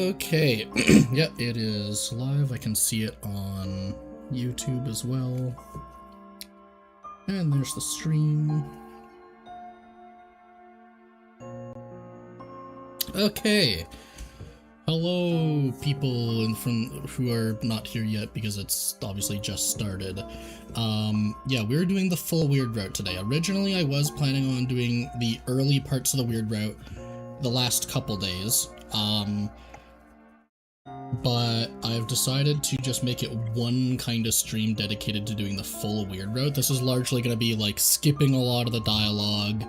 Okay, yeah, it is live. I can see it on YouTube as well. And there's the stream. Okay. Hello, people who are not here yet because it's obviously just started. Yeah, we're doing the full weird route today. Originally, I was planning on doing the early parts of the weird route the last couple days. But I've decided to just make it one kind of stream dedicated to doing the full weird route. This is largely going to be like skipping a lot of the dialogue,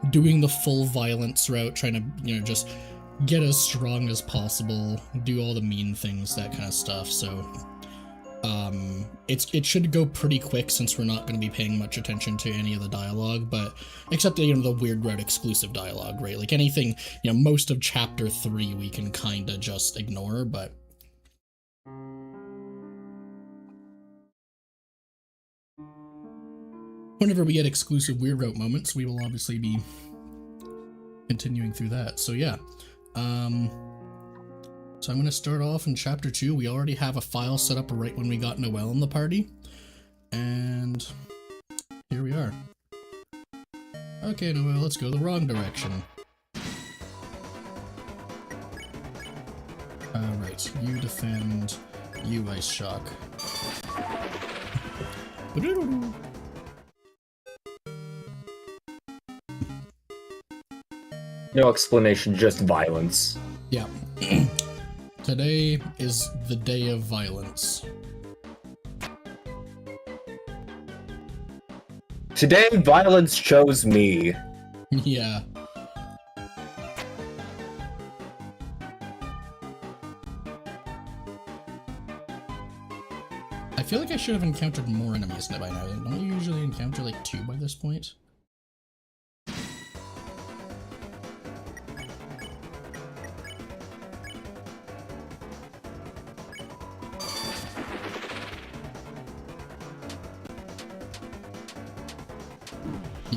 doing the full violence route, trying to, just get as strong as possible, do all the mean things, that kind of stuff. So it should go pretty quick since we're not going to be paying much attention to any of the dialogue, but except the weird route exclusive dialogue, right? Like anything, most of chapter 3 we can kind of just ignore, but whenever we get exclusive weird route moments, we will obviously be continuing through that. So yeah, so I'm going to start off in chapter 2. We already have a file set up right when we got Noelle in the party, and here we are. Okay, Noelle, let's go the wrong direction. Right, you defend, you ice shock. No explanation, just violence. Yeah. Today is the day of violence. Today, violence chose me. Yeah. I feel like I should have encountered more enemies by now. Don't you usually encounter like 2 by this point?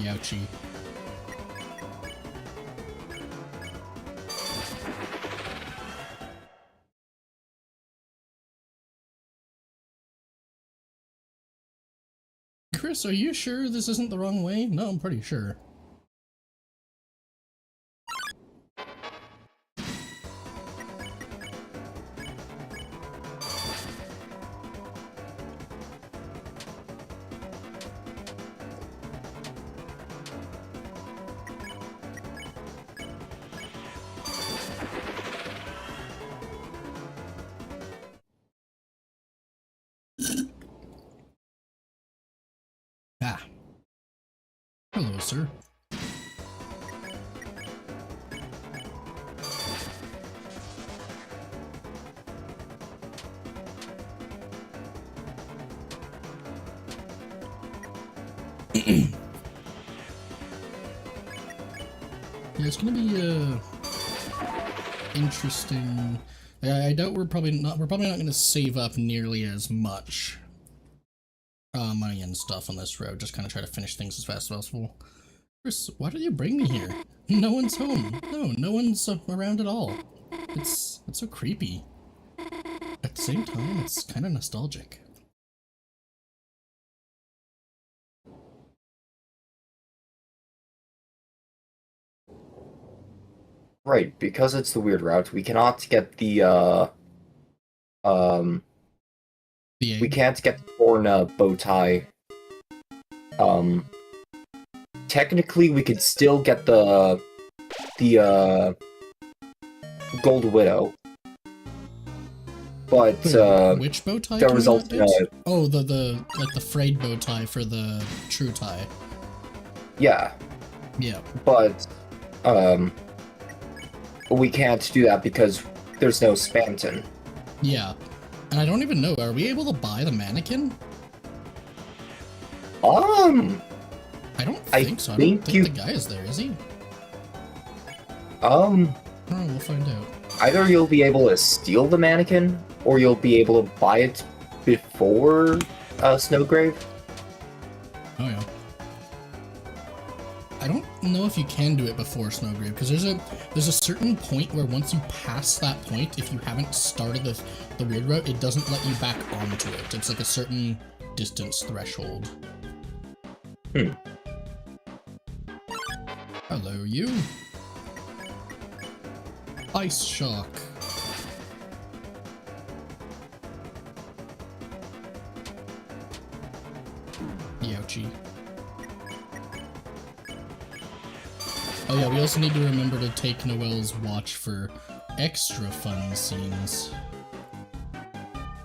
Ouchie. Chris, are you sure this isn't the wrong way? No, I'm pretty sure. Hello, sir. Yeah, it's gonna be interesting. I doubt we're probably not gonna save up nearly as much money and stuff on this road. Just kind of try to finish things as fast as possible. Chris, why did you bring me here? No one's home. No one's around at all. It's so creepy. At the same time, it's kind of nostalgic. Right, because it's the weird route, we cannot get the we can't get the torn bow tie. Technically, we could still get the Gold Widow, but wait, which bow tie? that resulted in oh, the frayed bow tie for the true tie. Yeah, but we can't do that because there's no Spamton. Yeah. And I don't even know, are we able to buy the mannequin? I don't think so. I don't think the guy is there, is he? Oh, we'll find out. Either you'll be able to steal the mannequin, or you'll be able to buy it before Snowgrave. Oh yeah. I don't know if you can do it before Snowgrave, because there's a certain point where once you pass that point, if you haven't started the weird route, it doesn't let you back onto it. It's like a certain distance threshold. Hello, you. Ice shock. Youchie. Oh yeah, we also need to remember to take Noelle's watch for extra fun scenes.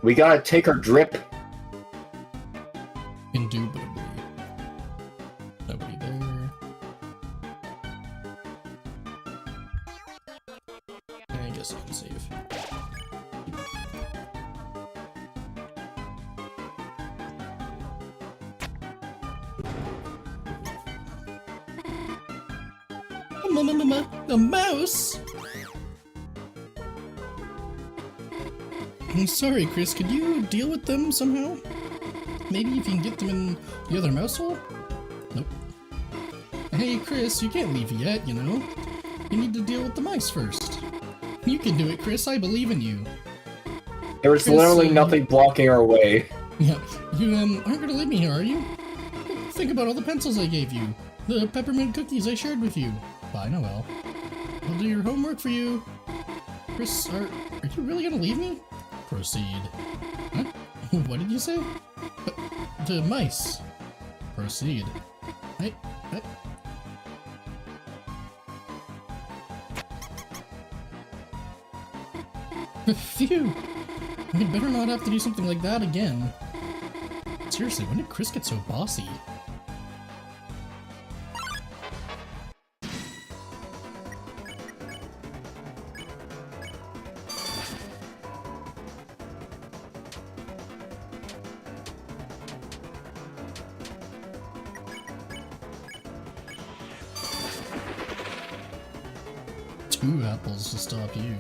We gotta take her drip. Indubitably. Nobody there. I guess I can save. A mouse? I'm sorry, Chris, could you deal with them somehow? Maybe if you can get them in the other mouse hole? Nope. Hey, Chris, you can't leave yet, you know? You need to deal with the mice first. You can do it, Chris, I believe in you. There's Chris, literally nothing blocking our way. Yeah, you aren't gonna leave me here, are you? Think about all the pencils I gave you. The peppermint cookies I shared with you. Bye, Noelle. I'll do your homework for you. Chris, are you really gonna leave me? Proceed. Huh? What did you say? The mice. Proceed. Hey. Phew. I'd better not have to do something like that again. Seriously, when did Chris get so bossy? Two apples to stop you.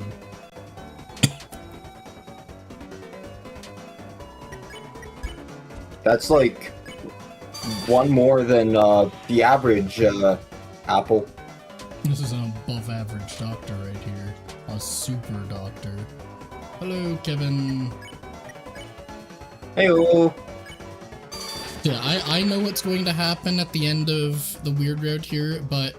That's like one more than the average apple. This is an above average doctor right here. A super doctor. Hello, Kevin. Heyo. Yeah, I know what's going to happen at the end of the weird route here, but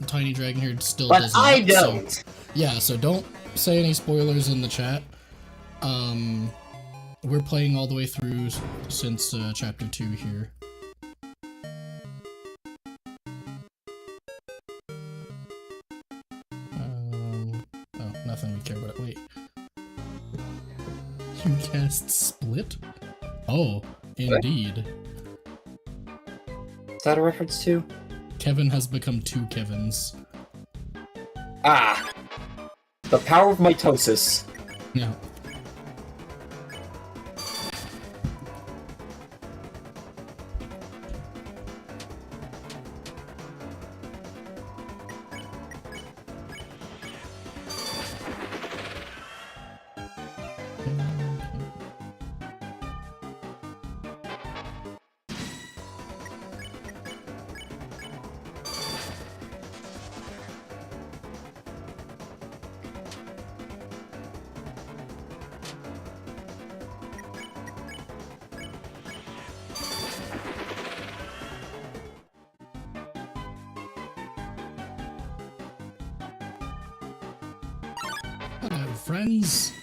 Tiny Dragonherd still doesn't. But I don't. So, yeah, so don't say any spoilers in the chat. We're playing all the way through since chapter 2 here. Oh, nothing we care about. Wait. You cast Split? Oh, indeed. Is that a reference to? Kevin has become two Kevins. Ah! The power of mitosis. Yeah. Hello, friends.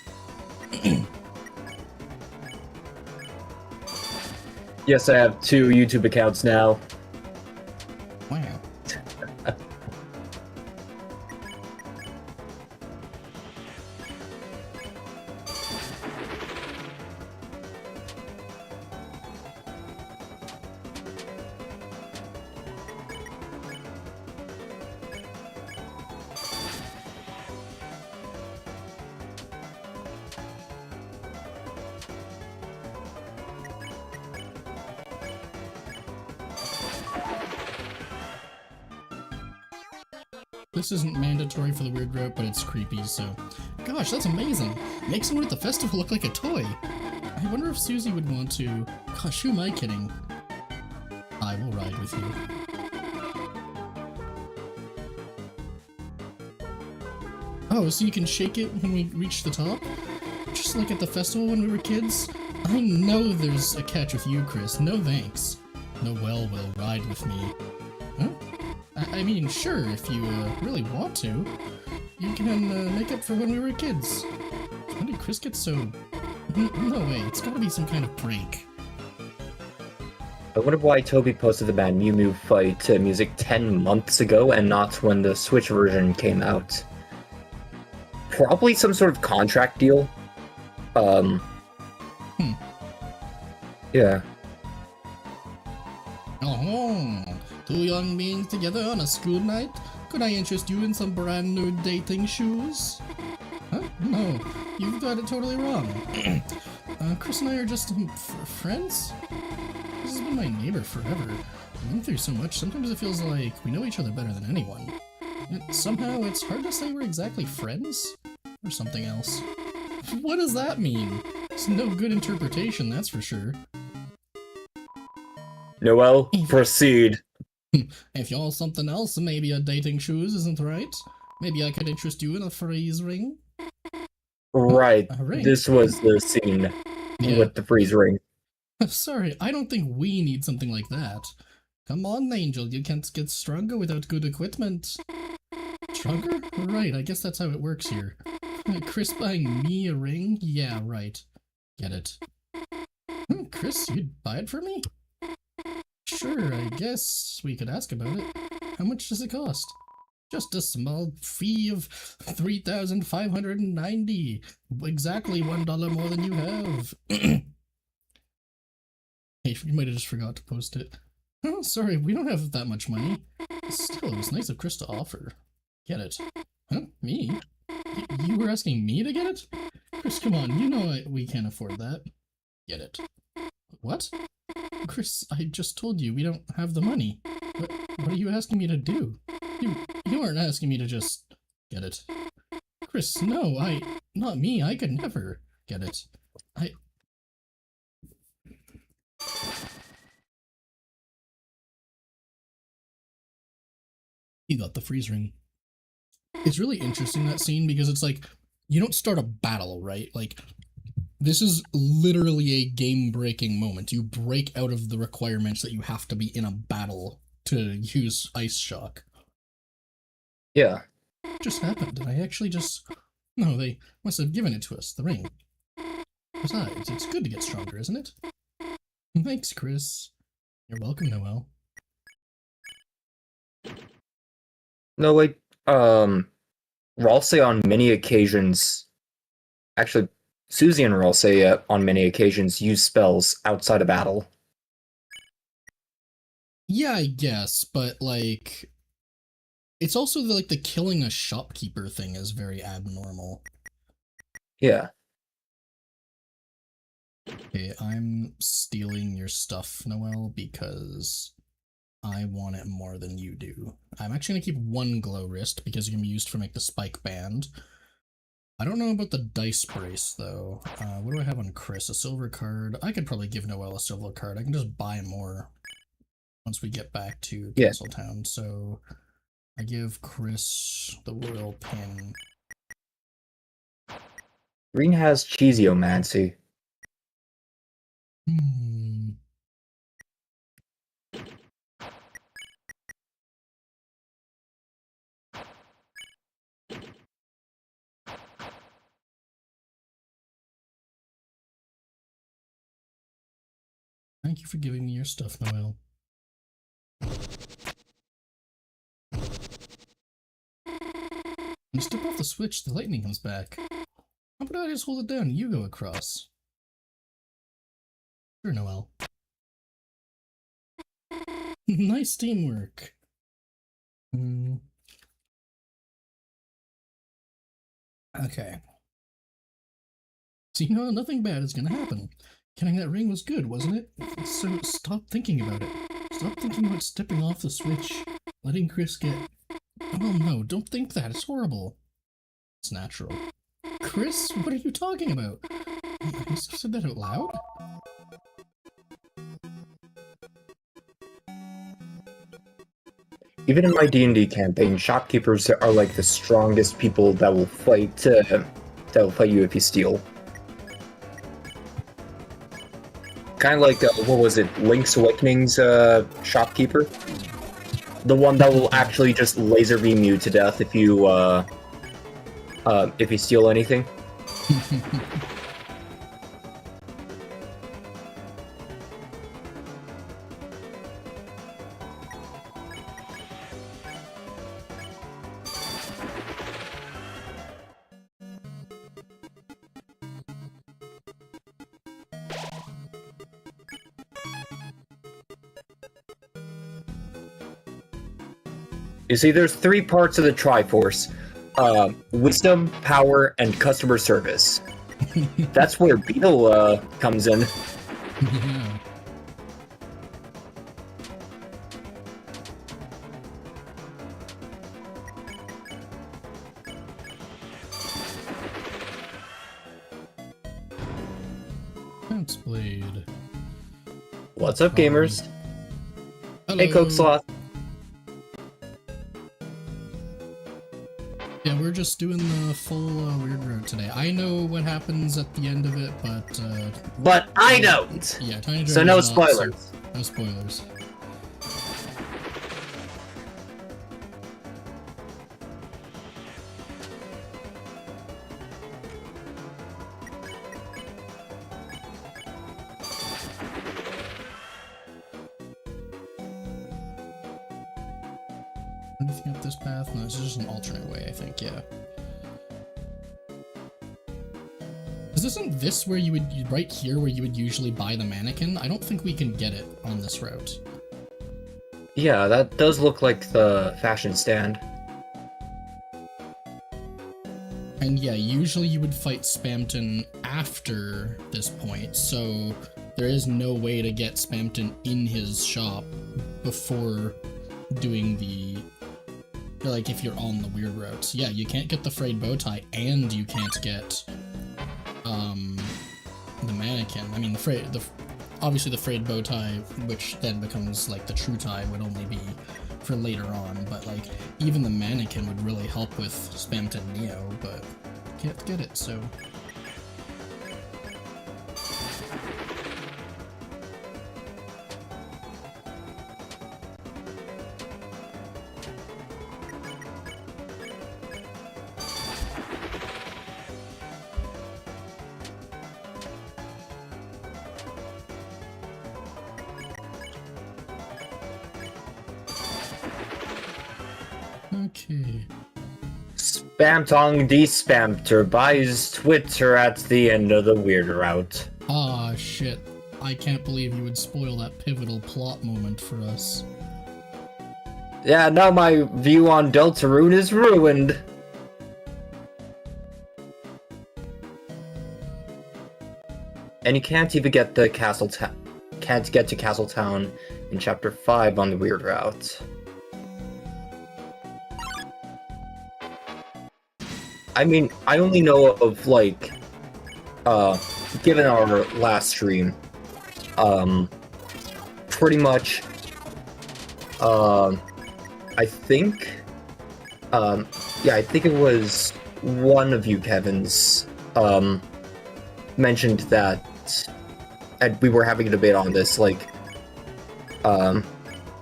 Yes, I have 2 YouTube accounts now. Wow. This isn't mandatory for the weird route, but it's creepy, so... Gosh, that's amazing! Make someone at the festival look like a toy! I wonder if Susie would want to... Gosh, who am I kidding? I will ride with you. Oh, so you can shake it when we reach the top? Just like at the festival when we were kids? I know there's a catch with you, Chris. No thanks. Noelle will ride with me. Huh? I mean, sure, if you really want to. You can make up for when we were kids. When did Chris get so... No way, it's gotta be some kind of prank. I wonder why Toby posted the band Mew Mew Fight music 10 months ago and not when the Switch version came out. Probably some sort of contract deal. Yeah. Oh, two young beings together on a school night? Could I interest you in some brand new dating shoes? Huh? No, you've got it totally wrong. Chris and I are just friends? This has been my neighbor forever. We've been through so much, sometimes it feels like we know each other better than anyone. Yet somehow it's hard to say we're exactly friends? Or something else. What does that mean? It's no good interpretation, that's for sure. Noelle, proceed. If you're something else, maybe a dating shoes isn't right. Maybe I could interest you in a freeze ring? Right, A ring? this was the scene with the freeze ring. Sorry, I don't think we need something like that. Come on, Angel, you can't get stronger without good equipment. Stronger? Right, I guess that's how it works here. Chris buying me a ring? Yeah, right. Get it. Chris, you'd buy it for me? Sure, I guess we could ask about it. How much does it cost? Just a small fee of 3,590. Exactly $1 more than you have. Hey, you might have just forgot to post it. Oh, sorry, we don't have that much money. Still, it was nice of Chris to offer. Get it. Huh? Me? You were asking me to get it? Chris, come on, you know we can't afford that. Get it. What? Chris, I just told you we don't have the money. What are you asking me to do? You aren't asking me to just... Get it. Chris, no, not me, I could never get it. He got the freeze ring. It's really interesting, that scene, because it's like, you don't start a battle, right? Like, this is literally a game-breaking moment. You break out of the requirements that you have to be in a battle to use Ice Shock. Yeah. What just happened? Did I actually just... No, they must have given it to us, the ring. Besides, it's good to get stronger, isn't it? Thanks, Chris. You're welcome, Noelle. No, like, Ralsei on many occasions... Actually, Susie and Ralsei on many occasions use spells outside of battle. Yeah, I guess, but, like... It's also like the killing a shopkeeper thing is very abnormal. Yeah. Okay, I'm stealing your stuff, Noelle, because I want it more than you do. I'm actually gonna keep one glow wrist because it can be used for the spike band. I don't know about the dice brace though. What do I have on Chris? A silver card. I could probably give Noelle a silver card. I can just buy more once we get back to Castletown. So I give Chris the royal pin. Green has Cheeseomancy. Thank you for giving me your stuff, Noelle. When you step off the switch, the lightning comes back. How about I just hold it down and you go across? Sure, Noelle. Nice teamwork. Okay. So, nothing bad is gonna happen. Getting that ring was good, wasn't it? So stop thinking about it. Stop thinking about stepping off the switch, letting Chris get... Oh no, don't think that, it's horrible. It's natural. Chris, what are you talking about? I must have said that out loud? Even in my D&D campaign, shopkeepers are like the strongest people that will fight you if you steal. Kind of like what was it, Link's Awakening's shopkeeper? The one that will actually just laser beam you to death if you steal anything. You see, there's 3 parts of the Triforce. Wisdom, power, and customer service. That's where Beetle comes in. Yeah. That's Blade. What's up, gamers? Hello. Hey, Coke Sloth. Yeah, we're just doing the full weird route today. I know what happens at the end of it, But I don't! yeah, Tiny So Dragon no does not, spoilers. so no spoilers. Anything up this path? No, this is just an alternate way, I think, yeah. Because isn't this where you would, right here where you would usually buy the mannequin? I don't think we can get it on this route. Yeah, that does look like the fashion stand. And yeah, usually you would fight Spamton after this point, so there is no way to get Spamton in his shop before doing the... like, if you're on the weird routes. Yeah, you can't get the frayed bow tie, and you can't get, the mannequin. I mean, obviously the frayed bow tie, which then becomes, like, the true tie, would only be for later on, but, like, even the mannequin would really help with Spamton Neo, but can't get it, so... Okay. Spamtong Despamter buys Twitter at the end of the weird route. Ah, shit. I can't believe you would spoil that pivotal plot moment for us. Yeah, now my view on Deltarune is ruined. And you can't even get the can't get to Castletown in Chapter 5 on the weird route. I mean, I only know of, like, given our last stream, pretty much, I think, yeah, I think it was one of you, Kevin's, mentioned that, and we were having a debate on this, like,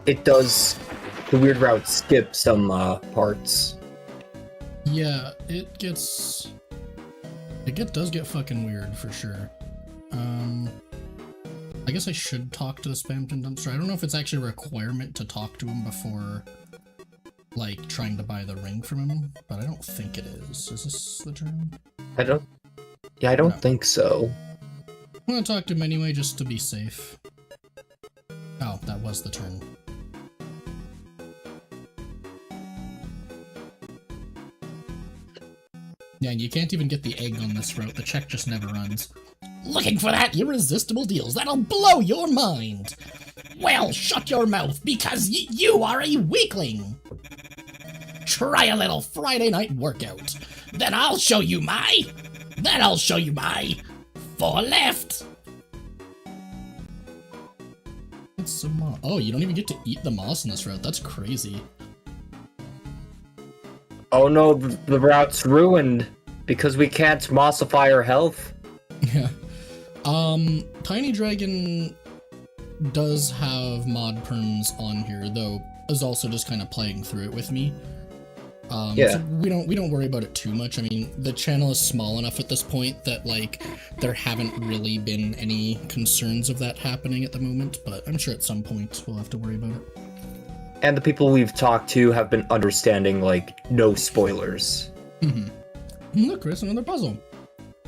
it does, the weird route skip some, parts. Yeah, it does get fucking weird for sure. I guess I should talk to the Spamton dumpster. I don't know if it's actually a requirement to talk to him before, like, trying to buy the ring from him, but I don't think it is. Is this the turn? I don't think so. I'm gonna talk to him anyway, just to be safe. Oh, that was the turn. Yeah, and you can't even get the egg on this route. The check just never runs. Looking for that irresistible deals that'll blow your mind. Well, shut your mouth, because you are a weakling. Try a little Friday night workout. Then I'll show you my 4 left. It's some moss. Oh, you don't even get to eat the moss in this route. That's crazy. Oh no, the route's ruined because we can't mossify our health. Yeah. Tiny Dragon does have mod perms on here, though is also just kind of playing through it with me. Yeah. So we don't worry about it too much. I mean, the channel is small enough at this point that like there haven't really been any concerns of that happening at the moment, but I'm sure at some point we'll have to worry about it. And the people we've talked to have been understanding, like, no spoilers. Look, Chris, another puzzle.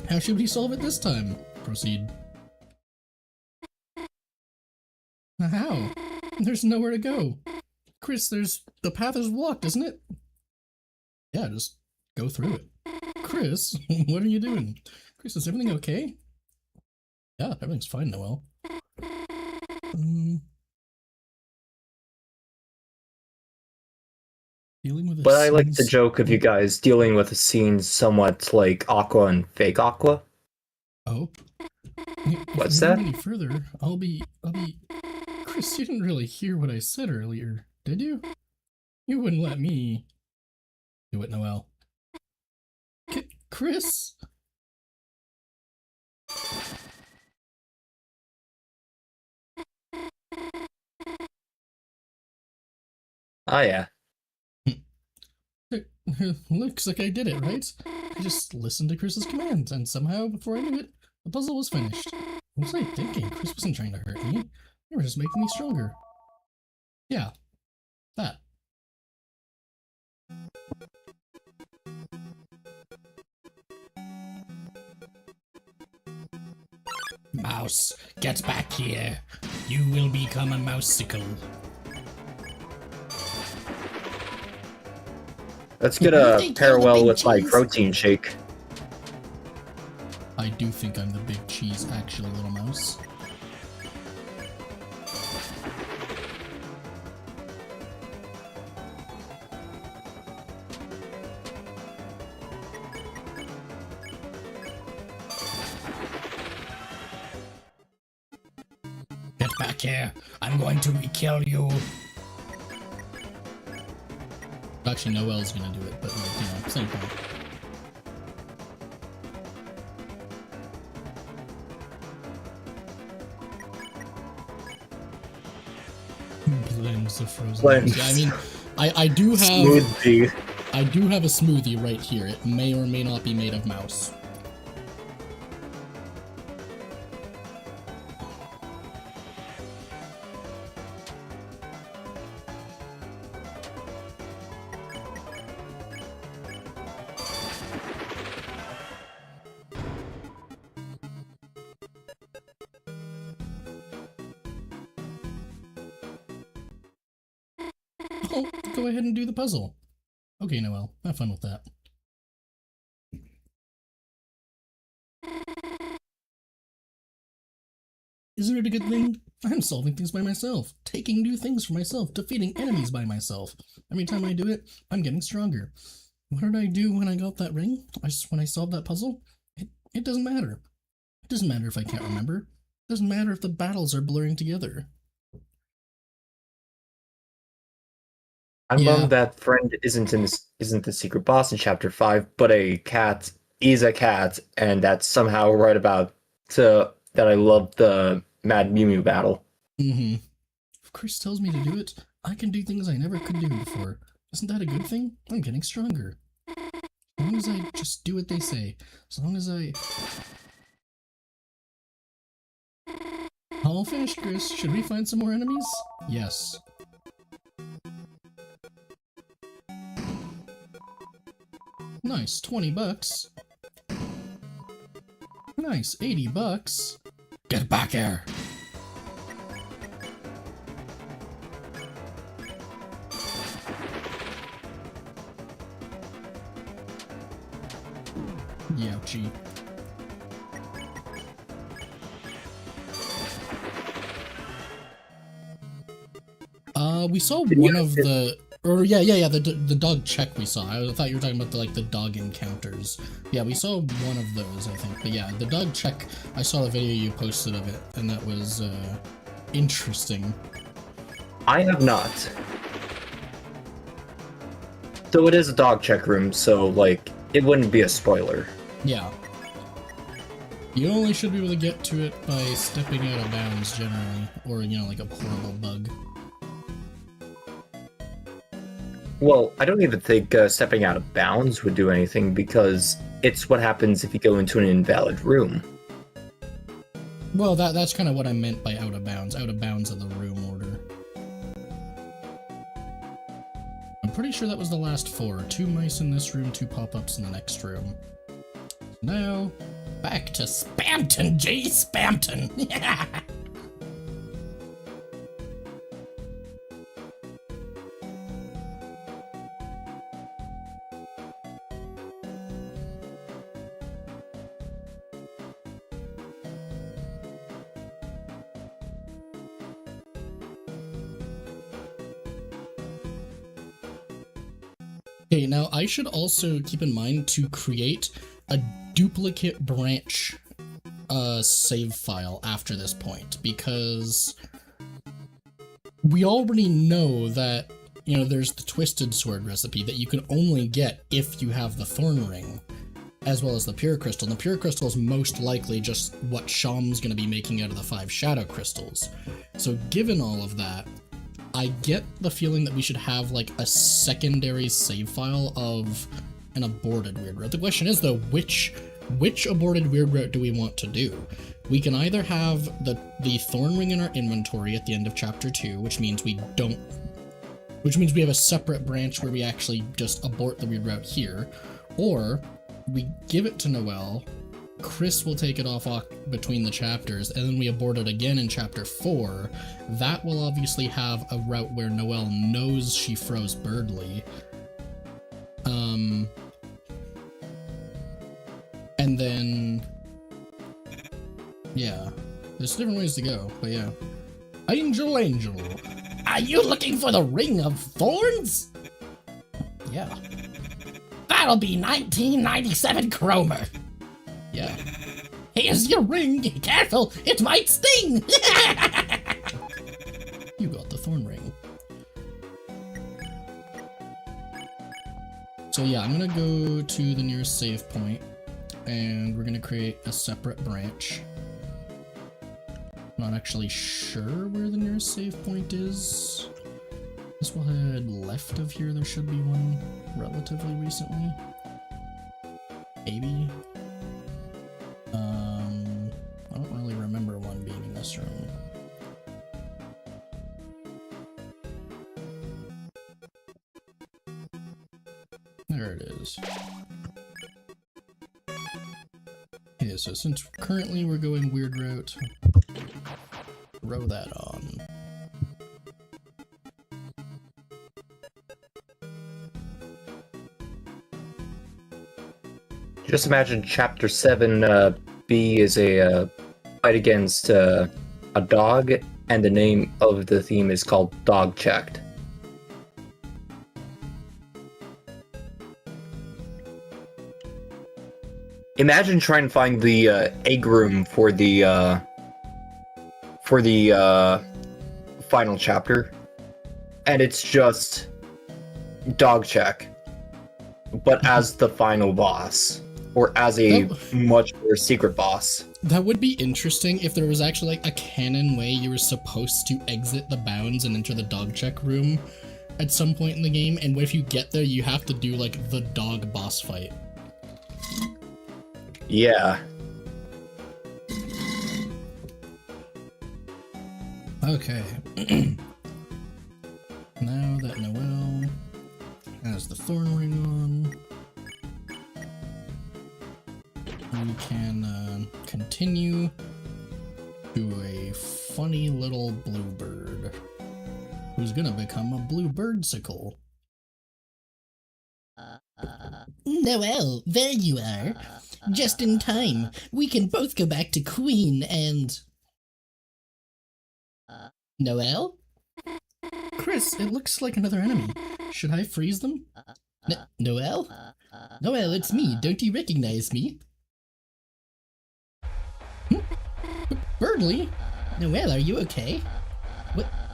How should we solve it this time? Proceed. How? There's nowhere to go. Chris, the path is blocked, isn't it? Yeah, just go through it. Chris, what are you doing? Chris, is everything okay? Yeah, everything's fine, Noel. Dealing with But I like the joke of you guys dealing with a scene somewhat like Aqua and Fake Aqua. Oh. What's if that? Any further, I'll be... Chris, you didn't really hear what I said earlier, did you? You wouldn't let me... Do it, Noel. Chris? Oh yeah. Looks like I did it, right? I just listened to Chris's commands, and somehow, before I knew it, the puzzle was finished. What was I thinking? Chris wasn't trying to hurt me. They were just making me stronger. Yeah. That. Mouse, get back here. You will become a mouseicle. Let's get a parallel with my protein shake. I do think I'm the big cheese, actually, little mouse. Get back here. I'm going to kill you. Actually, Noel's gonna do it, but like, you know, same point. Blends of frozen. Blends. Yeah, I mean, I do have Smoothie. I do have a smoothie right here. It may or may not be made of mouse. Oh, go ahead and do the puzzle. Okay, Noel, have fun with that. Isn't it a good thing? I'm solving things by myself, taking new things for myself, defeating enemies by myself. Every time I do it, I'm getting stronger. What did I do when I got that ring? When I solved that puzzle? It doesn't matter. It doesn't matter if I can't remember. It doesn't matter if the battles are blurring together. I'm bummed that friend isn't the secret boss in chapter 5, but a cat is a cat, and that's somehow right about that I love the Mad Mew Mew battle. If Chris tells me to do it, I can do things I never could do before. Isn't that a good thing? I'm getting stronger. As long as I just do what they say. As long as I... All finished, Chris. Should we find some more enemies? Yes. Nice, 20 bucks. Nice, 80 bucks. Get back here. Youchie. We saw one of the... Or yeah, the dog check we saw. I thought you were talking about the dog encounters. Yeah, we saw one of those, I think. But yeah, the dog check, I saw the video you posted of it, and that was interesting. I have not. Though it is a dog check room, so, like, it wouldn't be a spoiler. Yeah. You only should be able to get to it by stepping out of bounds, generally. Or, you know, like a horrible bug. Well, I don't even think stepping out of bounds would do anything, because it's what happens if you go into an invalid room. Well, that's kind of what I meant by out of bounds of the room order. I'm pretty sure that was the last 4. 2 mice in this room, 2 pop-ups in the next room. Now, back to Spamton, J. Spamton! Okay, now I should also keep in mind to create a duplicate branch save file after this point, because we already know that, you know, there's the Twisted Sword recipe that you can only get if you have the Thorn Ring, as well as the Pure Crystal. And the Pure Crystal is most likely just what Sham's going to be making out of the 5 Shadow Crystals. So given all of that, I get the feeling that we should have, like, a secondary save file of an aborted weird route. The question is, though, which aborted weird route do we want to do? We can either have the Thorn Ring in our inventory at the end of Chapter 2, which means we have a separate branch where we actually just abort the weird route here, or we give it to Noelle, Chris will take it off between the chapters, and then we abort it again in Chapter 4. That will obviously have a route where Noelle knows she froze Birdly. And then... yeah. There's different ways to go, but yeah. Angel, are you looking for the Ring of Thorns? Yeah. That'll be 1997 Cromer. Yeah. Here's your ring! Careful! It might sting! You got the Thorn Ring. So yeah, I'm gonna go to the nearest save point, and we're gonna create a separate branch. Not actually sure where the nearest save point is. This will head left of here. There should be one relatively recently. Maybe. I don't really remember one being in this room. There it is. Okay, so since currently we're going weird route, throw that on. Just imagine Chapter 7 B is a fight against a dog, and the name of the theme is called Dog Checked. Imagine trying to find the egg room for the final chapter, and it's just Dog Check, but as the final boss, or as a much more secret boss. That would be interesting if there was actually, like, a canon way you were supposed to exit the bounds and enter the dog check room at some point in the game, and if you get there, you have to do, like, the dog boss fight. Yeah. Okay. Now that Noelle has the Thorn Ring on, we can continue to a funny little bluebird who's gonna become a blue birdsicle. Noelle, there you are. Just in time. We can both go back to Queen and... Noelle? Chris, it looks like another enemy. Should I freeze them? Noelle? Noelle, it's me. Don't you recognize me? Birdly? Noelle, are you okay?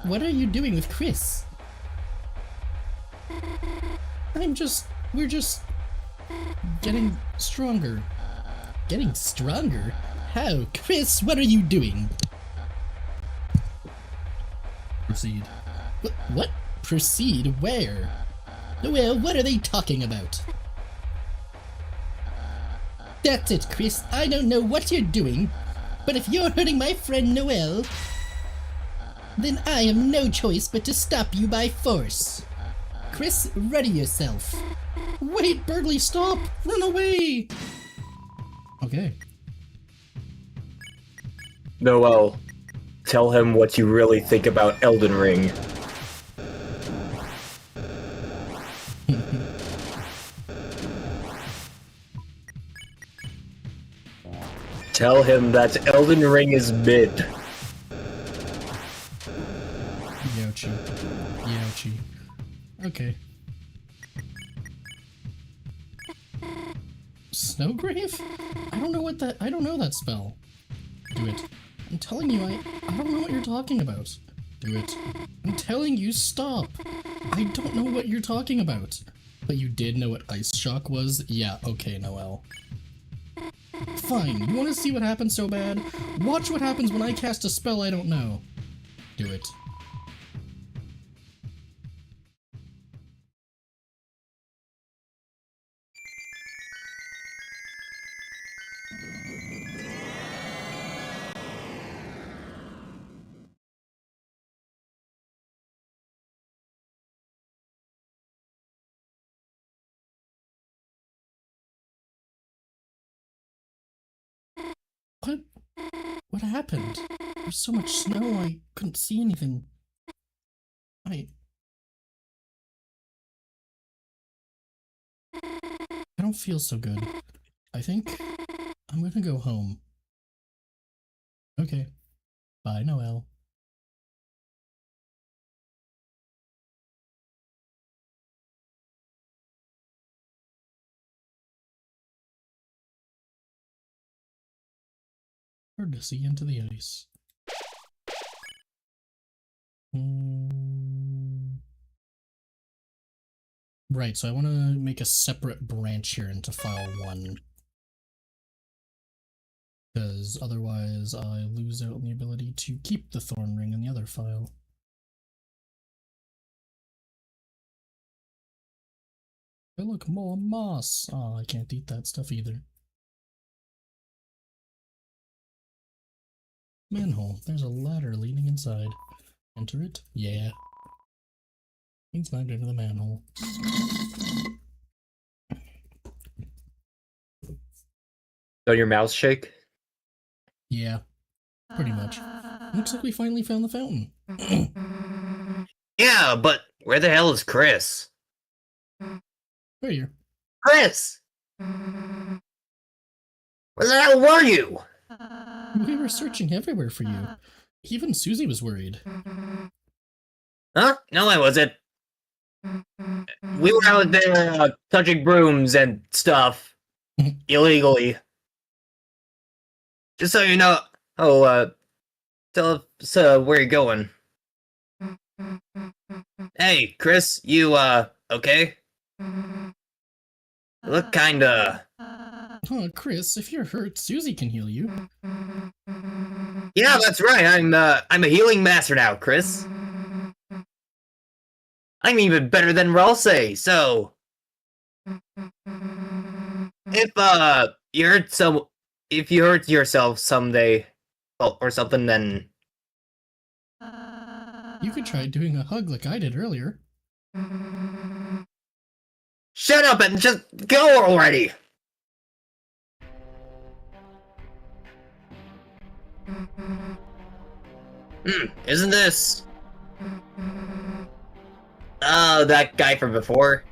What are you doing with Chris? we're just getting stronger. Getting stronger? How? Chris, what are you doing? Proceed. What? Proceed? Where? Noelle, what are they talking about? That's it, Chris. I don't know what you're doing, but if you're hurting my friend Noelle, then I have no choice but to stop you by force. Chris, ready yourself. Wait, Burgley, stop! Run away! Okay. Noel, tell him what you really think about Elden Ring. Tell him that Elden Ring is mid. Youchie. Youchie. Okay. Snowgrave? I don't know that spell. Do it. I'm telling you, I don't know what you're talking about. Do it. I'm telling you, stop. I don't know what you're talking about. But you did know what Ice Shock was? Yeah, okay, Noelle. Fine, you want to see what happens so bad? Watch what happens when I cast a spell I don't know. Do it. What? What happened? There's so much snow I couldn't see anything. I don't feel so good. I think I'm gonna go home. Okay. Bye, Noelle. Hard to see into the ice. Right, so I want to make a separate branch here into file 1. Because otherwise I lose out on the ability to keep the thorn ring in the other file. Oh look, more moss! Oh, I can't eat that stuff either. Manhole. There's a ladder leading inside. Enter it? Yeah. Means not into the manhole. Don't your mouth shake? Yeah. Pretty much. Looks like we finally found the fountain. Yeah, but where the hell is Chris? Right here. Chris! Where the hell were you? We were searching everywhere for you. Even Susie was worried. Huh? No, I wasn't. We were out there touching brooms and stuff. Illegally. Just so you know. Oh, tell us where you're going. Hey, Chris, you, okay? You look kinda... Oh, Chris, if you're hurt, Susie can heal you. Yeah, that's right, I'm a healing master now, Chris. I'm even better than Ralsei, so... If you hurt yourself someday, or something, then... You could try doing a hug like I did earlier. Shut up and just go already! Isn't this... Oh, that guy from before?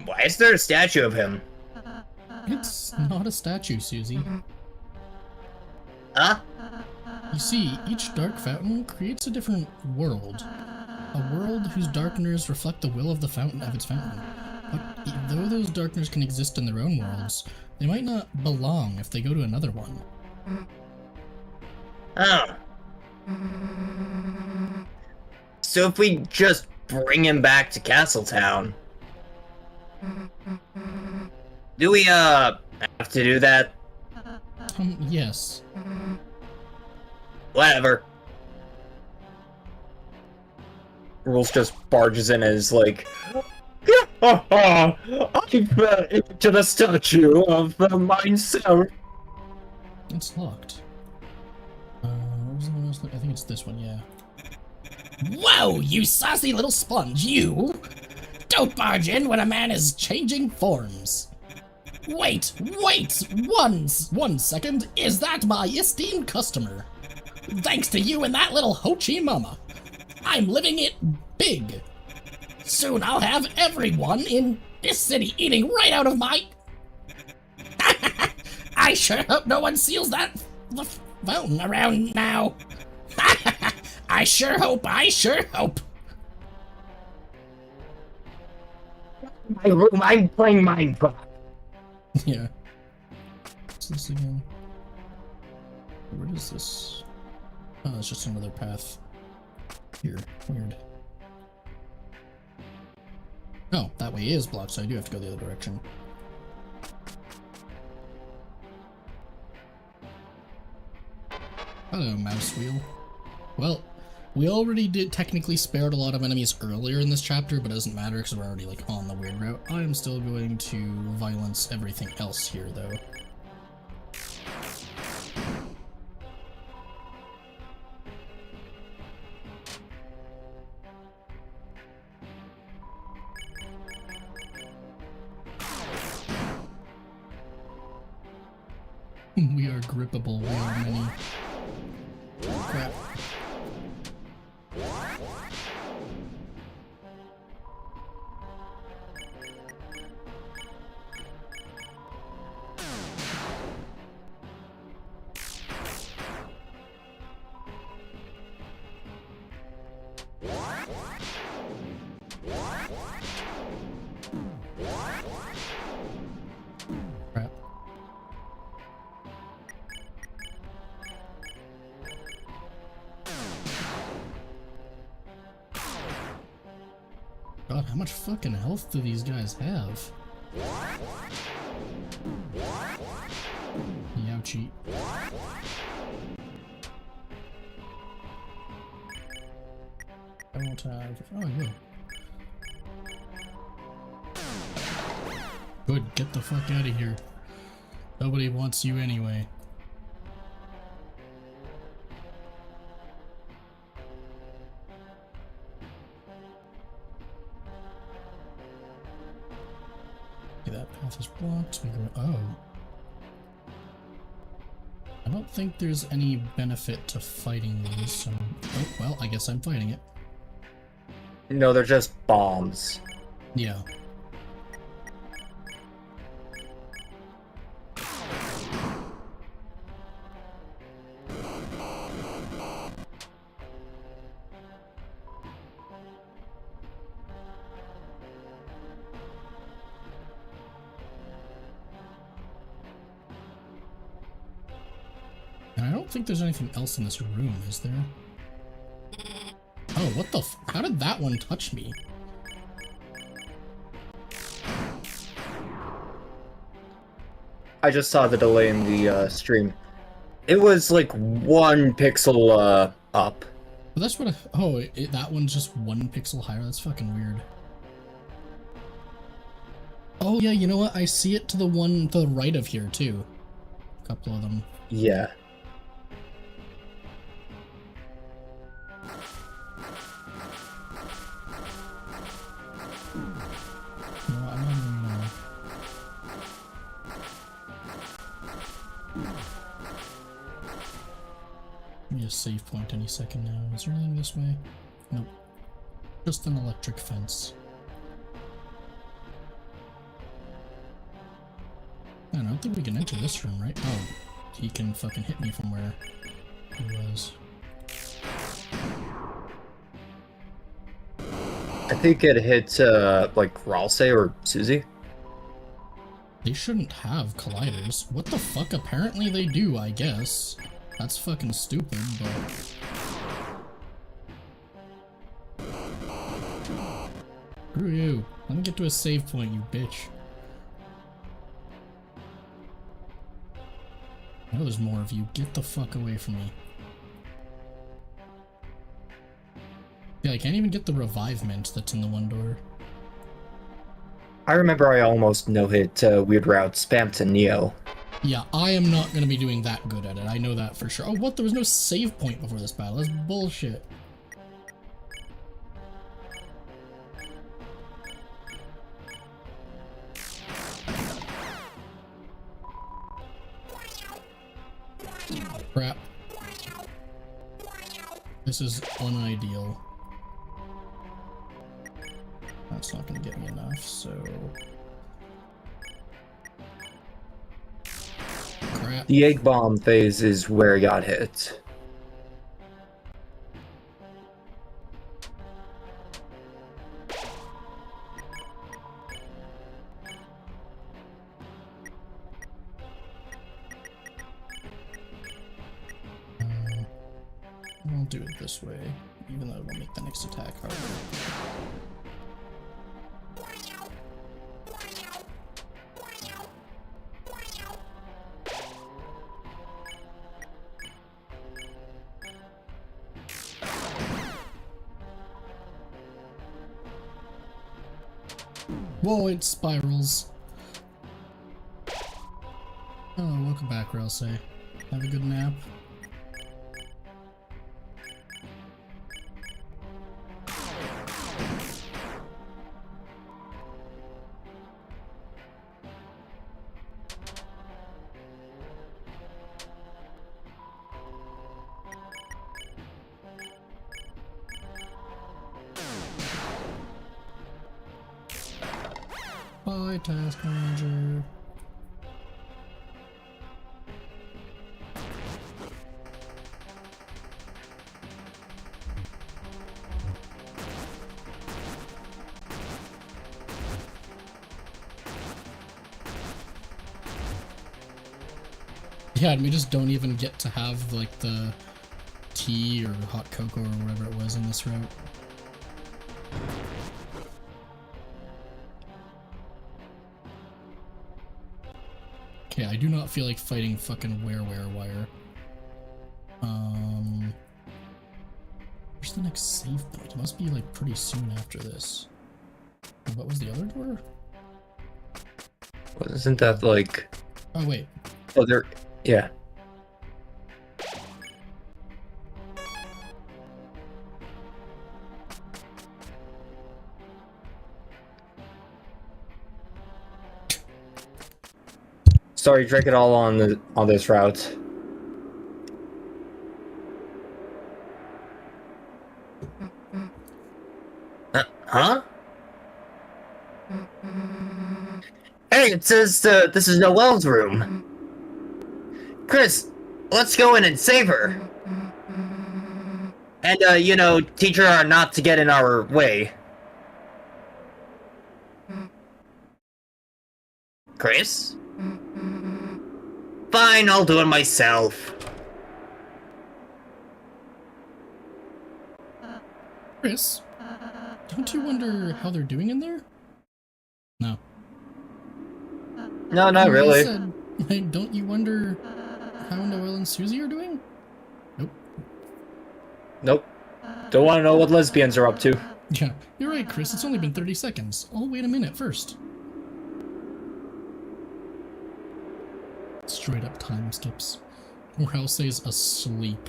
Why is there a statue of him? It's not a statue, Susie. Huh? You see, each dark fountain creates a different world. A world whose darkeners reflect the will of the fountain of its fountain. But though those darkeners can exist in their own worlds, they might not belong if they go to another one. Oh. So if we just bring him back to Castletown. Do we, have to do that? Yes. Whatever. Rules just barges in and is like, I fell into the statue of myself. It's locked. What was the one else? I think it's this one, yeah. Whoa, you saucy little sponge, you! Don't barge in when a man is changing forms. Wait, one second. Is that my esteemed customer? Thanks to you and that little hoochie mama, I'm living it big. Soon I'll have everyone in this city eating right out of my... I sure hope no one seals that fountain around now. I sure hope. My room, I'm playing Minecraft. Yeah. What's this again? Where is this? Oh, it's just another path. Here. Weird. Oh, that way is blocked, so I do have to go the other direction. Hello, mouse wheel. Well, we already technically spared a lot of enemies earlier in this chapter, but it doesn't matter because we're already like on the weird route. I am still going to violence everything else here, though. We are grippable. We are many. Crap. Crap. God, how much fucking health do these guys have? Youchie. I won't have... Oh, I will. Good, get the fuck out of here. Nobody wants you anyway. Okay, that path is blocked. We go... Oh. I don't think there's any benefit to fighting these, so... Oh, well, I guess I'm fighting it. No, they're just bombs. Yeah. And I don't think there's anything else in this room, is there? Oh, what the f- How did that one touch me? I just saw the delay in the stream. It was like 1 pixel up. But that's what I- Oh, that one's just 1 pixel higher? That's fucking weird. Oh yeah, you know what? I see it to the one to the right of here, too. A couple of them. Yeah. No, I'm not even gonna... Give me a save point any second now. Is there anything this way? Nope. Just an electric fence. I don't think we can enter this room, right? Oh, he can fucking hit me from where he was. I think it hit, like, Ralsei or Susie. They shouldn't have colliders. What the fuck? Apparently they do, I guess. That's fucking stupid, but... Screw you. Let me get to a save point, you bitch. I know there's more of you. Get the fuck away from me. Yeah, I can't even get the revivement that's in the one door. I remember I almost no-hit Weird Route spam to Neo. Yeah, I am not going to be doing that good at it. I know that for sure. Oh, what? There was no save point before this battle. That's bullshit. Crap. This is unideal. That's not going to get me enough, so... Crap. The egg bomb phase is where I got hit. I'll do it this way, even though it will make the next attack harder. Whoa, it spirals. Oh, welcome back, Ralsei. Have a good nap. Bye, Task Manager. Yeah, and we just don't even get to have, like, the tea or hot cocoa or whatever it was in this route. Okay, I do not feel like fighting fucking wire. Where's the next save point? It must be, like, pretty soon after this. What was the other door? Wasn't that like... Oh, wait. Oh, there... Yeah. Sorry, drank it all on this route. Huh? Hey, it says this is Noelle's room. Chris, let's go in and save her. And you know, teach her not to get in our way. Chris? Fine, I'll do it myself. Chris, don't you wonder how they're doing in there? No. No, not really. Said, like, don't you wonder how Noelle and Susie are doing? Nope. Nope. Don't want to know what lesbians are up to. Yeah, you're right, Chris. It's only been 30 seconds. I'll wait a minute first. Straight up time skips. Or Ralsei's asleep.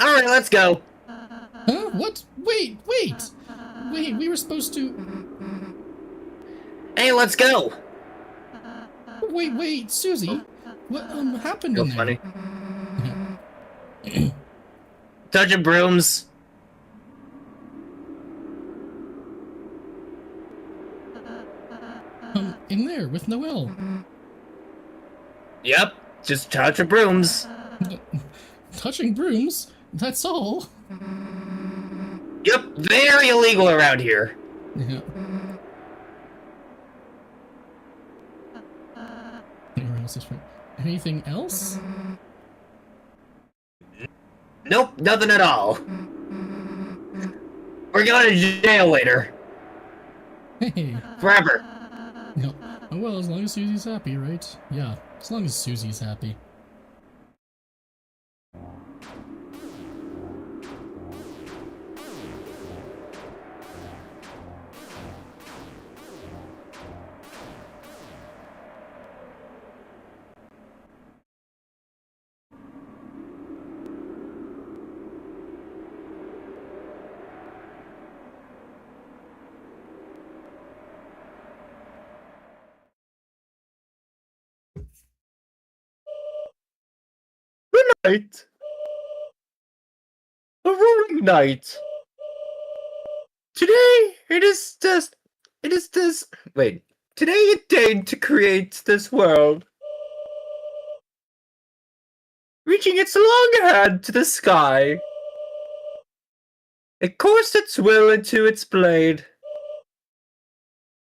Alright, let's go. Huh? What? Wait! Wait, we were supposed to... Hey, let's go. Wait, Susie. What happened You're in there? funny. Touching brooms. In there with Noelle. Yep, just touching brooms. Touching brooms? That's all? Yep, very illegal around here. Yeah. Anything else? Nope, nothing at all. We're going to jail later. Hey. Forever. Yep. Oh well, as long as Susie's happy, right? Yeah, as long as Susie's happy. Good night. A roaring night. Today wait. Today it deigned to create this world, reaching its long hand to the sky. It coursed its will into its blade,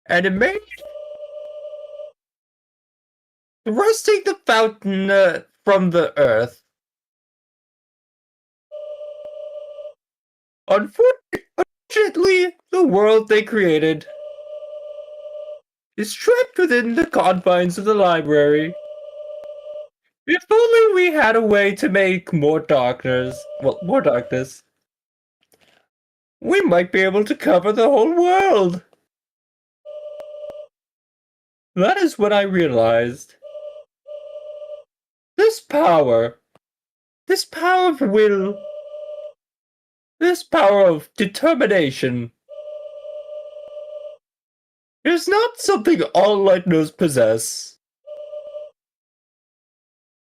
and it made thrusting the fountain from the earth. Unfortunately, the world they created is trapped within the confines of the library. If only we had a way to make more darkness, we might be able to cover the whole world. That is when I realized this power of will, this power of determination is not something all Lightners possess.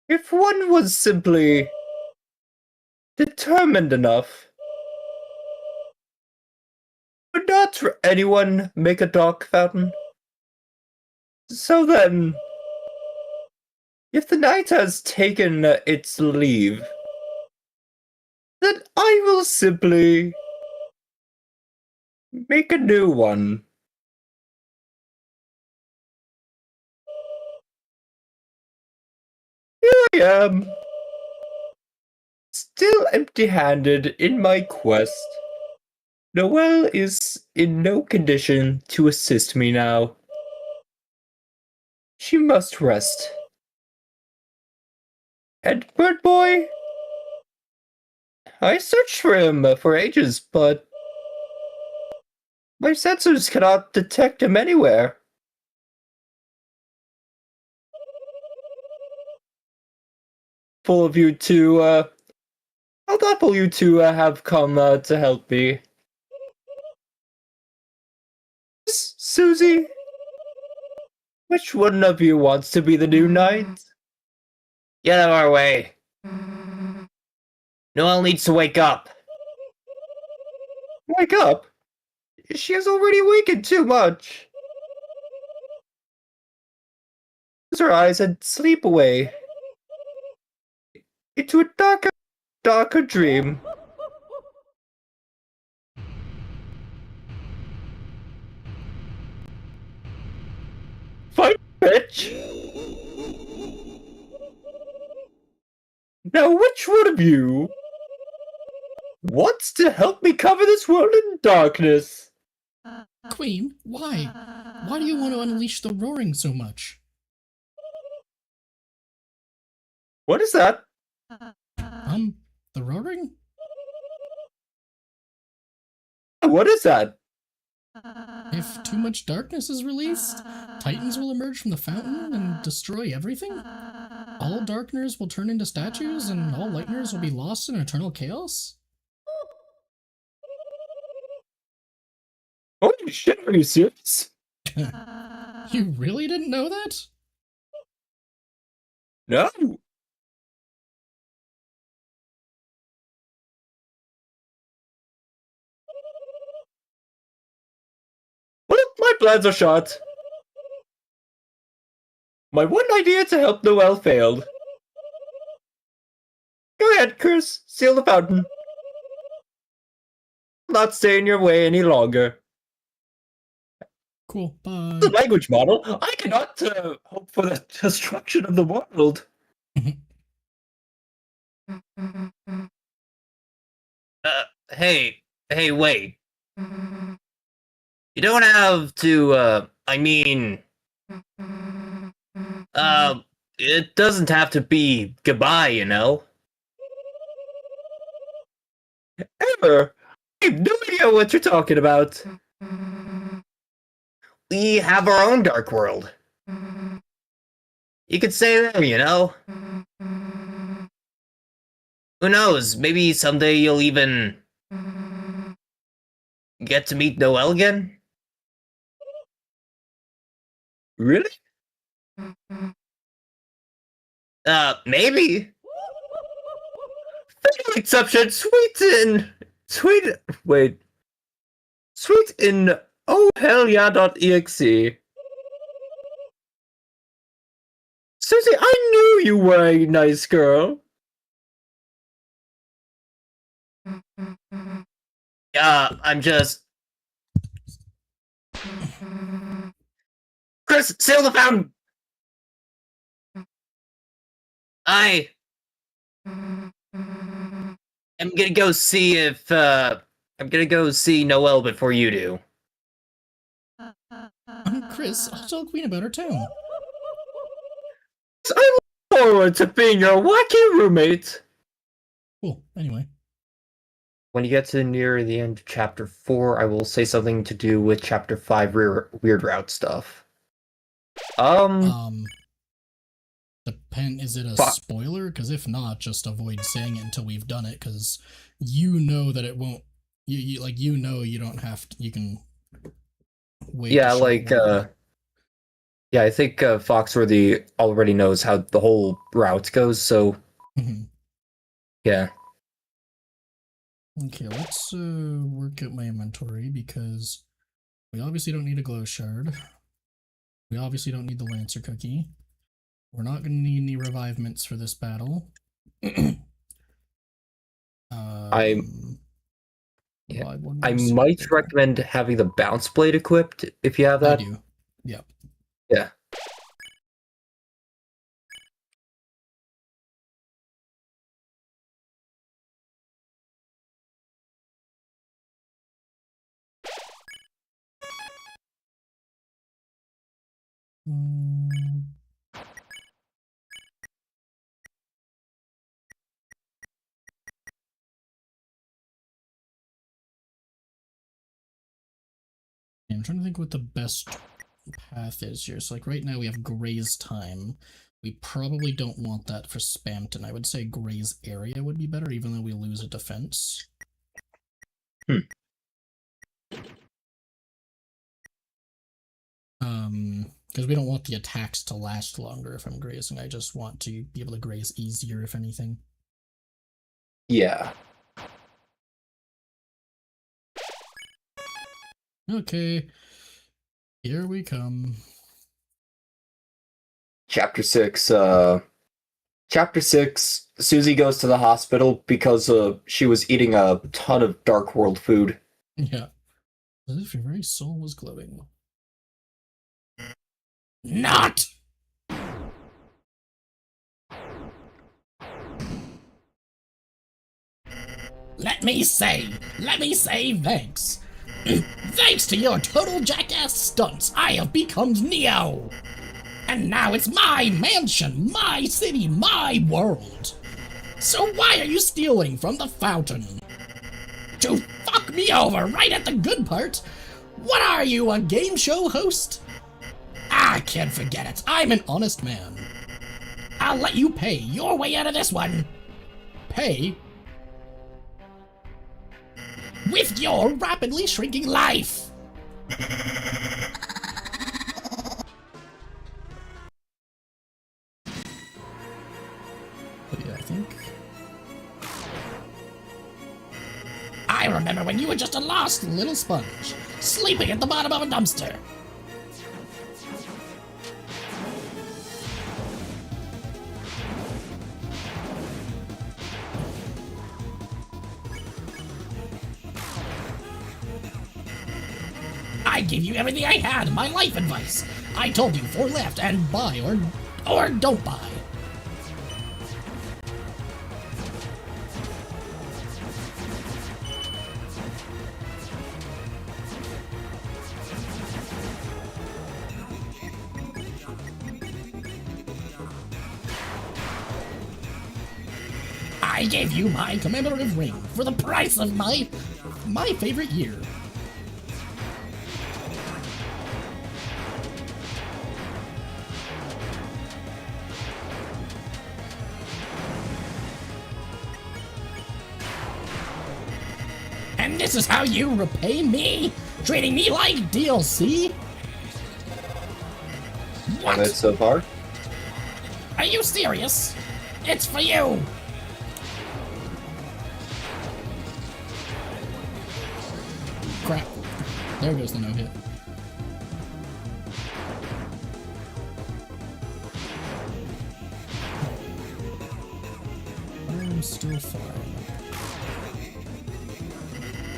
If one was simply determined enough, would not anyone make a dark fountain? So then, if the night has taken its leave, then I will simply make a new one. Here I am, still empty-handed in my quest. Noelle is in no condition to assist me now. She must rest. And Bird Boy? I searched for him for ages, but my sensors cannot detect him anywhere. Full of you two, how thoughtful you two have come to help me. Susie? Which one of you wants to be the new knight? Get out of our way. Noelle needs to wake up. Wake up? She has already awakened too much. Close her eyes and sleep away into a darker dream. Fight, bitch! Now, which one of you wants to help me cover this world in darkness? Queen, why? Why do you want to unleash the roaring so much? What is that? The roaring? What is that? If too much darkness is released, titans will emerge from the fountain and destroy everything? All darkners will turn into statues, and all lightners will be lost in eternal chaos? Holy shit, are you serious? You really didn't know that? No. Well, my plans are shot. My one idea to help Noelle failed. Go ahead, Chris. Seal the fountain. I'll not stay in your way any longer. Cool, bye. The language model. I cannot hope for the destruction of the world. Hey, wait. You don't have to, I mean, it doesn't have to be goodbye, you know? Ever? I have no idea what you're talking about. We have our own dark world. You could say that, you know? Who knows, maybe someday you'll even get to meet Noelle again? Really? Maybe. Fatal exception, sweet in oh hell yeah.exe. Susie, I knew you were a nice girl. I'm just... Chris, sail the fountain! I'm gonna go see if, I'm gonna go see Noelle before you do. Chris, I'll tell Queen about her town. I look forward to being your wacky roommate. Cool, anyway. When you get to near the end of Chapter 4, I will say something to do with Chapter 5 Weird Route stuff. Is it a spoiler? Because if not, just avoid saying it until we've done it, because you know that it won't... You know you don't have to... You can wait. Yeah, yeah, I think Foxworthy already knows how the whole route goes, so... Yeah. Okay, let's work out my inventory, because we obviously don't need a glow shard. We obviously don't need the Lancer cookie. We're not going to need any revivements for this battle. I might recommend having the bounce blade equipped if you have that. I do. Yep. Yeah. I'm trying to think what the best path is here. So, like, right now we have Gray's time. We probably don't want that for Spamton. I would say Gray's area would be better, even though we lose a defense. Because we don't want the attacks to last longer if I'm grazing. I just want to be able to graze easier, if anything. Yeah. Okay. Here we come. Chapter 6, Susie goes to the hospital because she was eating a ton of Dark World food. Yeah. As if your very soul was glowing. Not! Let me say thanks. Thanks to your total jackass stunts, I have become Neo. And now it's my mansion, my city, my world. So why are you stealing from the fountain? To fuck me over right at the good part? What are you, a game show host? I can't forget it. I'm an honest man. I'll let you pay your way out of this one. Pay? With your rapidly shrinking life. But yeah, I think... I remember when you were just a lost little sponge, sleeping at the bottom of a dumpster. I gave you everything I had, my life advice. I told you 4 left and buy or don't buy. I gave you my commemorative ring for the price of my favorite year. And this is how you repay me? Treating me like DLC? What? Good so far? Are you serious? It's for you! Crap. There goes the no-hit. I'm still fine.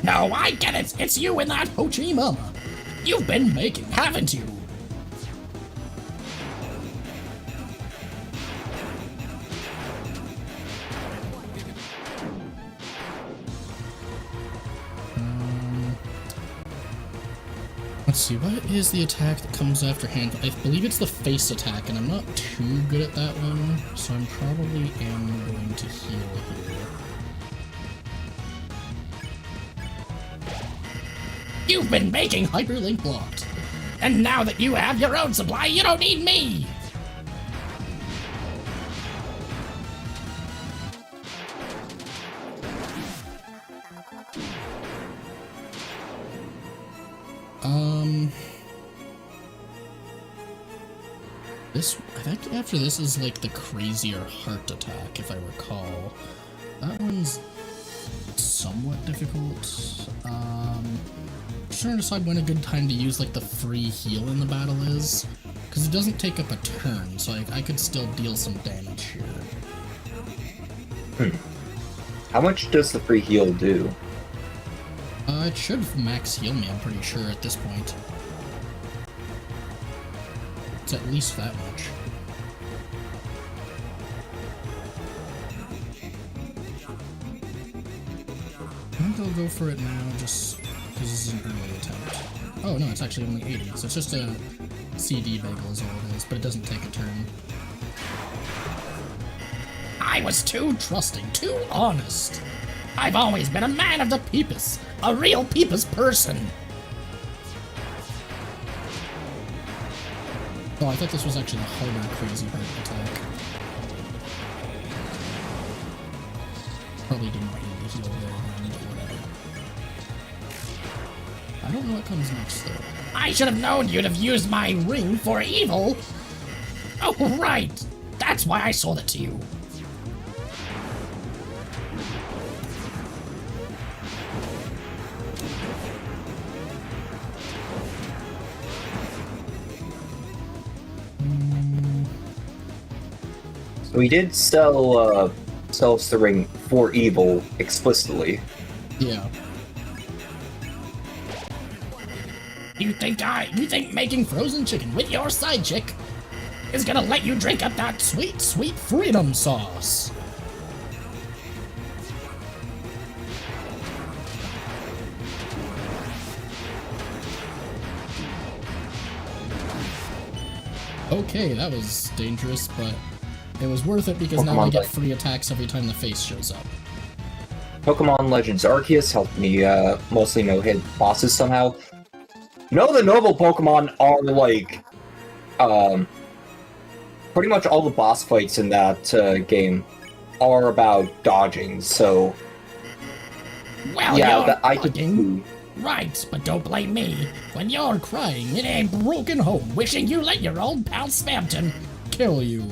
No, I get it! It's you and that Ho Chi Mama! You've been making, haven't you? Let's see, what is the attack that comes after hand? I believe it's the face attack, and I'm not too good at that one, so I'm probably going to heal here. You've been making hyperlink blocked, and now that you have your own supply, you don't need me! I think after this is like the crazier heart attack, if I recall. That one's somewhat difficult. I'm trying to decide when a good time to use like the free heal in the battle is, because it doesn't take up a turn, so I could still deal some damage here. How much does the free heal do? It should max heal me, I'm pretty sure, at this point. It's at least that much. I think I'll go for it now, just because this is an early attempt. Oh no, it's actually only 80, so it's just a CD bagel is all it is, but it doesn't take a turn. I was too trusting, too honest. I've always been a man of the peepus, a real peepus person. Oh, I thought this was actually the harder crazy heart attack. Probably didn't need to heal there, but whatever. I don't know what comes next, though. I should have known you'd have used my ring for evil! Oh, right! That's why I sold it to you. We did sell us the ring for evil explicitly. Yeah. You think making frozen chicken with your side chick is gonna let you drink up that sweet, sweet freedom sauce? Okay, that was dangerous, but it was worth it because now I get free attacks every time the face shows up. Pokemon Legends Arceus helped me mostly no-hit bosses somehow. You know, the noble Pokemon are like, pretty much all the boss fights in that game are about dodging, so... Well, yeah, I could do. Right, but don't blame me when you're crying in a broken home wishing you let your old pal Spamton kill you.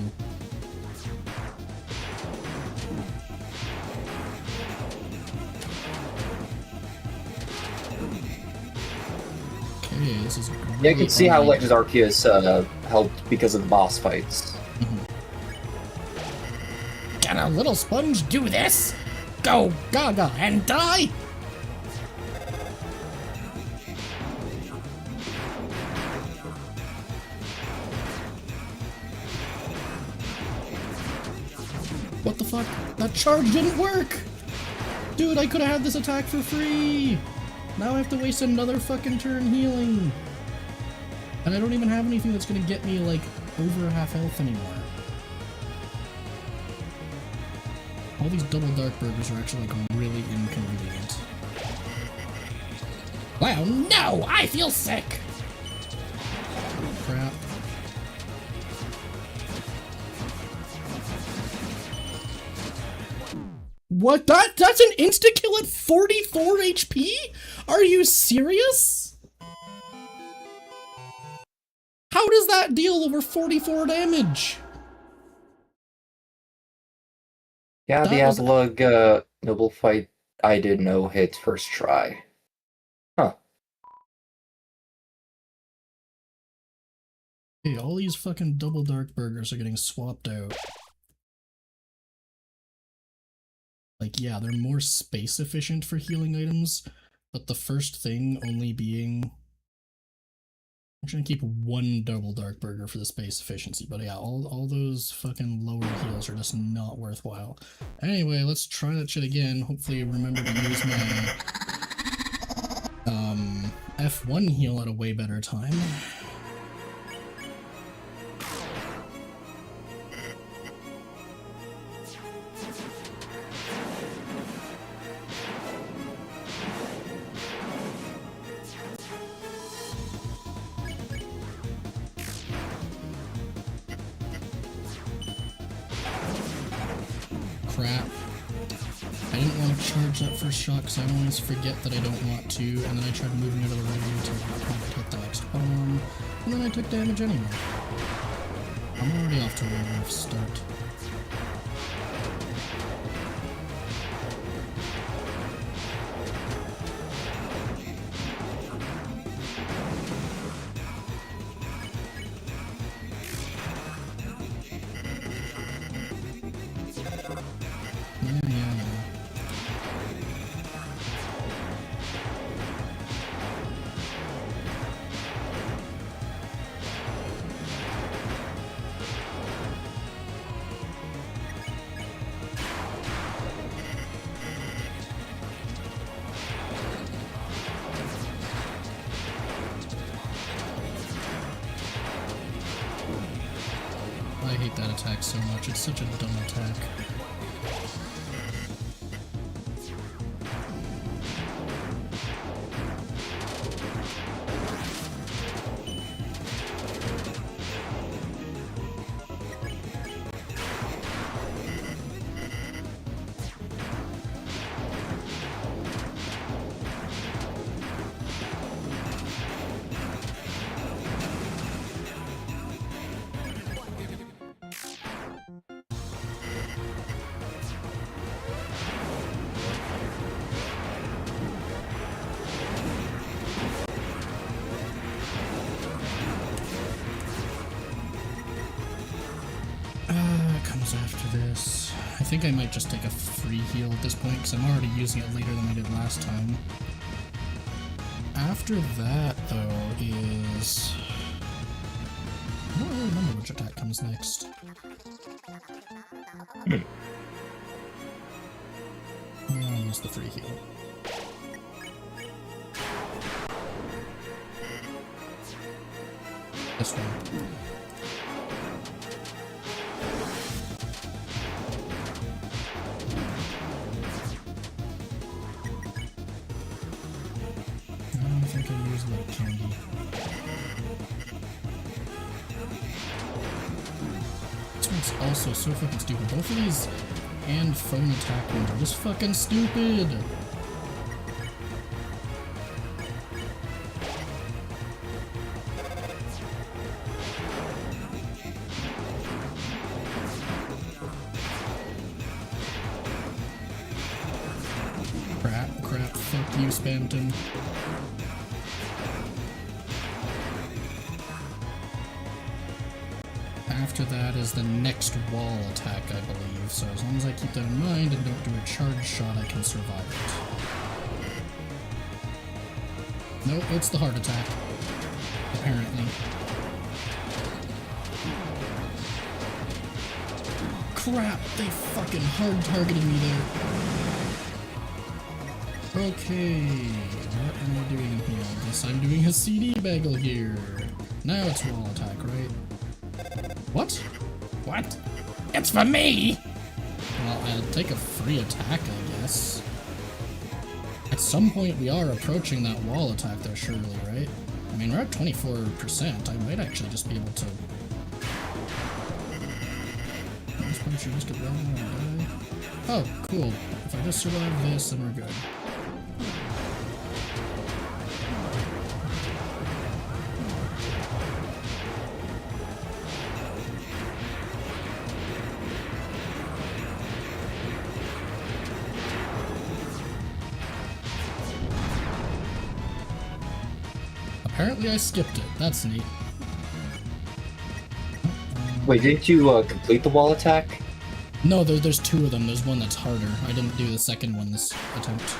Okay, this is really Yeah, you can see how Legends Arceus helped because of the boss fights. Can a little sponge do this? Go gaga and die? What the fuck? That charge didn't work! Dude, I could've had this attack for free! Now I have to waste another fucking turn healing! And I don't even have anything that's gonna get me, like, over half health anymore. All these double dark burgers are actually like really inconvenient. Wow, no! I feel sick! Crap. What? That's an insta-kill at 44 HP? Are you serious? How does that deal over 44 damage? Yeah, the That was- Avalug noble fight I did no hit first try. Huh. Hey, all these fucking double dark burgers are getting swapped out. Like, yeah, they're more space efficient for healing items, but the first thing only being... I'm trying to keep one double dark burger for the space efficiency, but yeah, all those fucking lower heals are just not worthwhile. Anyway, let's try that shit again. Hopefully remember to use my F1 heal at a way better time. Crap. I didn't want to charge that first shot because I always forget that I don't want to, and then I tried moving out of the way to hit the next bomb, and then I took damage anyway. I'm already off to a rough start. Yeah. I hate that attack so much, it's such a dumb attack. Comes after this. I think I might just take a free heal at this point because I'm already using it later than I did last time. After that, though, is... I don't really remember which attack comes next. I'll use the free heal. This one. I think I used like candy. This one's also so fucking stupid. Both of these and phone attack ones are just fucking stupid. Crap, fuck you, Spamton. After that is the next wall attack, I believe, so as long as I keep that in mind and don't do a charge shot, I can survive it. Nope, it's the heart attack. Apparently. Crap, they fucking hard targeted me there. Okay, what am I doing here? I guess I'm doing a CD bagel here. Now it's wall attack, right? What? What? It's for me! Well, I'll take a free attack, I guess. At some point, we are approaching that wall attack there, surely, right? I mean, we're at 24%. I might actually just be able to... This one should just get rolling and die. Oh, cool. If I just survive this, then we're good. Apparently I skipped it. That's neat. Wait, didn't you complete the wall attack? No, there's two of them. There's one that's harder. I didn't do the second one this attempt.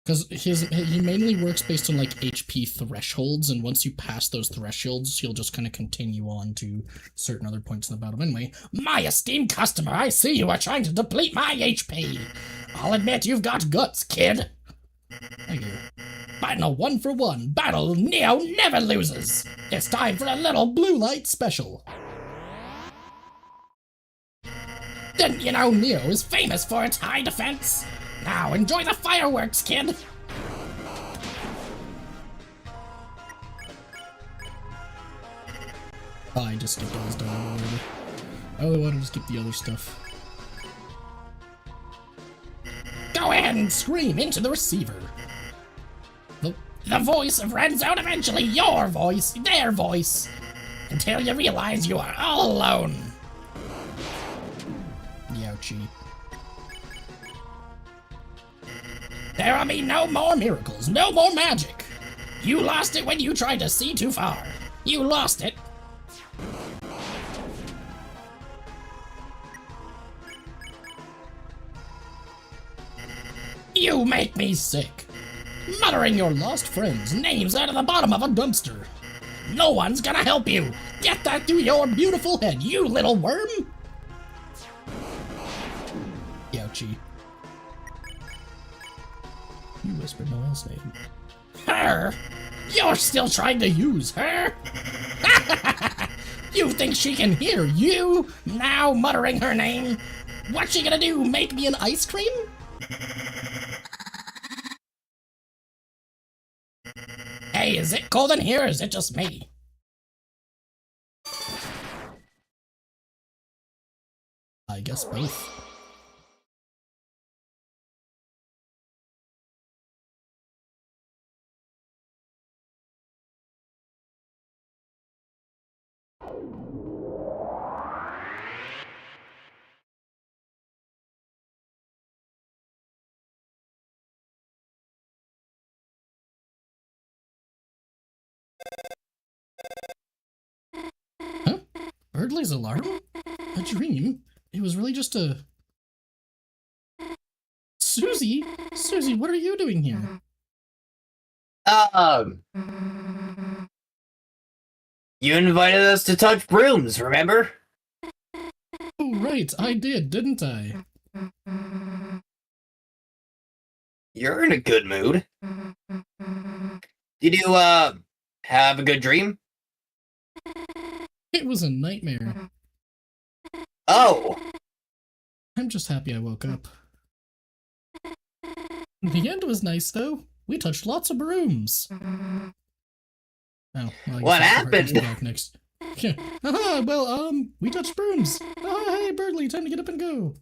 Because he mainly works based on, like, HP thresholds, and once you pass those thresholds, he'll just kind of continue on to certain other points in the battle. Anyway, my esteemed customer, I see you are trying to deplete my HP. I'll admit you've got guts, kid. Thank you. But in a 1-for-1 battle, Neo never loses. It's time for a little blue light special. Didn't you know Neo is famous for its high defense? Now enjoy the fireworks, kid! Oh, I just skipped all this dialogue already. I only wanted to skip the other stuff. Go ahead and scream into the receiver. The voice runs out eventually, your voice, their voice, until you realize you are all alone. Youchie. There will be no more miracles, no more magic. You lost it when you tried to see too far. You lost it. You make me sick. Muttering your lost friends' names out of the bottom of a dumpster. No one's gonna help you. Get that through your beautiful head, you little worm. Youchie. You whispered Noelle's name. Her? You're still trying to use her? You think she can hear you? Now muttering her name? What's she gonna do, make me an ice cream? Hey, is it cold in here or is it just me? I guess both. Huh? Birdley's alarm? A dream? It was really just a... Susie? Susie, what are you doing here? You invited us to touch brooms, remember? Oh, right, I did, didn't I? You're in a good mood. Did you, have a good dream? It was a nightmare. Oh! I'm just happy I woke up. The end was nice, though. We touched lots of brooms. Oh, well, What happened? Back next. Yeah. We touched brooms. Oh, hey, Birdley, time to get up and go.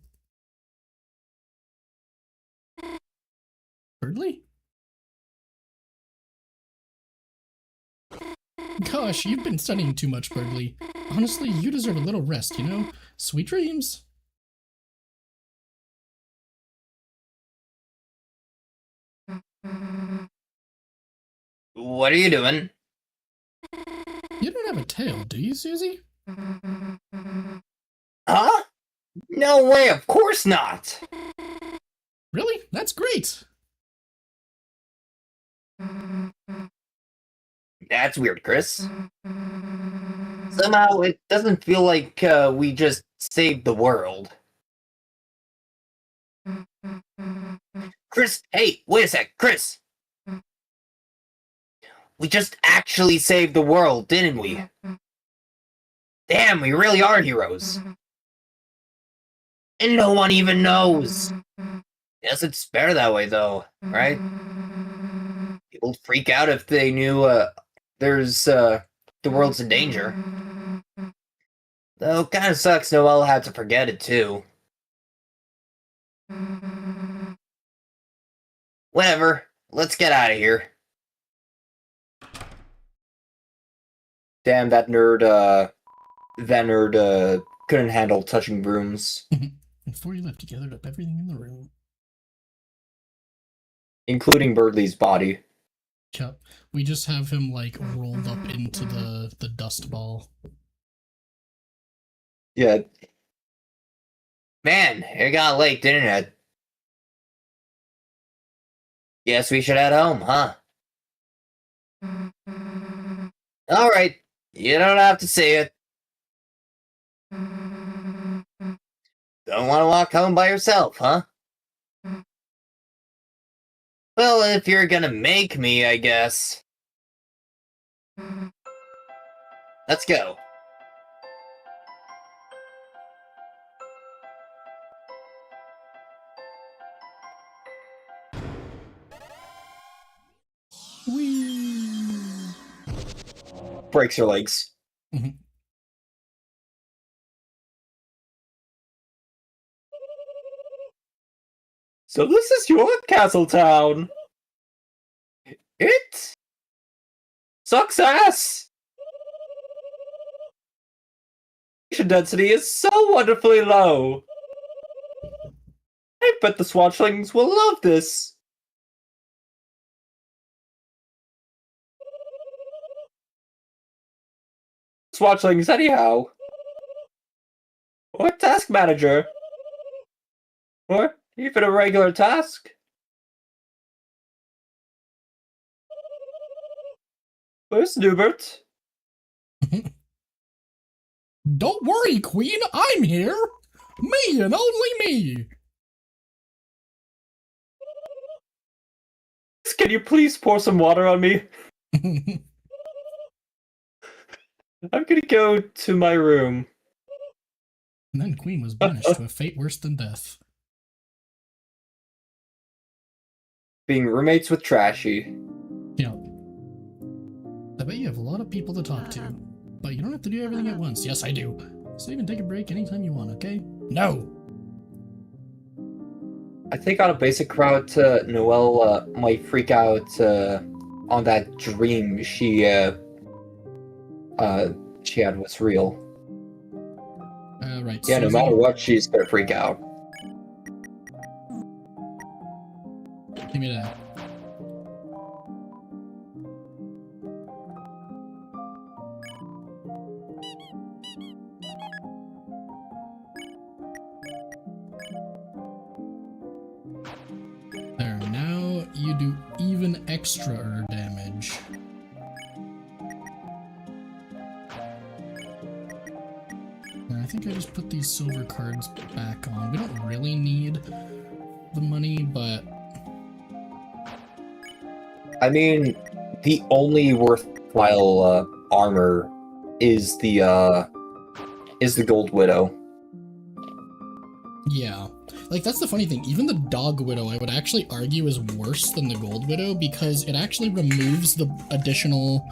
Birdley? Gosh, you've been studying too much, Birdley. Honestly, you deserve a little rest, you know? Sweet dreams. What are you doing? You don't have a tail, do you, Susie? Huh? No way, of course not! Really? That's great! That's weird, Chris. Somehow, it doesn't feel like, we just saved the world. Chris, hey, wait a sec, Chris! We just actually saved the world, didn't we? Damn, we really are heroes. And no one even knows. Yes, it's better that way, though, right? People freak out if they knew the world's in danger. Though, kind of sucks Noelle had to forget it, too. Whatever. Let's get out of here. Damn, that nerd couldn't handle touching brooms. Before you left, you gathered up everything in the room. Including Birdley's body. Yep. We just have him, like, rolled up into the dust ball. Yeah. Man, it got late, didn't it? Guess we should head home, huh? Alright. You don't have to say it. Don't want to walk home by yourself, huh? Well, if you're gonna make me, I guess. Let's go. Whee! Breaks your legs. So this is your castle town. It sucks ass. Population density is so wonderfully low. I bet the Swatchlings will love this. Swatchlings anyhow. Or task manager. Or even a regular task. Where's Newbert? Don't worry, Queen, I'm here! Me and only me! Can you please pour some water on me? I'm gonna go to my room. And then Queen was banished to a fate worse than death. Being roommates with Trashy. Yeah. I bet you have a lot of people to talk to. But you don't have to do everything at once. Yes, I do. So even take a break anytime you want, okay? No! I think on a basic route, Noelle might freak out on that dream she had was real. Right. Yeah, no Susie, matter what, she's gonna freak out. give me that. There, now you do even extra damage. And I think I just put these silver cards back on. We don't really need the money, but... I mean, the only worthwhile armor is the Gold Widow. Yeah. Like, that's the funny thing. Even the Dog Widow, I would actually argue, is worse than the Gold Widow because it actually removes the additional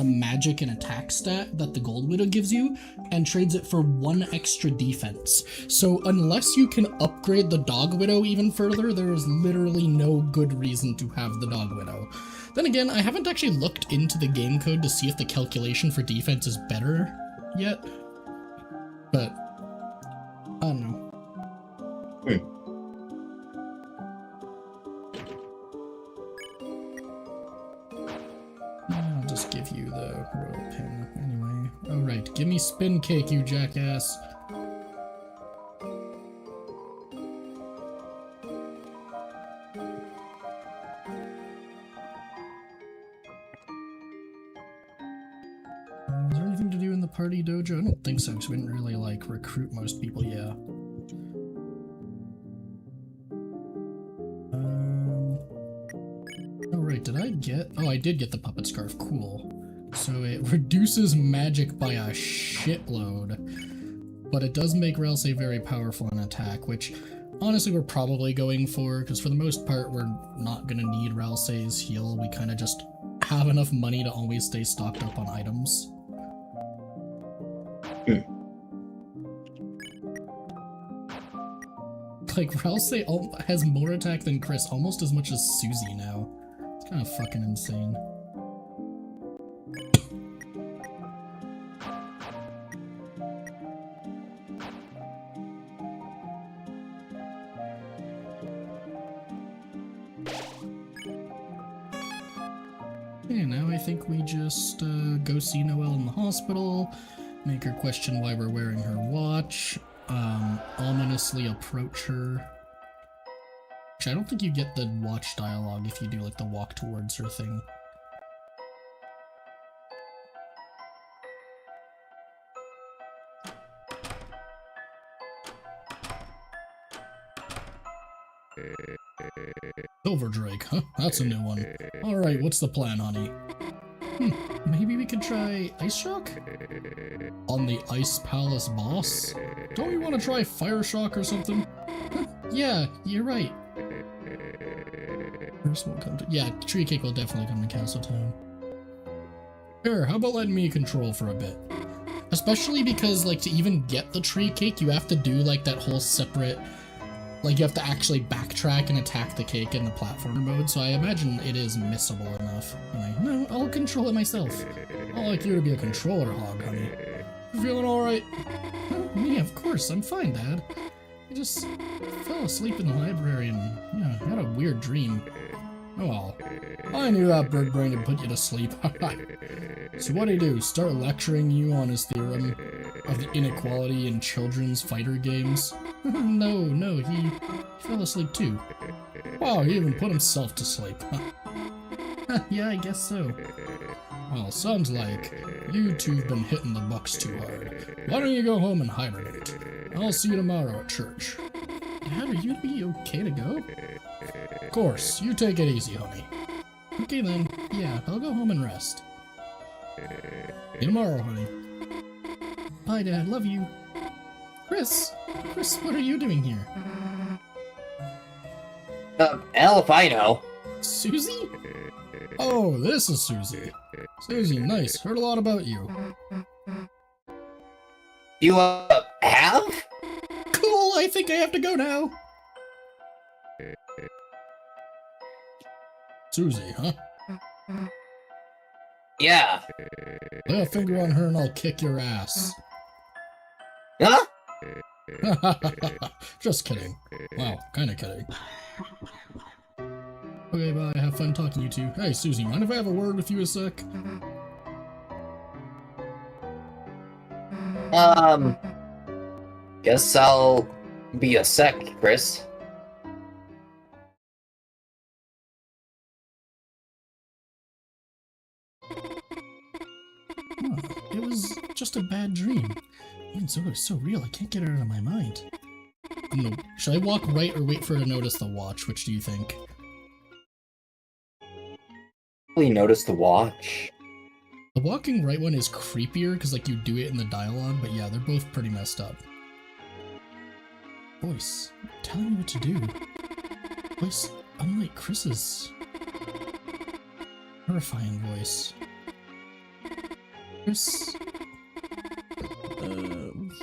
magic and attack stat that the Gold Widow gives you and trades it for 1 extra defense. So unless you can upgrade the Dog Widow even further, there is literally no good reason to have the Dog Widow. Then again, I haven't actually looked into the game code to see if the calculation for defense is better yet, but I don't know. I'll just give you the royal pin anyway. Alright, give me spin cake, you jackass. Is there anything to do in the party dojo? I don't think so, because we didn't really, like, recruit most people, yeah. Oh, right, did I get... Oh, I did get the puppet scarf, cool. So it reduces magic by a shitload. but it does make Ralsei very powerful in attack, which honestly we're probably going for, because for the most part we're not going to need Ralsei's heal. We kind of just have enough money to always stay stocked up on items. Like, Ralsei has more attack than Chris, almost as much as Susie now. It's kind of fucking insane. Okay, now I think we just go see Noelle in the hospital, make her question why we're wearing her watch, ominously approach her. Actually, I don't think you get the watch dialogue if you do like the walk towards her thing. Silverdrake, huh? That's a new one. Alright, what's the plan, honey? Maybe we could try Ice Shock? On the Ice Palace boss? Don't we want to try Fire Shock or something? Yeah, you're right. First won't come to— yeah, Tree Cake will definitely come to Castletown. Sure, how about letting me control for a bit? Especially because, like, to even get the Tree Cake, you have to do, like, that whole separate— like, you have to actually backtrack and attack the cake in the platformer mode, so I imagine it is missable enough. Anyway, no, I'll control it myself. I like you to be a controller hog, honey. You feeling alright? Me, of course, I'm fine, Dad. I just fell asleep in the library and, yeah, had a weird dream. Oh well. I knew that bird brain would put you to sleep. So what'd he do? Start lecturing you on his theorem of the inequality in children's fighter games? No, he fell asleep too. Wow, he even put himself to sleep. Yeah, I guess so. Well, sounds like you two've been hitting the bucks too hard. Why don't you go home and hibernate? I'll see you tomorrow at church. Dad, are you gonna be okay to go? Of course, you take it easy, honey. Okay then, yeah, I'll go home and rest. See you tomorrow, honey. Bye, Dad, love you. Chris, what are you doing here? Hell if I know. Susie? Oh, this is Susie. Susie, nice. Heard a lot about you. You, have? Cool, I think I have to go now. Susie, huh? Yeah. Lay a finger on her and I'll kick your ass. Huh? Just kidding. Wow, kinda kidding. Okay, bye. Have fun talking to you two. Hey, Susie, mind if I have a word with you a sec? Guess I'll be a sec, Chris. Huh, it was just a bad dream. Even so, it was so real, I can't get it out of my mind. No, should I walk right or wait for her to notice the watch? Which do you think? Really notice the watch. The walking right one is creepier because, like, you do it in the dialogue, but yeah, they're both pretty messed up. Voice, telling me what to do. Voice, unlike Chris's. Horrifying voice. Chris.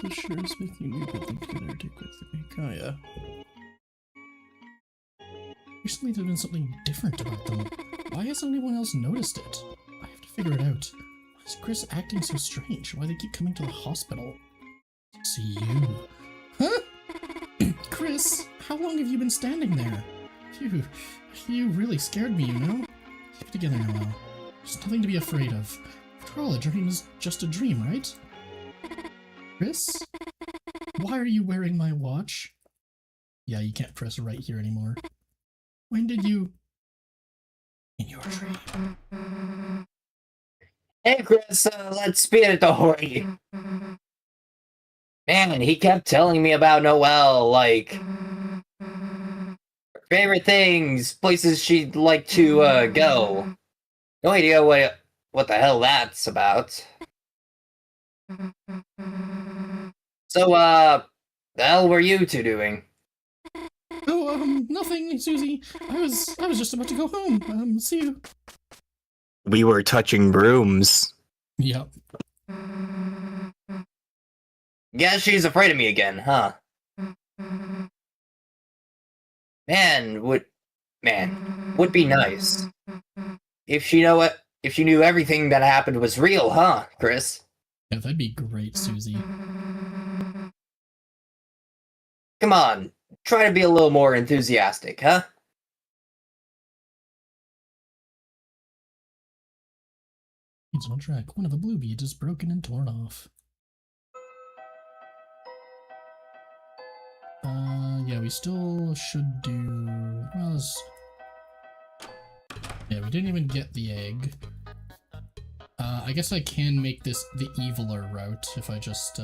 For sure is making me good thing together to take with me. Oh, yeah. Recently there's been something different about them. Why hasn't anyone else noticed it? I have to figure it out. Why is Chris acting so strange? Why they keep coming to the hospital? See you. Huh? Chris, how long have you been standing there? Phew, you really scared me, you know? Keep it together now. There's nothing to be afraid of. After all, a dream is just a dream, right? Chris? Why are you wearing my watch? Yeah, you can't press right here anymore. When did you... In your dream. Hey, Chris, let's speed it to Hori. Man, he kept telling me about Noelle, like... her favorite things, places she'd like to, go. No idea what the hell that's about. So, the hell were you two doing? Oh, nothing, Susie. I was just about to go home. See you. We were touching brooms. Yep. Guess she's afraid of me again, huh? Man, would be nice if she knew everything that happened was real, huh, Chris? Yeah, that'd be great, Susie. Come on, try to be a little more enthusiastic, huh? Regional track. One of the blue beads is broken and torn off. Yeah, we still should do... Well, yeah, we didn't even get the egg. I guess I can make this the eviler route if I just,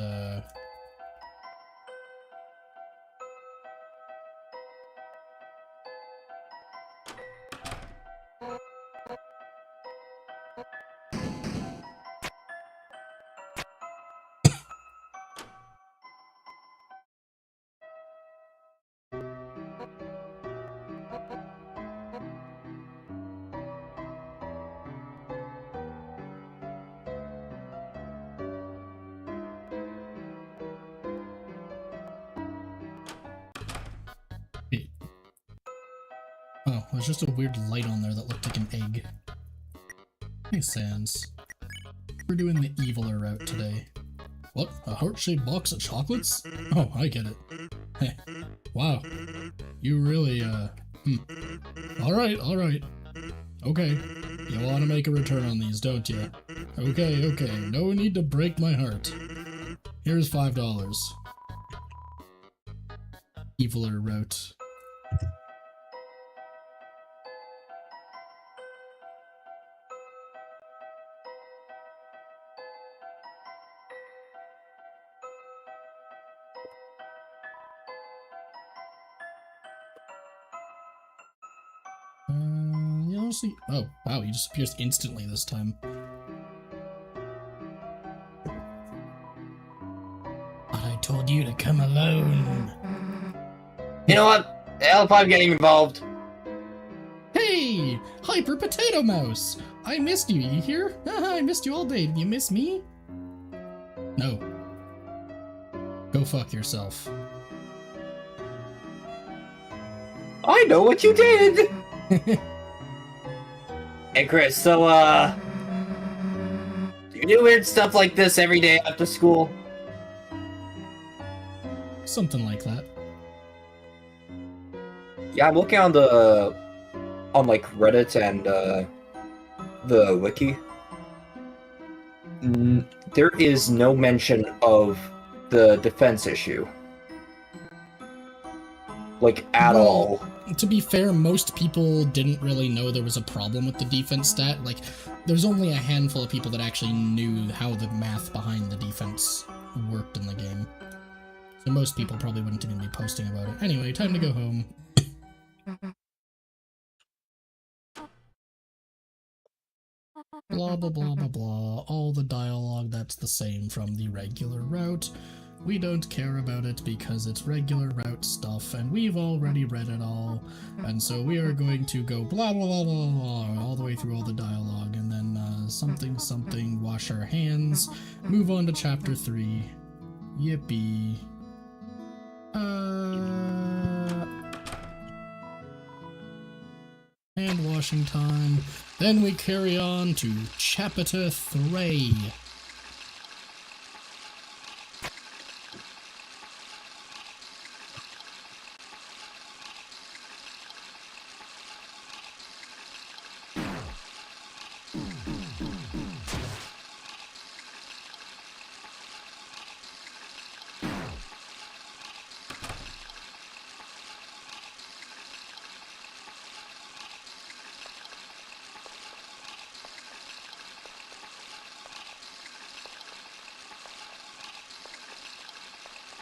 Oh, there's just a weird light on there that looked like an egg. Hey, Sans. We're doing the eviler route today. What? A heart-shaped box of chocolates? Oh, I get it. Heh. Wow. You really, Alright. Okay. You want to make a return on these, don't you? Okay. No need to break my heart. Here's $5. Eviler route. Yeah, honestly. Oh, wow, he disappears instantly this time. I told you to come alone. You know what? The hell if I'm getting involved. Hey! Hyper Potato Mouse! I missed you, you hear? I missed you all day. Did you miss me? No. Go fuck yourself. I know what you did! Hey, Chris, so, do you do weird stuff like this every day after school? Something like that. Yeah, I'm looking on like, Reddit and, the wiki. There is no mention of the defense issue. Like, at all. To be fair, most people didn't really know there was a problem with the defense stat. Like, there's only a handful of people that actually knew how the math behind the defense worked in the game. So most people probably wouldn't even be posting about it. Anyway, time to go home. Blah, blah, blah, blah, blah. All the dialogue that's the same from the regular route. We don't care about it because it's regular route stuff, and we've already read it all. And so we are going to go blah, blah, blah, blah, blah, all the way through all the dialogue, and then something, wash our hands, move on to chapter 3. Yippee. Hand washing time. Then we carry on to chapter 3.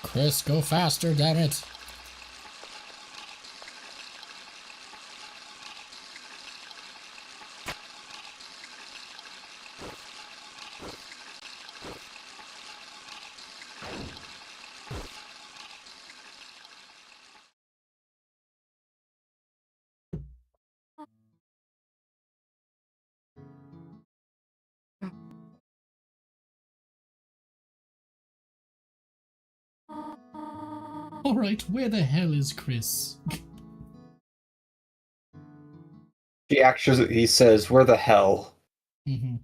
Chris, go faster, damn it. Alright, where the hell is Chris? He says, "Where the hell?" Mm-hmm.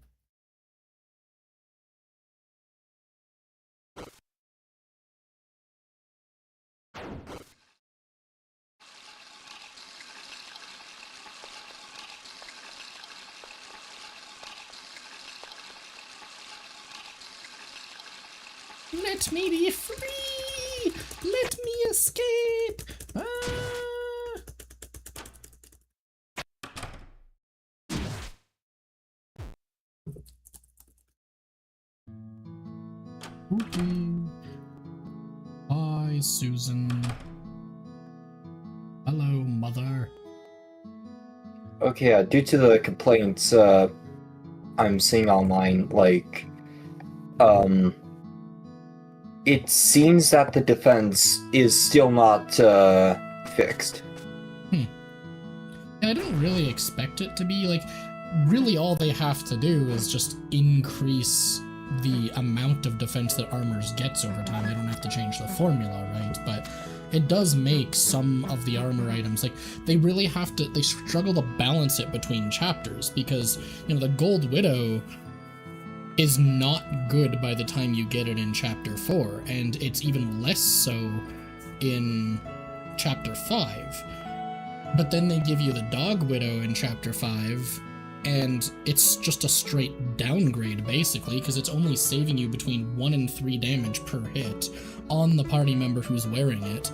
Let me be free! Let me escape! Ah! Okay. Hi, Susan. Hello, mother. Okay, due to the complaints I'm seeing online, like, it seems that the defense is still not fixed. I didn't really expect it to be, like, really all they have to do is just increase the amount of defense that armors gets over time. They don't have to change the formula, right? But it does make some of the armor items, like, they really have to, they struggle to balance it between chapters, because, you know, the Gold Widow is not good by the time you get it in Chapter 4, and it's even less so in Chapter 5. But then they give you the Dog Widow in Chapter 5, and it's just a straight downgrade, basically, because it's only saving you between 1 and 3 damage per hit on the party member who's wearing it,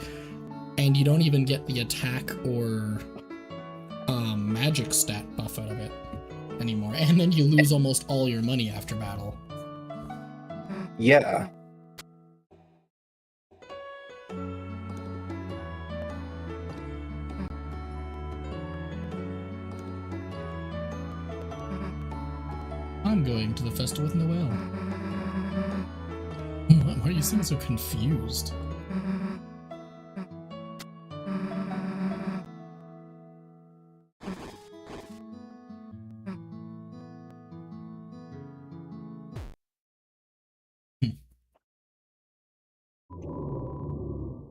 and you don't even get the attack or magic stat buff out of it anymore, and then you lose almost all your money after battle. Yeah. I'm going to the festival with Noelle. Why are you seem so confused?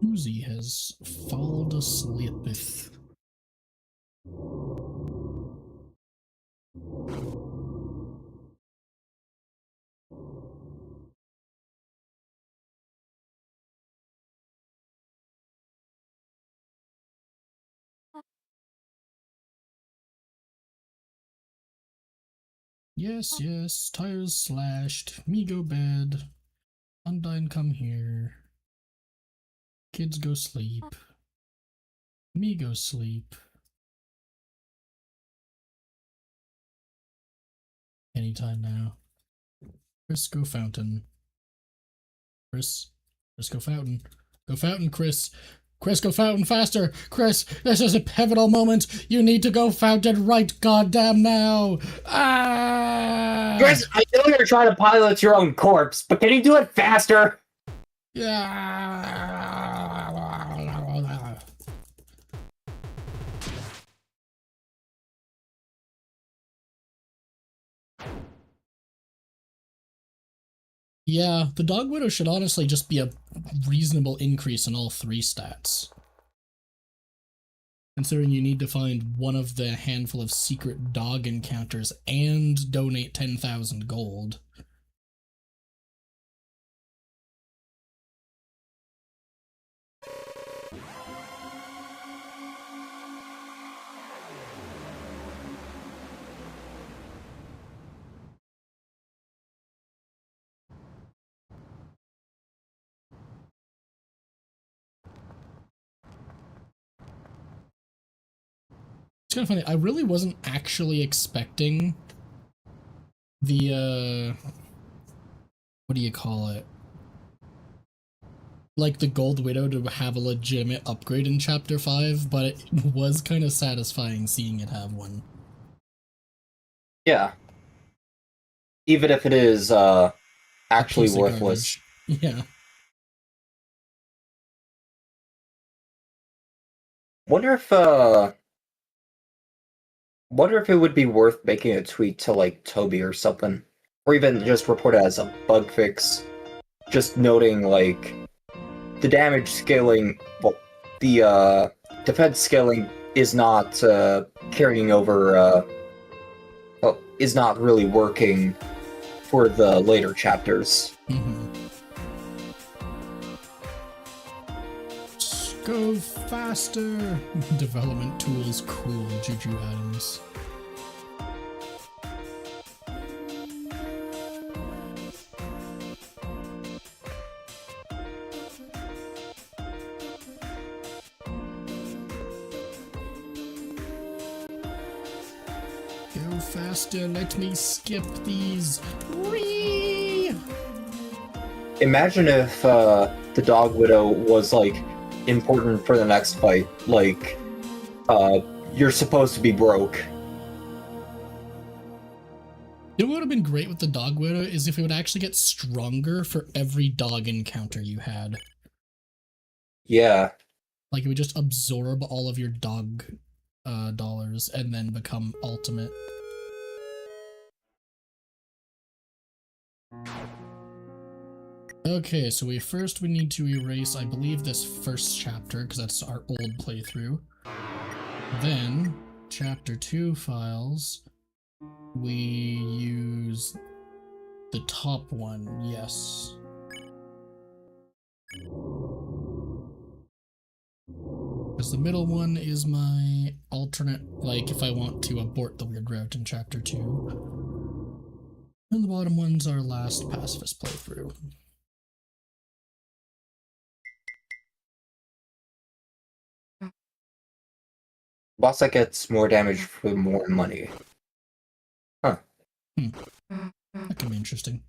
Uzi has fallen asleep. Yes, yes, tires slashed, me go bed, Undyne come here, kids go sleep, me go sleep. Anytime now. Chris, go fountain. Chris, go fountain. Go fountain, Chris. Chris, go fountain faster! Chris, this is a pivotal moment! You need to go fountain right goddamn now! Ah! Chris, I know you're trying to pilot your own corpse, but can you do it faster? Yeah. Yeah, the Dog Widow should honestly just be a reasonable increase in all 3 stats. Considering you need to find one of the handful of secret dog encounters and donate 10,000 gold. It's kind of funny, I really wasn't actually expecting the, what do you call it? Like, the Gold Widow to have a legitimate upgrade in Chapter 5, but it was kind of satisfying seeing it have one. Yeah. Even if it is, actually worthless. Yeah. Wonder if it would be worth making a tweet to, like, Toby or something. Or even just report it as a bug fix. Just noting, like, the damage scaling, well, the defense scaling is not carrying over, well, is not really working for the later chapters. Go faster! Development tools, cool, Juju items. Go faster, let me skip these. Whee! Imagine if the Dog Widow was, like, important for the next fight. Like, you're supposed to be broke. You know what would have been great with the Dog Widow is if it would actually get stronger for every dog encounter you had. Yeah. Like, it would just absorb all of your dog dollars and then become ultimate. Okay, so we need to erase, I believe, this first chapter, because that's our old playthrough. Then, chapter 2 files, we use the top one, yes. Because the middle one is my alternate, like, if I want to abort the weird route in chapter 2. And the bottom one's our last pacifist playthrough. Boss that gets more damage for more money. Huh. That could be interesting.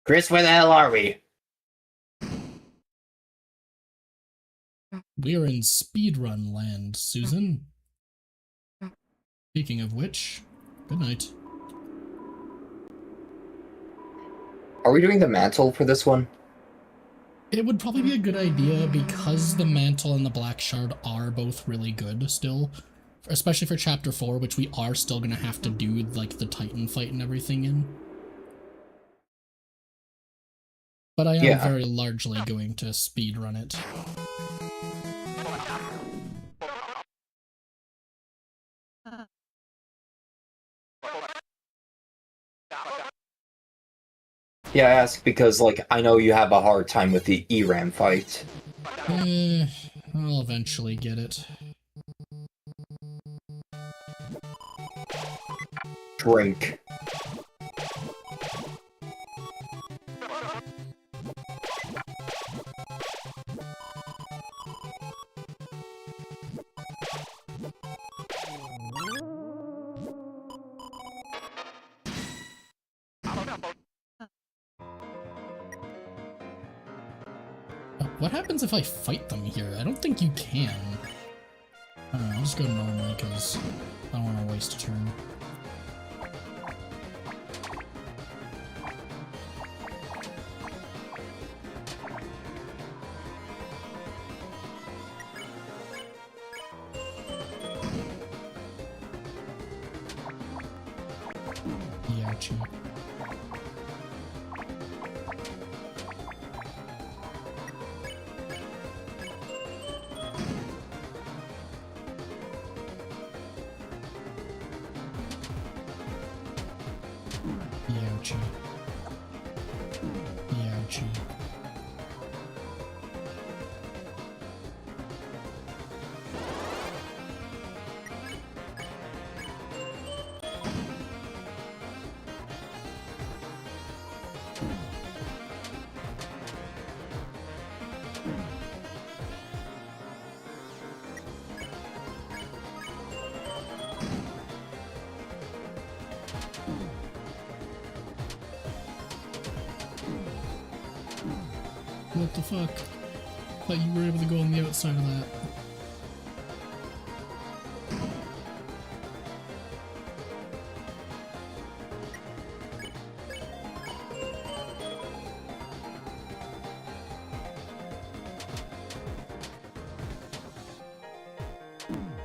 Chris, where the hell are we? We are in speedrun land, Susan. Speaking of which, good night. Are we doing the mantle for this one? It would probably be a good idea because the mantle and the black shard are both really good still. Especially for chapter 4, which we are still gonna have to do, like, the Titan fight and everything in. But I am very largely going to speedrun it. Yeah, I ask because, like, I know you have a hard time with the ERAM fight. I'll eventually get it. Drink. What happens if I fight them here? I don't think you can. I don't know, I'll just go normally because I don't want to waste a turn. Ouchie. Ouchie. Ouchie. What the fuck? Thought you were able to go on the outside of that.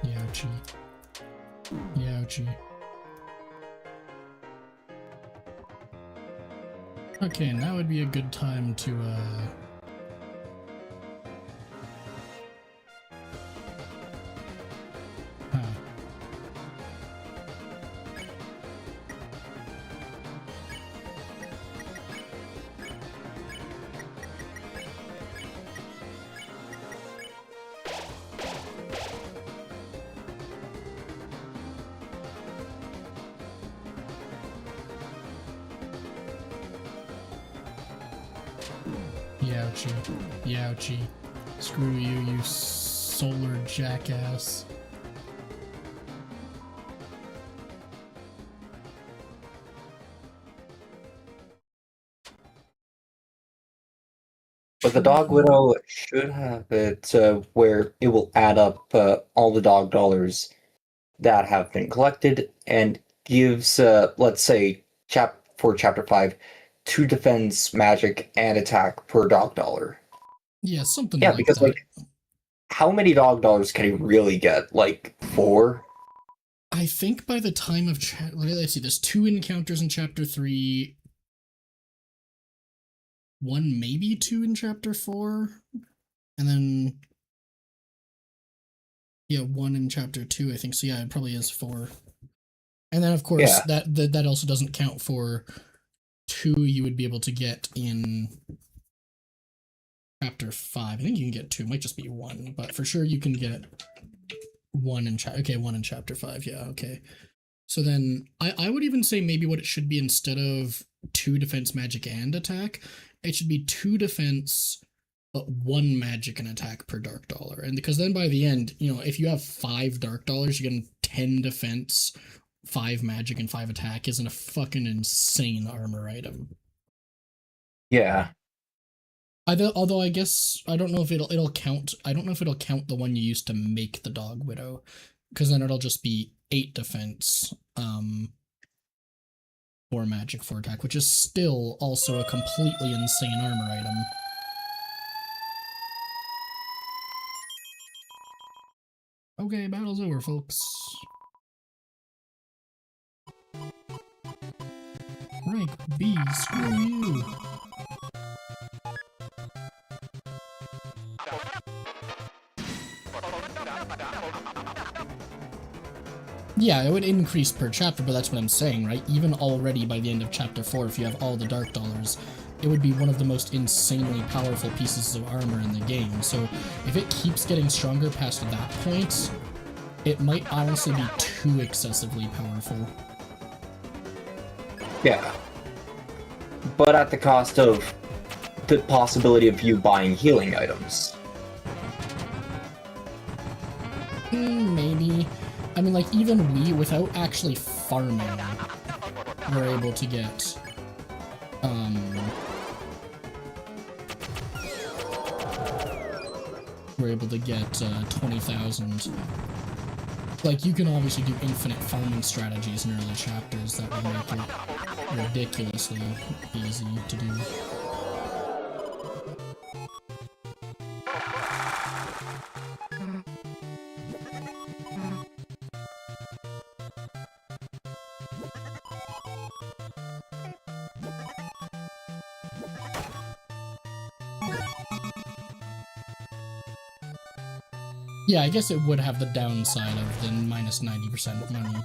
Ouchie. Ouchie. Okay, now would be a good time to Ouchie. Youchie. Screw you, you solar jackass. But the Dog Widow should have it where it will add up all the dog dollars that have been collected and gives, let's say, for Chapter 5, 2 defense, magic, and attack per dog dollar. Yeah, something Yeah, like because, that. like, how many dog dollars can he really get? Like, 4? I think by the time of let's see, there's 2 encounters in Chapter 3, 1 maybe 2 in Chapter 4, and then yeah, 1 in Chapter 2, I think. So yeah, it probably is 4. And then of course that also doesn't count for 2 you would be able to get in Chapter 5. I think you can get 2, it might just be 1, but for sure you can get 1 in one in Chapter 5. Yeah, okay. So then I would even say maybe what it should be instead of 2 defense, magic, and attack, it should be 2 defense, but 1 magic and attack per dark dollar. And because then by the end, you know, if you have 5 dark dollars, you get 10 defense, 5 magic, and 5 attack isn't a fucking insane armor item. Yeah. Although I guess I don't know if it'll count. I don't know if it'll count the one you used to make the Dog Widow, because then it'll just be 8 defense, 4 magic, 4 attack, which is still also a completely insane armor item. Okay, battle's over, folks. Rank B, screw you. Yeah, it would increase per chapter, but that's what I'm saying, right? Even already by the end of Chapter 4, if you have all the Dark Dollars, it would be one of the most insanely powerful pieces of armor in the game. So if it keeps getting stronger past that point, it might honestly be too excessively powerful. Yeah. But at the cost of the possibility of you buying healing items. Maybe. I mean, like, even we, without actually farming, we're able to get, we're able to get, 20,000. Like, you can obviously do infinite farming strategies in early chapters that would make it ridiculously easy to do. Yeah, I guess it would have the downside of the minus 90% money.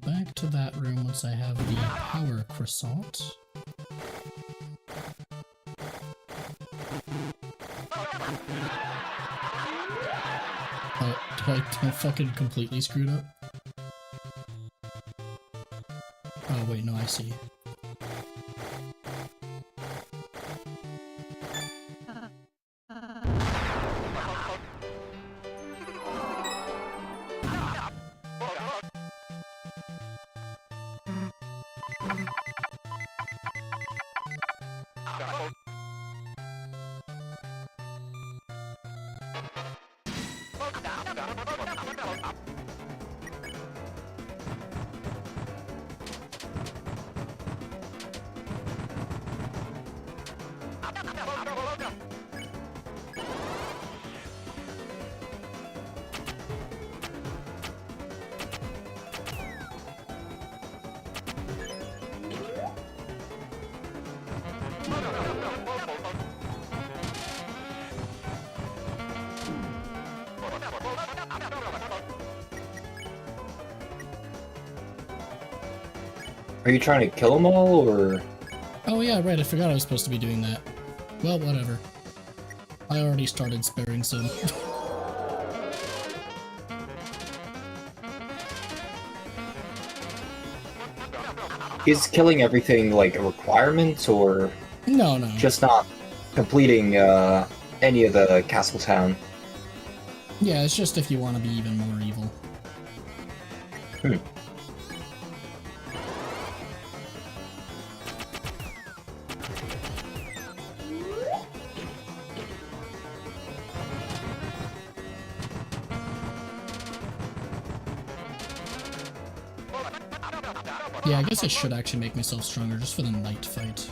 Back to that room once I have the power croissant. Oh, did I fucking completely screwed up? Oh wait, no, I see. Are you trying to kill them all, or...? Oh yeah, right, I forgot I was supposed to be doing that. Well, whatever. I already started sparing some. Is killing everything, like, a requirement, or...? No. Just not completing, any of the Castle Town? Yeah, it's just if you want to be even more evil. Hmm. Yeah, I guess I should actually make myself stronger just for the night fight.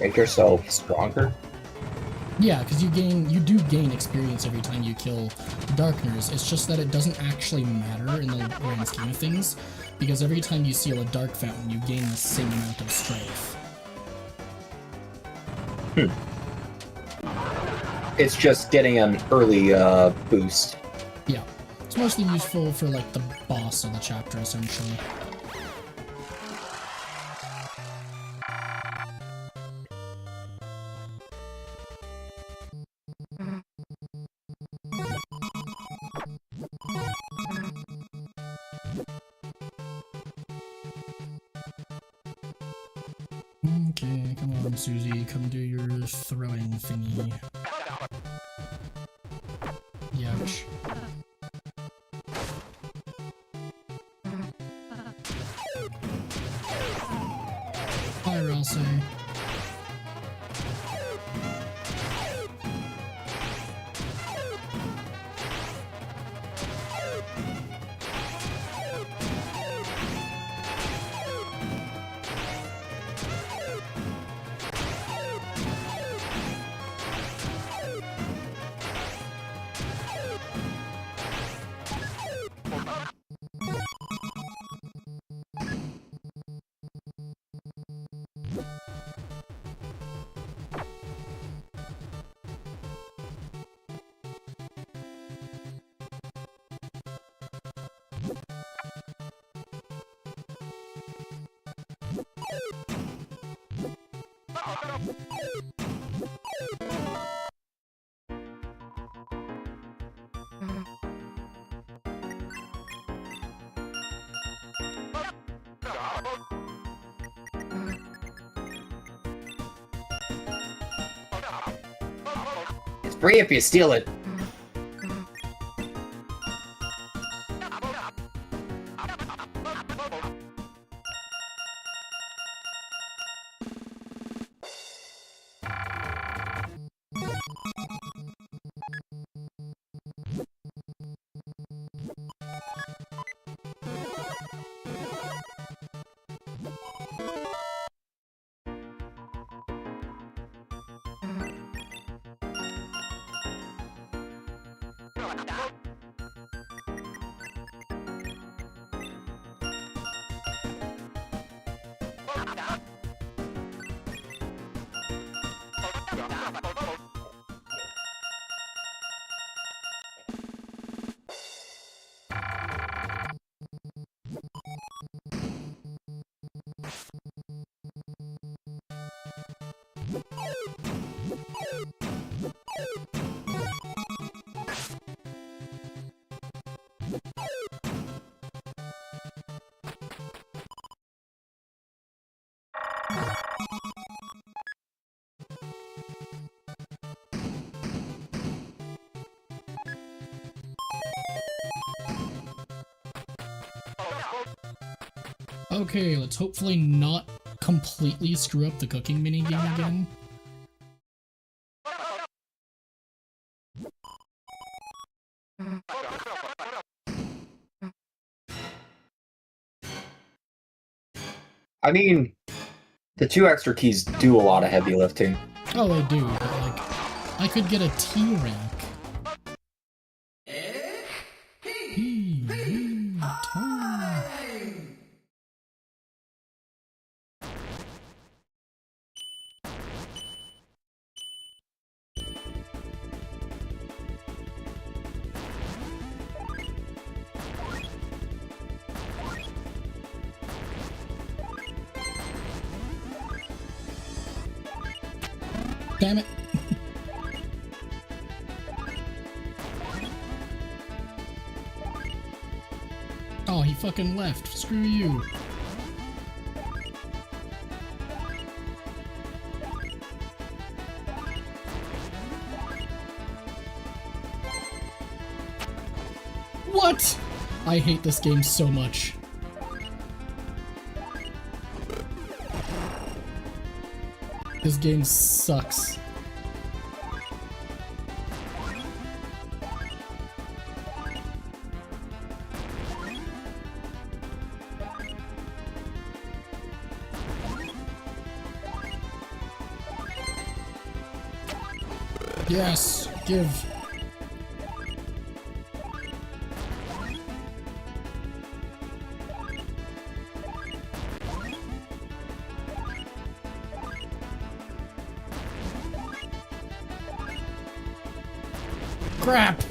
Make yourself stronger? Yeah, because you do gain experience every time you kill Darkners. It's just that it doesn't actually matter in the grand scheme of things, because every time you seal a Dark Fountain, you gain the same amount of strength. It's just getting an early, boost. Yeah, it's mostly useful for, like, the boss of the chapter, essentially. Okay, come on, Susie, come do your throwing thingy. Youch. Fire, I'll say. It's free if you steal it. Okay, let's hopefully not completely screw up the cooking minigame again. I mean, the 2 extra keys do a lot of heavy lifting. Oh, they do, but like, I could get a T rank. Damn it. Oh, he fucking left. Screw you. What? I hate this game so much. This game sucks. Yes, give. Crap!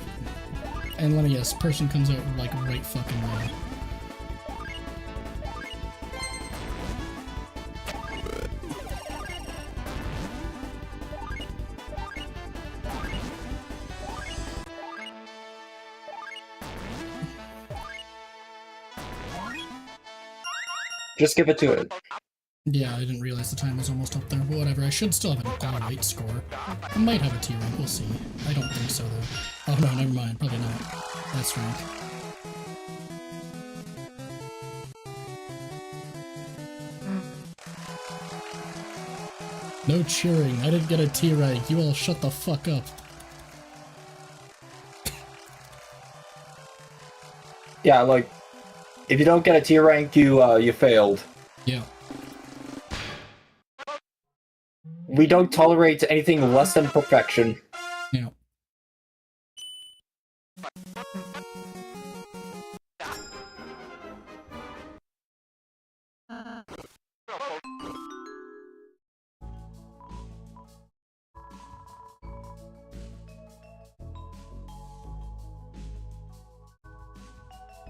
And let me guess, person comes out like right fucking now. Just give it to it. Yeah, I didn't realize the time was almost up there, but whatever. I should still have an alright score. I might have a T rank, we'll see. I don't think so, though. Oh no, never mind, probably not. That's rank. No cheering, I didn't get a T rank, you all shut the fuck up. Yeah, like, if you don't get a T rank, you failed. Yeah. We don't tolerate anything less than perfection. Yeah.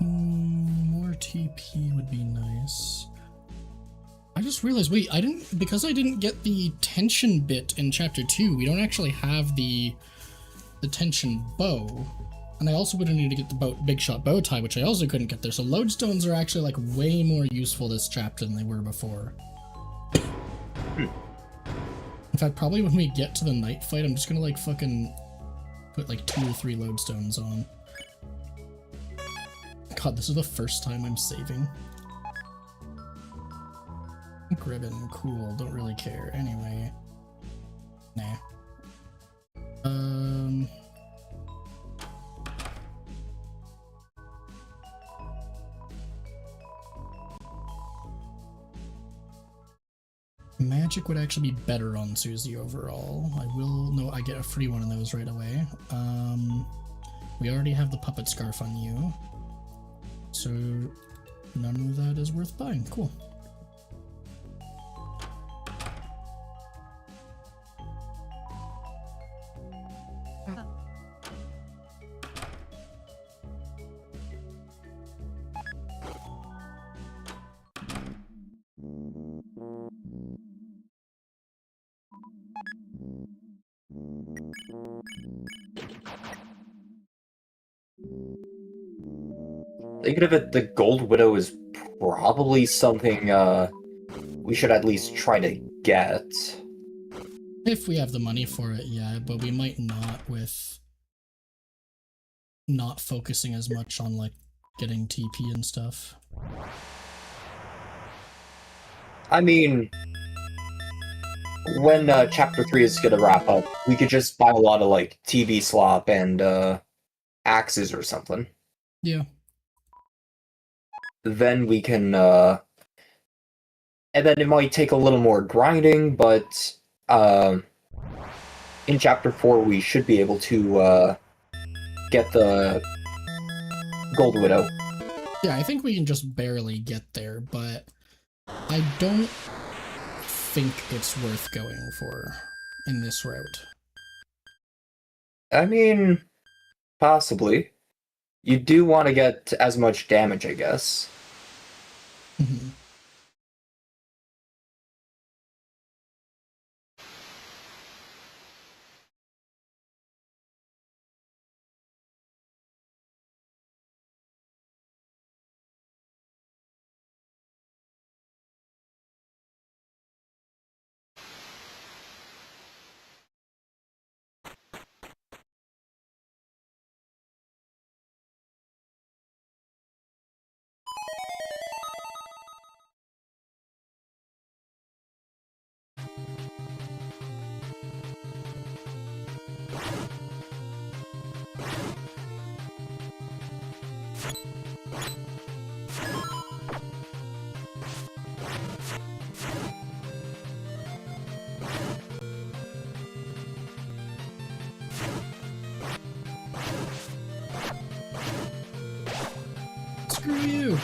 More TP would be nice. I just realized, wait, because I didn't get the tension bit in chapter 2, we don't actually have the tension bow. And I also would have needed to get the big shot bow tie, which I also couldn't get there. So lodestones are actually like way more useful this chapter than they were before. In fact, probably when we get to the night fight, I'm just gonna like fucking put like 2 or 3 lodestones on. God, this is the first time I'm saving. Pink ribbon, cool, don't really care. Anyway. Nah. Magic would actually be better on Susie overall. I get a free one of those right away. We already have the puppet scarf on you. So none of that is worth buying. Cool. Thinking of it, the Gold Widow is probably something we should at least try to get. If we have the money for it, yeah, but we might not with not focusing as much on like getting TP and stuff. I mean, when chapter 3 is gonna wrap up, we could just buy a lot of like TV slop and axes or something. Yeah. Then we can, and then it might take a little more grinding, but in Chapter 4 we should be able to get the Gold Widow. Yeah, I think we can just barely get there, but I don't think it's worth going for in this route. I mean, possibly. You do want to get as much damage, I guess. Mhm. Screw you!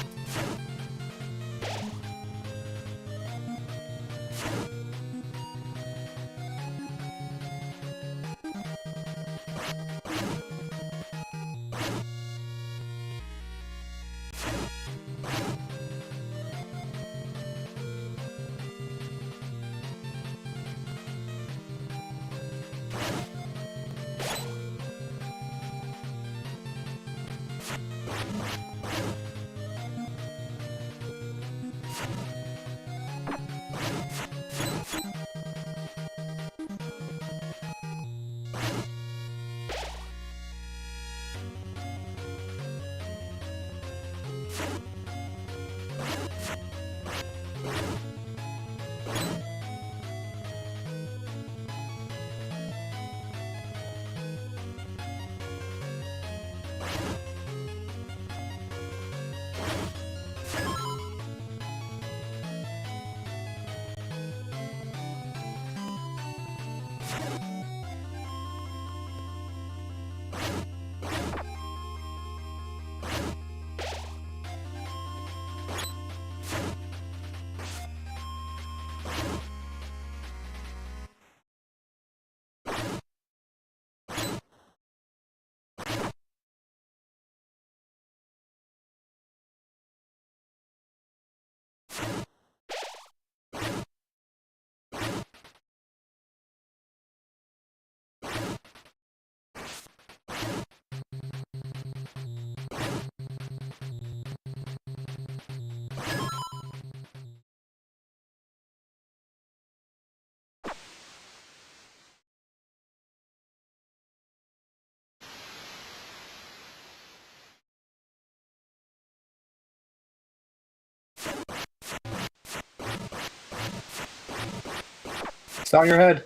It's on your head.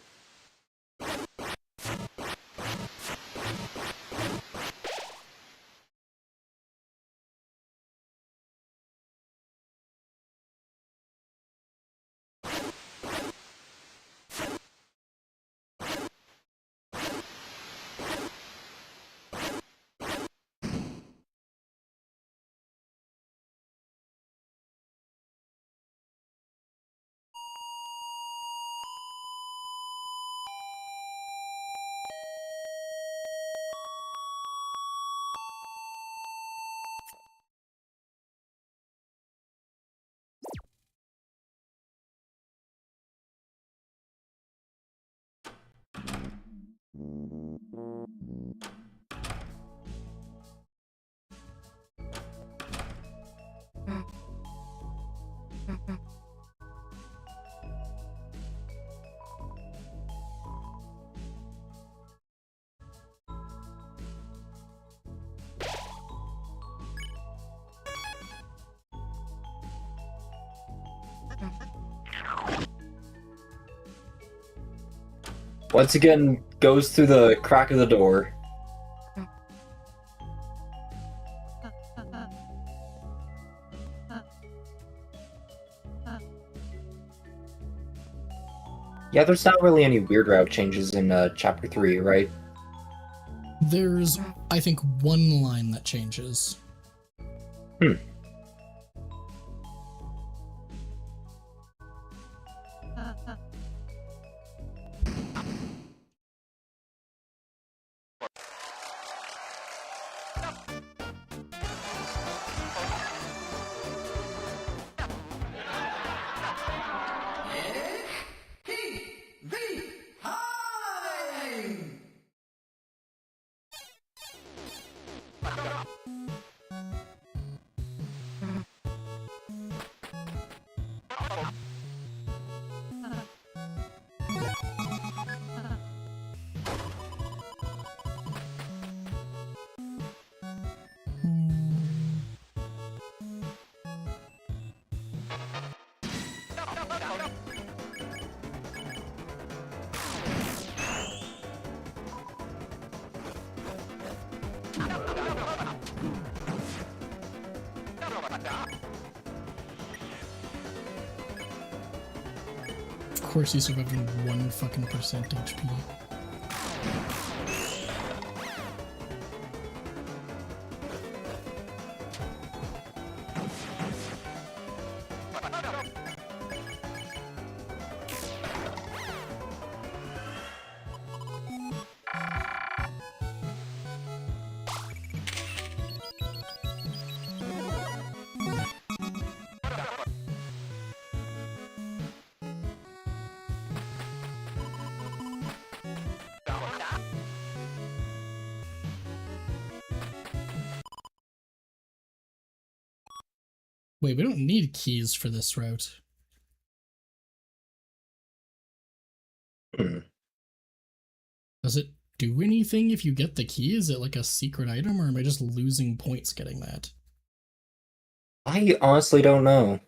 Once again, goes through the crack of the door. Yeah, there's not really any weird route changes in Chapter 3, right? There's, I think, one line that changes. Hmm. Of course, he survived in 1 fucking percent HP. Wait, we don't need keys for this route. Does it do anything if you get the key? Is it like a secret item, or am I just losing points getting that? I honestly don't know.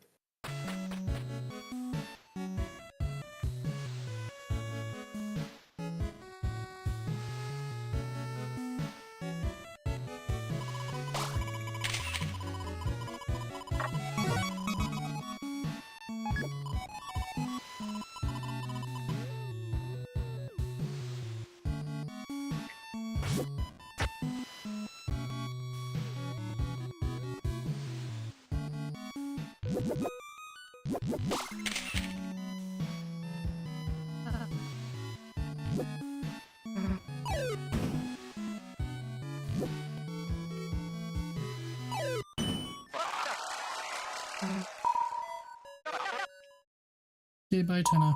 Okay, bye, Tenna.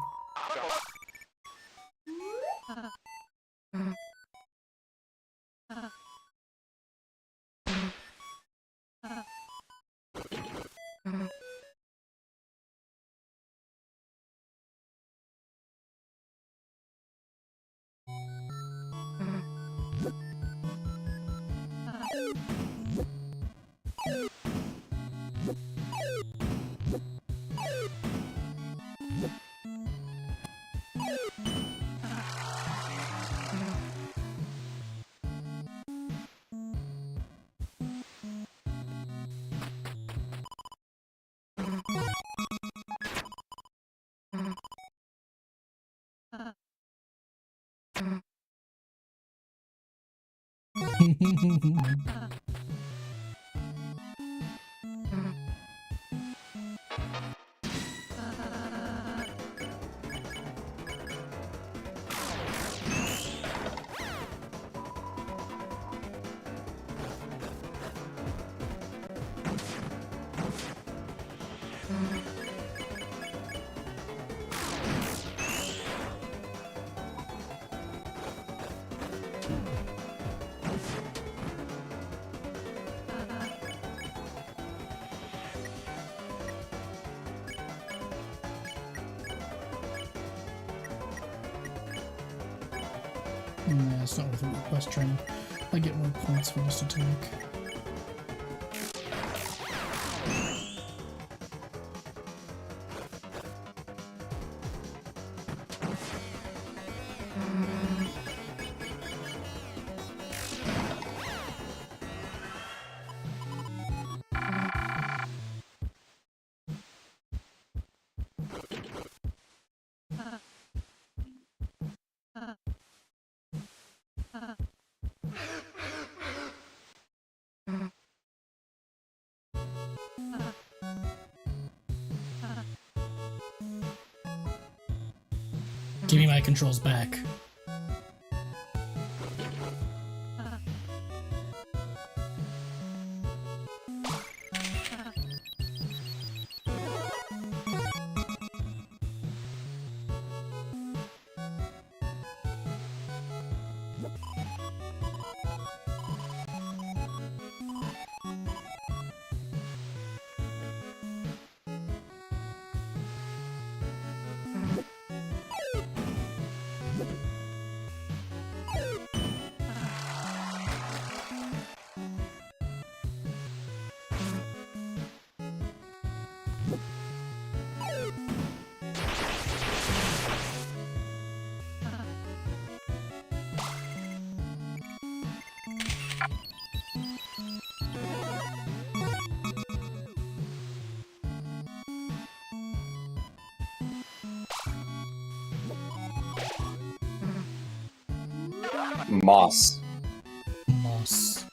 Nah, it's not worth it. Plus training. I get more points for this attack. Give me my controls back. Moss. Moss.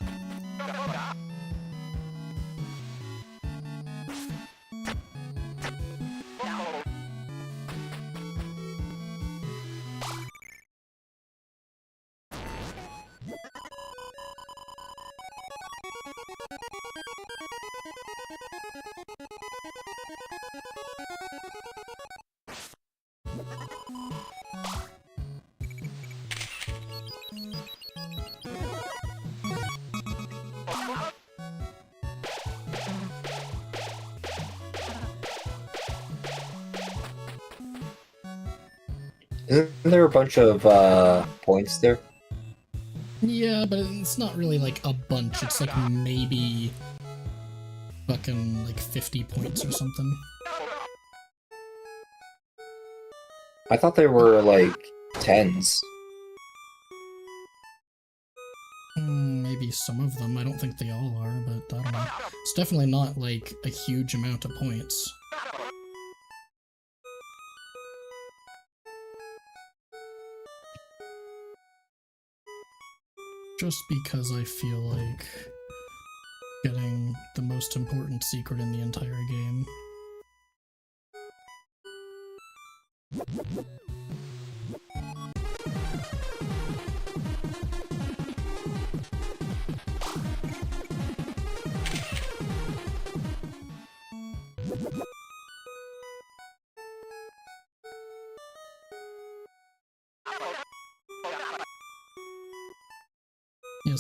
Isn't there a bunch of points there? Yeah, but it's not really like a bunch. It's like maybe fucking like 50 points or something. I thought there were like tens. Maybe some of them. I don't think they all are, but I don't know. It's definitely not like a huge amount of points. Just because I feel like getting the most important secret in the entire game.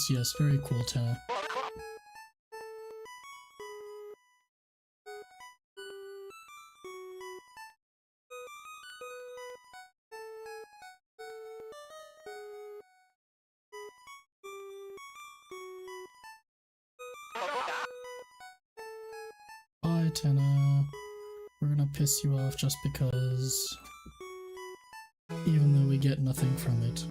Yes, very cool, Tana. Bye, Tana. We're gonna piss you off just because, even though we get nothing from it.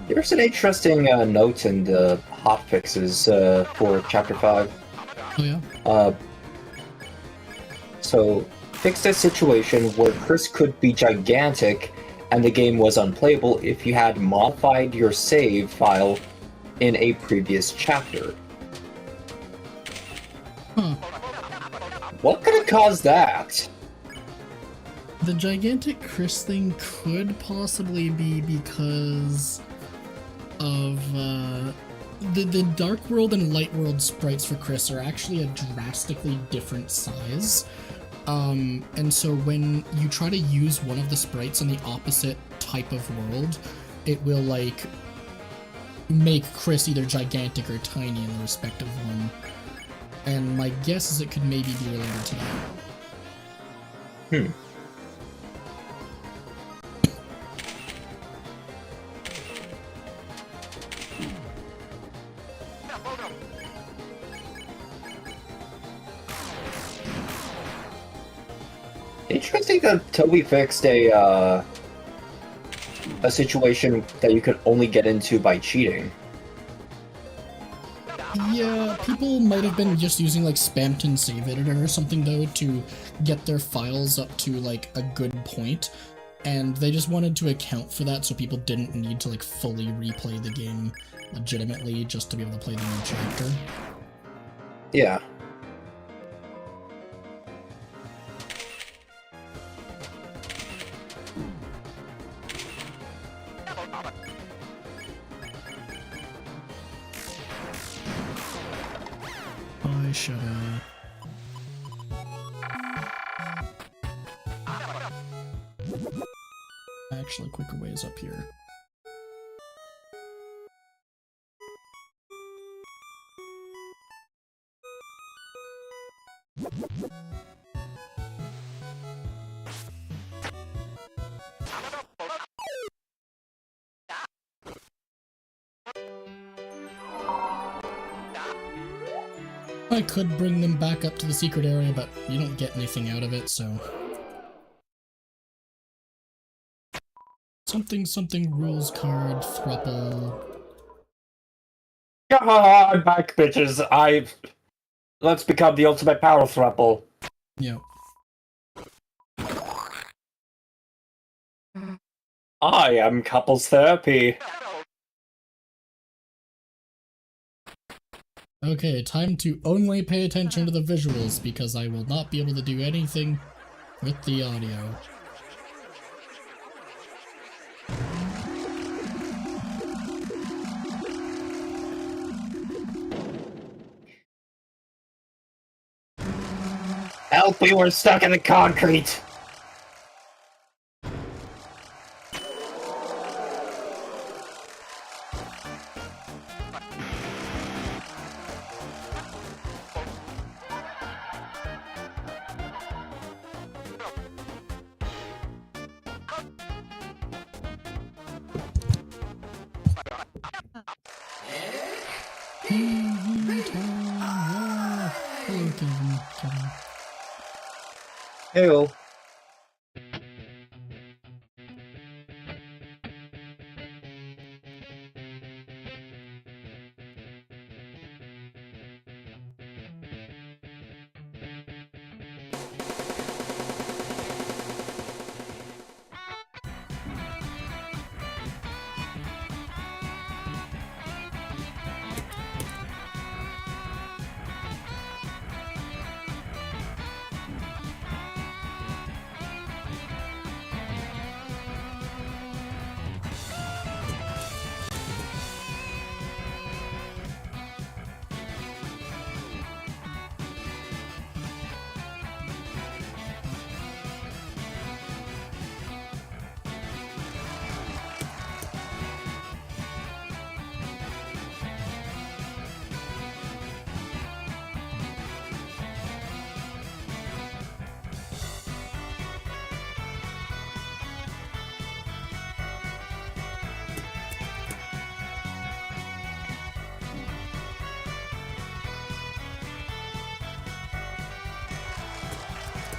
There's an interesting note in the hotfixes for Chapter 5. Oh yeah? So, fixed a situation where Chris could be gigantic and the game was unplayable if you had modified your save file in a previous chapter. Huh. What could have caused that? The gigantic Chris thing could possibly be because of the Dark World and Light World sprites for Chris are actually a drastically different size. And so when you try to use one of the sprites in the opposite type of world, it will, like, make Chris either gigantic or tiny in the respective one. And my guess is it could maybe be related to that. Interesting that Toby fixed a situation that you could only get into by cheating. Yeah, people might have been just using, like, Spamton Save Editor or something, though, to get their files up to, like, a good point, and they just wanted to account for that so people didn't need to, like, fully replay the game legitimately just to be able to play the new chapter. Yeah. I should actually, quicker way is up here. I could bring them back up to the secret area, but you don't get anything out of it, so... Something rules card, thruple... I'm back, bitches. Let's become the ultimate power thruple. Yep. I am couples therapy. Okay, time to only pay attention to the visuals, because I will not be able to do anything with the audio. Help, we were stuck in the concrete! Heyo.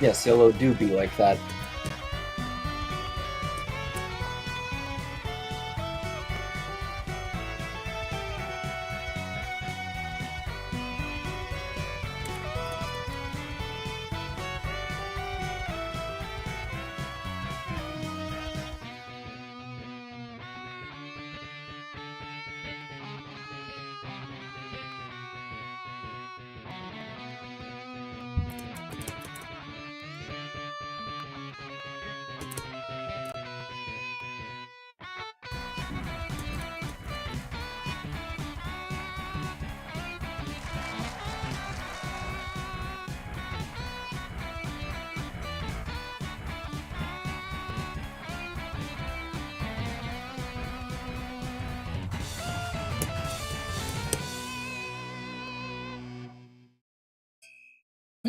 Yes, Yellow do be like that.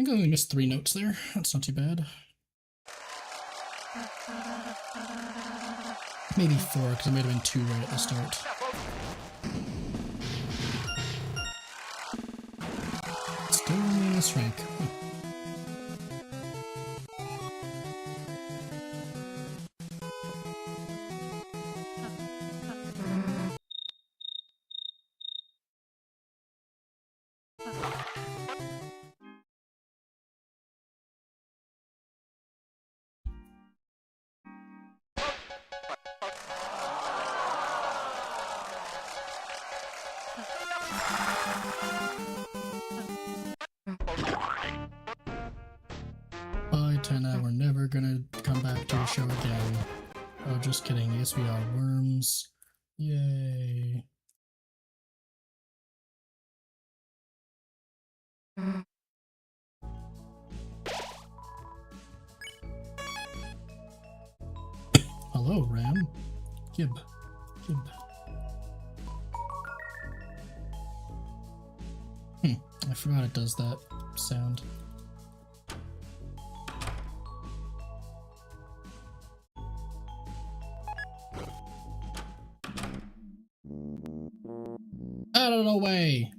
think I only missed 3 notes there. That's not too bad. Maybe 4, because it might have been 2 right at the start. Still only in this rank. Huh. Bye, Tenna. We're never gonna come back to a show again. Oh, just kidding. Yes, we are worms. Yay. Hello, Ram. Gib. I forgot it does that sound. Out of the way!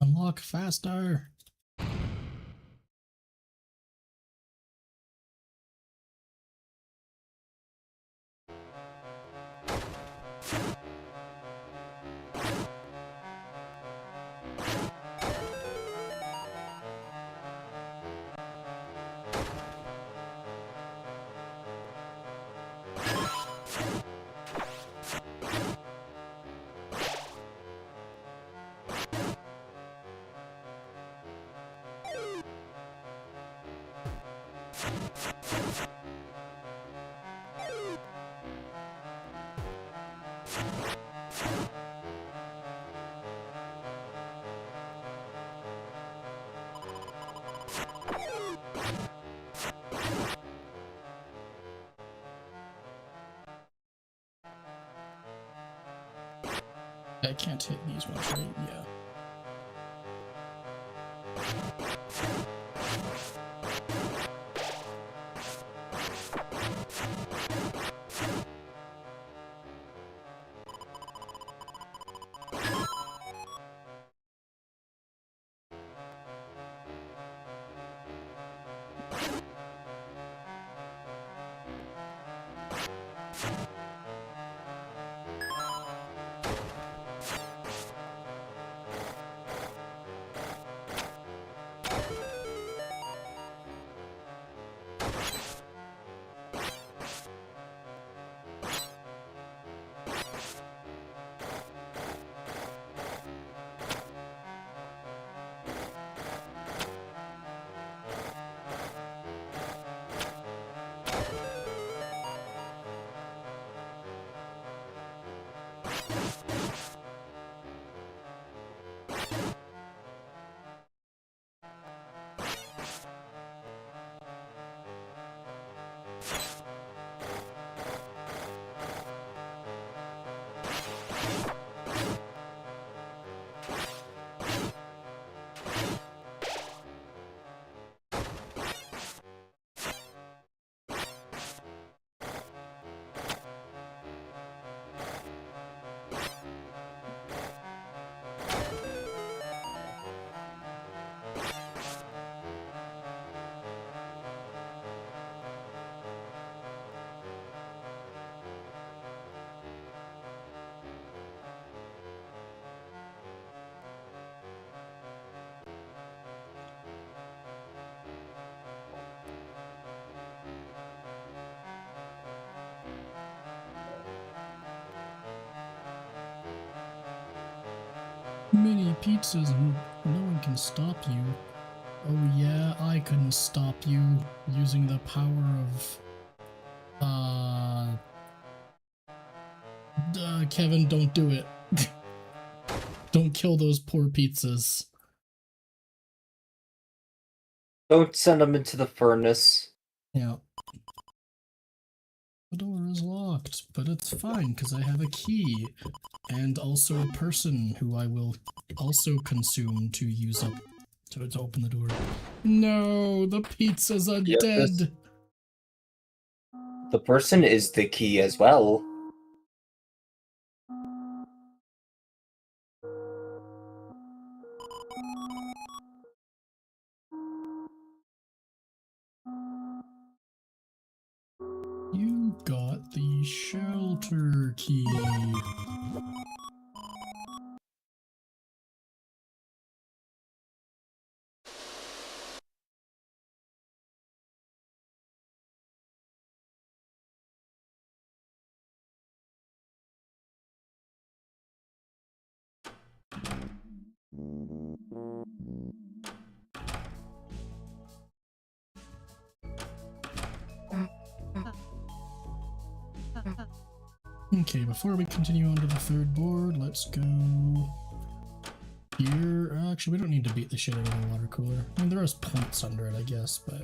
Unlock faster! I can't hit these ones, right? Yeah. Mini pizzas and no one can stop you. Oh yeah, I couldn't stop you using the power of... Kevin, don't do it. Don't kill those poor pizzas. Don't send them into the furnace. Yeah. The door is locked, but it's fine because I have a key. And also a person who I will also consume to use up to open the door. No, the pizzas are dead. The person is the key as well. You got the shelter key. Okay, before we continue on to the third board, let's go here. Actually, we don't need to beat the shit out of the water cooler. I mean, there is points under it, I guess, but...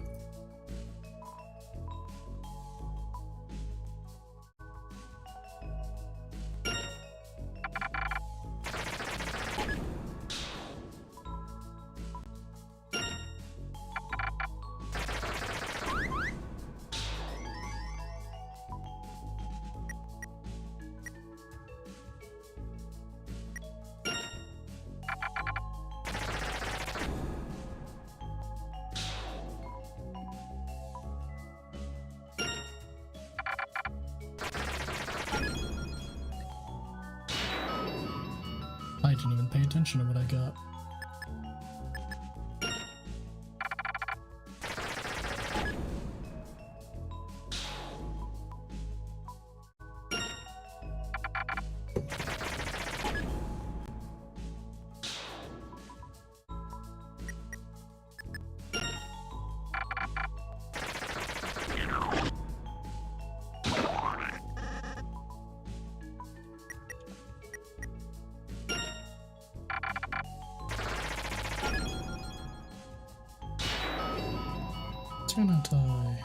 I didn't even pay attention to what I got. Tie.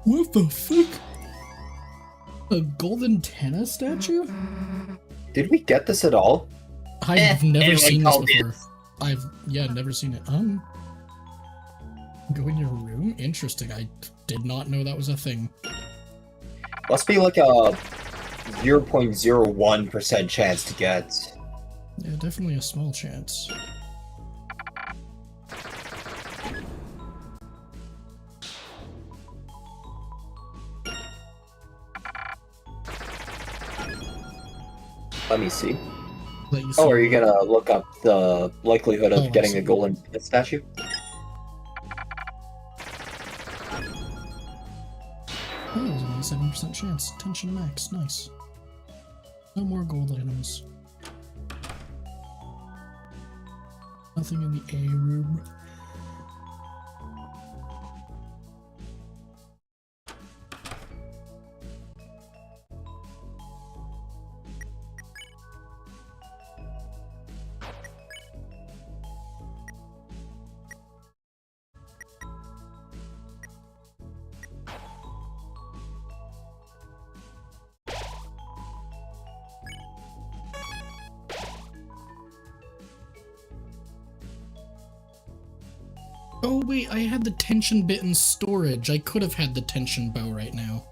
What the fuck? A golden tennis statue? Did we get this at all? I've never seen this called before. I've never seen it. Go in your room? Interesting. I did not know that was a thing. Must be like a 0.01% chance to get. Yeah, definitely a small chance. Let me see. You Oh, are you gonna look up the likelihood of Oh, getting a golden statue? Oh, that was only a 7% chance. Tension max. Nice. No more gold items. Nothing in the A room. Oh wait, I had the tension bit in storage. I could have had the tension bow right now.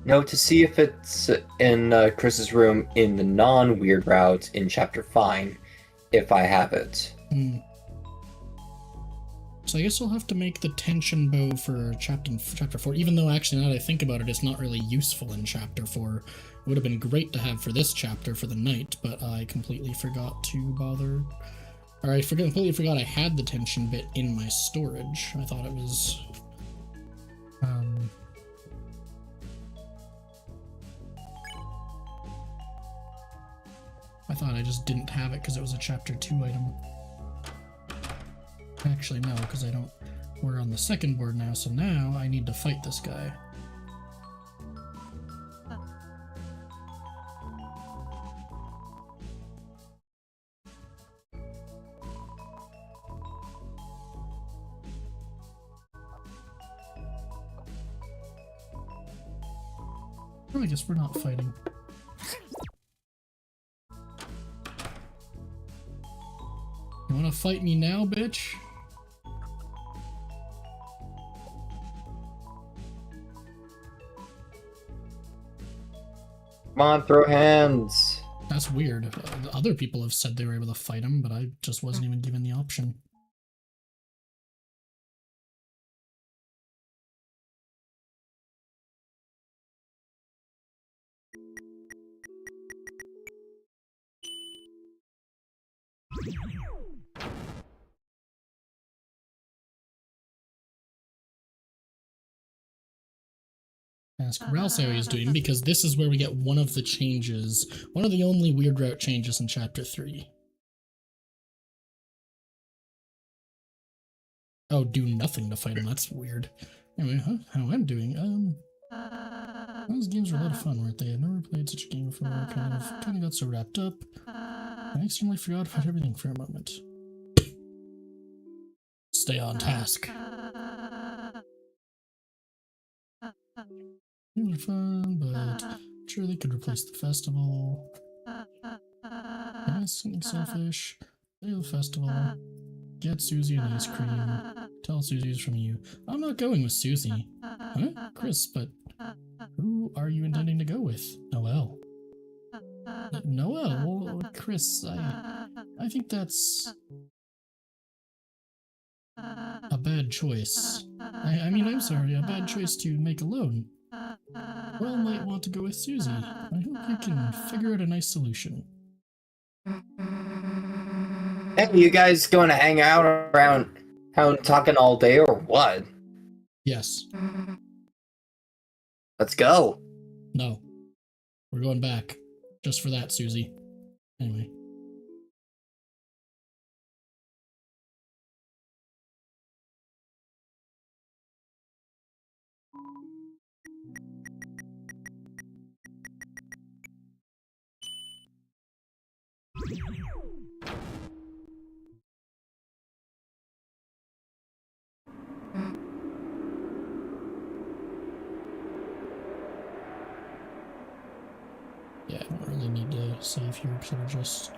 No, to see if it's in Chris's room in the non-weird route in Chapter 5, if I have it. So I guess I'll have to make the tension bow for chapter 4, even though actually now that I think about it, it's not really useful in Chapter 4. It would have been great to have for this chapter for the night, but I completely forgot to bother. Or I completely forgot I had the tension bit in my storage. I thought it was... I thought I just didn't have it because it was a Chapter 2 item. Actually, no, because I don't... We're on the second board now, so now I need to fight this guy. Oh, I guess we're not fighting. You wanna fight me now, bitch? Come on, throw hands! That's weird. Other people have said they were able to fight him, but I just wasn't even given the option. Ask Ralsei how he's doing, because this is where we get one of the changes, one of the only weird route changes in Chapter 3. Oh, do nothing to fight him, that's weird. Anyway, how I'm doing, those games were a lot of fun, weren't they? I've never played such a game before, kind of got so wrapped up. I accidentally forgot about everything for a moment. Stay on task. They were fun, but sure they could replace the festival. Yes, something selfish. Play the festival. Get Susie an ice cream. Tell Susie it's from you. I'm not going with Susie. Huh? Chris, but who are you intending to go with? Noelle. Noelle? Well, Chris, I think that's a bad choice. I mean, I'm sorry, a bad choice to make alone. Well, might want to go with Susie. I hope you can figure out a nice solution. Hey, you guys going to hang out around town talking all day or what? Yes. Let's go. No. We're going back. Just for that, Susie. Anyway. save here, because it'll just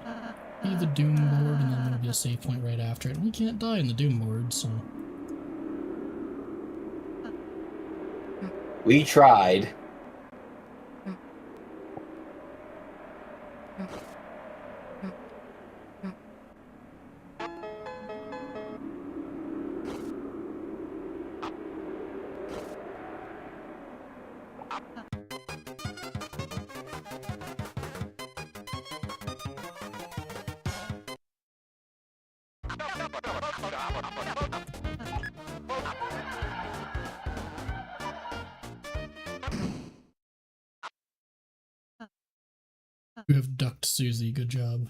be the Doom board, and then there'll be a save point right after it. We can't die in the Doom board, so... We tried. You have ducked Susie, good job.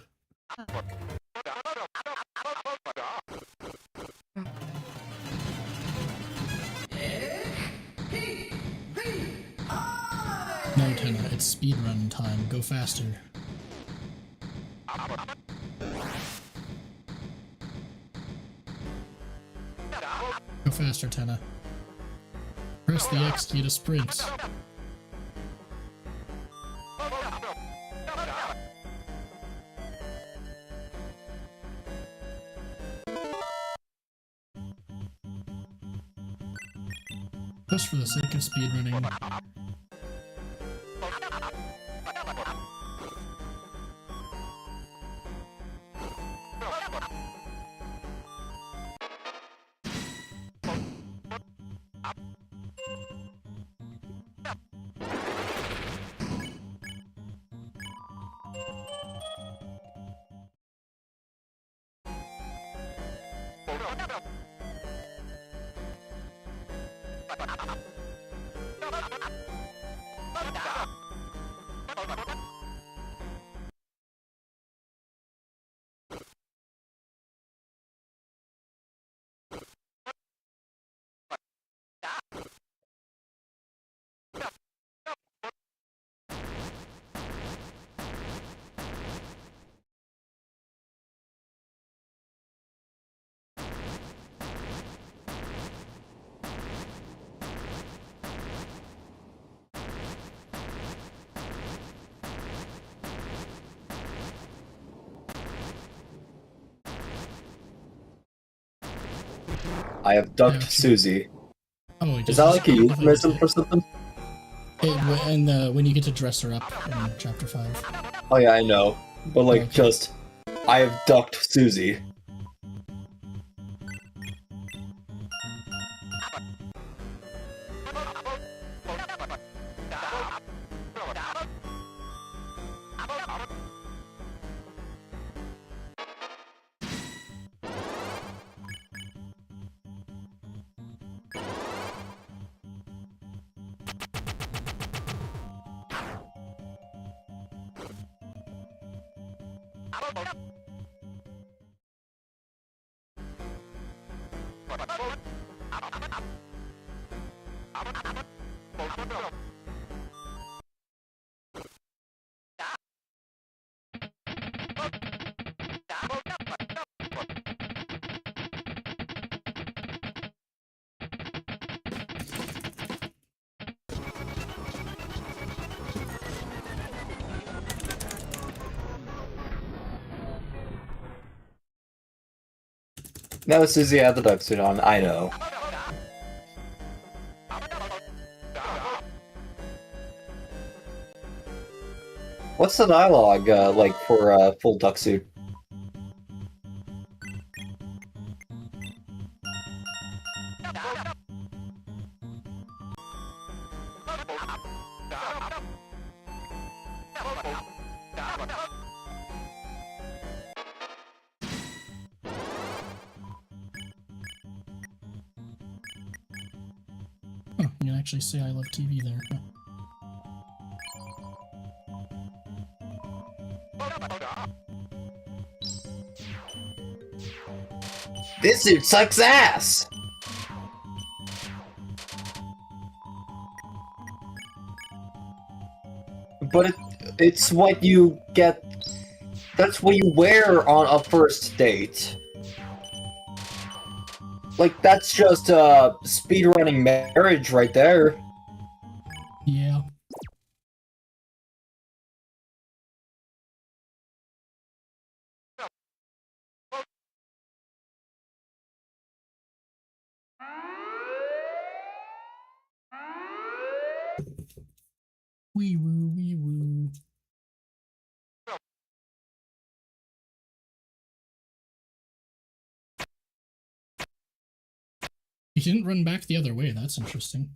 No, Tenna, it's speedrun time. Go faster. Go faster, Tenna. Press the X key to sprint. Just for the sake of speedrunning. I have ducked Susie. Oh, is that like a euphemism for something? And when you get to dress her up in Chapter 5. Oh yeah, I know. But like, okay. just... I have ducked Susie. No, Susie had the duck suit on, I know. What's the dialogue like for a full duck suit? Oh, you can actually say I love TV there. Huh? This suit sucks ass! But it's what you get... That's what you wear on a first date. Like, that's just speedrunning marriage right there. Yeah. Wee woo, wee woo. He didn't run back the other way, that's interesting.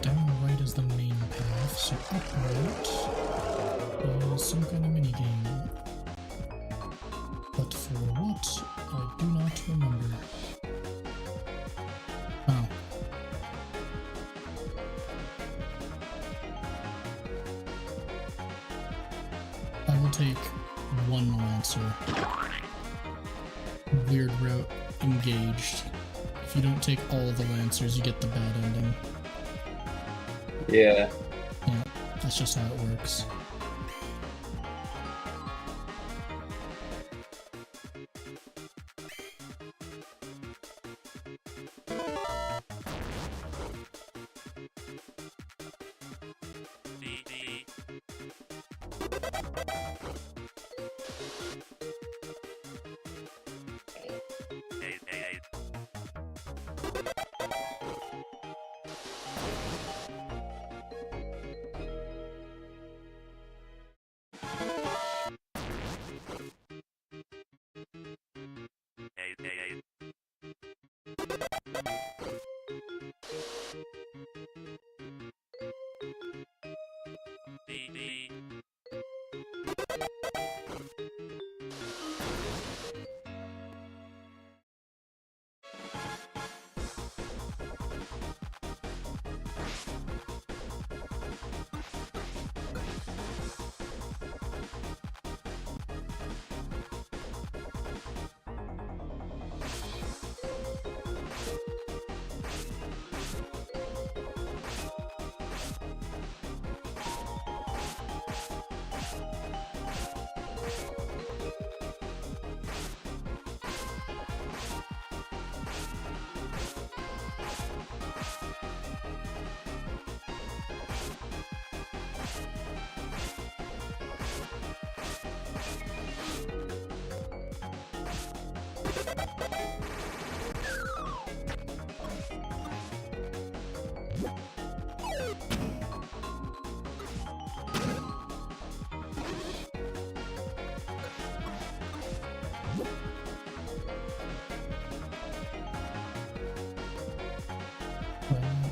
Down right is the main path, so upright is some kind of minigame. But for what, I do not remember. Oh. I will take one Lancer. Weird route engaged. If you don't take all the Lancers, you get the bad ending. Yeah. Yeah, that's just how it works.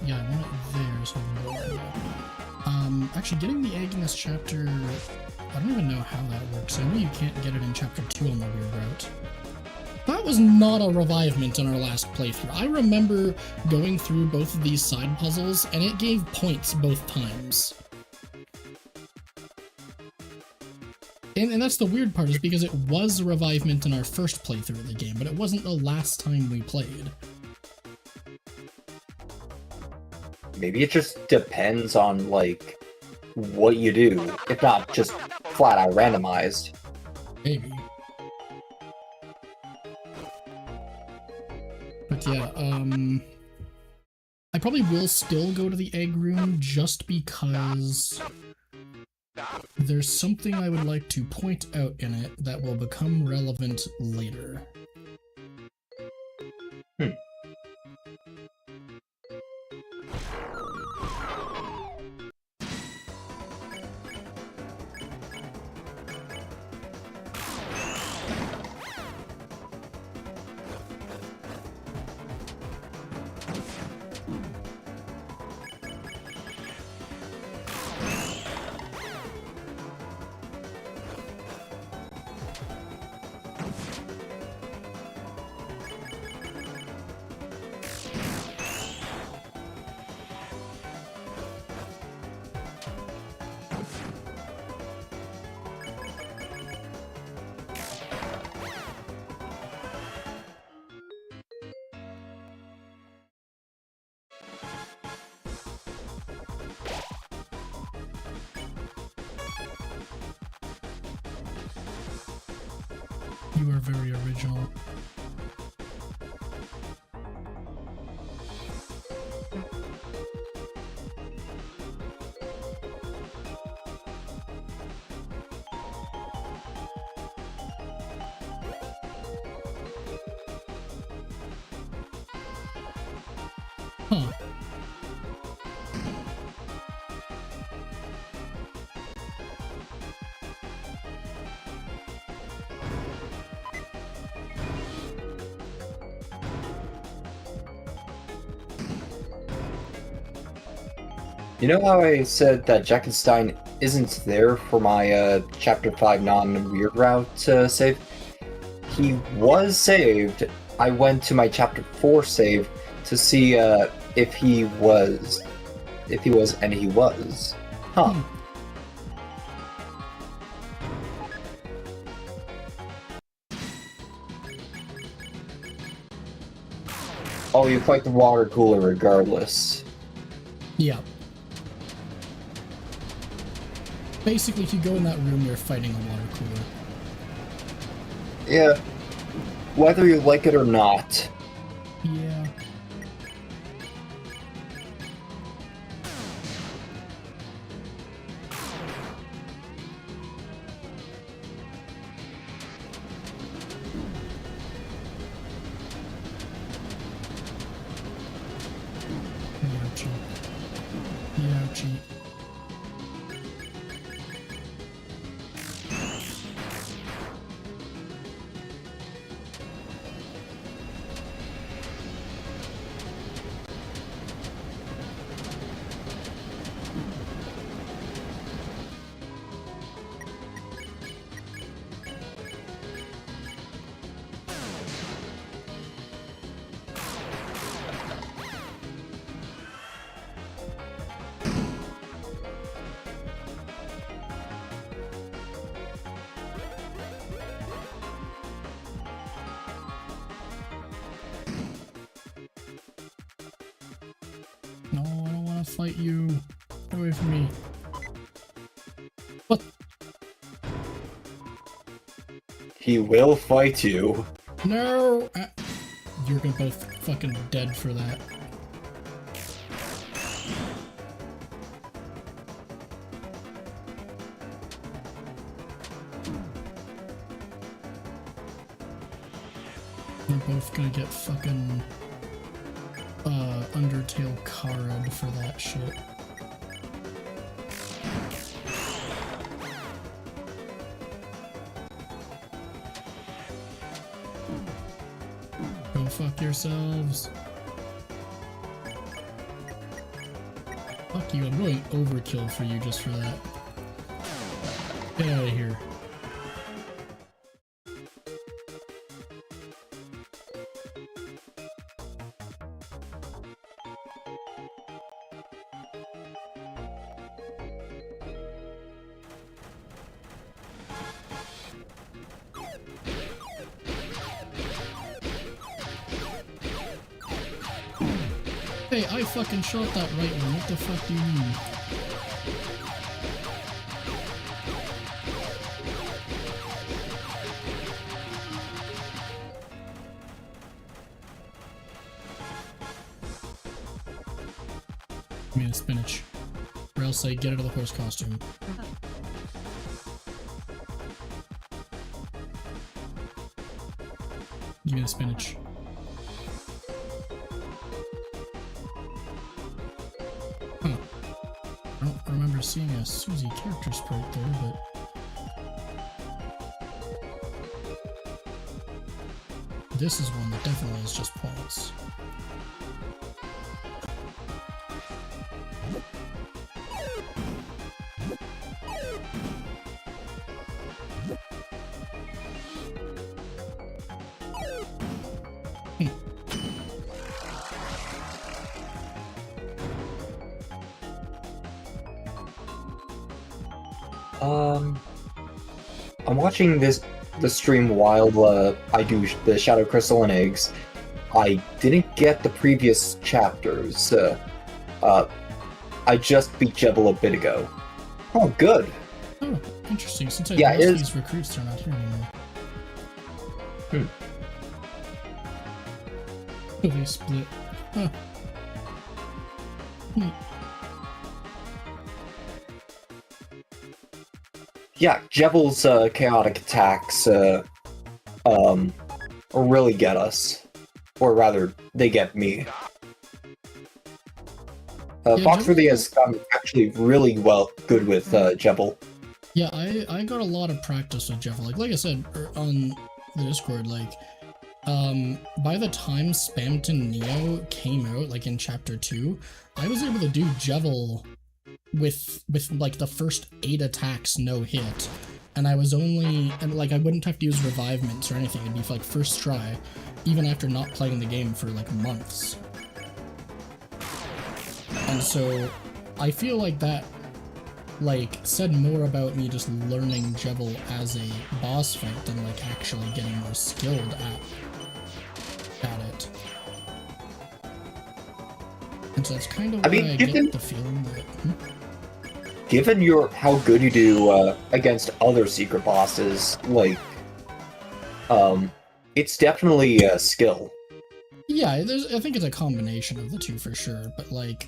Yeah, I want it there, so I can go there. Actually, getting the egg in this chapter, I don't even know how that works. I know you can't get it in chapter 2 on the weird route. That was not a revivement in our last playthrough. I remember going through both of these side puzzles, and it gave points both times. And that's the weird part, is because it was a revivement in our first playthrough of the game, but it wasn't the last time we played. Maybe it just depends on, like, what you do. If not just flat out randomized. Maybe. But yeah, I probably will still go to the egg room just because there's something I would like to point out in it that will become relevant later. You are very original. Huh. You know how I said that Jackenstein isn't there for my Chapter 5 non-weird route save? He was saved. I went to my Chapter 4 save to see if he was. And he was. Huh. Oh, you fight the water cooler regardless. Yeah. Basically, if you go in that room, you're fighting a water cooler. Yeah. Whether you like it or not. Yeah. Ouchie. Ouchie. No, I don't want to fight you. Get away from me. What? He will fight you. No! You're gonna both fucking dead for that. You're both gonna get fucking Undertale Kara'd for that shit. Go fuck yourselves. Fuck you, I'm going overkill for you just for that. Get out of here. Hey, I fucking shot that right one. What the fuck do you mean? Give me the spinach. Or else I get out of the horse costume. Give me the spinach. Huh. I don't remember seeing a Susie character sprite there, but... This is one that definitely is just points. I'm watching the stream while I do the Shadow Crystal and Eggs. I didn't get the previous chapters. I just beat Jebel a bit ago. Oh, good. Oh, interesting. Since I lost these recruits, they're not here anymore. Oh, they split. Huh. Yeah, Jebel's chaotic attacks really get us. Or rather, they get me. Foxworthy has gotten actually really good with Jebel. Yeah, I got a lot of practice with Jebel. Like I said on the Discord, like, by the time Spamton Neo came out, like in Chapter 2, I was able to do Jebel with like the first 8 attacks no hit, and I was only, and like I wouldn't have to use revive mints or anything. It'd be like first try, even after not playing the game for like months. And so I feel like that like said more about me just learning Jebel as a boss fight than like actually getting more skilled at it. And so that's kind of why I get the feeling that given how good you do against other secret bosses, like, it's definitely a skill. Yeah, I think it's a combination of the two for sure, but like,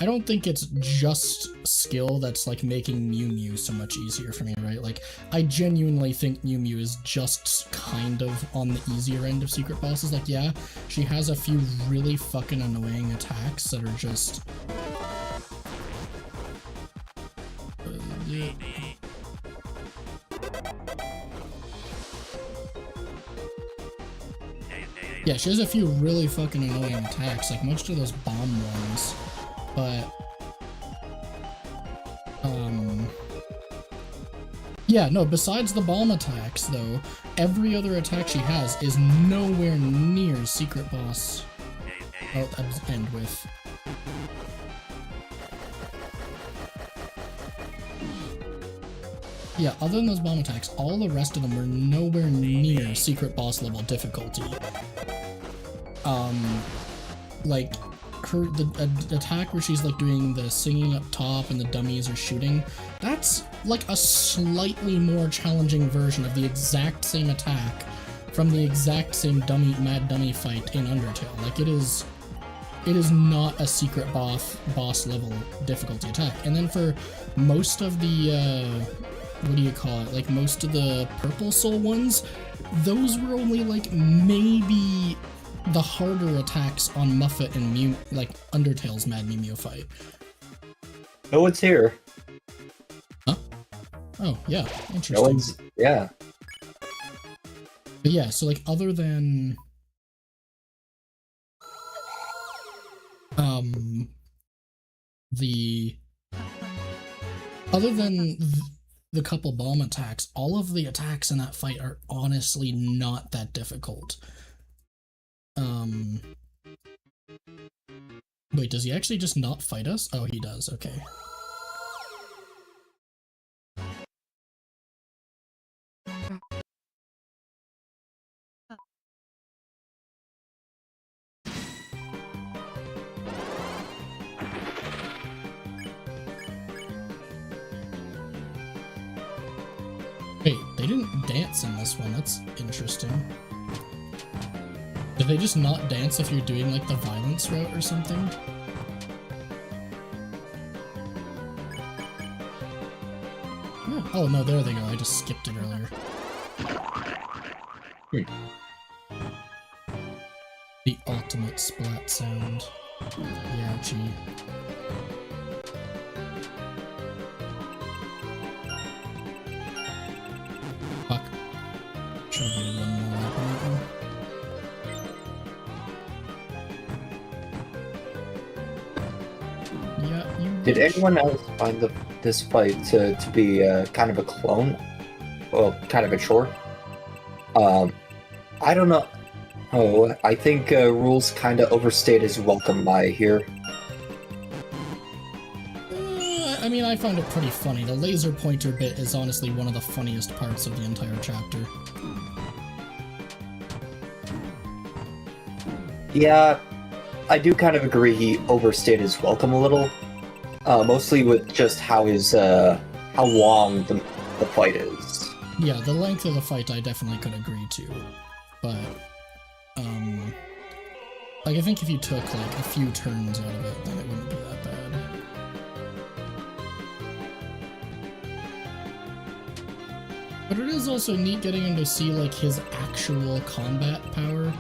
I don't think it's just skill that's like making Mew Mew so much easier for me, right? Like, I genuinely think Mew Mew is just kind of on the easier end of secret bosses. Like, yeah, she has a few really fucking annoying attacks that are just... Yeah, she has a few really fucking annoying attacks, like most of those bomb ones, but, yeah, no, besides the bomb attacks, though, every other attack she has is nowhere near secret boss. I'll end with. Yeah, other than those bomb attacks, all the rest of them were nowhere near secret boss level difficulty. Like, the attack where she's like doing the singing up top and the dummies are shooting, that's like a slightly more challenging version of the exact same attack from the exact same mad dummy fight in Undertale. Like, it is not a secret boss level difficulty attack. And then for most of the what do you call it, like most of the purple soul ones, those were only like maybe the harder attacks on Muffet and like Undertale's Mad Mew Mew fight. No one's here. Huh? Oh, yeah, interesting. No one's, yeah. But yeah, so like other than the couple bomb attacks, all of the attacks in that fight are honestly not that difficult. Wait, does he actually just not fight us? Oh, he does, okay. Wait, they didn't dance in this one, that's interesting. Did they just not dance if you're doing like the violence route or something? Oh no, there they go. I just skipped it earlier. The ultimate splat sound. Youchie. Fuck. Should have waited one more lap on that one. Yeah, you Did bitch. anyone else find this fight to be kind of a clone? Well, kind of a chore? I don't know. Oh, I think Rules kind of overstayed his welcome by here. I mean, I found it pretty funny. The laser pointer bit is honestly one of the funniest parts of the entire chapter. Yeah, I do kind of agree he overstayed his welcome a little. Mostly with just how long the fight is. Yeah, the length of the fight I definitely could agree to, but like I think if you took like a few turns out of it, then it wouldn't be that bad. But it is also neat getting him to see like his actual combat power,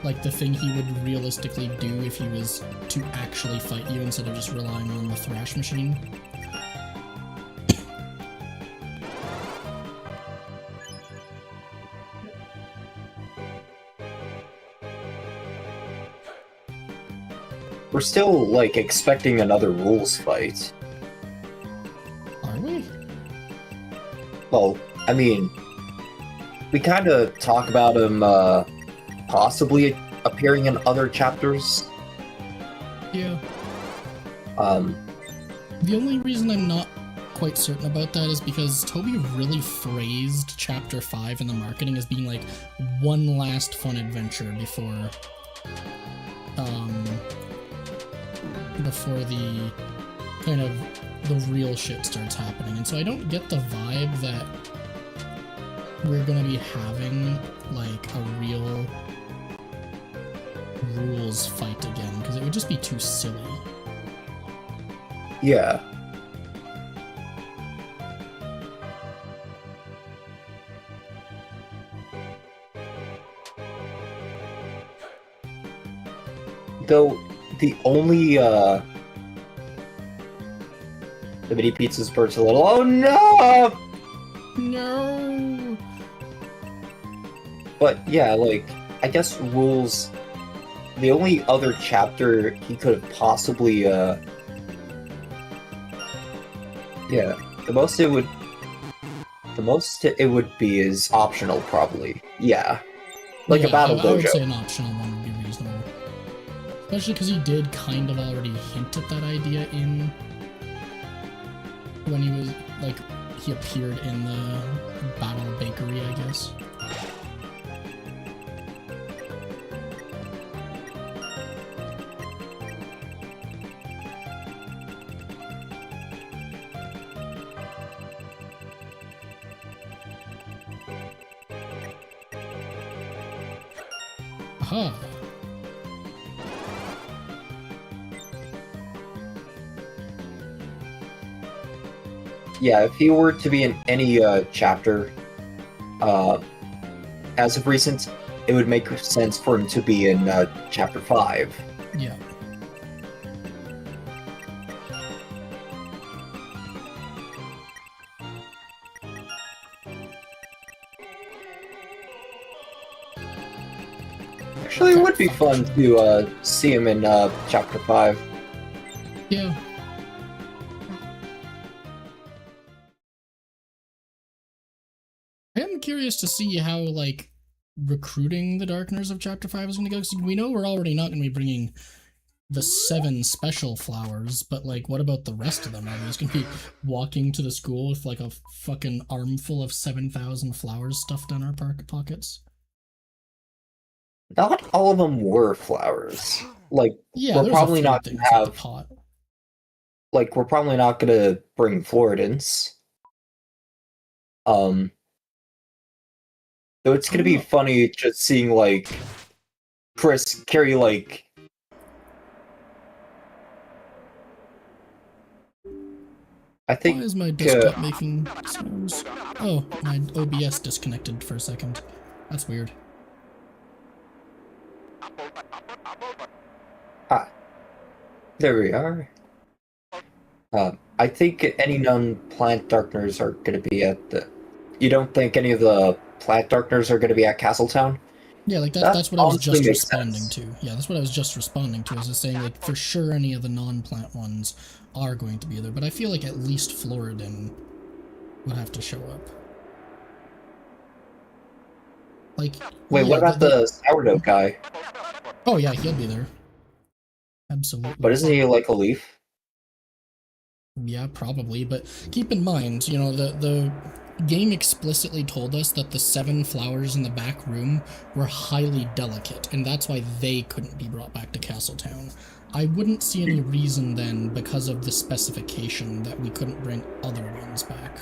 like the thing he would realistically do if he was to actually fight you instead of just relying on the thrash machine. We're still, like, expecting another Rules fight. Are we? Well, I mean, we kind of talk about him possibly appearing in other chapters. Yeah. The only reason I'm not quite certain about that is because Toby really phrased Chapter 5 in the marketing as being like one last fun adventure before the kind of the real shit starts happening. And so I don't get the vibe that we're gonna be having like a real Rules fight again, because it would just be too silly. Yeah. Though the only the mini pizza's burnt a little. Oh no! No. But yeah, like I guess Rules. The only other chapter he could have possibly yeah, the most it would be is optional probably. Yeah. Like a battle dojo. I would say an optional one would be reasonable. Especially because he did kind of already hint at that idea in when he was like he appeared in the Battle Bakery, I guess. Aha. Yeah, if he were to be in any chapter, as of recent, it would make sense for him to be in chapter 5. Yeah. Actually, it would be fun to see him in chapter 5. Yeah. I am curious to see how, like, recruiting the Darkners of Chapter 5 is going to go, because we know we're already not going to be bringing the 7 special flowers, but, like, what about the rest of them? Are these going to be walking to the school with, like, a fucking armful of 7,000 flowers stuffed in our pockets? Not all of them were flowers. Like, yeah, we're probably not going to have... pot. Like, we're probably not going to bring Floridans. So it's gonna be funny just seeing, like, Chris carry, like... I Why think is my desktop making sounds? Oh, my OBS disconnected for a second. That's weird. ah, there we are. I think any non-plant darkeners are going to be at the. You don't think any of the plant darkeners are going to be at Castletown? Yeah, like That that's what I was honestly just makes responding sense. to. Yeah, that's what I was just responding to. I was just saying, like, for sure any of the non-plant ones are going to be there, but I feel like at least Floridin would have to show up. Like, Wait, what yeah, about the sourdough guy? oh yeah, he'll be there. Absolutely. But isn't he like a leaf? Yeah, probably, but keep in mind, you know, the game explicitly told us that the 7 flowers in the back room were highly delicate, and that's why they couldn't be brought back to Castletown. I wouldn't see any reason then, because of the specification, that we couldn't bring other ones back.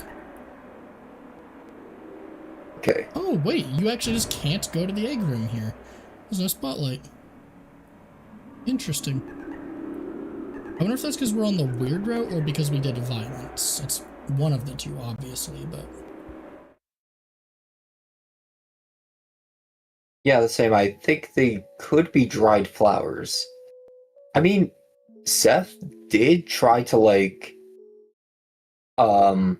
Okay. Oh, wait, you actually just can't go to the egg room here. There's no spotlight. Interesting. I wonder if that's because we're on the weird route or because we did violence. It's one of the two, obviously, but... Yeah, the same. I think they could be dried flowers. I mean, Seth did try to, like, um,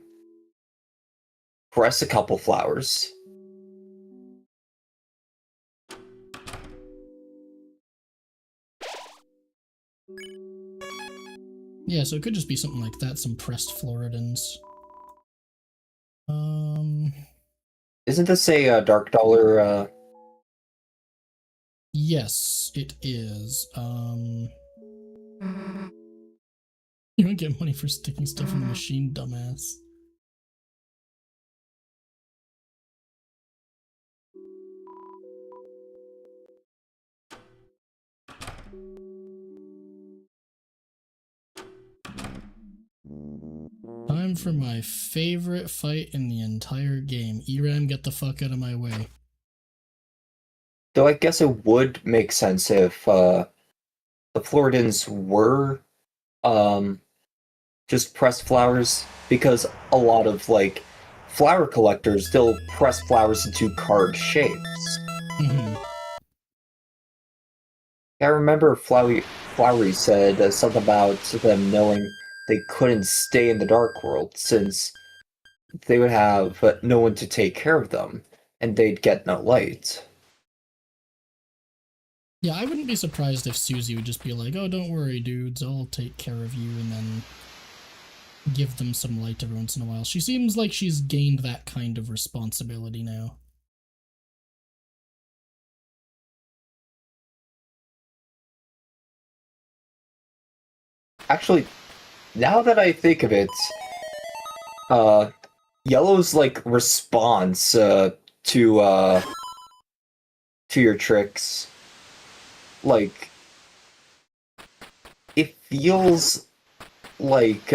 press a couple flowers. Yeah, so it could just be something like that, some pressed Floridans. Isn't this a Dark Dollar? Yes, it is. You don't get money for sticking stuff in the machine, dumbass. Time for my favorite fight in the entire game. Eram, get the fuck out of my way. Though I guess it would make sense if the Floridans were just pressed flowers, because a lot of like flower collectors still press flowers into card shapes. I remember Flowery said something about them knowing they couldn't stay in the Dark World since they would have no one to take care of them, and they'd get no light. Yeah, I wouldn't be surprised if Susie would just be like, oh, don't worry, dudes, I'll take care of you, and then give them some light every once in a while. She seems like she's gained that kind of responsibility now. Actually, now that I think of it, Yellow's like response to your tricks, like it feels like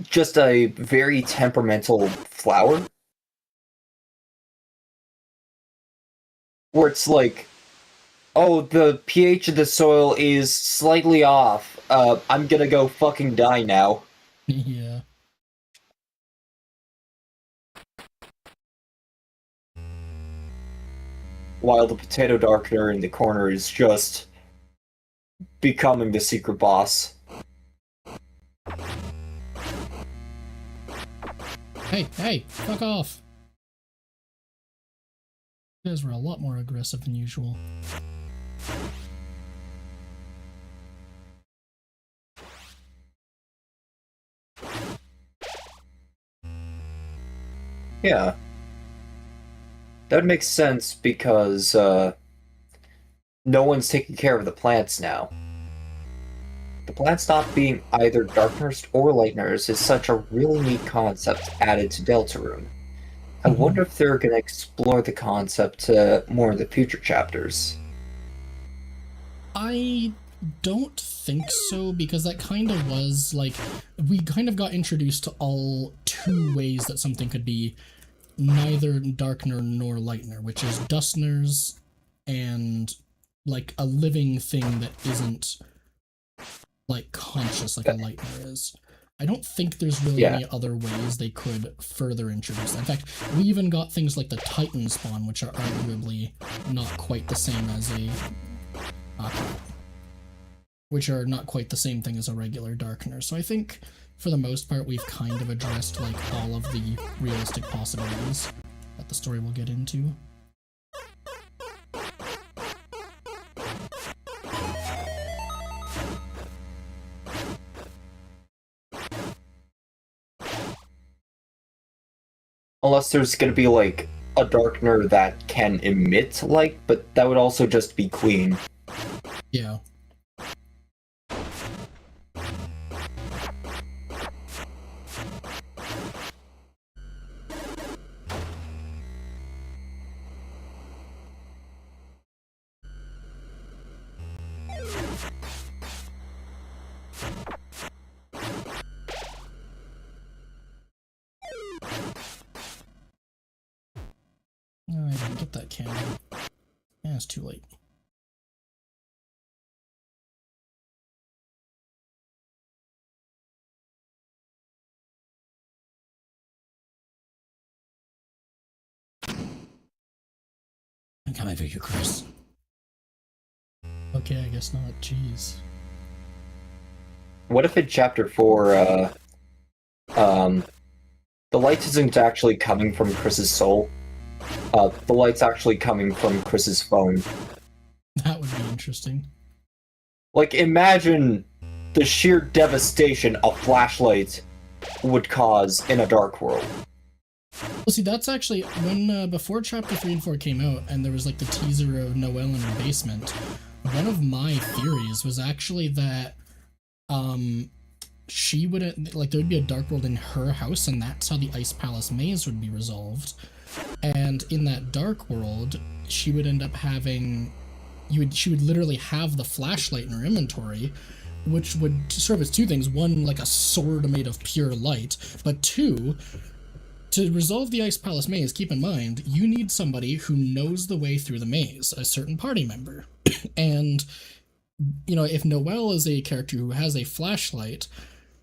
just a very temperamental flower, where it's like, oh, the pH of the soil is slightly off. I'm gonna go fucking die now. Yeah. While the potato darkener in the corner is just becoming the secret boss. Hey, fuck off! You guys were a lot more aggressive than usual. Yeah. That would make sense because no one's taking care of the plants now. The plants not being either darkeners or lighteners is such a really neat concept added to Deltarune. I wonder if they're going to explore the concept more in the future chapters. I don't think so, because that kind of was like, we kind of got introduced to all 2 ways that something could be neither darkener nor lightener, which is dustners and like a living thing that isn't like conscious like a lightener is. I don't think there's really any other ways they could further introduce that. In fact, we even got things like the Titan spawn, which are arguably not quite the same as a... which are not quite the same thing as a regular Darkener. So I think, for the most part, we've kind of addressed, like, all of the realistic possibilities that the story will get into. Unless there's gonna be, like, a Darkener that can emit light, but that would also just be Queen. Yeah. Oh, I didn't get that cannon. Yeah, it's too late. I'm coming for you, Chris. Okay, I guess not. Jeez. What if in Chapter 4, the light isn't actually coming from Chris's soul? The light's actually coming from Chris's phone. That would be interesting. Like, imagine the sheer devastation a flashlight would cause in a dark world. Well, see, that's actually when before Chapter 3 and 4 came out, and there was like the teaser of Noelle in her basement. One of my theories was actually that she would, like, there would be a dark world in her house, and that's how the Ice Palace maze would be resolved. And in that dark world, she would end up having, she would literally have the flashlight in her inventory, which would serve as two things. One, like a sword made of pure light, but two, to resolve the Ice Palace maze, keep in mind, you need somebody who knows the way through the maze, a certain party member. And, you know, if Noelle is a character who has a flashlight,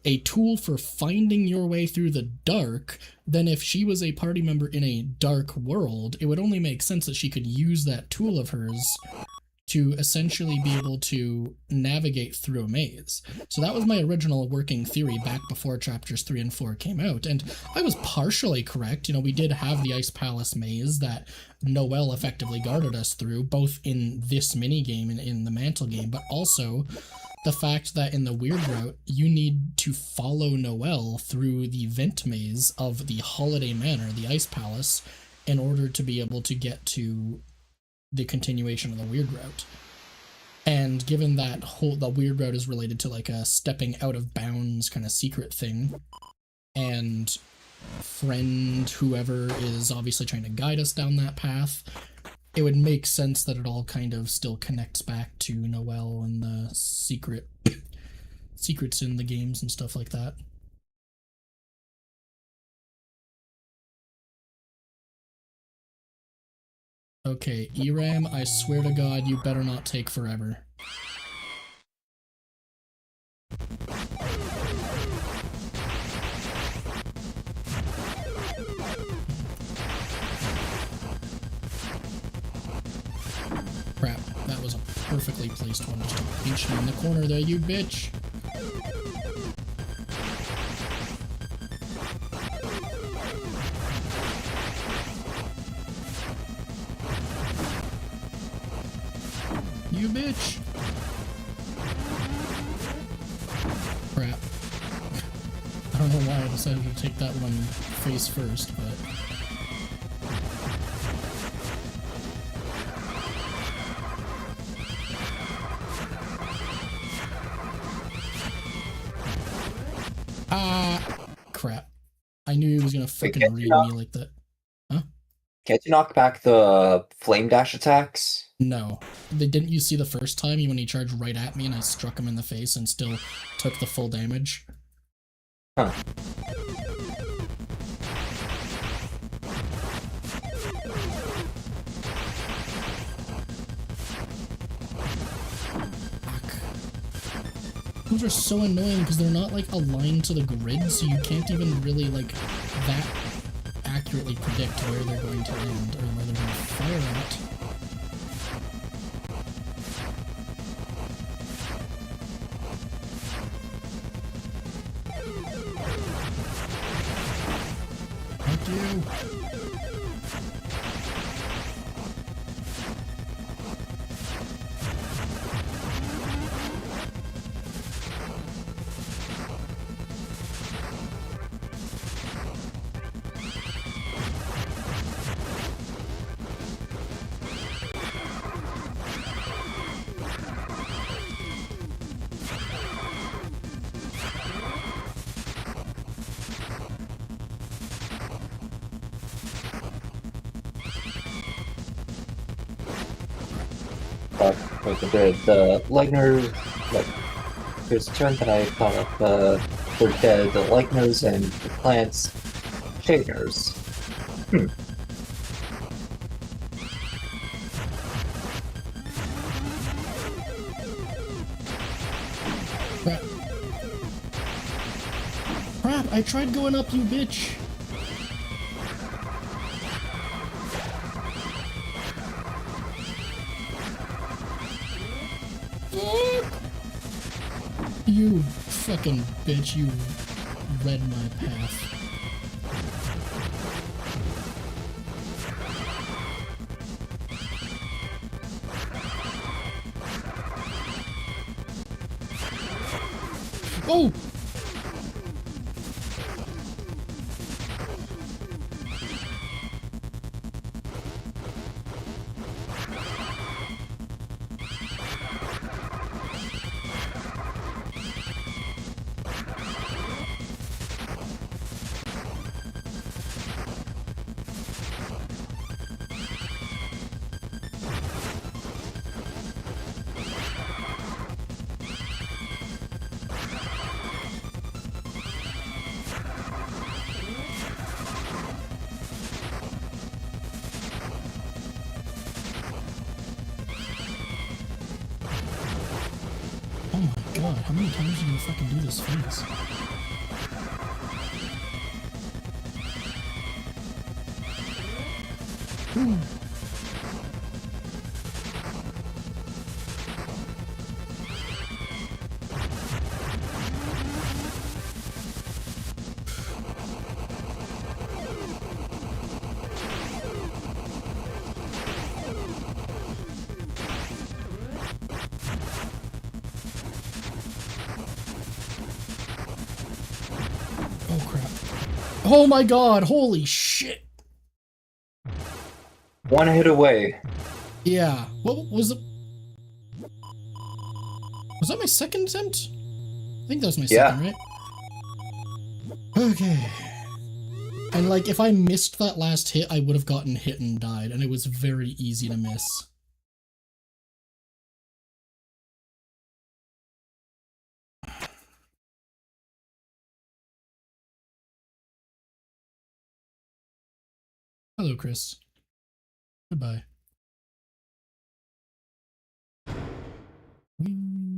a tool for finding your way through the dark, then if she was a party member in a dark world, it would only make sense that she could use that tool of hers to essentially be able to navigate through a maze. So that was my original working theory back before chapters 3 and 4 came out, and I was partially correct. You know, we did have the Ice Palace maze that Noelle effectively guarded us through, both in this minigame and in the Mantle game, but also the fact that in the Weird Route, you need to follow Noelle through the vent maze of the Holiday Manor, the Ice Palace, in order to be able to get to the continuation of the Weird Route. And given that the Weird Route is related to like a stepping out of bounds kind of secret thing, and friend whoever is obviously trying to guide us down that path, it would make sense that it all kind of still connects back to Noelle and the secrets in the games and stuff like that. Okay, Eram, I swear to God, you better not take forever. Crap, that was a perfectly placed one. Just to pinch me in the corner there, you bitch. You bitch! Crap. I don't know why I decided to take that one face first, but... Crap. I knew he was gonna fucking read me like that. Huh? Can't you knock back the flame dash attacks? No. Didn't you see the first time when he charged right at me and I struck him in the face and still took the full damage? Huh. Those are so annoying because they're not like aligned to the grid, so you can't even really like that accurately predict where they're going to land or where they're going to fire at. Fuck you. The Lightner, like, there's a term that I thought of for the Lightners and the plants, shaders. Crap. Crap, I tried going up, you bitch. You fucking bitch, you read my path. Oh! Oh my god, how many times are you gonna fucking do this phase? Ooh. Oh crap. Oh my god, holy shit! One hit away. Yeah, what was it? Was that my second attempt? I think that was my second, right? Okay. And like, if I missed that last hit, I would have gotten hit and died, and it was very easy to miss. Hello, Chris. Goodbye. Whee.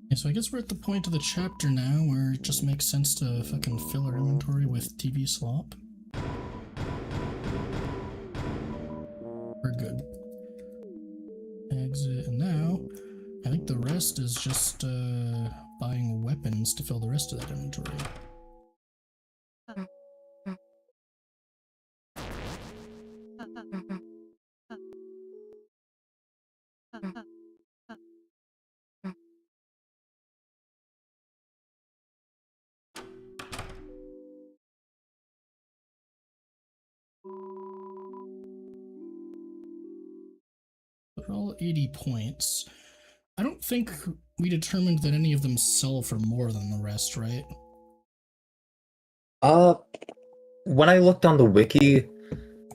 Yeah, so I guess we're at the point of the chapter now where it just makes sense to fucking fill our inventory with TV slop. We're good. Exit, and now I think the rest is just buying weapons to fill the rest of that inventory. all 80 points. I don't think we determined that any of them sell for more than the rest, right? When I looked on the wiki,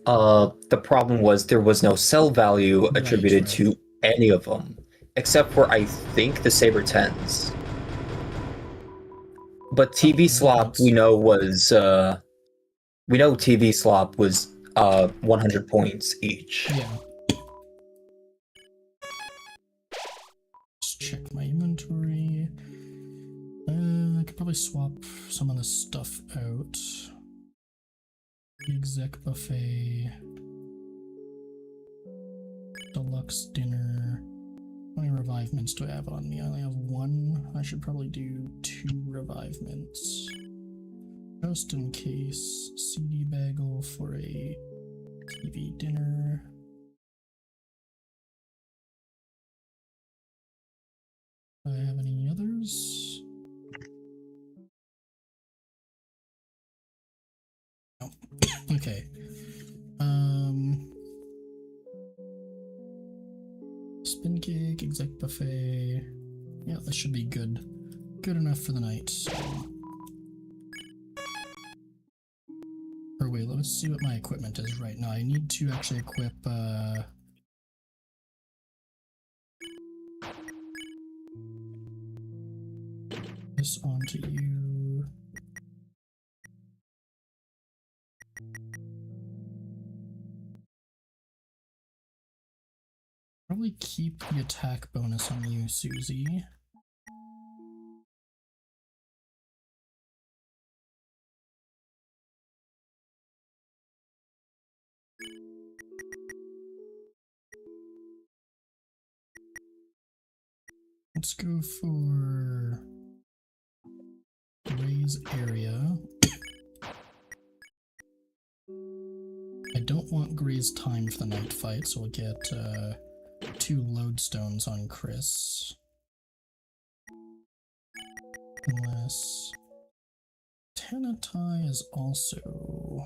the problem was there was no sell value attributed Right. to any of them, except for I think the Saber 10s. But TV Slop we know TV Slop was 100 points each. Yeah. Let's check my inventory. I could probably swap some of this stuff out. The exec buffet. Deluxe dinner. How many revivements do I have on me? I only have one. I should probably do 2 revivements. Just in case. CD bagel for a TV dinner. Do I have any others? No. Okay. Spin cake, exec buffet. Yeah, that should be good. Good enough for the night. So. Or wait, let's see what my equipment is right now. I need to actually equip this onto you. Probably keep the attack bonus on you, Susie. Let's go for Gray's area. I don't want Gray's time for the night fight, so we'll get 2 lodestones on Chris. Unless Tenatai is also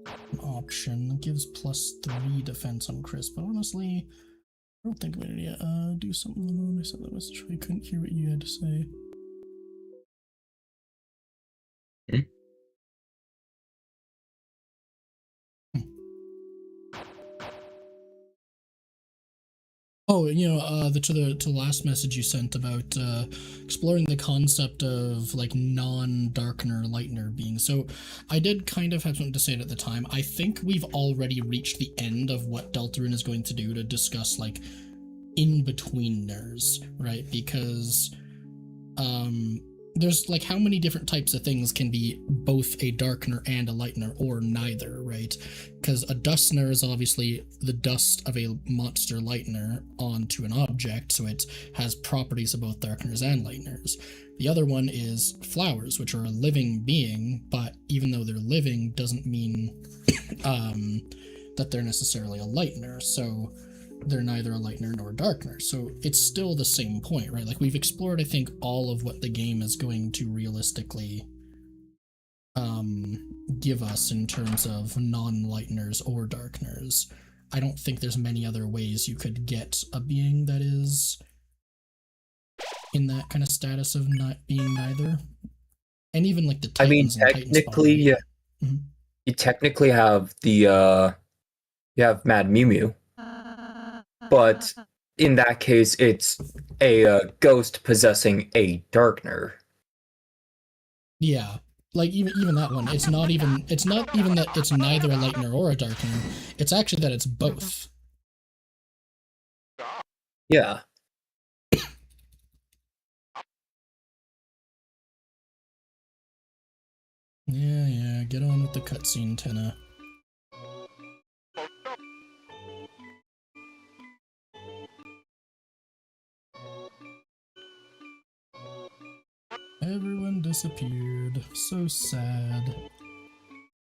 an option. It gives +3 defense on Chris, but honestly, I don't think I'm gonna do something the moment I sent that message. I couldn't hear what you had to say. Oh, you know, to the last message you sent about exploring the concept of like non-darkener lightener beings. So I did kind of have something to say at the time. I think we've already reached the end of what Deltarune is going to do to discuss like in-betweeners, right? Because there's like how many different types of things can be both a darkener and a lightener, or neither, right? Because a dustner is obviously the dust of a monster lightener onto an object, so it has properties of both darkeners and lighteners. The other one is flowers, which are a living being, but even though they're living doesn't mean that they're necessarily a lightener. So they're neither a lightener nor a darkener. So it's still the same point, right? Like we've explored, I think, all of what the game is going to realistically give us in terms of non-lighteners or darkeners. I don't think there's many other ways you could get a being that is in that kind of status of not being neither. And even like the Titans and technically, you technically have the you have Mad Mew Mew. But in that case, it's a ghost possessing a darkener. Yeah, like even that one, it's not even that it's neither a lightener or a darkener. It's actually that it's both. Yeah. Yeah, get on with the cutscene, Tenna. Everyone disappeared. So sad.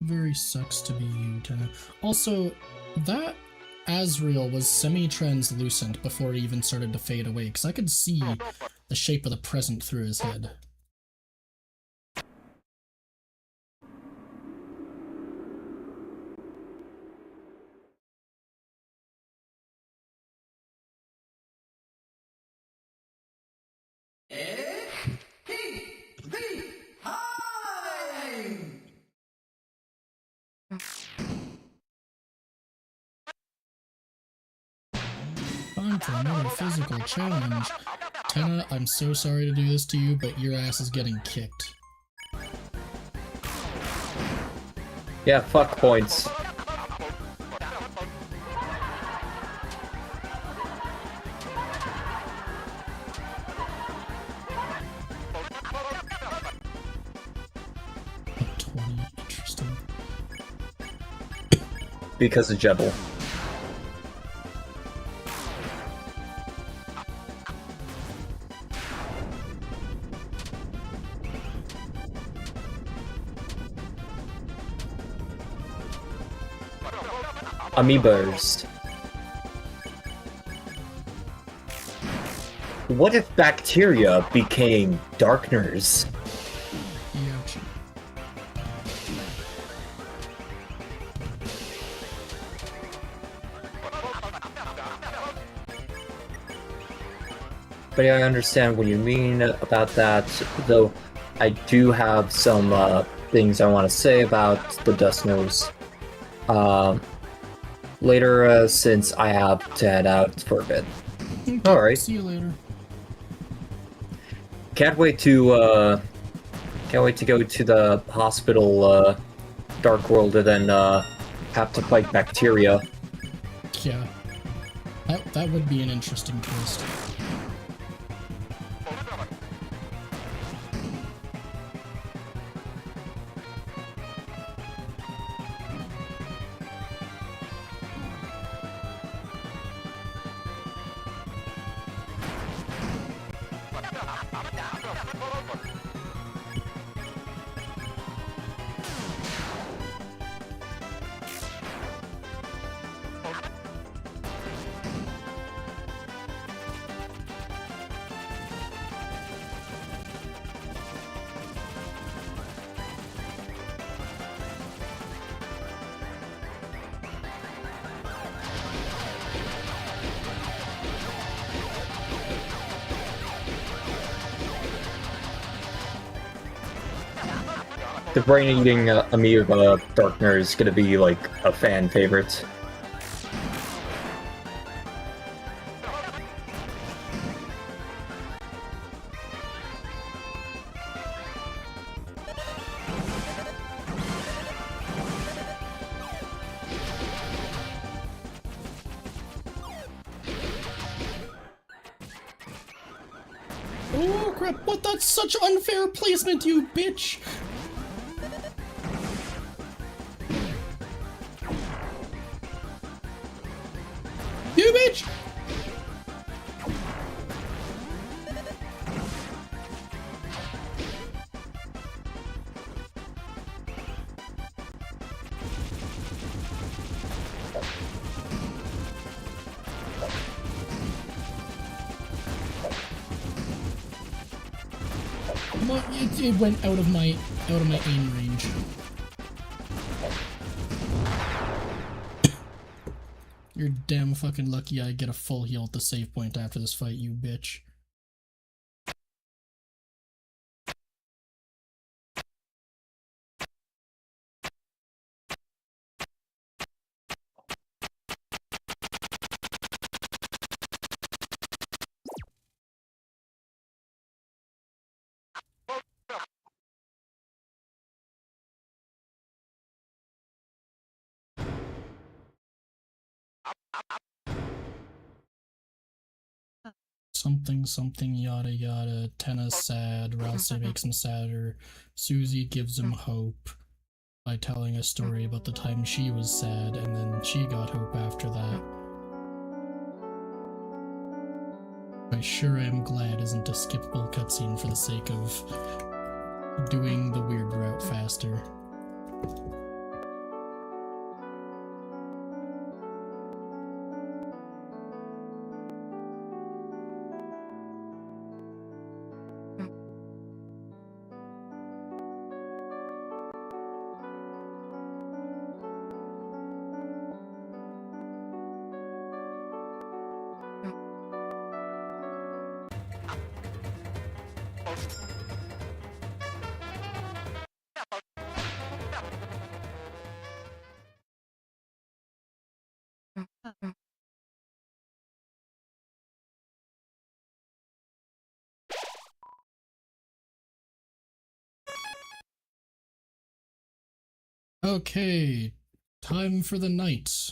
Very sucks to be you, Tenna. Also, that Asriel was semi-translucent before he even started to fade away, because I could see the shape of the present through his head. Time for another physical challenge. Tenna, I'm so sorry to do this to you, but your ass is getting kicked. Yeah, fuck points. At 20, interesting. Because of Jebel. Amoebas. What if bacteria became darkners? Ouch. But yeah, I understand what you mean about that, though I do have some things I want to say about the Dust Nose. Later, since I have to head out for a bit. Okay, Alright. see you later. Can't wait to go to the hospital, Dark World, and then have to fight bacteria. Yeah. That would be an interesting twist. The brain-eating amoeba Darkner is gonna be like a fan favorite. Oh crap, what? That's such unfair placement, you bitch! You bitch! It went out of my aim range. You're damn fucking lucky I get a full heal at the save point after this fight, you bitch. Something, something, yada yada. Tenna's sad, Ralsei makes him sadder. Susie gives him hope by telling a story about the time she was sad, and then she got hope after that. I sure am glad isn't a skippable cutscene for the sake of doing the weird route faster. Okay, time for the night.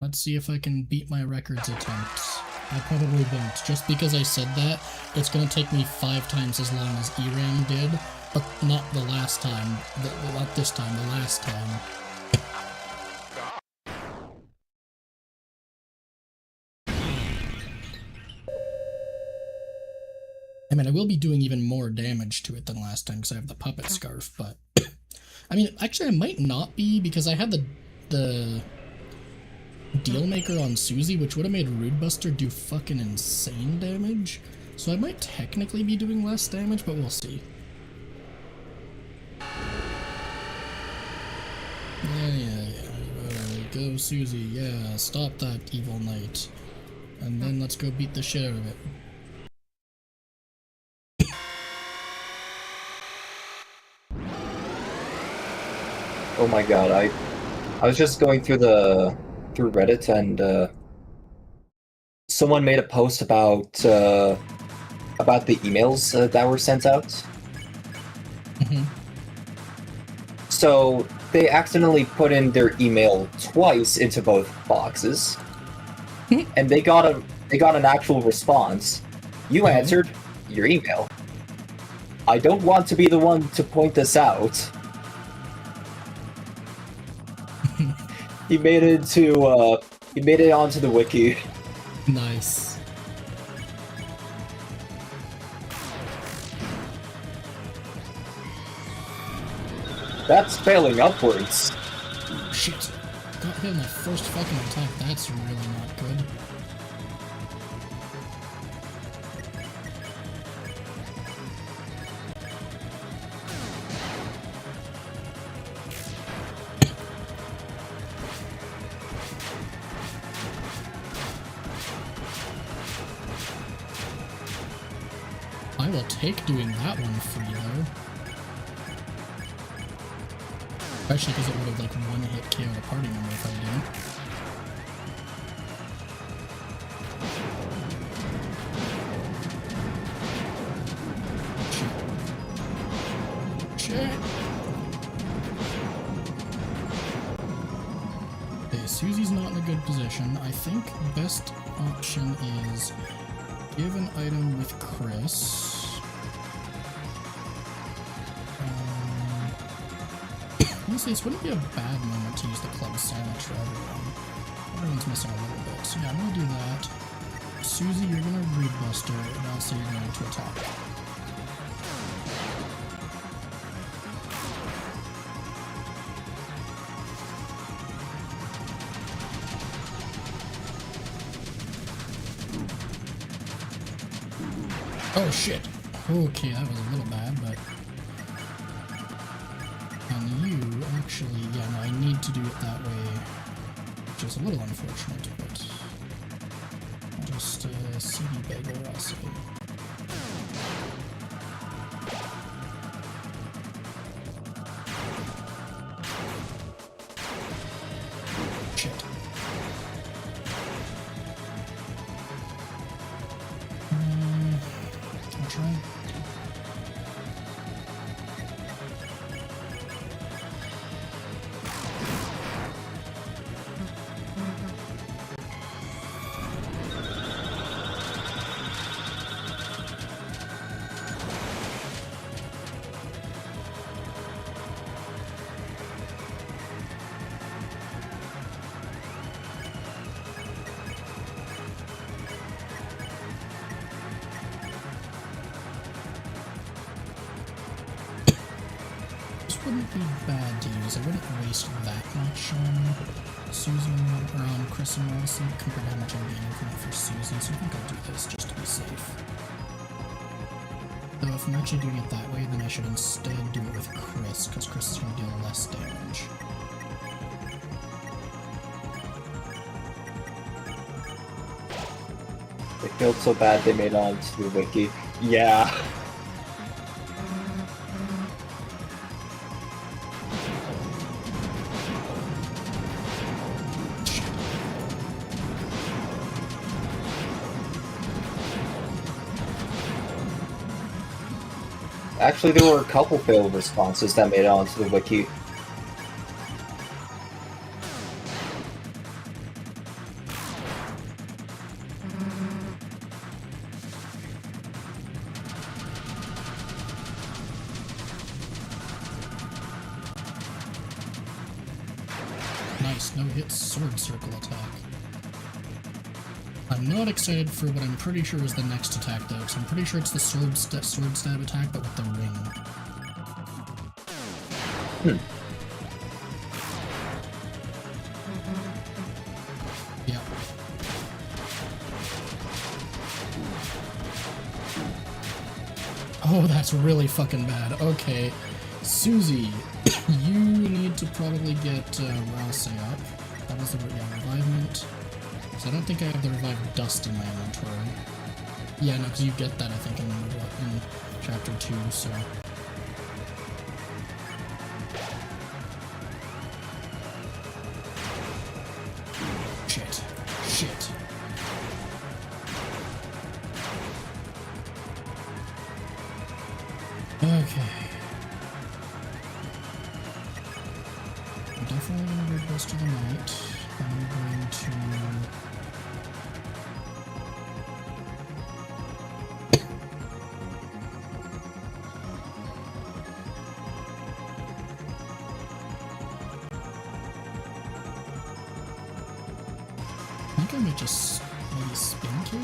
Let's see if I can beat my records attempt. I probably won't. Just because I said that, it's gonna take me 5 times as long as ERAM did, but not the last time. Not this time, the last time. I mean, I will be doing even more damage to it than last time because I have the puppet scarf, but... I mean, actually I might not be, because I had the deal maker on Susie, which would have made Rude Buster do fucking insane damage. So I might technically be doing less damage, but we'll see. Yeah. Go, Susie. Yeah, stop that evil knight. And then let's go beat the shit out of it. Oh my god, I was just going through Reddit, and someone made a post about the emails that were sent out. Mm-hmm. So they accidentally put in their email twice into both boxes, and they got an actual response. You answered your email. I don't want to be the one to point this out. He made it onto the wiki. Nice. That's failing upwards. Shit. Got hit in the first fucking attack. That's really not good. I will take doing that one free though. Especially because it would have like one hit KO'd a party member if I didn't. Shit. Okay, Susie's not in a good position. I think best option is give an item with Chris. Honestly, this wouldn't be a bad moment to use the club sandwich for everyone. Everyone's missing a little bit. So yeah, I'm gonna do that. Susie, you're gonna Rude Buster, and I'll say you're going to attack. Oh shit. Okay, that was a little bad, but... And you, actually, yeah, no, I need to do it that way, which is a little unfortunate, but... I'll just, CD Bagel, I'll say. Shit. I'll try. Wouldn't be bad to use. I wouldn't waste that much on Susie or on Chris and Madison compared to how much I'm gaining from it for Susie, so I think I'll do this just to be safe. Though if I'm actually doing it that way, then I should instead do it with Chris, because Chris is going to deal less damage. It feels so bad they made it onto the wiki. Yeah. Actually, there were a couple failed responses that made it onto the wiki. Nice, no-hit sword circle attack. I'm not excited for what I'm pretty sure is the next attack, though, because I'm pretty sure it's the sword stab attack, but with the ring. Yep. Oh, that's really fucking bad. Okay. Susie, you need to probably get Rousey up. That was the revivement. So I don't think I have the revived dust in my inventory. Yeah, no, because you get that, I think, in chapter 2, so... Shit. Shit. Okay. I'm definitely going to read Rest of the Night. I'm going to... I think I might just maybe spin kick,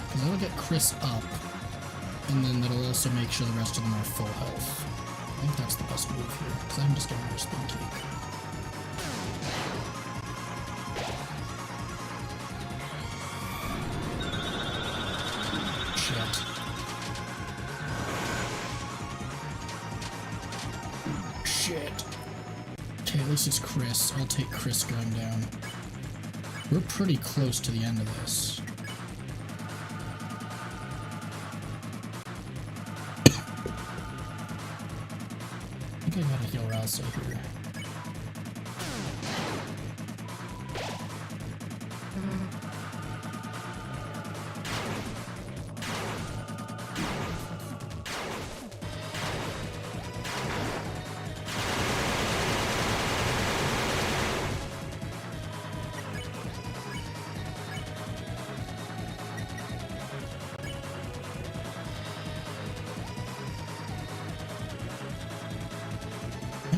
because that'll get Chris up, and then that'll also make sure the rest of them are full health. I think that's the best move here, because I'm just going to spin kick. Shit. Shit. Okay, at least it's Chris. I'll take Chris going down. We're pretty close to the end of this. I think I gotta heal Ralsa here.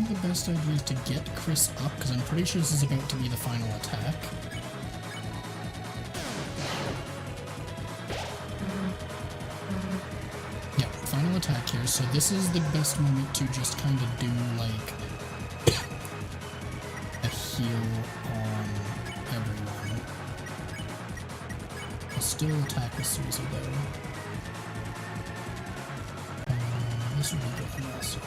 The best idea is to get Chris up, because I'm pretty sure this is about to be the final attack. Yeah, final attack here, so this is the best moment to just kind of do, like, a heal on everyone. I'll still attack with Susie, though. This would be good for us.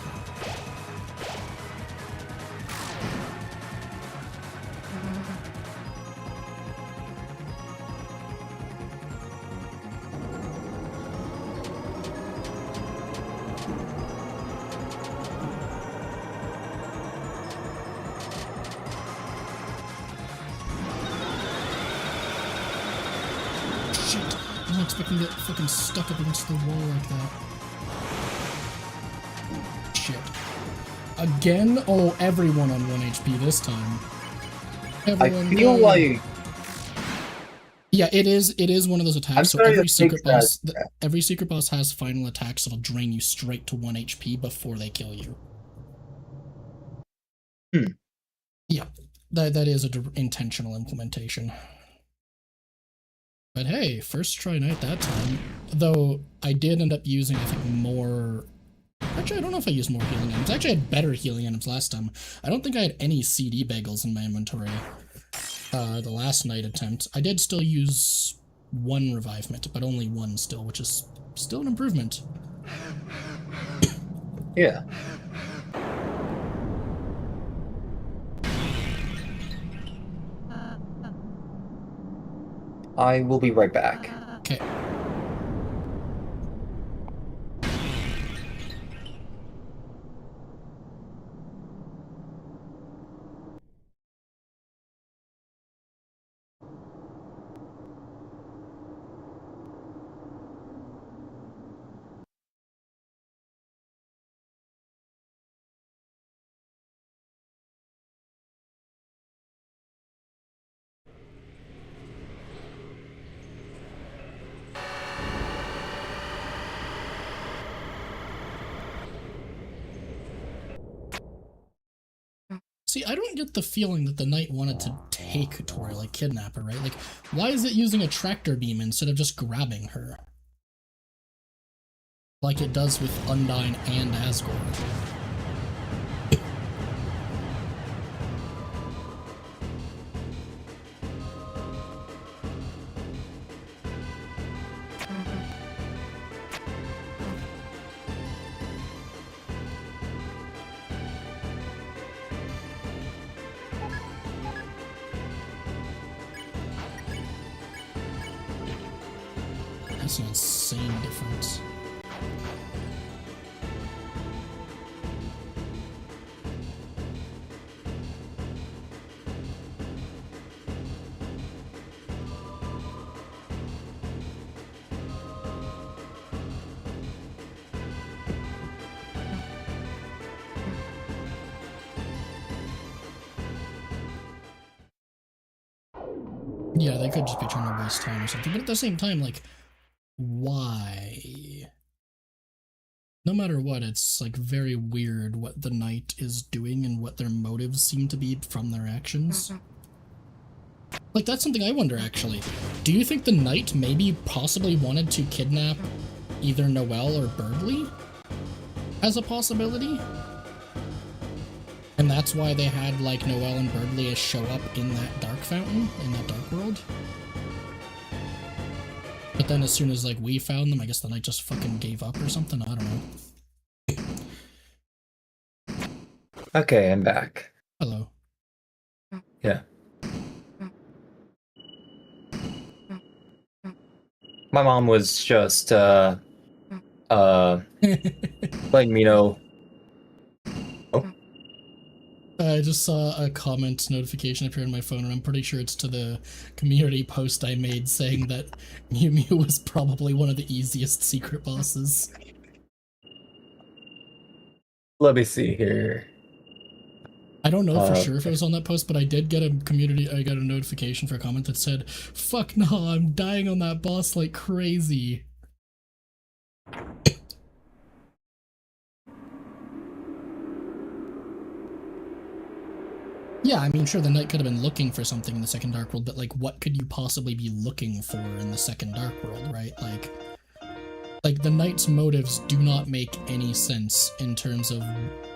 I'm not expecting to get fucking stuck up against the wall like that. Shit. Again? Oh, everyone on 1 HP this time. Everyone I feel like... Yeah, it is one of those attacks. I'm So sorry every to secret take that- boss, every secret boss has final attacks that'll drain you straight to 1 HP before they kill you. Yeah, that is an intentional implementation. But hey, first try night that time. Though I did end up using, I think, more... Actually, I don't know if I used more healing items. I actually had better healing items last time. I don't think I had any CD bagels in my inventory the last night attempt. I did still use 1 revivement, but only 1 still, which is still an improvement. Yeah. I will be right back. Okay. See, I don't get the feeling that the knight wanted to take Tori, like kidnap her, right? Like, why is it using a tractor beam instead of just grabbing her? Like it does with Undyne and Asgore. That's an insane difference. Yeah, they could just be trying to waste time or something, but at the same time, like, why? No matter what, it's like very weird what the knight is doing and what their motives seem to be from their actions. Like, that's something I wonder, actually. Do you think the knight maybe possibly wanted to kidnap either Noelle or Birdley as a possibility? And that's why they had, like, Noelle and Birdley show up in that dark fountain, in that dark world? But then as soon as, like, we found them, I guess the knight just fucking gave up or something? I don't know. Okay, I'm back. Hello. Yeah. My mom was just, letting me know. Oh. I just saw a comment notification appear on my phone, and I'm pretty sure it's to the community post I made saying that Mew Mew was probably one of the easiest secret bosses. Let me see here. I don't know for sure if it was on that post, but I did get I got a notification for a comment that said, "Fuck no, I'm dying on that boss like crazy." Yeah, I mean, sure, the knight could have been looking for something in the second Dark World, but, like, what could you possibly be looking for in the second Dark World, right? Like, the knight's motives do not make any sense in terms of,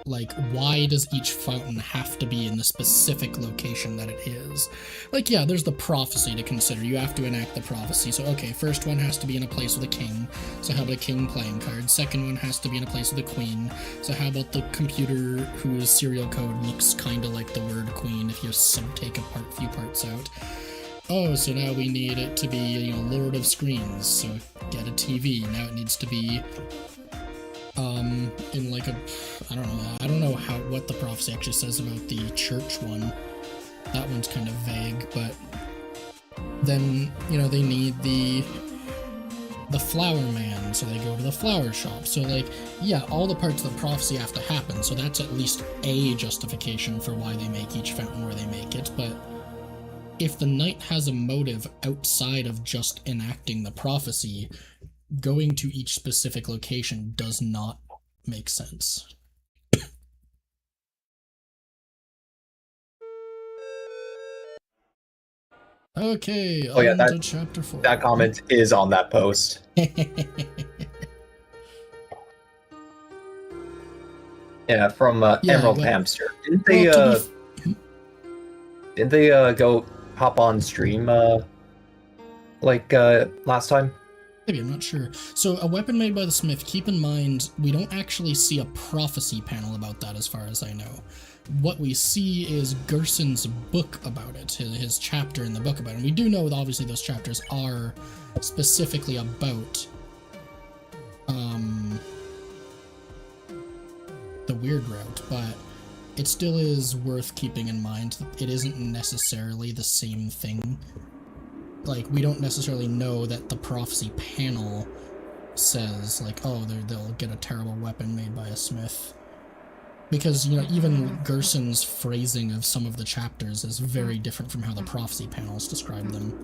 like, why does each fountain have to be in the specific location that it is? Like, yeah, there's the prophecy to consider. You have to enact the prophecy. So, okay, first one has to be in a place with a king. So how about a king playing card? Second one has to be in a place with a queen. So how about the computer whose serial code looks kind of like the word queen if you take a few parts out? Oh, so now we need it to be, you know, Lord of Screens, so get a TV. Now it needs to be, in like a, I don't know what the prophecy actually says about the church one. That one's kind of vague, but then, you know, they need the flower man, so they go to the flower shop. So, like, yeah, all the parts of the prophecy have to happen, so that's at least a justification for why they make each fountain where they make it, but if the knight has a motive outside of just enacting the prophecy, going to each specific location does not make sense. Okay, Oh, yeah, to chapter 4. That comment is on that post. Yeah, from Emerald Hamster. Didn't they go hop on stream last time? Maybe, I'm not sure. So, a weapon made by the smith, keep in mind, we don't actually see a prophecy panel about that as far as I know. What we see is Gerson's book about it, his chapter in the book about it. And we do know that obviously those chapters are specifically about the weird route, but it still is worth keeping in mind that it isn't necessarily the same thing. Like, we don't necessarily know that the prophecy panel says, like, oh, they'll get a terrible weapon made by a smith. Because, you know, even Gerson's phrasing of some of the chapters is very different from how the prophecy panels describe them.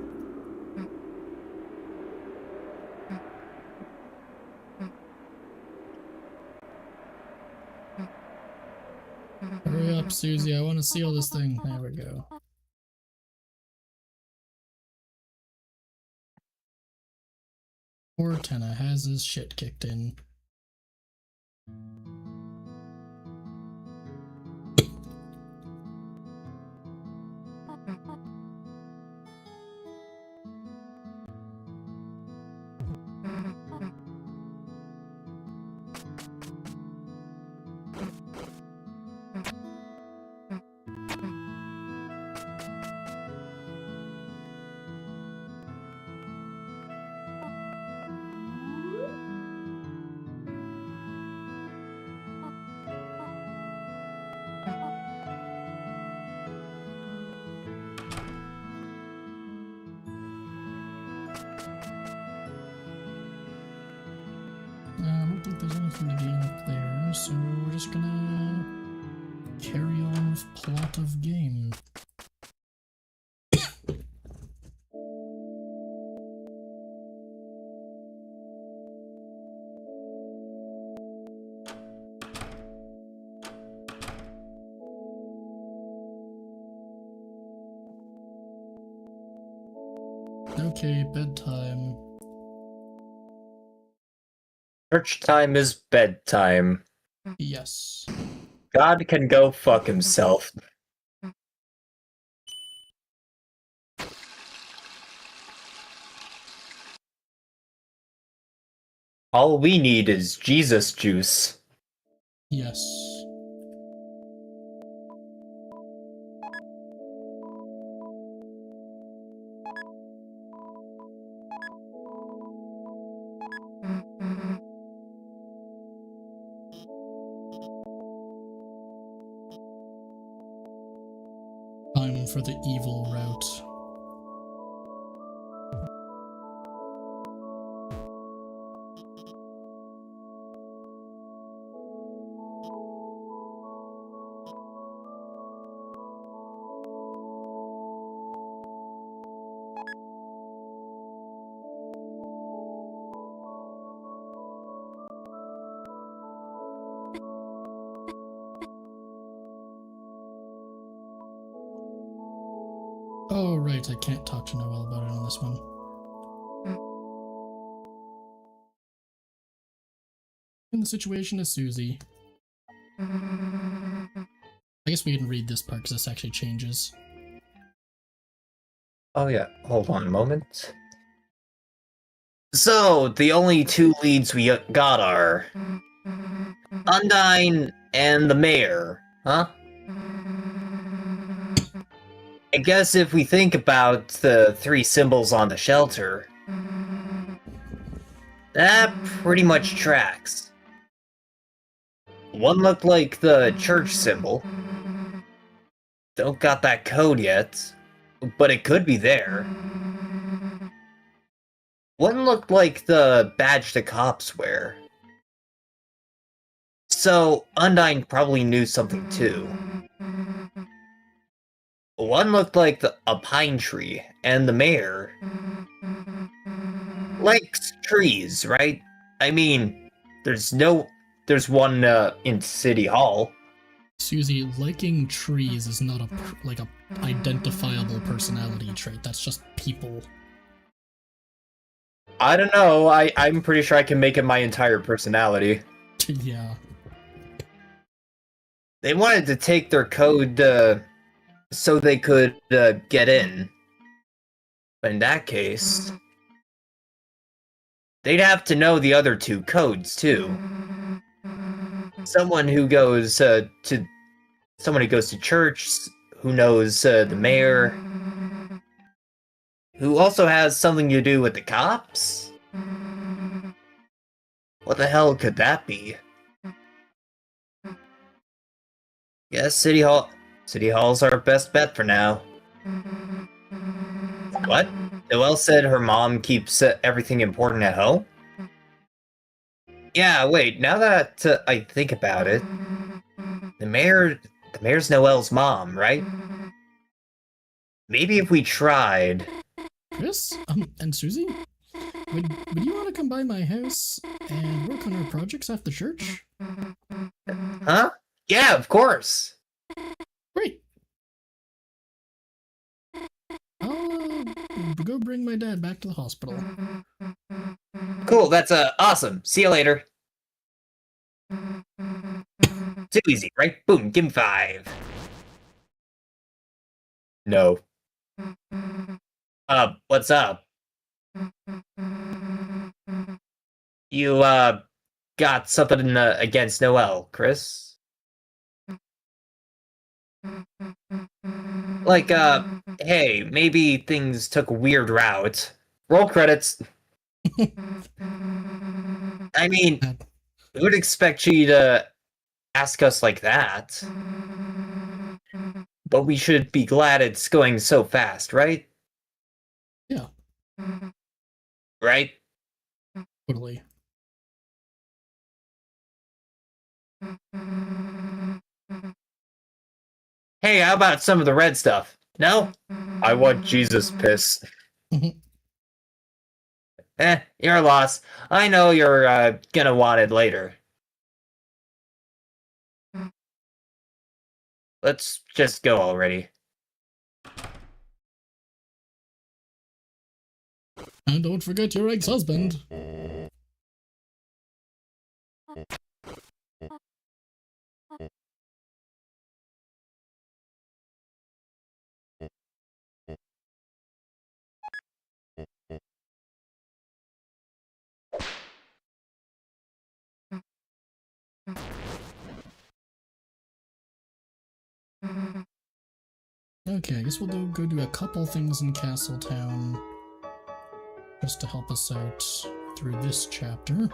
Hurry up, Susie. I want to seal this thing. There we go. Poor Tenna has his shit kicked in. I don't think there's anything to gain up there, so we're just gonna carry on with plot of game. Okay, bedtime. Church time is bedtime. Yes. God can go fuck himself. All we need is Jesus juice. Yes. Time for the evil route. Oh, right, I can't talk to Noelle about it on this one. In the situation is Susie. I guess we can read this part because this actually changes. Oh yeah, hold on a moment. So, the only two leads we got are Undyne and the mayor, huh? I guess if we think about the three symbols on the shelter, that pretty much tracks. One looked like the church symbol. Don't got that code yet, but it could be there. One looked like the badge the cops wear. So, Undyne probably knew something too. One looked like a pine tree, and the mayor likes trees, right? I mean, there's one in City Hall. Susie, liking trees is not a identifiable personality trait. That's just people. I don't know. I'm pretty sure I can make it my entire personality. Yeah. They wanted to take their code so they could get in. But in that case, they'd have to know the other two codes too. Someone who goes to church, who knows the mayor, who also has something to do with the cops? What the hell could that be? Yes, City Hall's our best bet for now. What? Noelle said her mom keeps everything important at home? Yeah, wait, now that I think about it, the mayor's Noelle's mom, right? Maybe if we tried... Chris? And Susie? Would you want to come by my house and work on our projects after church? Huh? Yeah, of course! Great. I'll go bring my dad back to the hospital. Cool, that's awesome. See you later. Too easy, right? Boom, give him 5. No. What's up? You, got something against Noel, Chris? Like, hey, maybe things took a weird route. Roll credits. I mean, we would expect you to ask us like that. But we should be glad it's going so fast, right? Yeah. Right? Totally. Hey, how about some of the red stuff? No? I want Jesus piss. You're a loss. I know you're, gonna want it later. Let's just go already. And don't forget your ex-husband. Okay, I guess we'll go do a couple things in Castletown just to help us out through this chapter.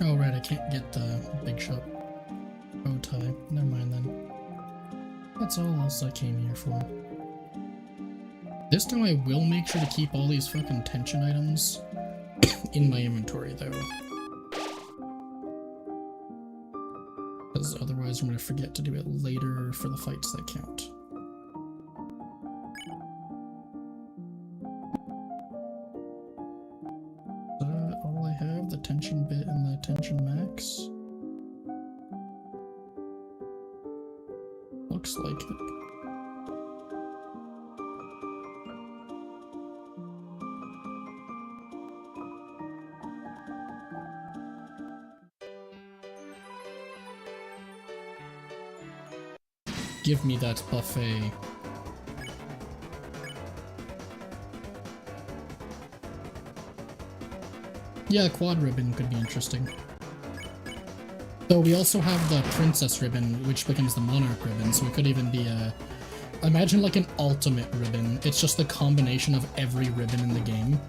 Oh right, I can't get the big shot bow tie. Never mind then. That's all else I came here for. This time I will make sure to keep all these fucking tension items in my inventory though. Because otherwise I'm going to forget to do it later for the fights that count. All I have, the tension bit and the tension max? Looks like it. Give me that buffet. Yeah, quad ribbon could be interesting. Though we also have the princess ribbon, which becomes the monarch ribbon, so it could even be a... Imagine like an ultimate ribbon. It's just the combination of every ribbon in the game.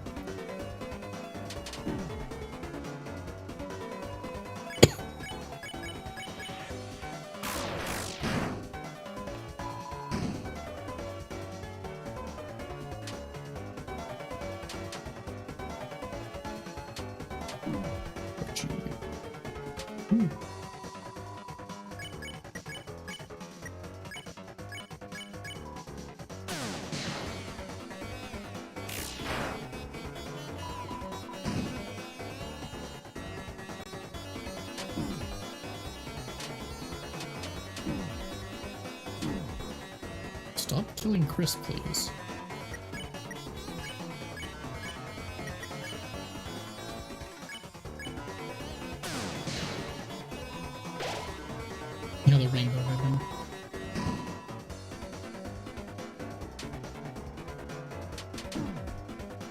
Stop killing Chris, please. Another rainbow ribbon.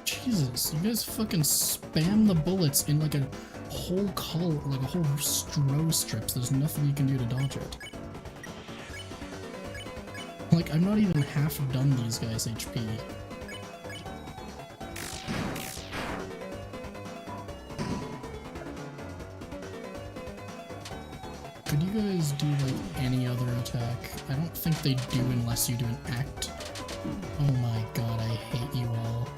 Jesus, you guys fucking spam the bullets in like a whole color, like a whole row strips. There's nothing you can do to dodge it. Like, I'm not even half done these guys' HP. Could you guys do, like, any other attack? I don't think they do unless you do an act. Oh my god, I hate you all.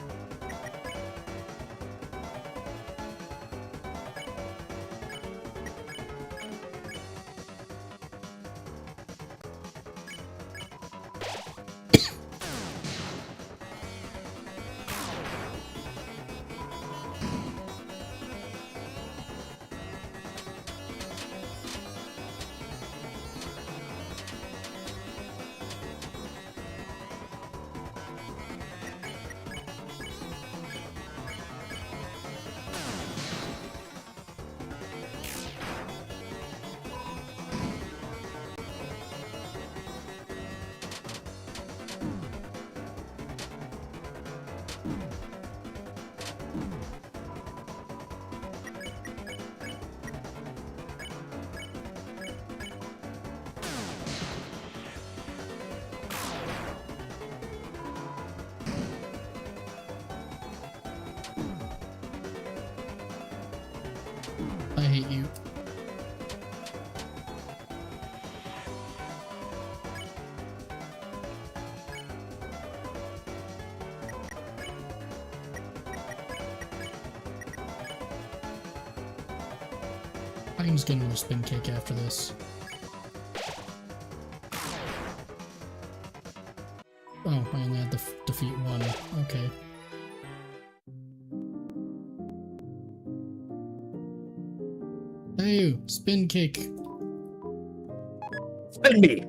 I hate you. I'm just getting a spin kick after this. Oh, I only had to defeat one. Okay. Hey, you! Spin kick! Spin me!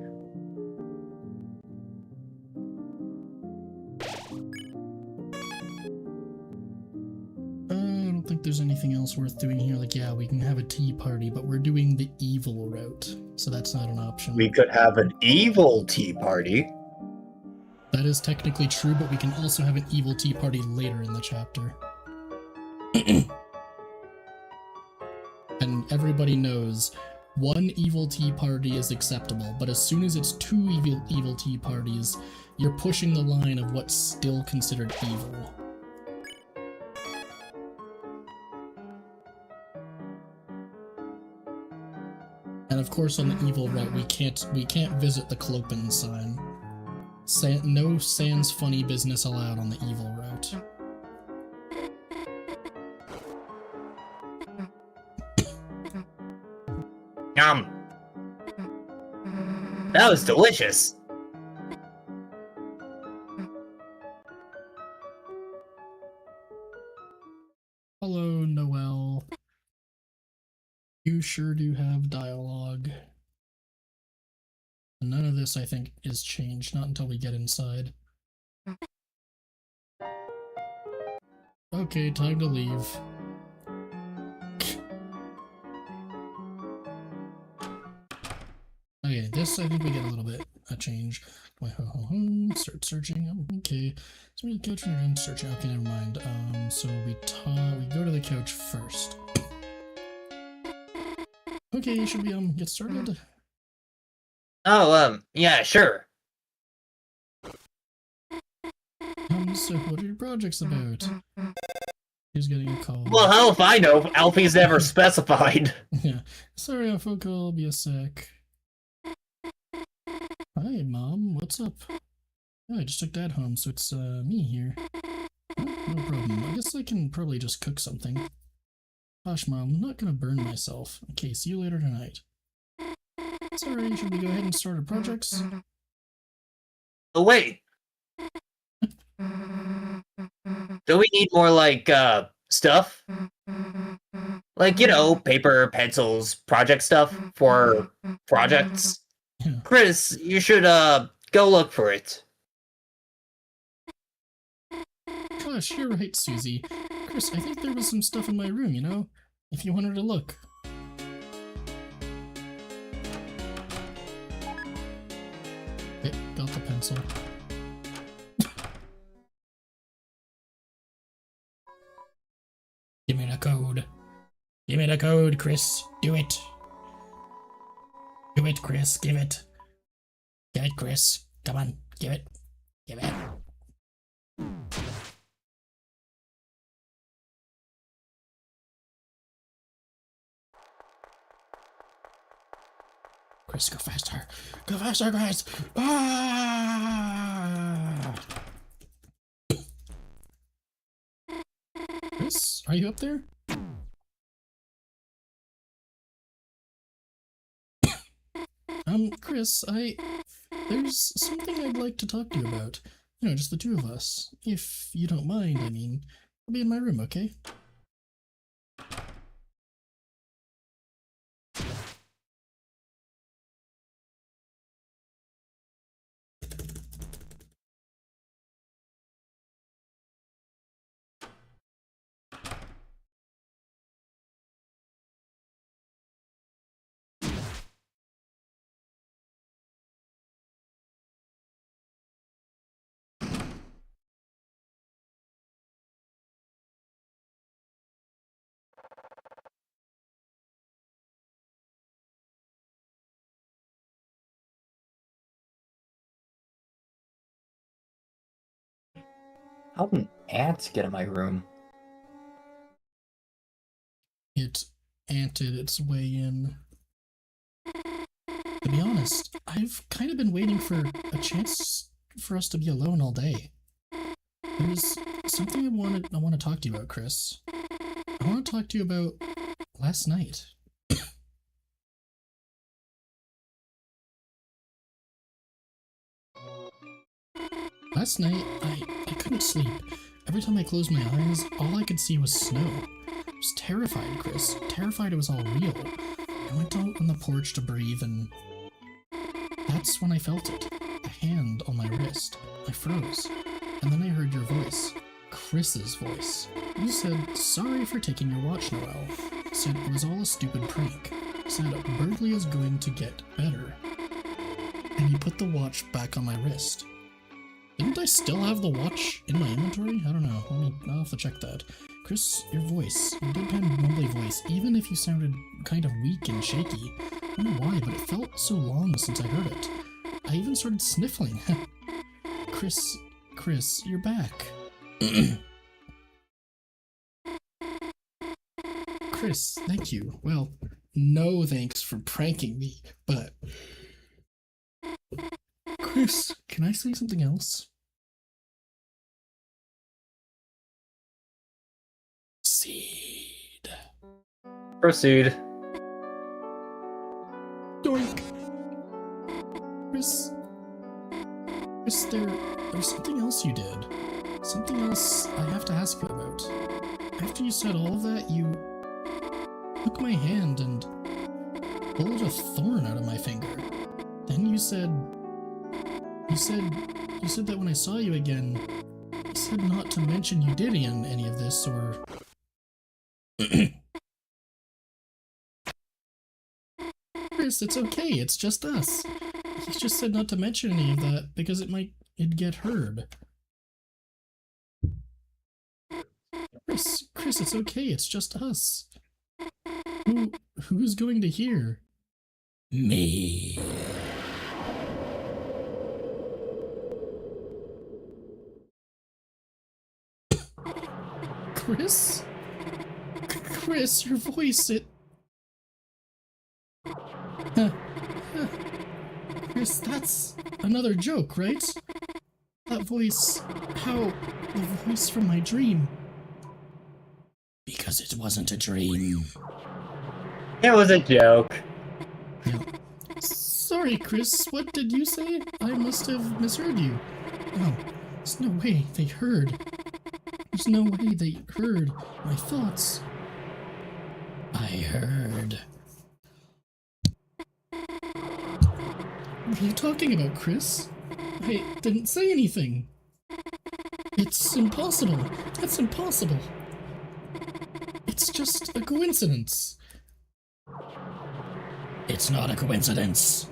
I don't think there's anything else worth doing here. Like, yeah, we can have a tea party, but we're doing the evil route, so that's not an option. We could have an evil tea party. That is technically true, but we can also have an evil tea party later in the chapter. And everybody knows one evil tea party is acceptable, but as soon as it's two evil tea parties, you're pushing the line of what's still considered evil. And of course, on the evil route, we can't visit the Clopen sign. No sans funny business allowed on the evil route. Yum. That was delicious. Hello, Noelle. You sure do have dialogue. None of this, I think, is changed, not until we get inside. Okay, time to leave. Okay, this, I think we get a little bit a change. Start searching. Okay, so we couch and searching. Okay, never mind. So we go to the couch first. Okay, should we get started? Oh, yeah, sure. So what are your projects about? He's getting a call. Well, hell if I know. Alfie's never specified. Yeah. Sorry, I'll be a sec. Hi, Mom. What's up? Oh, I just took Dad home, so it's me here. Oh, no problem. I guess I can probably just cook something. Gosh, Mom, I'm not gonna burn myself. Okay, see you later tonight. Sorry, should we go ahead and start our projects? Oh, wait. Do we need more, like, stuff? Like, you know, paper, pencils, project stuff for projects? Yeah. Chris, you should, go look for it. Gosh, you're right, Susie. Chris, I think there was some stuff in my room, you know? If you wanted to look. Okay, got the pencil. Give me the code. Give me the code, Chris. Do it. Do it, Chris. Give it. Give it, Chris. Come on. Give it. Give it. Chris, go faster. Go faster, Chris. Ah! Chris, are you up there? Chris, there's something I'd like to talk to you about. You know, just the two of us. If you don't mind, I mean, I'll be in my room, okay? How'd an ant get in my room? It anted its way in. To be honest, I've kind of been waiting for a chance for us to be alone all day. There's something I want to talk to you about, Chris. I want to talk to you about last night. Last night, I couldn't sleep. Every time I closed my eyes, all I could see was snow. I was terrified, Chris. Terrified it was all real. I went out on the porch to breathe, and that's when I felt it. A hand on my wrist. I froze. And then I heard your voice. Chris's voice. You said, "Sorry for taking your watch, Noel." Said it was all a stupid prank. Said Birdley is going to get better. And you put the watch back on my wrist. Didn't I still have the watch in my inventory? I don't know. I'll have to check that. Chris, your voice, your deadpan mumbly voice, even if you sounded kind of weak and shaky. I don't know why, but it felt so long since I heard it. I even started sniffling. Chris, you're back. Chris, thank you. Well, no thanks for pranking me, but... Chris, can I say something else? Seed. Proceed. Doink. Chris, there's something else you did. Something else I have to ask you about. After you said all of that, you took my hand and pulled a thorn out of my finger. Then you said that when I saw you again, you said not to mention you did any of this, or... Chris, it's okay, it's just us. He just said not to mention any of that because it'd get heard. Chris, it's okay, it's just us. Who's going to hear? Me. Chris? Chris, your voice, it... Chris, that's another joke, right? That voice, the voice from my dream. Because it wasn't a dream. It was a joke. Yeah. Sorry, Chris, what did you say? I must have misheard you. No, there's no way they heard. There's no way they heard my thoughts. I heard. What are you talking about, Chris? I didn't say anything. It's impossible. That's impossible. It's just a coincidence. It's not a coincidence.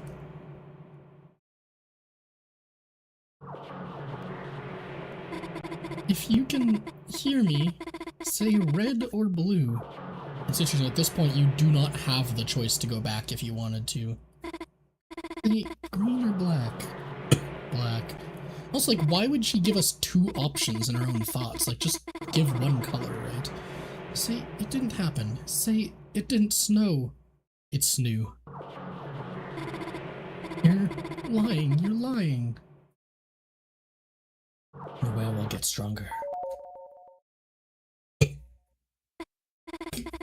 if you can hear me, say red or blue. It's interesting, at this point you do not have the choice to go back if you wanted to. Say green or black? Black. Also, like, why would she give us two options in her own thoughts? Like, just give one color, right? Say, it didn't happen. Say, it didn't snow. It snew. You're lying. You're lying. Your wail will get stronger.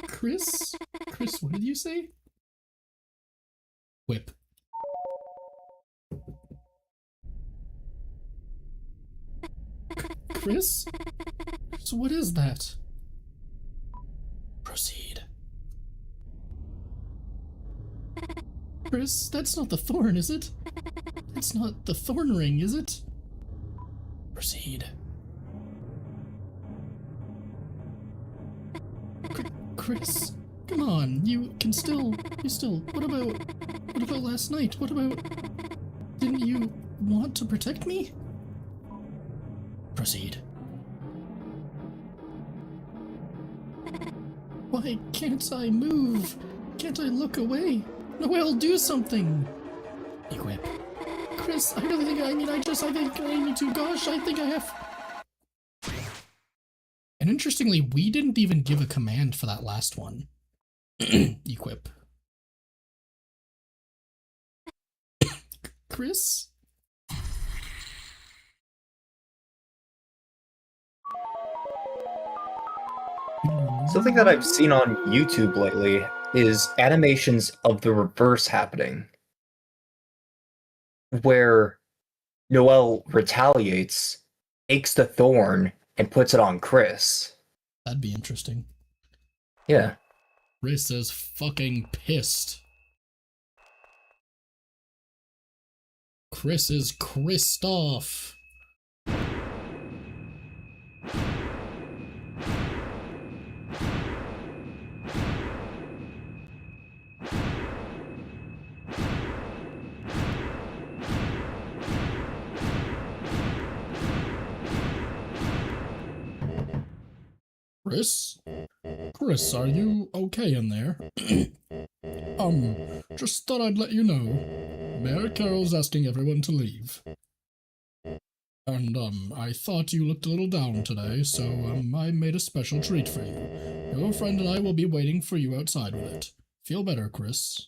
Chris? Chris, what did you say? Whip. Chris? So what is that? Proceed. Chris, that's not the thorn, is it? That's not the thorn ring, is it? Proceed. Chris, come on, you still, what about last night? What about, didn't you want to protect me? Proceed. Why can't I move? Can't I look away? Noelle, do something! Equip. Chris, I really think I think I need to. Gosh, I think I have. And interestingly, we didn't even give a command for that last one. Equip. Chris? Something that I've seen on YouTube lately is animations of the reverse happening, where Noelle retaliates, takes the thorn, and puts it on Chris. That'd be interesting. Yeah. Chris is fucking pissed. Chris is Kristoff. Chris? Chris, are you okay in there? Just thought I'd let you know. Mayor Carroll's asking everyone to leave. And, I thought you looked a little down today, so, I made a special treat for you. Your friend and I will be waiting for you outside with it. Feel better, Chris.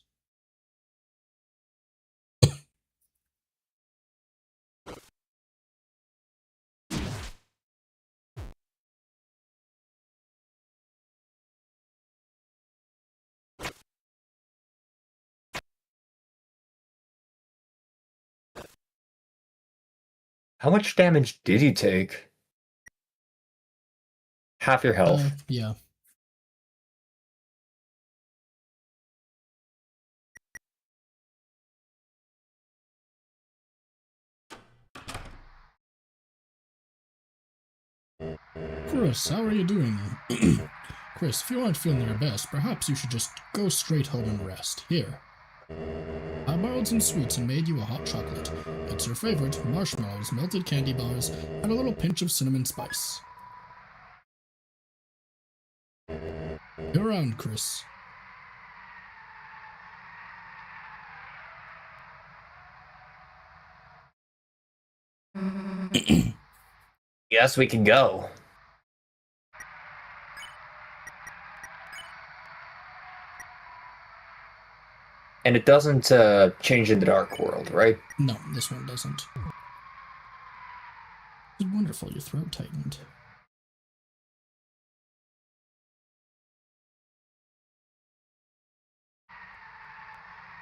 How much damage did you take? Half your health. Yeah. Chris, how are you doing? Chris, if you aren't feeling your best, perhaps you should just go straight home and rest. Here. I borrowed some sweets and made you a hot chocolate. It's your favorite, marshmallows, melted candy bars, and a little pinch of cinnamon spice. You're around, Chris. Yes, we can go. And it doesn't change in the Dark World, right? No, this one doesn't. It's wonderful, your throat tightened.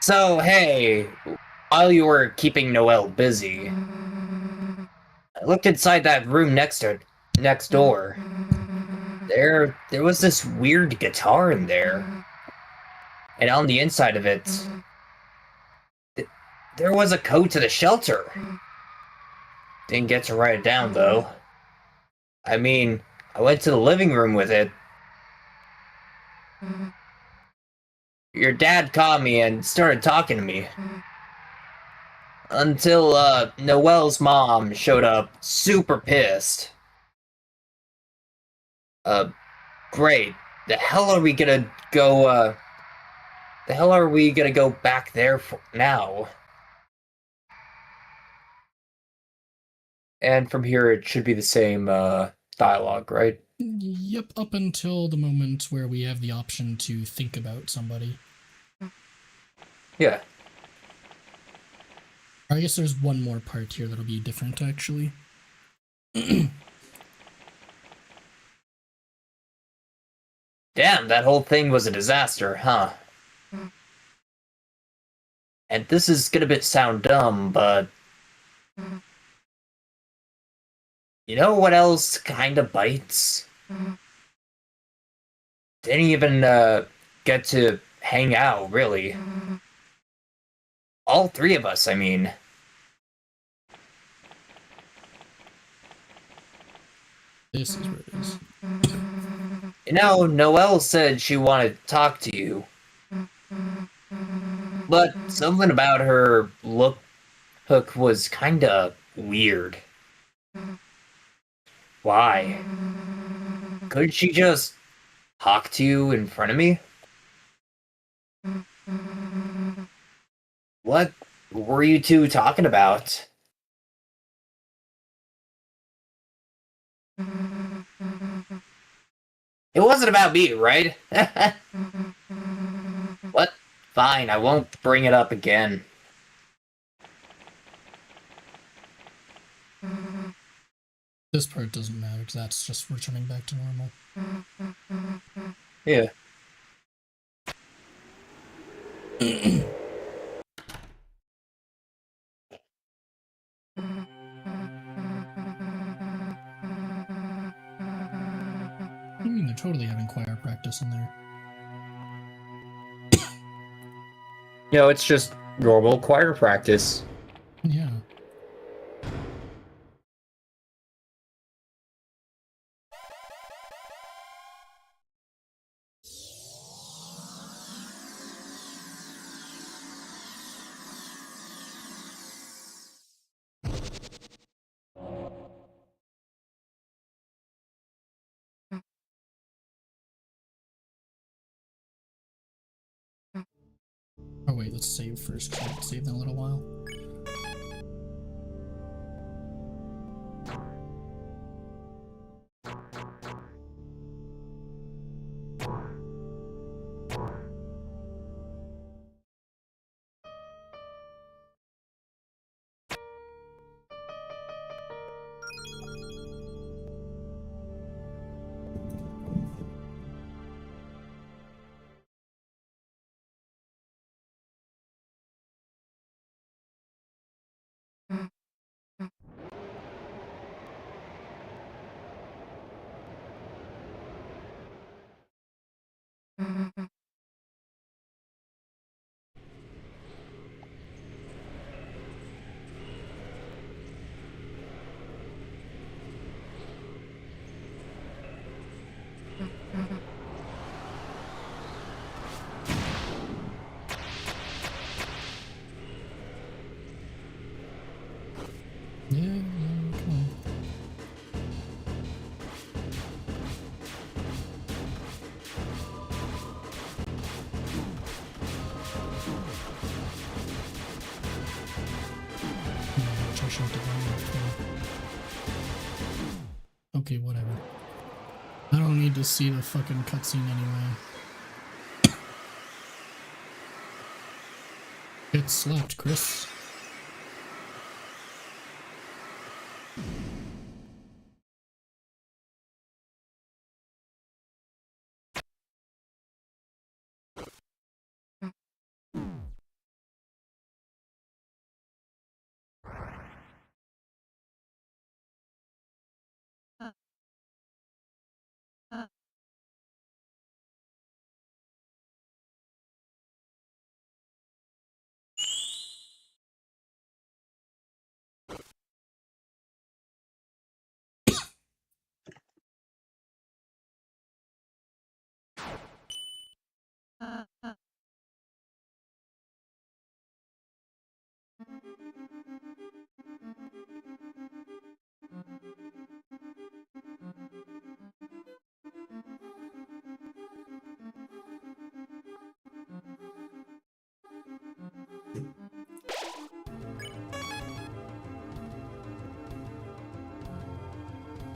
So, hey, while you were keeping Noelle busy, I looked inside that room next door. There was this weird guitar in there. And on the inside of it, there was a code to the shelter. Didn't get to write it down, though. I mean, I went to the living room with it. Your dad caught me and started talking to me. Until, Noelle's mom showed up super pissed. Uh, great. The hell are we gonna go, the hell are we gonna go back there for now? And from here, it should be the same, dialogue, right? Yep, up until the moment where we have the option to think about somebody. Yeah. I guess there's one more part here that'll be different, actually. Damn, that whole thing was a disaster, huh? And this is gonna sound dumb, but you know what else kinda bites? Didn't even, get to hang out, really. All three of us, I mean. This is where it is. You know, Noelle said she wanted to talk to you. But something about her hook was kinda weird. Why? Couldn't she just talk to you in front of me? What were you two talking about? It wasn't about me, right? What? Fine, I won't bring it up again. This part doesn't matter, because that's just returning back to normal. Yeah. I mean, they're totally having choir practice in there. You know, it's just normal choir practice. Yeah. Oh wait, let's save first, because I haven't saved in a little while. Yeah, come on. I shouldn't have done that. Okay, whatever. I don't need to see the fucking cutscene anyway. Get slapped, Chris.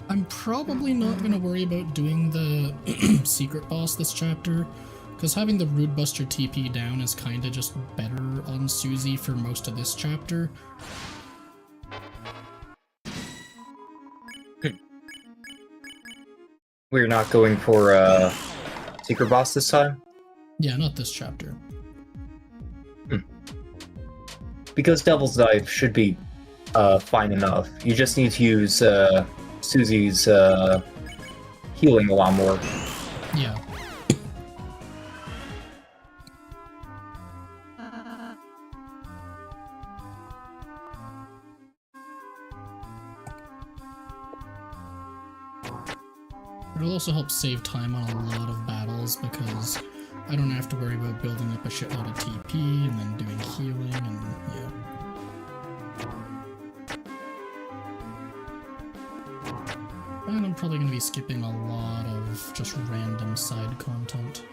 I'm probably not going to worry about doing the secret boss this chapter, because having the Rude Buster TP down is kind of just better on Susie for most of this chapter. We're not going for a secret boss this time? Yeah, not this chapter. Because Devil's Knife should be fine enough. You just need to use Susie's healing a lot more. Yeah. It'll also help save time on a lot of battles because I don't have to worry about building up a shitload of TP and then doing healing and yeah. And I'm probably going to be skipping a lot of just random side content.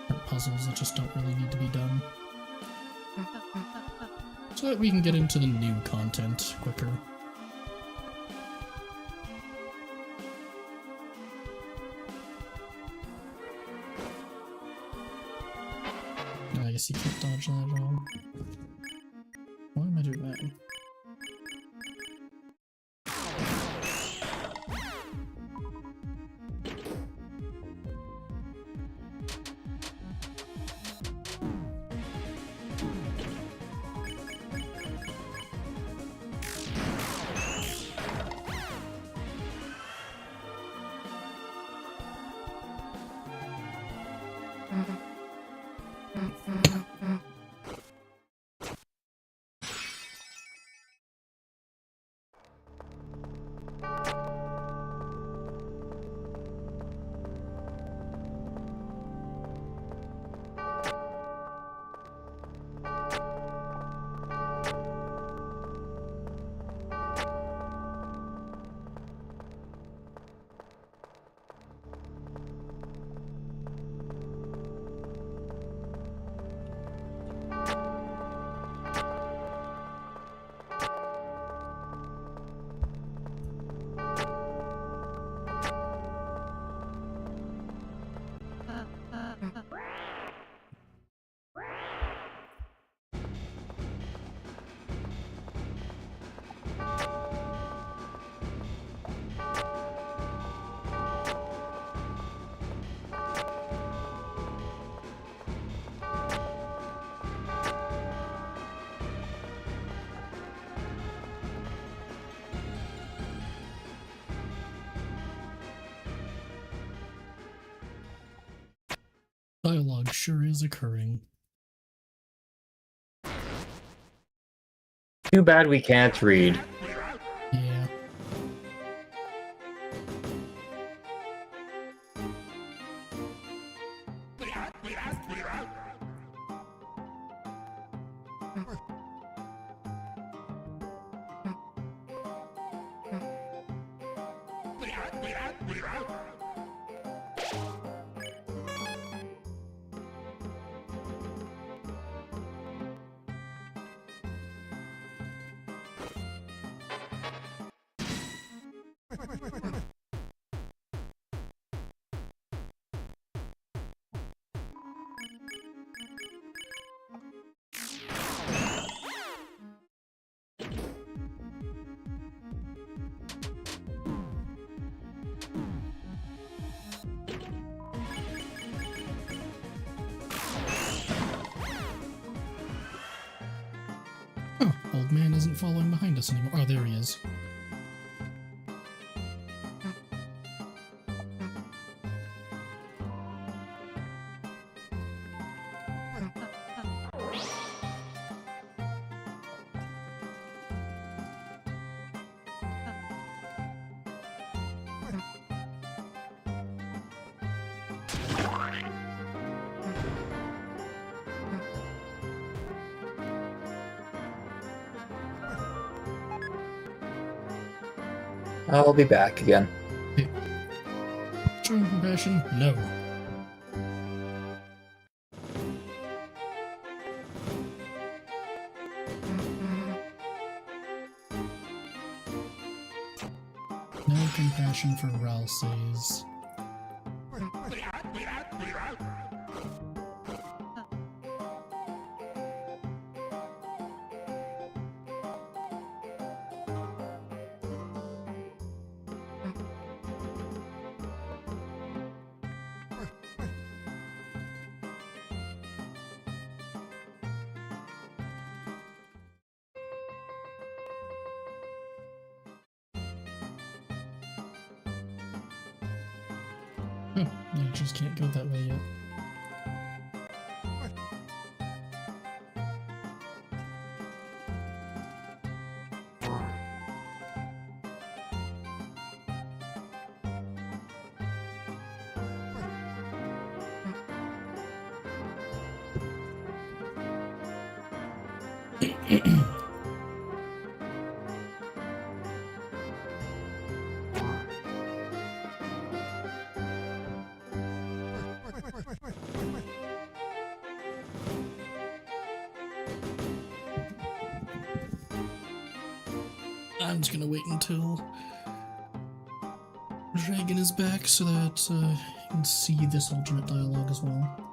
Or puzzles that just don't really need to be done. So that we can get into the new content quicker. I guess you can't dodge that at all. Why am I doing that? Dialogue sure is occurring. Too bad we can't read. Yeah. Oh, old man isn't following behind us anymore. Oh, there he is. I'll be back again. Showing compassion? No. No compassion for Ralses. You just can't go that way yet. I'm just gonna wait until Dragon is back so that you can see this alternate dialogue as well.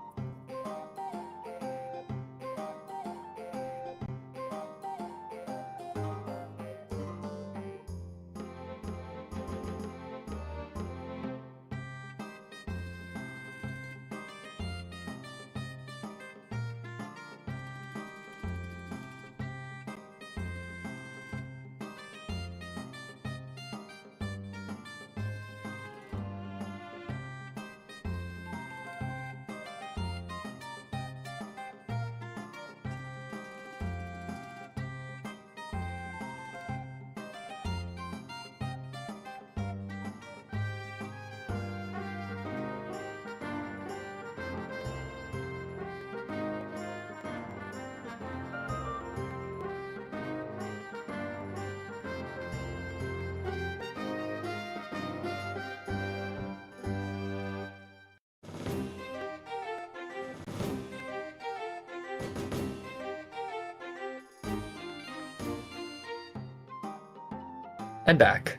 I'm back.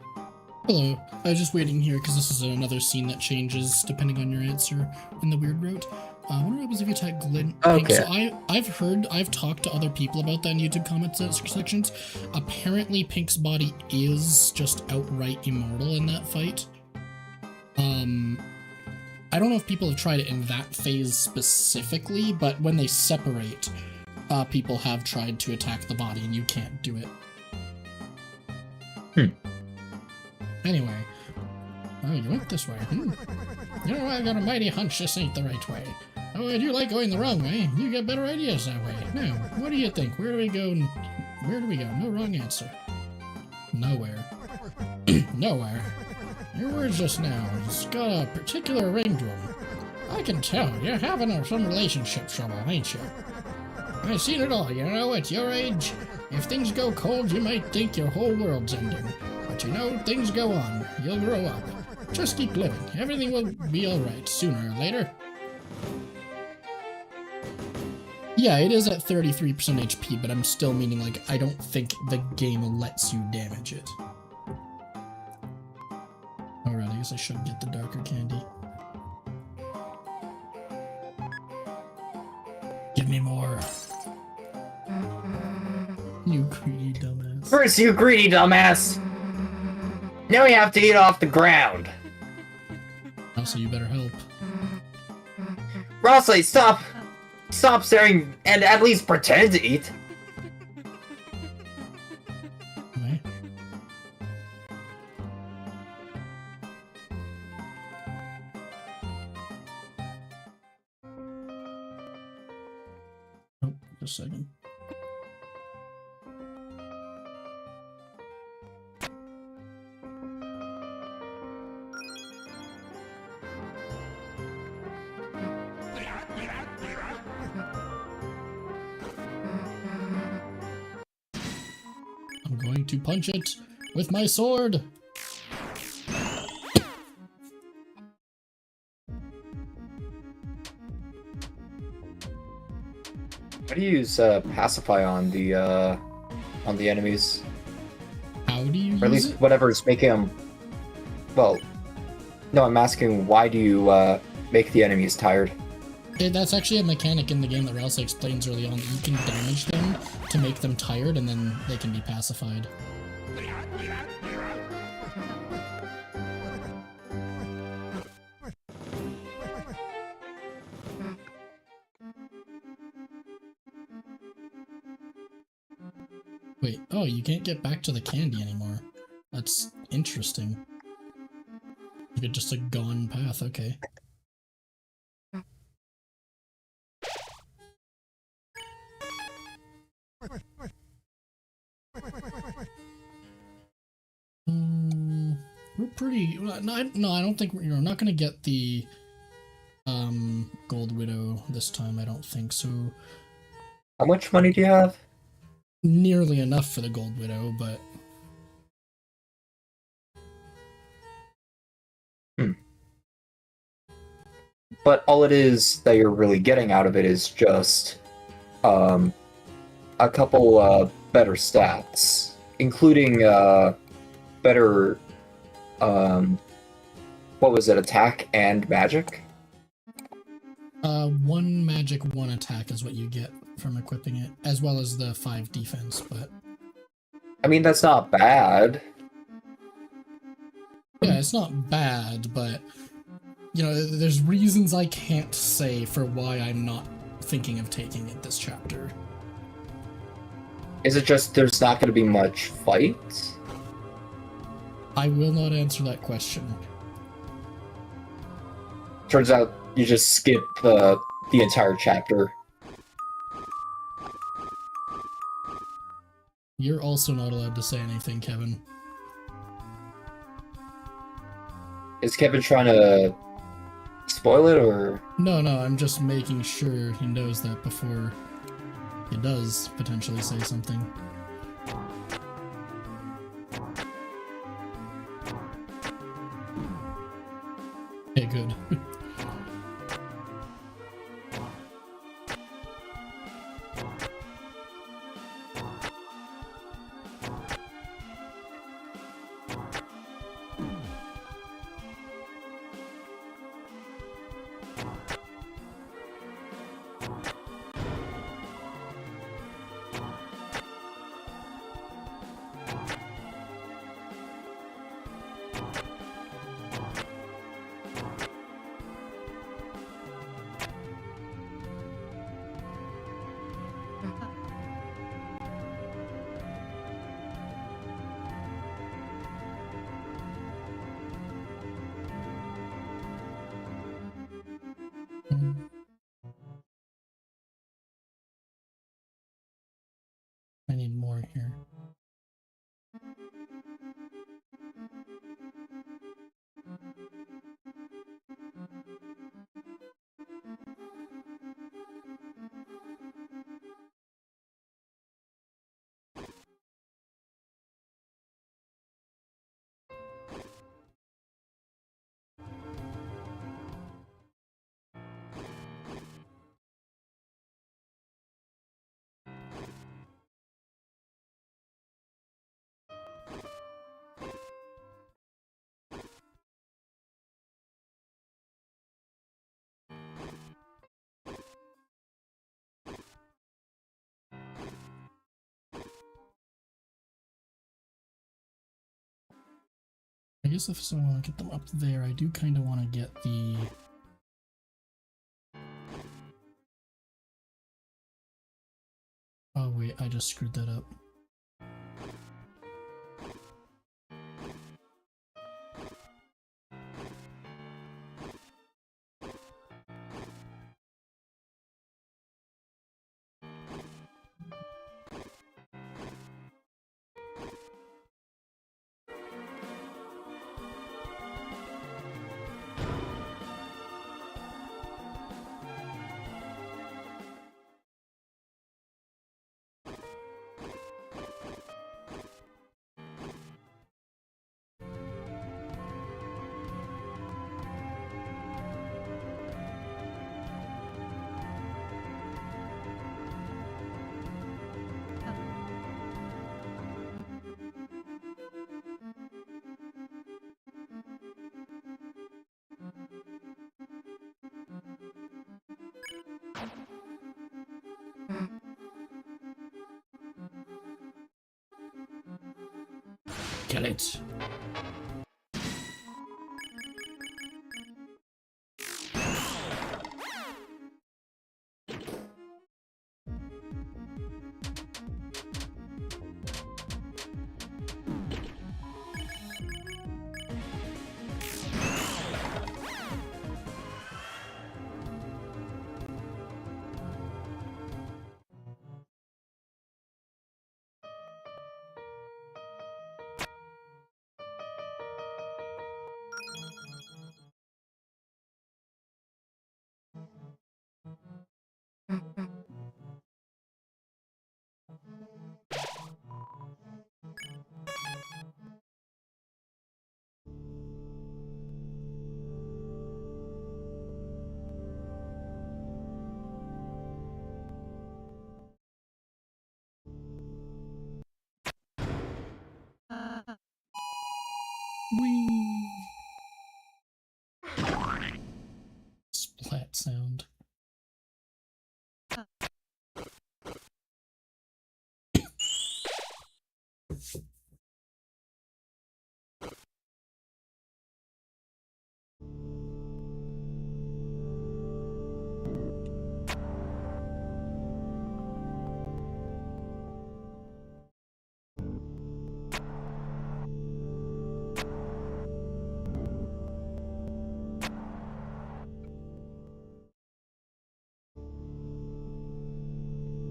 Hello. I was just waiting here because this is another scene that changes depending on your answer in the weird route. I wonder what happens if you attack Glint. Okay. So I've talked to other people about that in YouTube comments sections. Apparently Pink's body is just outright immortal in that fight. I don't know if people have tried it in that phase specifically, but when they separate, people have tried to attack the body and you can't do it. Anyway. Oh, you went this way. You know, I got a mighty hunch this ain't the right way. Oh, I do like going the wrong way. You get better ideas that way. Now, what do you think? Where do we go? Where do we go? No wrong answer. Nowhere. Nowhere. Your words just now. It's got a particular ring to them. I can tell. You're having some relationship trouble, ain't you? I've seen it all, you know, at your age. If things go cold, you might think your whole world's ending. But you know, things go on. You'll grow up. Just keep living. Everything will be alright, sooner or later. Yeah, it is at 33% HP, but I'm still meaning, like, I don't think the game lets you damage it. Alright, I guess I should get the darker candy. Give me more. You greedy dumbass. First, you greedy dumbass! Now we have to eat off the ground. Also, you better help. Rossley, stop! Stop staring and at least pretend to eat. Okay. Oh, just a second. I'm going to punch it with my sword. How do you use pacify on the enemies? How do you Or at use least it? whatever is making them. Well, no, I'm asking why do you make the enemies tired? That's actually a mechanic in the game that Ralsa explains early on. You can damage them to make them tired, and then they can be pacified. Wait, oh, you can't get back to the candy anymore. That's interesting. You get just a gone path, okay. We're pretty... No, I don't think we're not going to get the Gold Widow this time, I don't think, so... How much money do you have? Nearly enough for the Gold Widow, but... But all it is that you're really getting out of it is just a couple better stats, including better what was it, attack and magic? One magic, one attack is what you get from equipping it, as well as the 5 defense, but... I mean, that's not bad. Yeah, it's not bad, but... You know, there's reasons I can't say for why I'm not thinking of taking it this chapter. Is it just there's not going to be much fight? I will not answer that question. Turns out you just skip the entire chapter. You're also not allowed to say anything, Kevin. Is Kevin trying to spoil it, or...? No, I'm just making sure he knows that before he does potentially say something. Okay, good. I need more here. I guess if I want to get them up there, I do kind of want to get the... Oh wait, I just screwed that up. Kill it. Whee! Splat sound.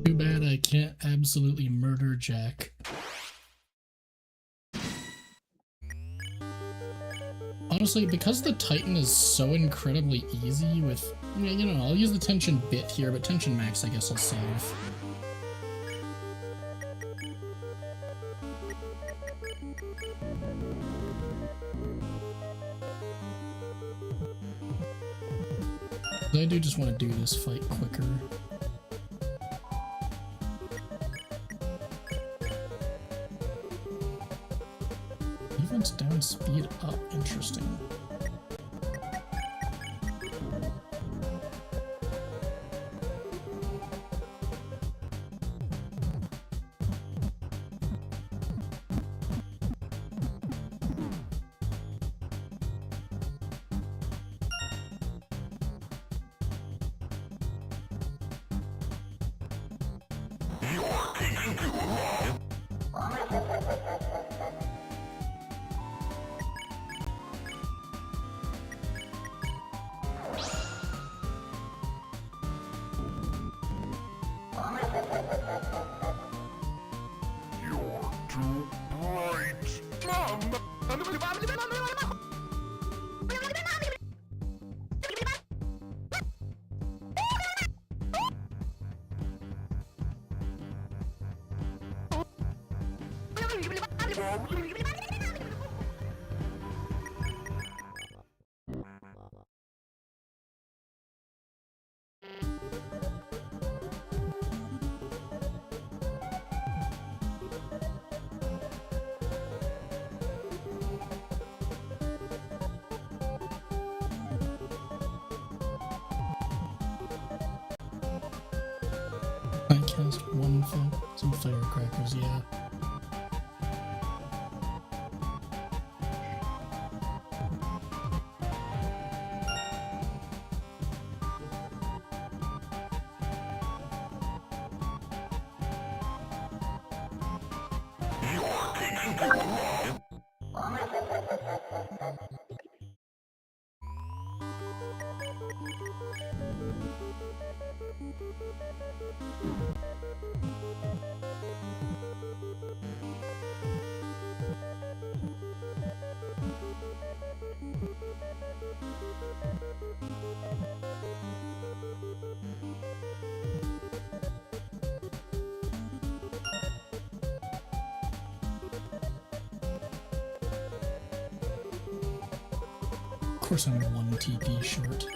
Too bad I can't absolutely murder Jack. Honestly, because the Titan is so incredibly easy with... you know, I'll use the tension bit here, but tension max I guess I'll save. I do just want to do this fight quicker. Defense down, speed up. Interesting. I cast one fire, some firecrackers, yeah. Of course I'm 1 TP short.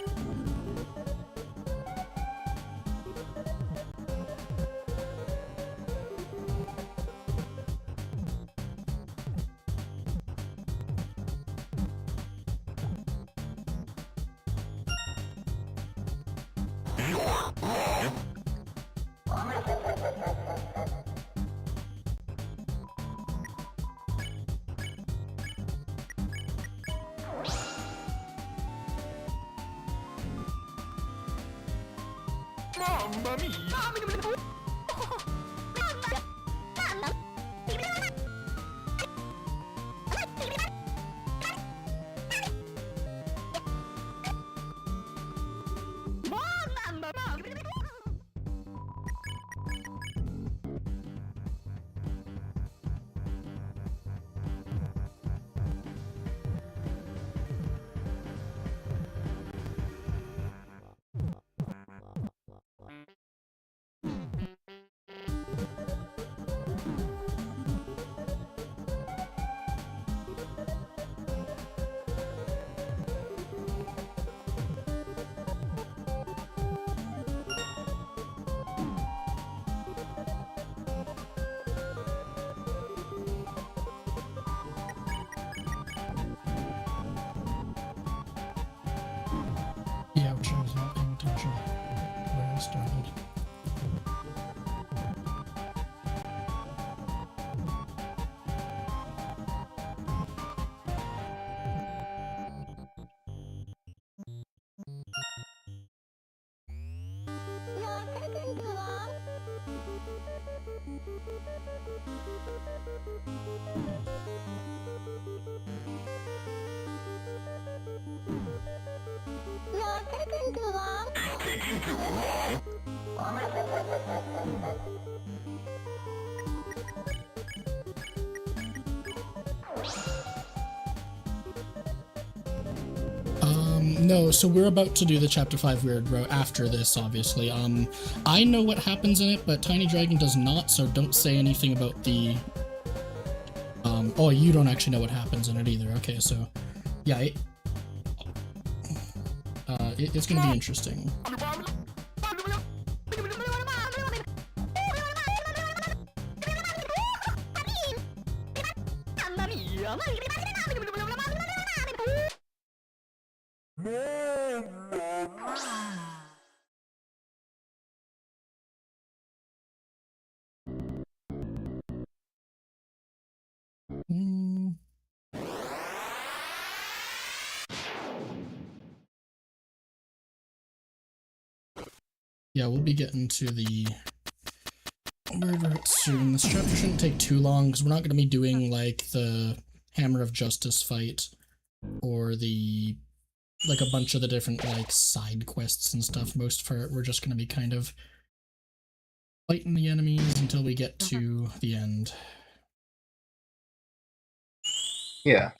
Yeah, which I was not paying attention where I started. No, so we're about to do the Chapter 5 Weird Row after this, obviously. I know what happens in it, but Tiny Dragon does not, so don't say anything about the... oh, you don't actually know what happens in it either. Okay, so... Yeah, it's gonna be interesting. Yeah, we'll be getting to the murder soon. This chapter shouldn't take too long, because we're not going to be doing, like, the Hammer of Justice fight, or the, like, a bunch of the different, like, side quests and stuff. Most of it, we're just going to be kind of fighting the enemies until we get to the end. Yeah.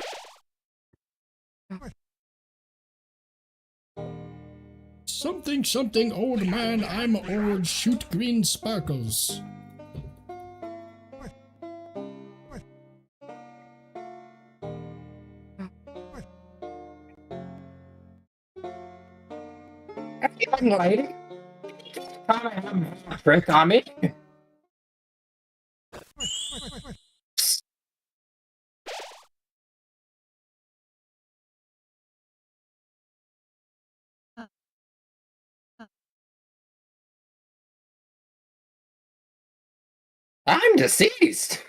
Something, something, old man, I'm old, shoot green sparkles. Young lady, come and have a drink on me. I'm deceased.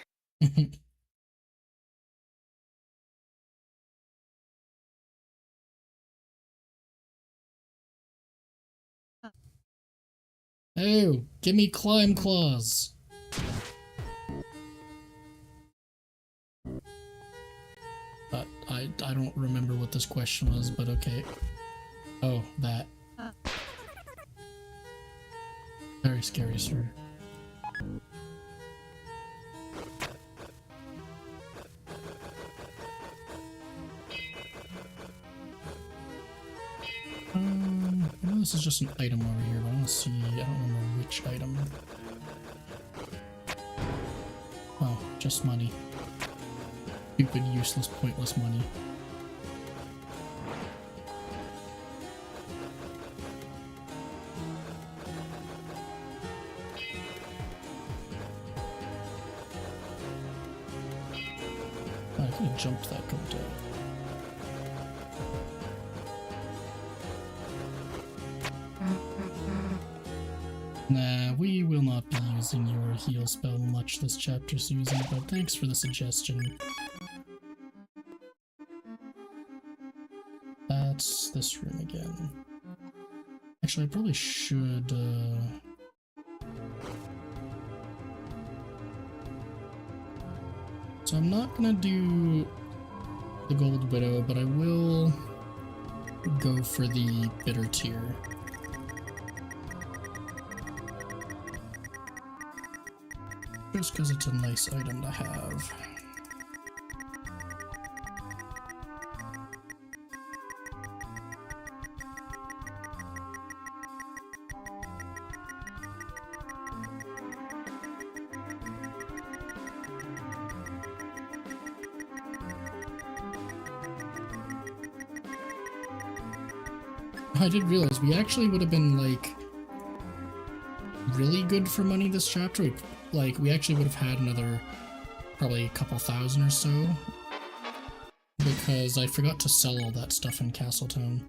Oh, give me climb claws. I don't remember what this question was, but okay. Oh, that. Very scary, sir. I know this is just an item over here, but I want to see, I don't remember which item. Oh, just money. Stupid, useless, pointless money. Oh, I could have jumped that, couldn't I? Nah, we will not be using your heal spell much this chapter, Susie, but thanks for the suggestion. That's this room again. I Actually, I probably should, So I'm not gonna do the Gold Widow, but I will go for the Bitter Tier. Just because it's a nice item to have. I did realize we actually would have been, like, really good for money this chapter. We actually would have had another, probably a couple thousand or so. Because I forgot to sell all that stuff in Castletown.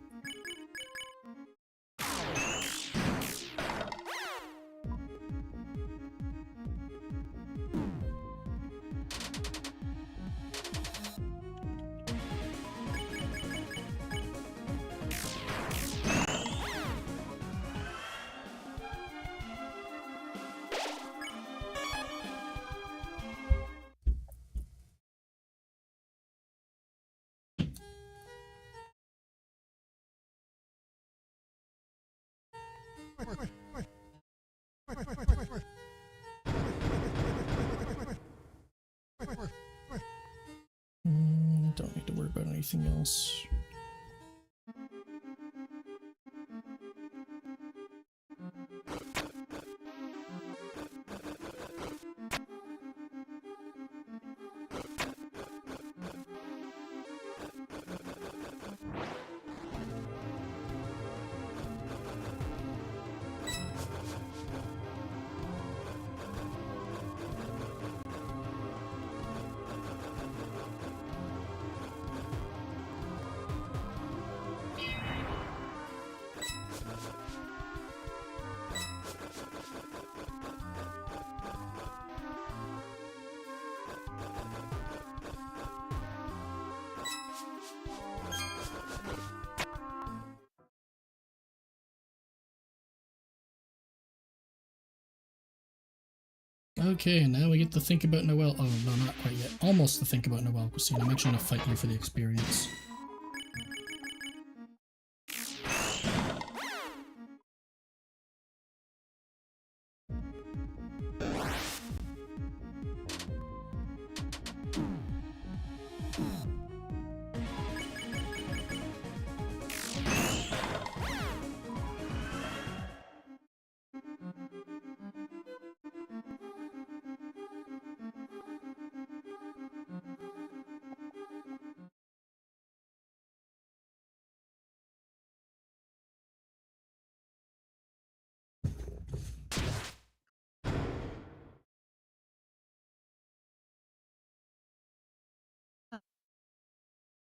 Don't need to worry about anything else. Okay, and now we get to think about Noelle. Oh, no, not quite yet. Almost to think about Noelle, Christine. I'm actually gonna fight you for the experience.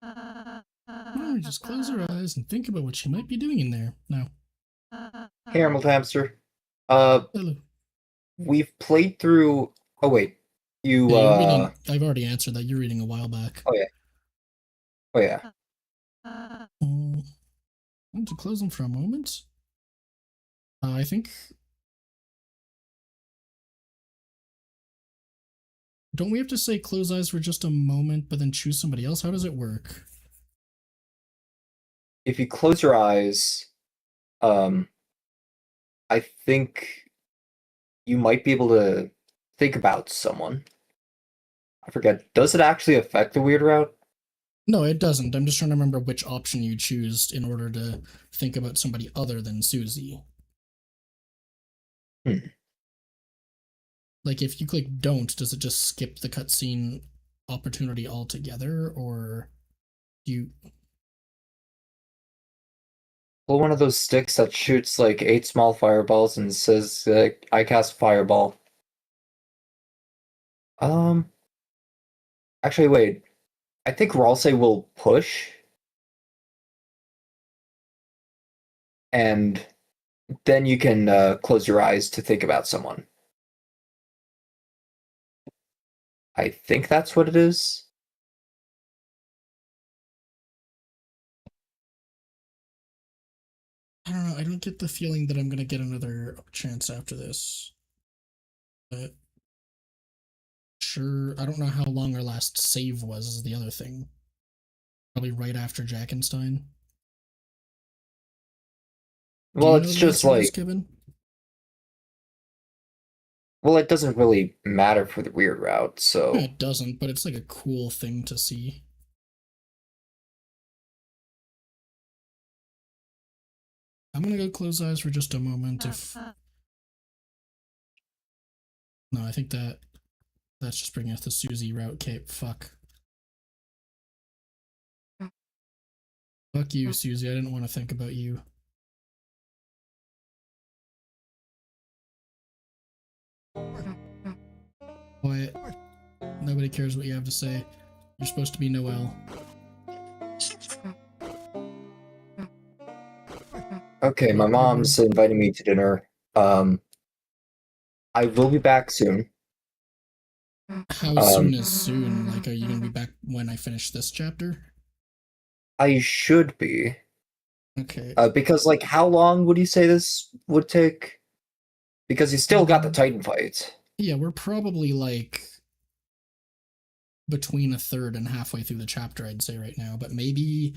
Why don't we just close our eyes and think about what she might be doing in there now? Hey, Emerald Hamster. Hello. We've played through. Oh wait, you. Yeah, you're reading. I've already answered that. You're reading a while back. Oh yeah. Oh yeah. Want to close them for a moment? I think. Don't we have to say close eyes for just a moment, but then choose somebody else? How does it work? If you close your eyes, I think you might be able to think about someone. I forget. Does it actually affect the weird route? No, it doesn't. I'm just trying to remember which option you choose in order to think about somebody other than Susie. Like, if you click don't, does it just skip the cutscene opportunity altogether, or you... Pull one of those sticks that shoots like 8 small fireballs and says, I cast fireball. Actually, wait. I think Ralsei will push. And then you can close your eyes to think about someone. I think that's what it is. I don't know, I don't get the feeling that I'm gonna get another chance after this. But sure, I don't know how long our last save was, is the other thing. Probably right after Jackenstein. Do Well, you know it's the just answer to this, like, Kevin? well, it doesn't really matter for the weird route, No, so it doesn't, but it's like a cool thing to see. I'm gonna go close eyes for just a moment. If no, I think that's just bringing us the Susie route cape. Fuck. Fuck you, Susie. I didn't want to think about you. Quiet. Nobody cares what you have to say. You're supposed to be Noelle. okay, my What weird. mom's inviting me to dinner. Um, I will be back soon. How Um, soon is soon? Like, are you gonna be back when I finish this chapter? I should be. Okay. Because, like, how long would you say this would take? Because you still got the Titan fight. Yeah, we're probably like between a third and halfway through the chapter, I'd say right now, but maybe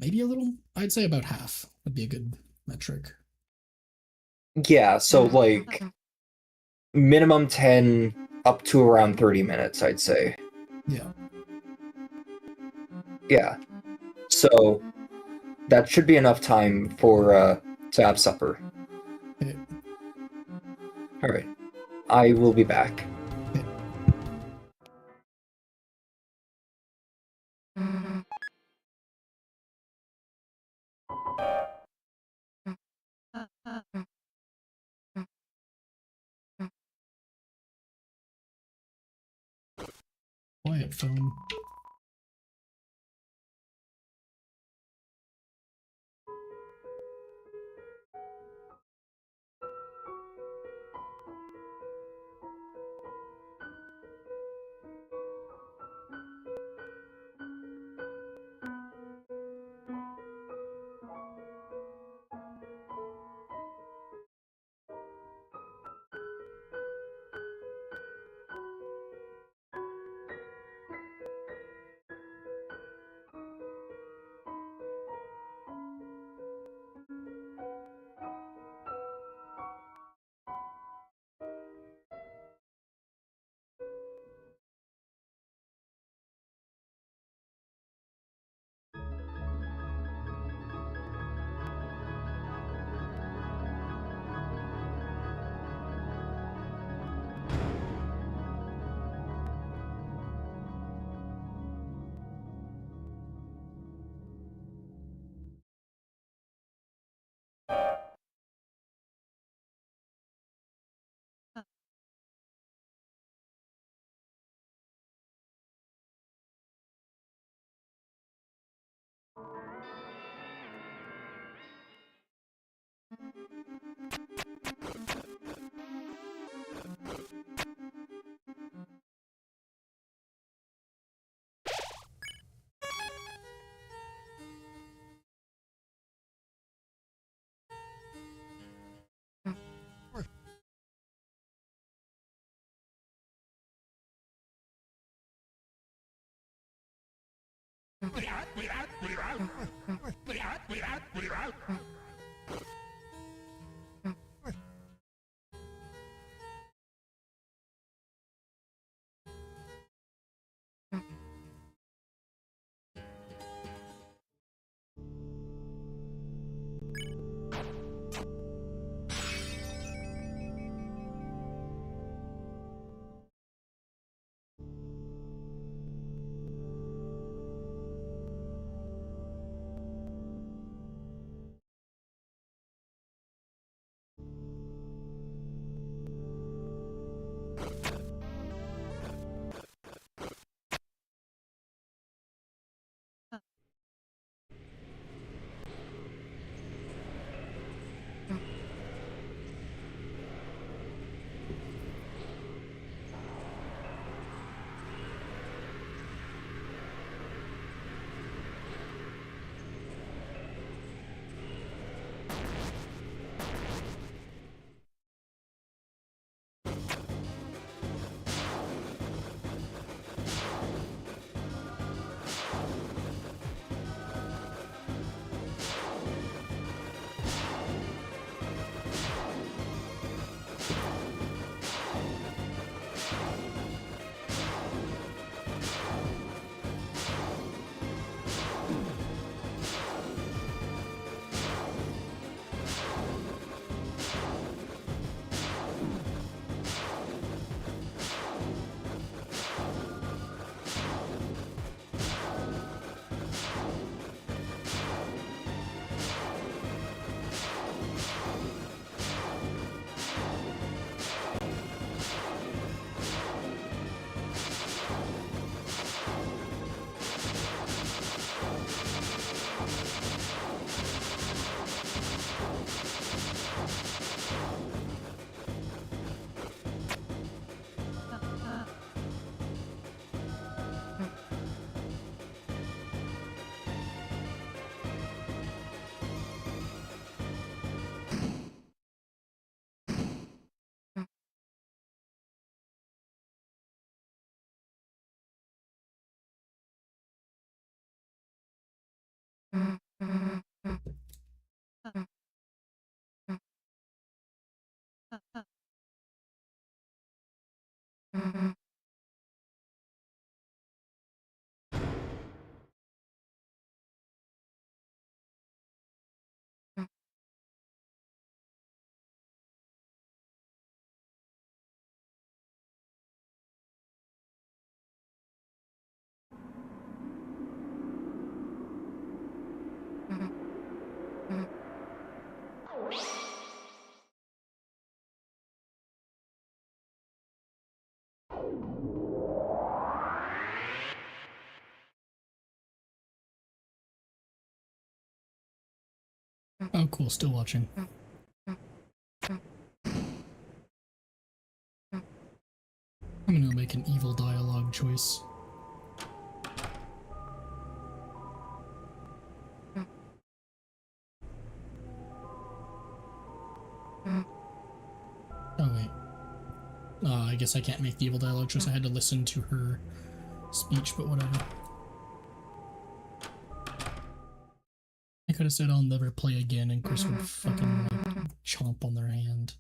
a little. I'd say about half would be a good metric. Yeah, so, like, minimum 10 up to around 30 minutes, I'd say. Yeah. Yeah. So, that should be enough time for, to have supper. Okay. Alright. I will be back. Okay. Quiet phone. Oh, cool. Still watching. I'm gonna make an evil dialogue choice. Oh, wait. I guess I can't make the evil dialogue choice. I had to listen to her speech, but whatever. I could have said I'll never play again, and Chris would fucking like chomp on their hand.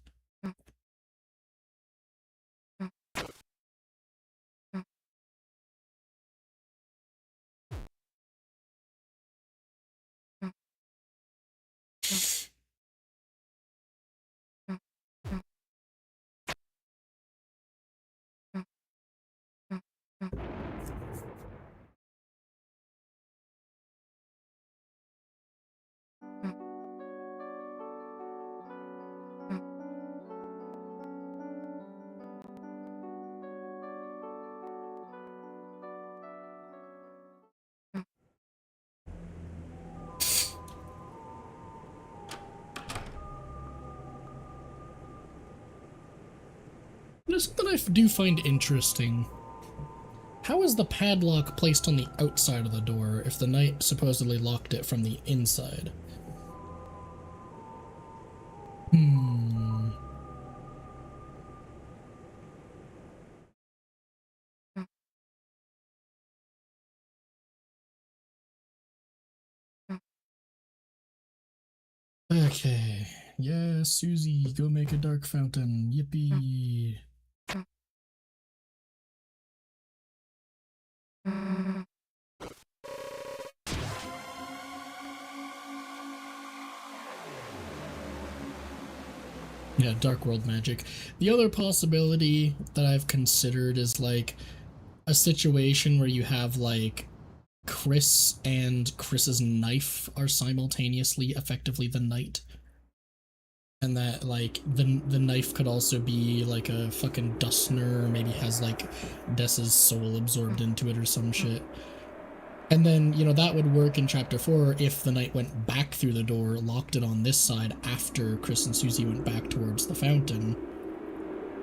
There's something I do find interesting. How is the padlock placed on the outside of the door if the knight supposedly locked it from the inside? Okay. Yeah, Susie, go make a dark fountain. Yippee. Yeah, Dark World magic. The other possibility that I've considered is like a situation where you have like Chris and Chris's knife are simultaneously effectively the knight. And that like the knife could also be like a fucking Dustner, or maybe has like Dessa's soul absorbed into it or some shit. And then, you know, that would work in Chapter 4 if the knight went back through the door, locked it on this side after Chris and Susie went back towards the fountain.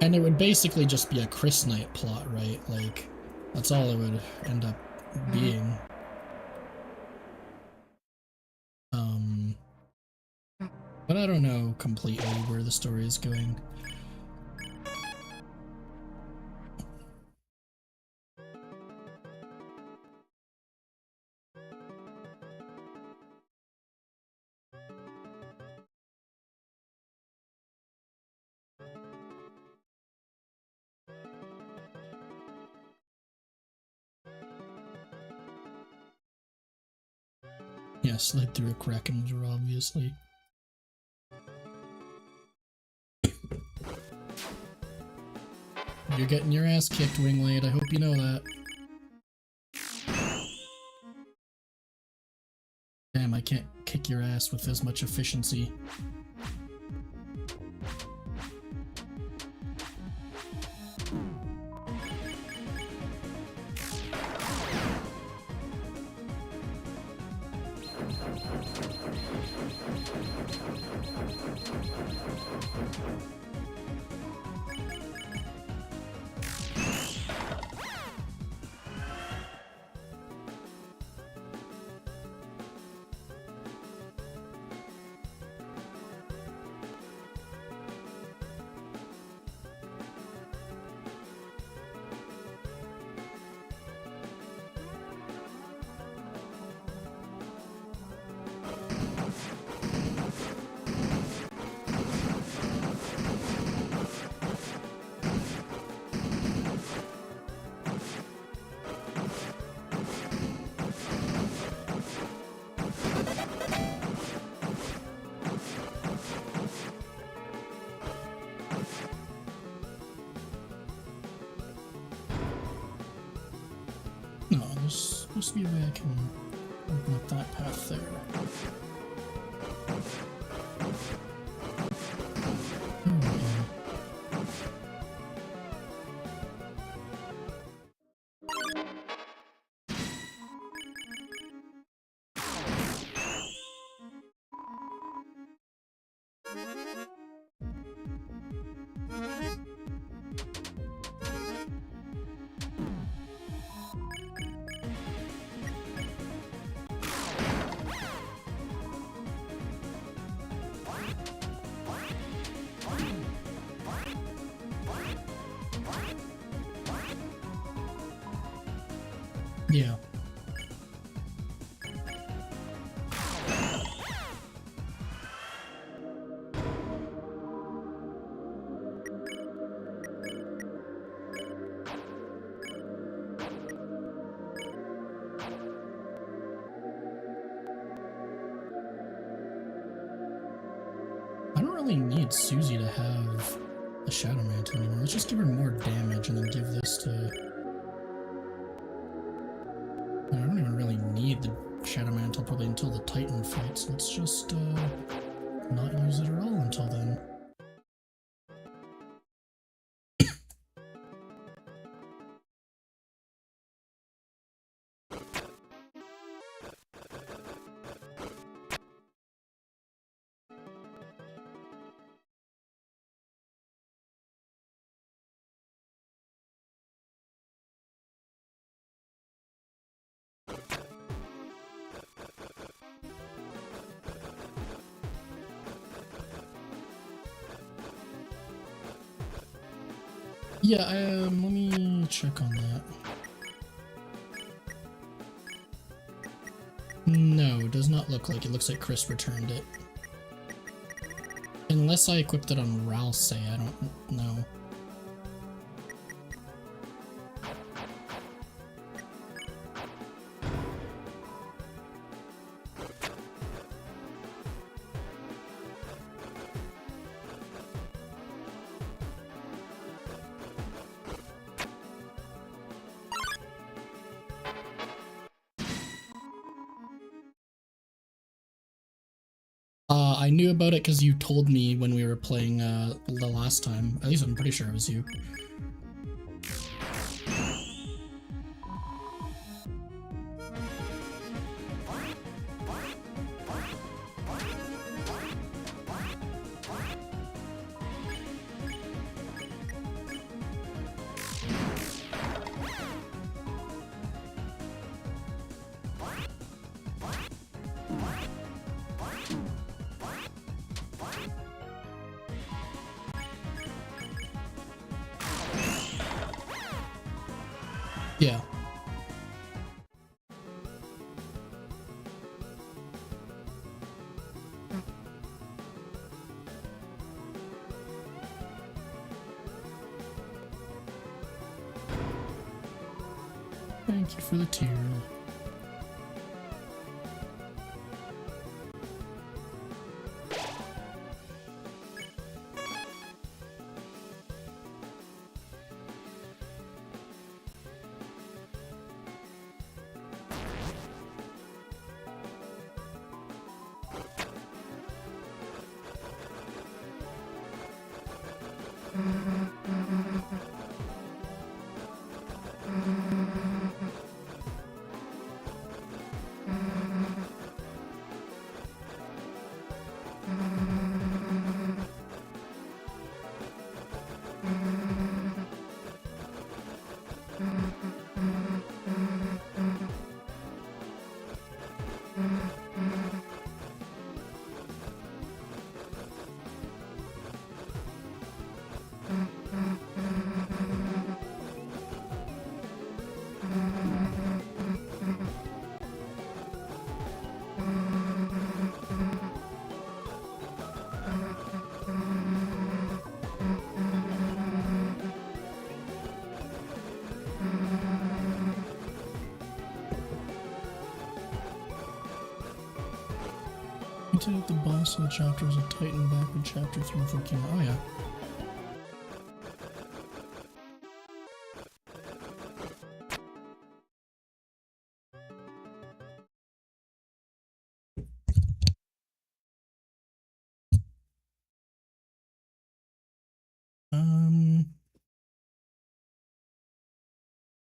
And it would basically just be a Chris knight plot, right? Like, that's all it would end up being. But I don't know completely where the story is going. Yeah, slid through a crack in the door, obviously. You're getting your ass kicked, Wingblade. I hope you know that. Damn, I can't kick your ass with as much efficiency. No, there's supposed to be a way I can open up that path there. Yeah. I don't really need Susie to have the Shadow Mantle anymore. Let's just give her more damage and then give this to... I don't even really need the Shadow Mantle probably until the Titan fight, so let's just not use it at all until then. Yeah, let me check on that. No, it does not look like it. Looks like Chris returned it. Unless I equipped it on Ralsei, I don't know. I knew about it because you told me when we were playing the last time. At least I'm pretty sure it was you. Yeah. Thank you for the tier. The boss of the chapter is a Titan back in chapter 3 Volcano. Oh yeah.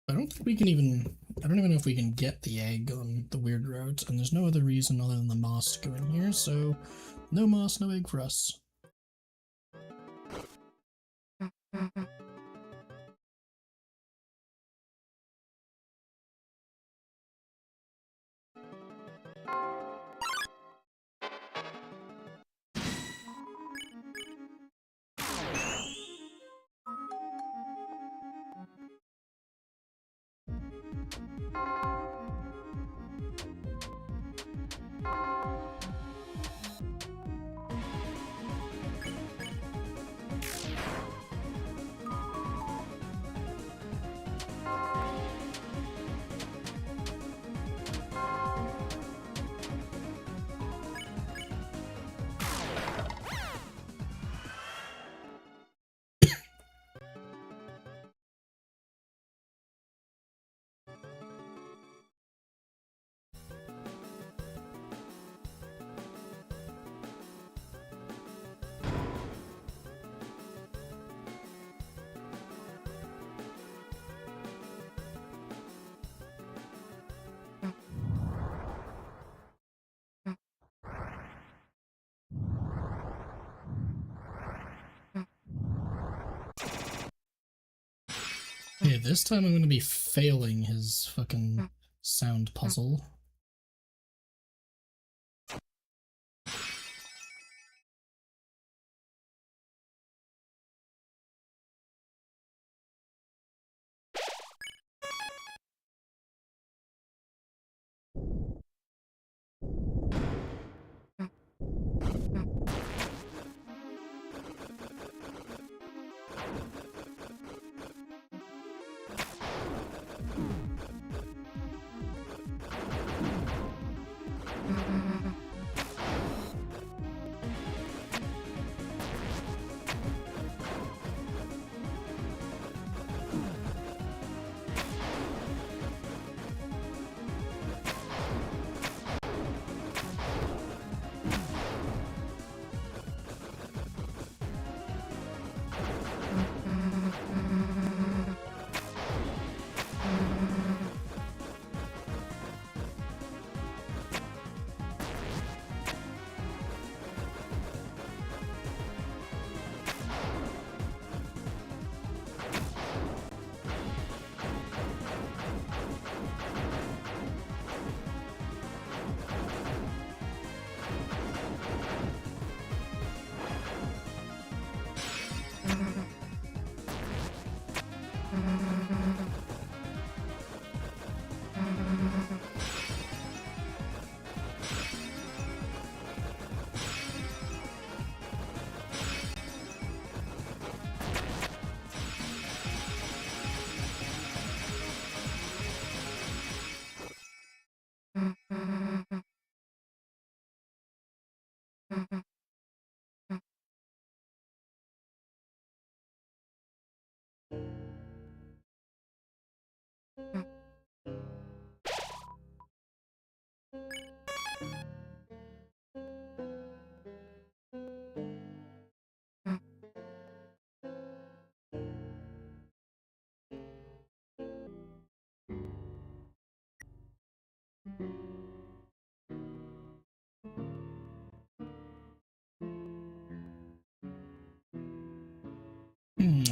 I don't think we can even... I don't even know if we can get the egg on the weird route, and there's no other reason other than the moss to go in here, so no moss, no egg for us. Okay, this time I'm gonna be failing his fucking sound puzzle.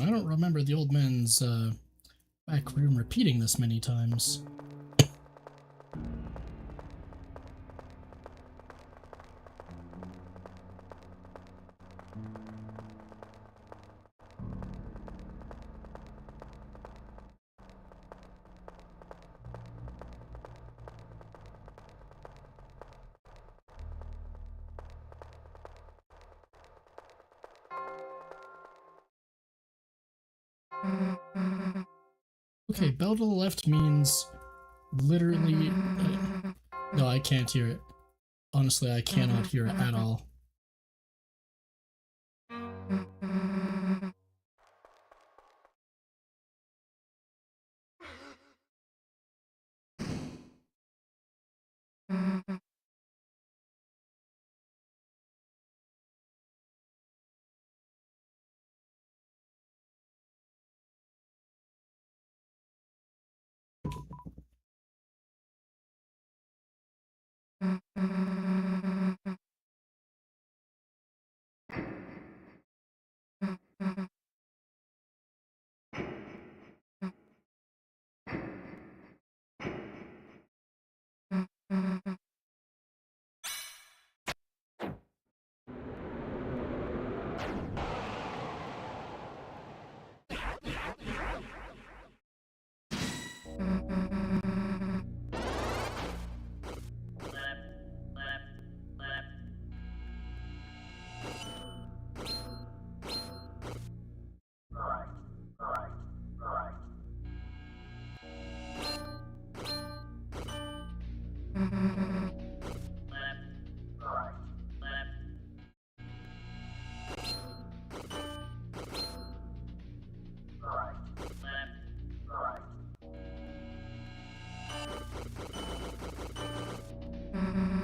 I don't remember the old man's back room repeating this many times. Okay, bell to the left means literally... no, I can't hear it. Honestly, I cannot hear it at all.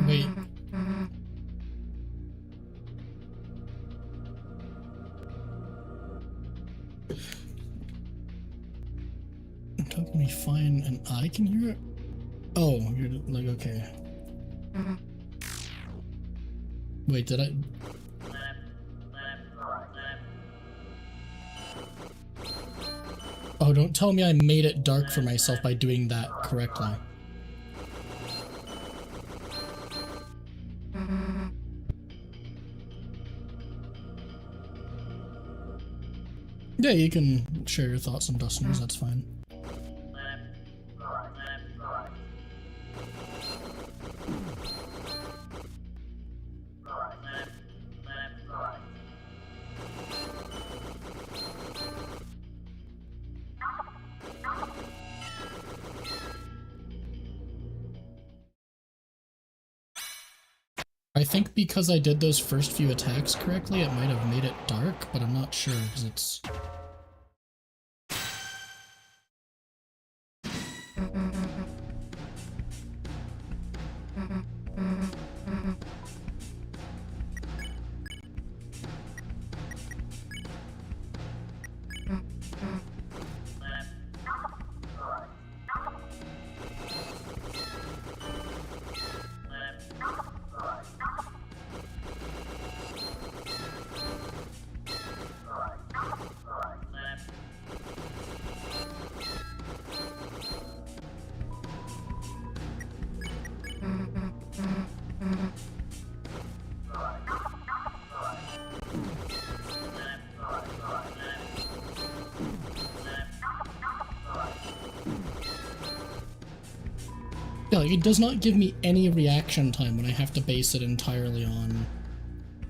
Wait. Help me find and I can hear it? Oh, you're like, okay. Wait, did I? Oh, don't tell me I made it dark for myself by doing that correctly. Yeah, you can share your thoughts on Dustners, that's fine. I think because I did those first few attacks correctly, it might have made it dark, but I'm not sure because it's... Yeah, like, it does not give me any reaction time when I have to base it entirely on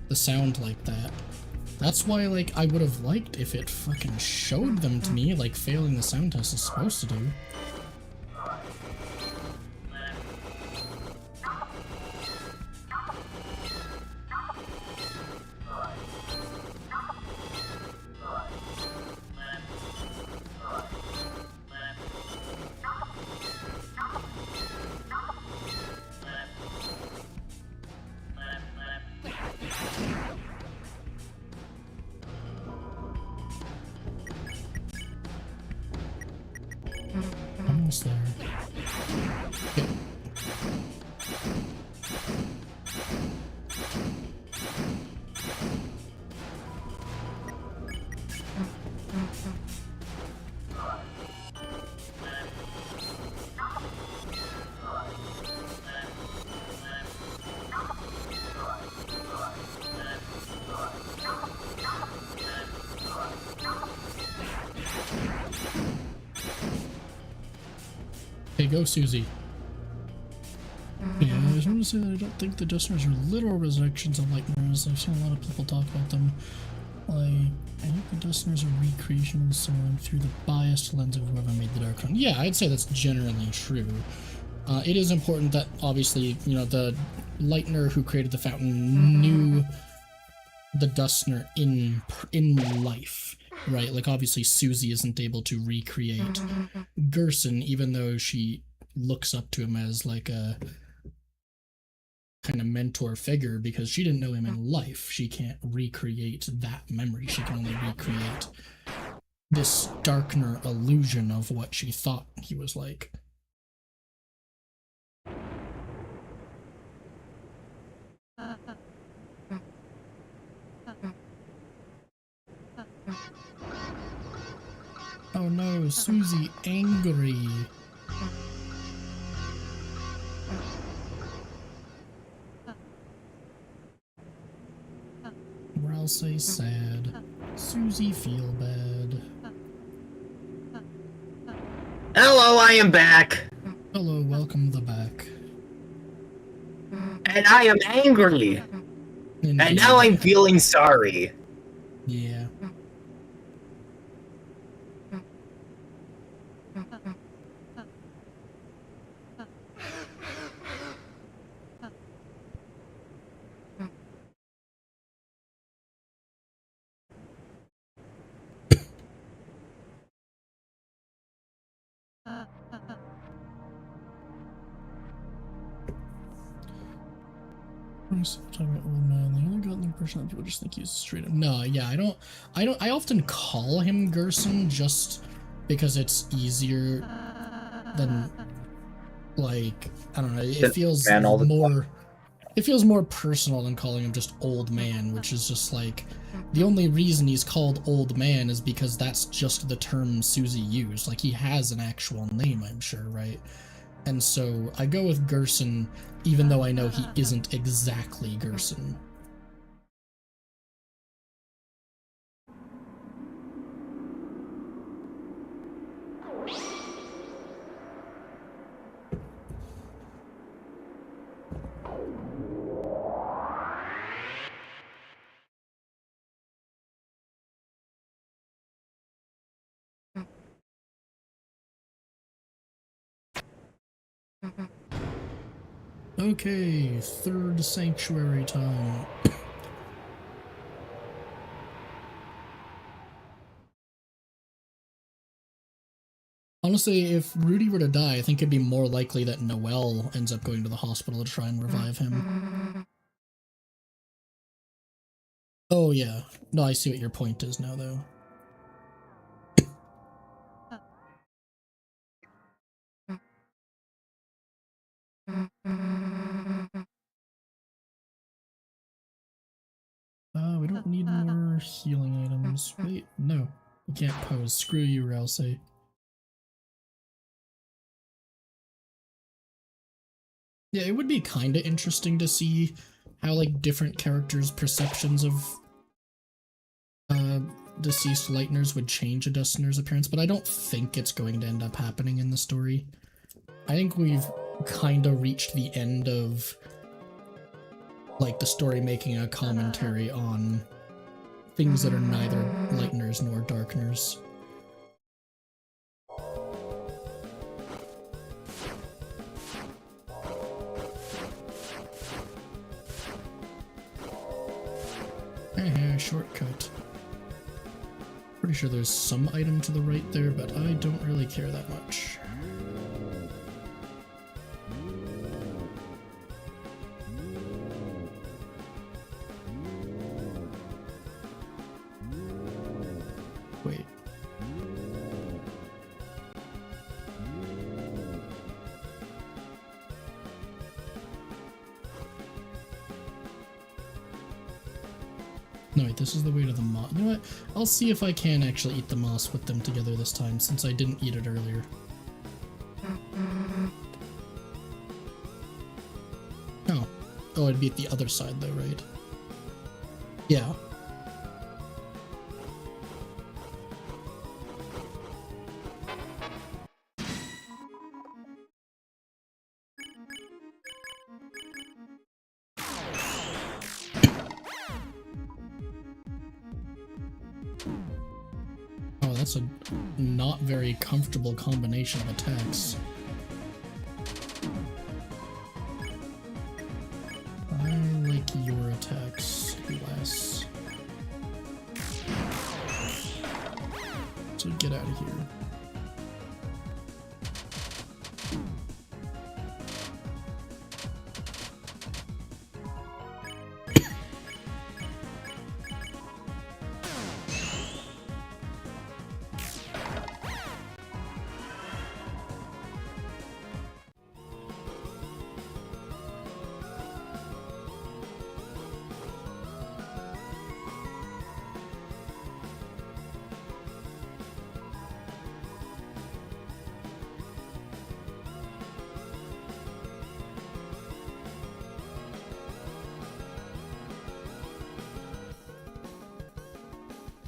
the sound like that. That's why, like, I would have liked if it fucking showed them to me, like failing the sound test is supposed to do. Almost there. Yeah. Hey, go, Susie. Yeah, I just want to say that I don't think the Dustners are literal resurrections of nightmares. I've seen a lot of people talk about them. Like, I think the Dustners are recreation of the sword through the biased lens of whoever made the Dark Crown. Yeah, I'd say that's generally true. It is important that, obviously, you know, the Lightner who created the fountain knew the Dustner in life, right? Like, obviously, Susie isn't able to recreate Gerson, even though she looks up to him as, like, a kind of mentor figure, because she didn't know him in life. She can't recreate that memory. She can only recreate this Darkner illusion of what she thought he was like. Oh no, Susie angry. Or I'll say sad. Susie feel bad. Hello, I am back! Hello, welcome the back. And I am angry! Indeed. And now I'm feeling sorry. Yeah. Talking about old man. I only got the impression that people just think he's straight up. No, yeah, I often call him Gerson just because it's easier than, like, I don't know, it feels more, it feels more personal than calling him just old man, which is just like, the only reason he's called old man is because that's just the term Susie used. Like, he has an actual name, I'm sure, right? And so I go with Gerson, even though I know he isn't exactly Gerson. Okay, third sanctuary time. Honestly, if Rudy were to die, I think it'd be more likely that Noelle ends up going to the hospital to try and revive him. Oh yeah. No, I see what your point is now, though. We don't need more healing items. Wait, no. We can't pose. Screw you, Ralsei. Yeah, it would be kind of interesting to see how, like, different characters' perceptions of deceased Lightners would change a Dustiner's appearance, but I don't think it's going to end up happening in the story. I think we've kind of reached the end of, like, the story making a commentary on things that are neither Lightners nor Darkners. Shortcut. Pretty sure there's some item to the right there, but I don't really care that much. Wait. No, wait, this is the way to the moss. You know what? I'll see if I can actually eat the moss with them together this time, since I didn't eat it earlier. Oh. Oh, it'd be at the other side though, right? Yeah. That's a not very comfortable combination of attacks. I like your attacks less. So get out of here.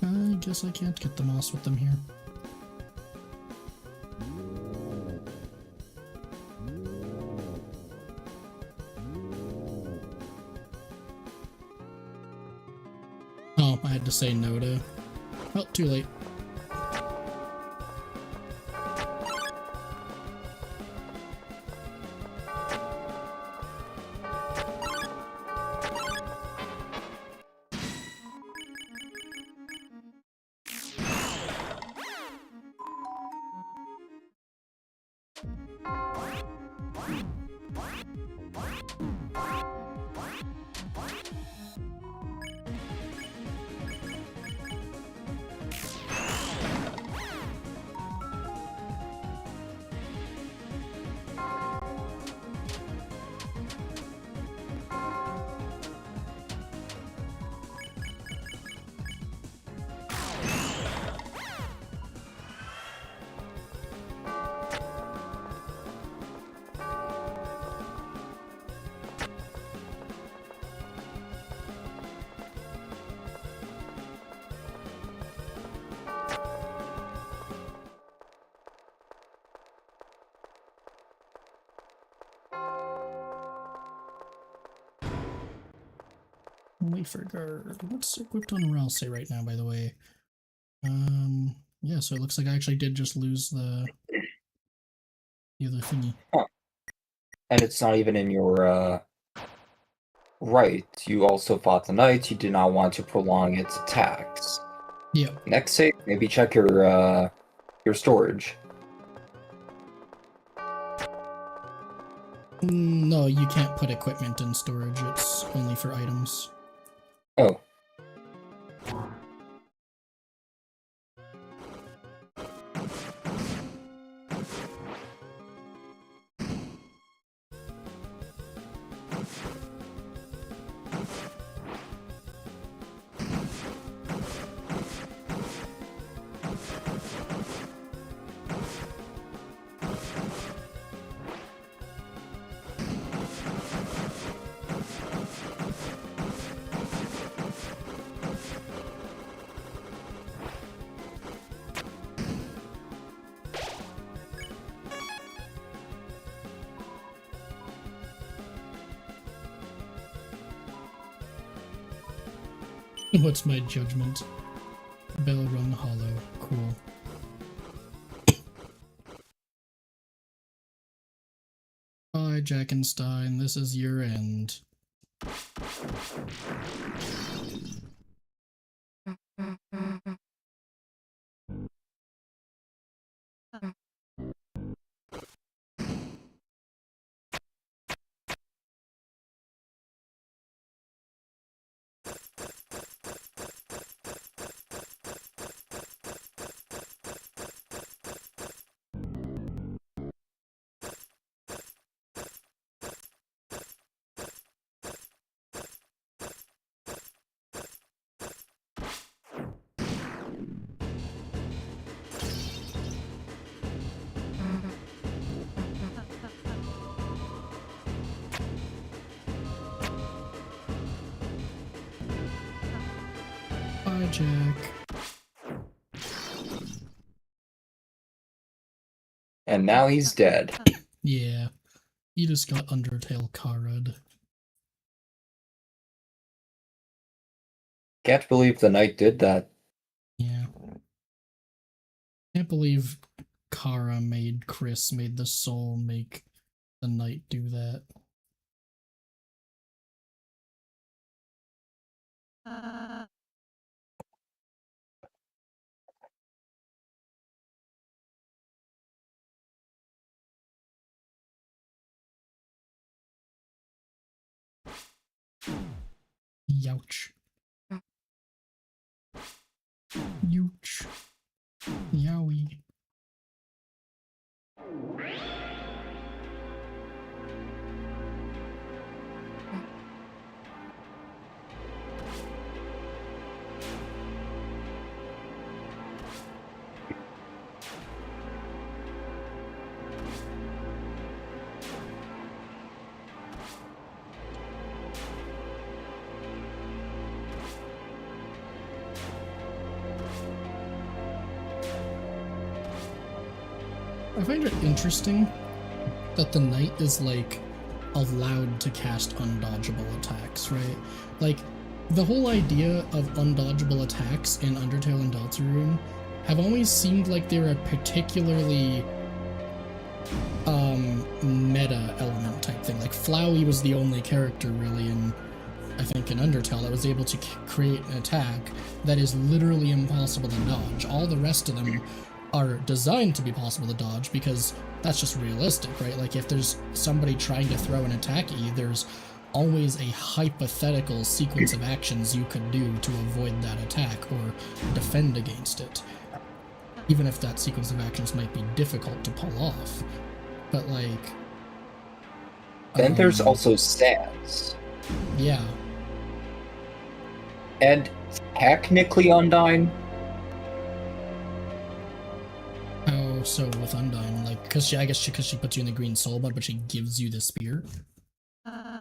I guess I can't get the moss with them here. Oh, I had to say no to... Well, too late. Wafer guard. What's equipped on Ralse right now, by the way? Yeah, so it looks like I actually did just lose the other thingy. Huh. And it's not even in your, right. You also fought the knight. You did not want to prolong its attacks. Yep. Next save, maybe check your storage. No, you can't put equipment in storage. It's only for items. Oh. What's my judgment? Bell rung hollow. Cool. Bye, Jackenstein. This is your end. Bye, Jack. And now he's dead. Yeah. You just got Undertale Karad. Can't believe the knight did that. Yeah. Can't believe Kara made the soul make the knight do that. Youch. Youch. Yowie. I find it interesting that the knight is like allowed to cast undodgeable attacks, right? Like the whole idea of undodgeable attacks in Undertale and Deltarune have always seemed like they were a particularly meta element type thing. Like Flowey was the only character really in, I think, in Undertale that was able to create an attack that is literally impossible to dodge. All the rest of them are designed to be possible to dodge because that's just realistic, right? Like if there's somebody trying to throw an attack at you, there's always a hypothetical sequence of actions you could do to avoid that attack or defend against it. Even if that sequence of actions might be difficult to pull off. But like... Then there's also Sans. Yeah. And technically Undyne. Oh, so with Undyne, like, because I guess because she puts you in the green soul mode, but she gives you the spear?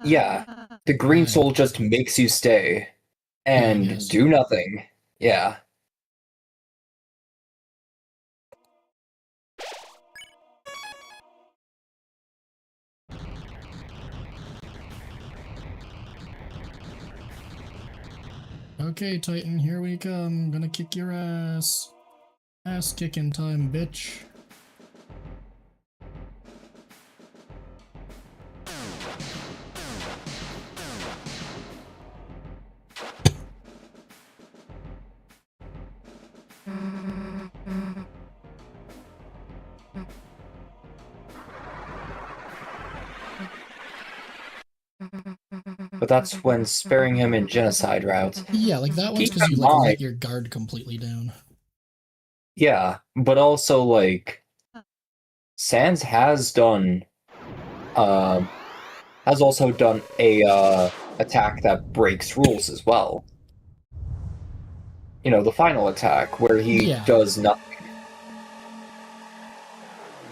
Yeah. The green Right. soul just makes you stay and guess. do nothing. Yeah. Okay, Titan, here we come. Gonna kick your ass. Ass kicking time, bitch. But that's when sparing him in genocide route. Yeah, like that one's Keep because you in like mind- let your guard completely down. Yeah, but also like Sans has done has also done a attack that breaks rules as well. You know, the final attack where he Yeah. does nothing.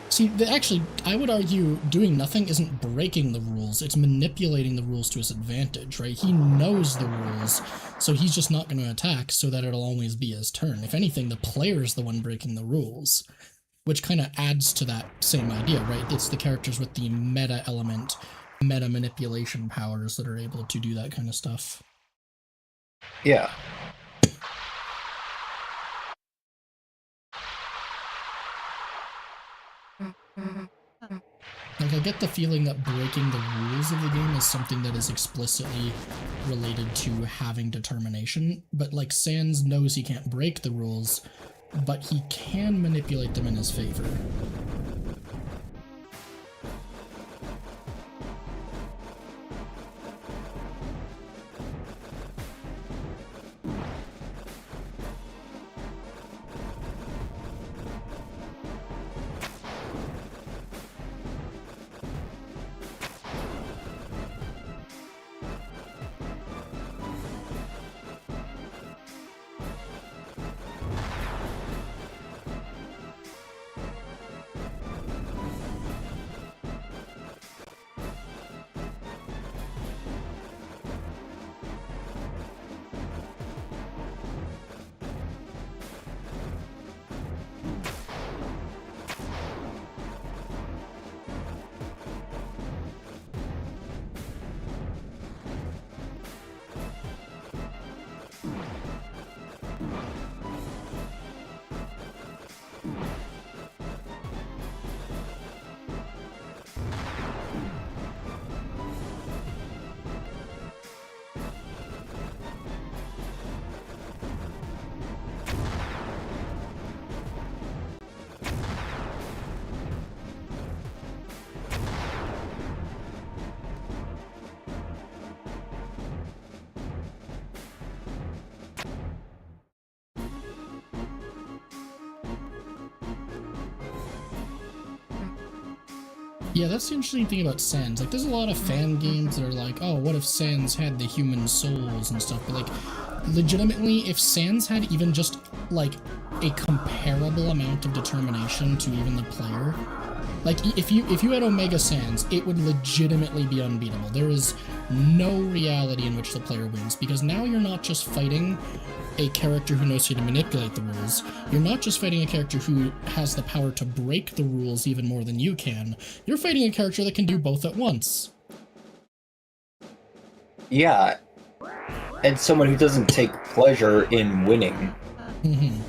See, actually, I would argue doing nothing isn't breaking the rules, it's manipulating the rules to his advantage, right? He knows the rules, so he's just not going to attack so that it'll always be his turn. If anything, the player's the one breaking the rules, which kind of adds to that same idea, right? It's the characters with the meta element, meta manipulation powers that are able to do that kind of stuff. Yeah. Like, I get the feeling that breaking the rules of the game is something that is explicitly related to having determination, but, like, Sans knows he can't break the rules, but he can manipulate them in his favor. Yeah, that's the interesting thing about Sans. Like, there's a lot of fan games that are like, oh, what if Sans had the human souls and stuff? But, like, legitimately, if Sans had even just, like, a comparable amount of determination to even the player, like, if you had Omega Sans, it would legitimately be unbeatable. There is no reality in which the player wins, because now you're not just fighting a character who knows how to manipulate the rules. You're not just fighting a character who has the power to break the rules even more than you can. You're fighting a character that can do both at once. Yeah. And someone who doesn't take pleasure in winning. Mm-hmm.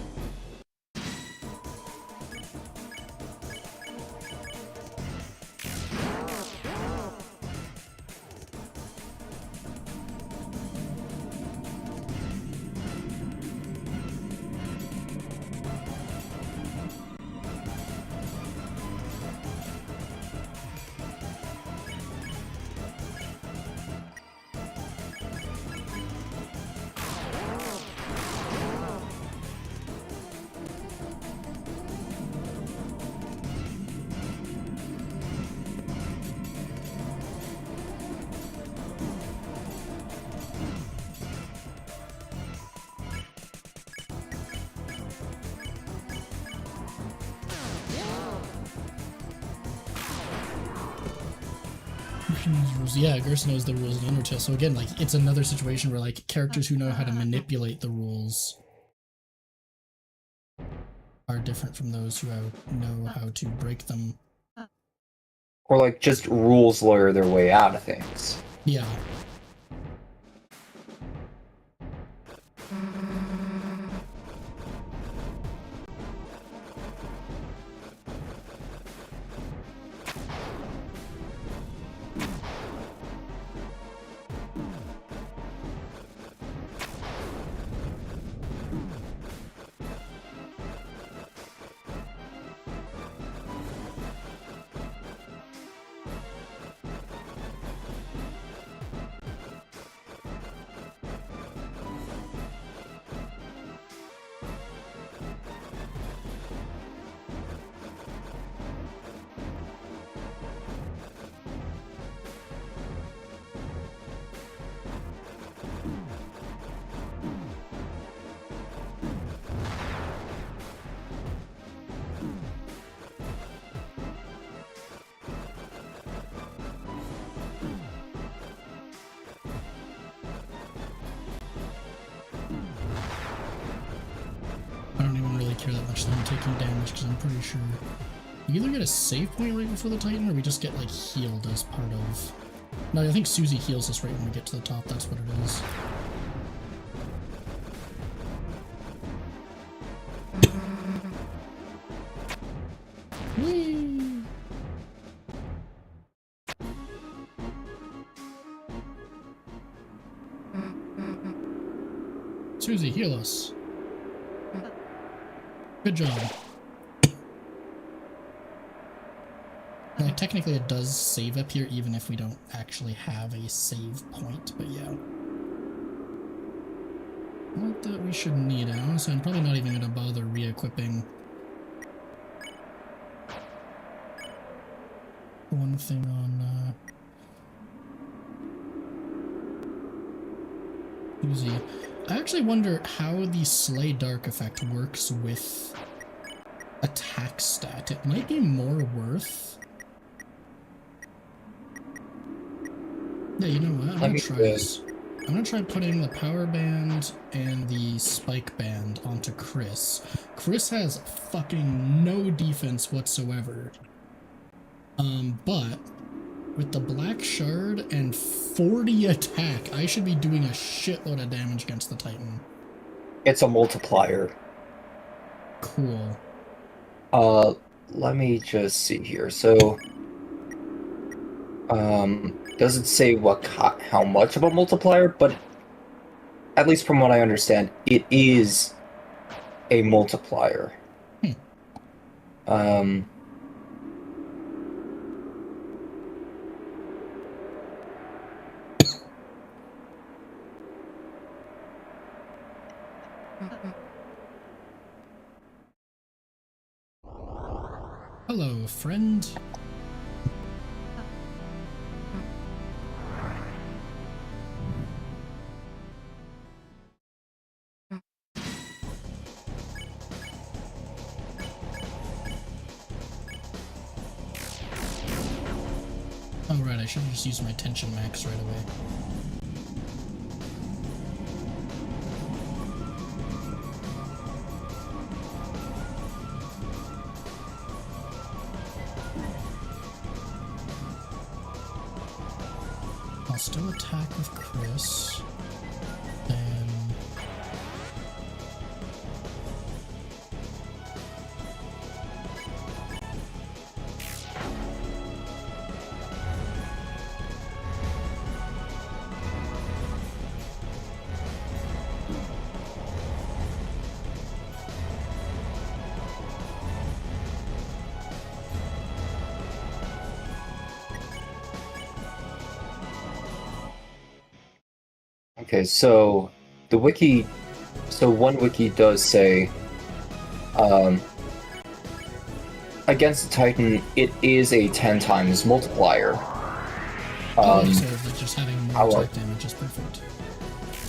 Rules. Yeah, Gerson knows the rules in Undertale. So again, like, it's another situation where, like, characters who know how to manipulate the rules are different from those who know how to break them. Or, like, just rules lawyer their way out of things. Yeah. taking damage because I'm pretty sure we either get a save point right before the Titan or we just get like healed as part of. No, I think Susie heals us right when we get to the top. That's what it is. Whee! Susie, heal us. Good job. Technically it does save up here even if we don't actually have a save point, but yeah. Not that we should need it, so I'm probably not even going to bother re-equipping one thing on Uzi. I actually wonder how the Slay Dark effect works with attack stat. It might be more worth. Yeah, you know what? I'm gonna try this. I'm gonna try putting the power band and the spike band onto Chris. Chris has fucking no defense whatsoever. But with the black shard and 40 attack, I should be doing a shitload of damage against the Titan. It's a multiplier. Cool. Let me just see here. So, doesn't say how much of a multiplier, but at least from what I understand, it is a multiplier. Hello, friend. Oh right, I should have just used my tension max right away. I'll still attack with Chris. Then Okay, so the wiki, one wiki does say, against the Titan, it is a 10 times multiplier. so just having more attack damage is perfect.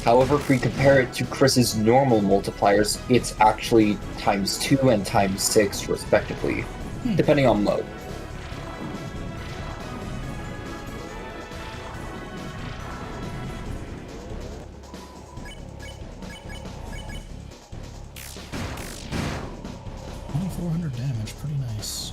However, if we compare it to Chris's normal multipliers, it's actually ×2 and ×6 respectively, depending on mode. Only 400 damage, pretty nice.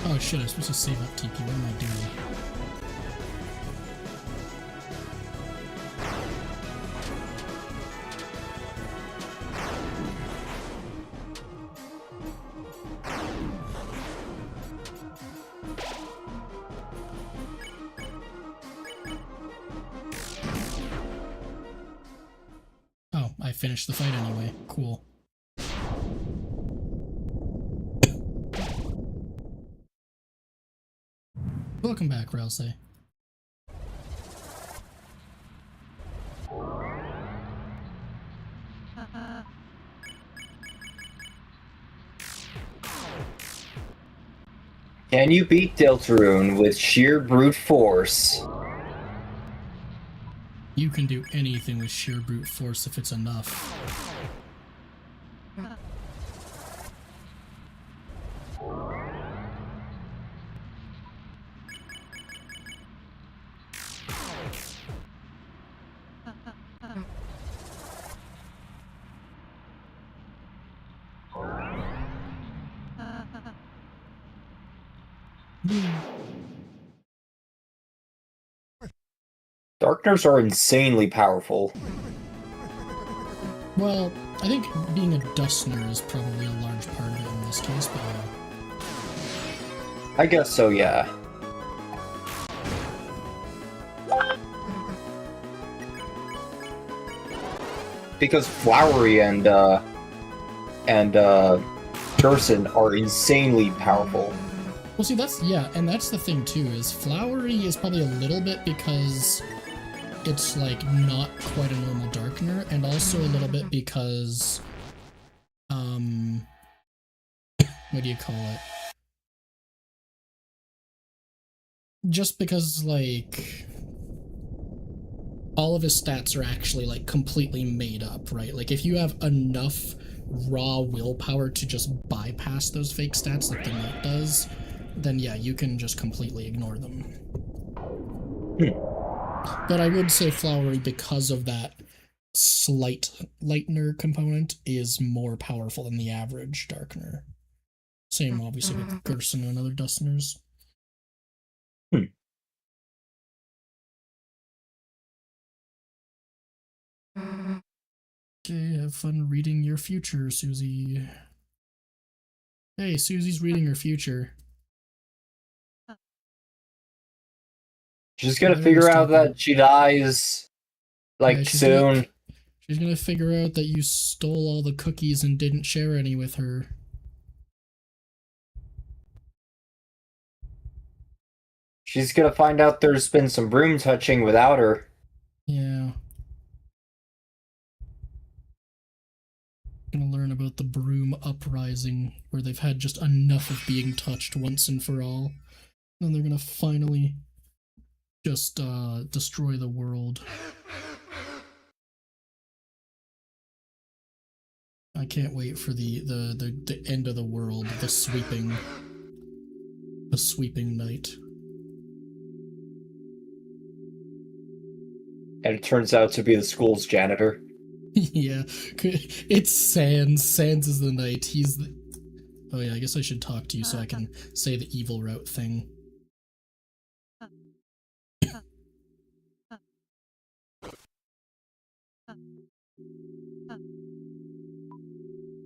Oh shit, I'm supposed to save up TP. What am I doing? finish the fight anyway. Cool. Welcome back, Rouse. Can you beat Deltarune with sheer brute force? You can do anything with sheer brute force if it's enough. Darkners are insanely powerful. Well, I think being a Dustner is probably a large part of it in this case, but I guess so, yeah. Because Flowery and Gerson are insanely powerful. well, see, that's, yeah, and that's the thing too, is Flowery is probably a little bit because it's, like, not quite a normal Darkener, and also a little bit because, what do you call it? Just because, like, all of his stats are actually, like, completely made up, right? Like, if you have enough raw willpower to just bypass those fake stats like the Knight does, then yeah, you can just completely ignore them. But I would say Flowery, because of that slight lightener component, is more powerful than the average Darkener. Same, obviously, with Gerson and other Dustners. Okay, have fun reading your future, Susie. Hey, Susie's reading her future. She's gonna figure out that she dies, like, Yeah, soon. She's gonna figure out that you stole all the cookies and didn't share any with her. She's gonna find out there's been some broom touching without her. Yeah. Gonna learn about the broom uprising, where they've had just enough of being touched once and for all. Then they're gonna finally just destroy the world. I can't wait for the end of the world, the sweeping night. And it turns out to be the school's janitor. Yeah, it's Sans. Sans is the knight. He's the... Oh yeah, I guess I should talk to you so I can say the evil route thing.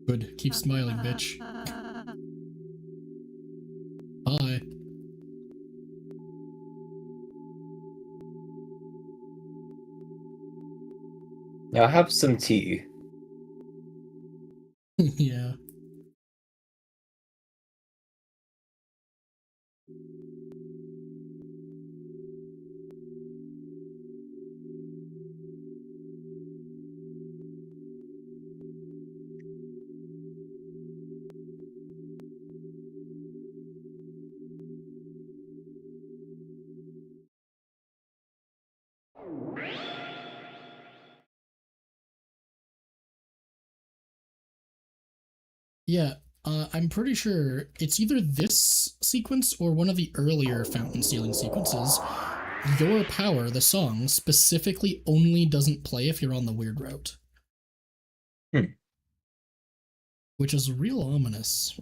Good. Keep smiling, bitch. Bye. Now have some tea. Yeah. Yeah, I'm pretty sure it's either this sequence or one of the earlier fountain sealing sequences. Your Power, the song, specifically only doesn't play if you're on the weird route. Which is real ominous.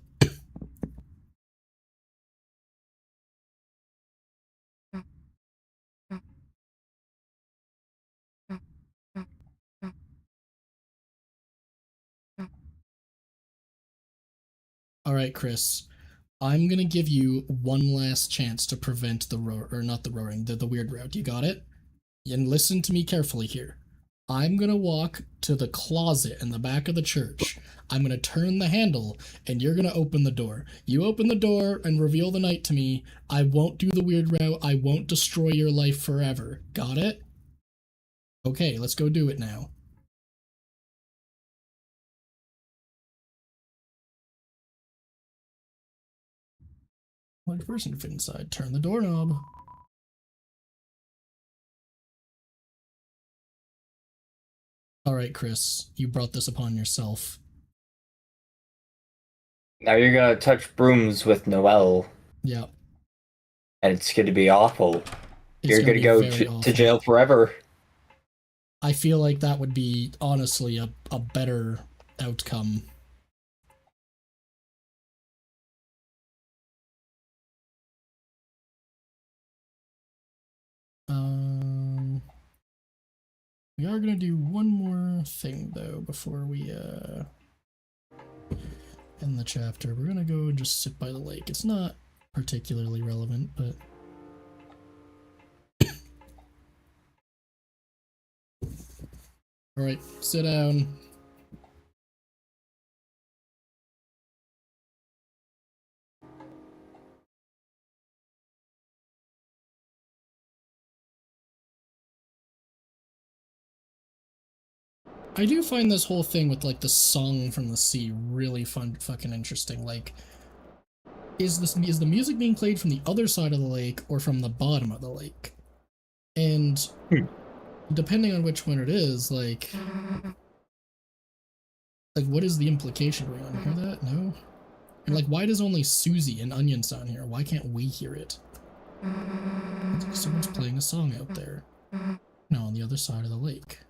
Alright, Chris. I'm gonna give you one last chance to prevent the roar, or not the roaring, the weird route. You got it? And listen to me carefully here. I'm gonna walk to the closet in the back of the church. I'm gonna turn the handle, and you're gonna open the door. You open the door and reveal the night to me. I won't do the weird route. I won't destroy your life forever. Got it? Okay, let's go do it now. Large person fit inside. Turn the doorknob. Alright, Chris, you brought this upon yourself. Now you're gonna touch brooms with Noelle, Yeah. and it's gonna be awful. You're gonna be go very to awful. jail forever. I feel like that would be, honestly, a better outcome. We are gonna do one more thing, though, before we, end the chapter. We're gonna go and just sit by the lake. It's not particularly relevant, but... Alright, sit down. I do find this whole thing with, like, the song from the sea really fucking interesting. Like, is the music being played from the other side of the lake or from the bottom of the lake? And depending on which one it is, like, what is the implication going on? Hear that? No? And, like, why does only Susie and Onion sound here? Why can't we hear it? It's like someone's playing a song out there. No, on the other side of the lake.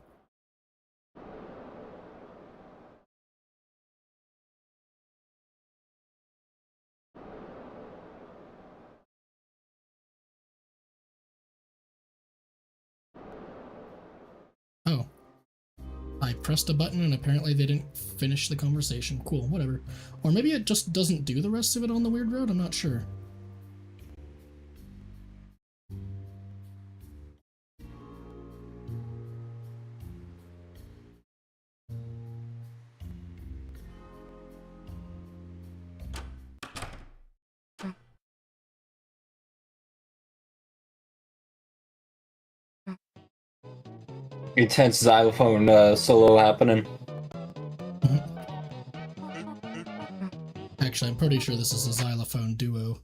Oh. I pressed a button and apparently they didn't finish the conversation. Cool, whatever. Or maybe it just doesn't do the rest of it on the weird road, I'm not sure. Intense xylophone solo happening. Actually, I'm pretty sure this is a xylophone duo.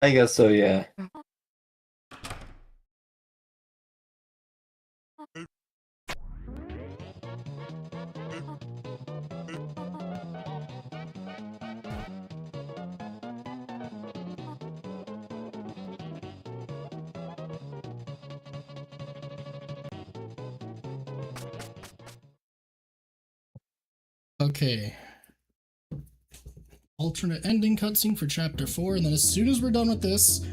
I guess so, yeah. Okay. Alternate ending cutscene for chapter 4, and then as soon as we're done with this,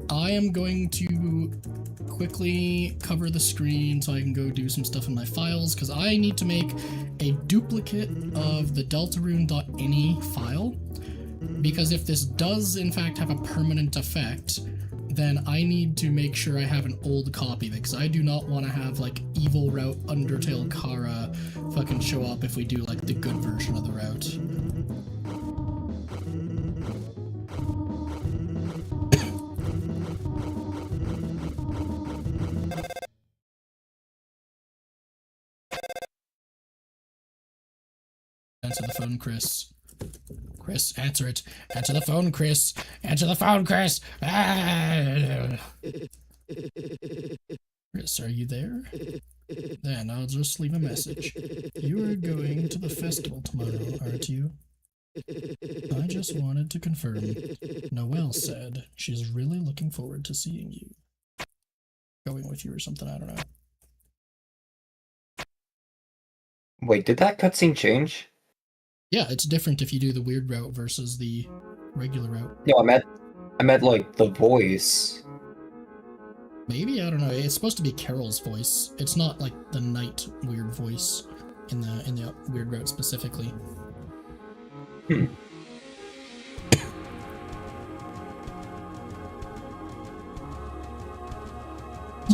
I am going to quickly cover the screen so I can go do some stuff in my files, because I need to make a duplicate of the Deltarune.ini file, because if this does in fact have a permanent effect, then I need to make sure I have an old copy of it, because I do not want to have, like, Evil Route Undertale Kara fucking show up if we do, like, the good version of the route. Answer the phone, Chris. Chris, answer it. Answer the phone, Chris. Answer the phone, Chris. Ah! Chris, are you there? Then I'll just leave a message. You are going to the festival tomorrow, aren't you? I just wanted to confirm. Noelle said she's really looking forward to seeing you. Going with you or something, I don't know. Wait, did that cutscene change? Yeah, it's different if you do the weird route versus the regular route. No, I meant like the voice. Maybe, I don't know. It's supposed to be Carol's voice. It's not like the night weird voice in the weird route specifically.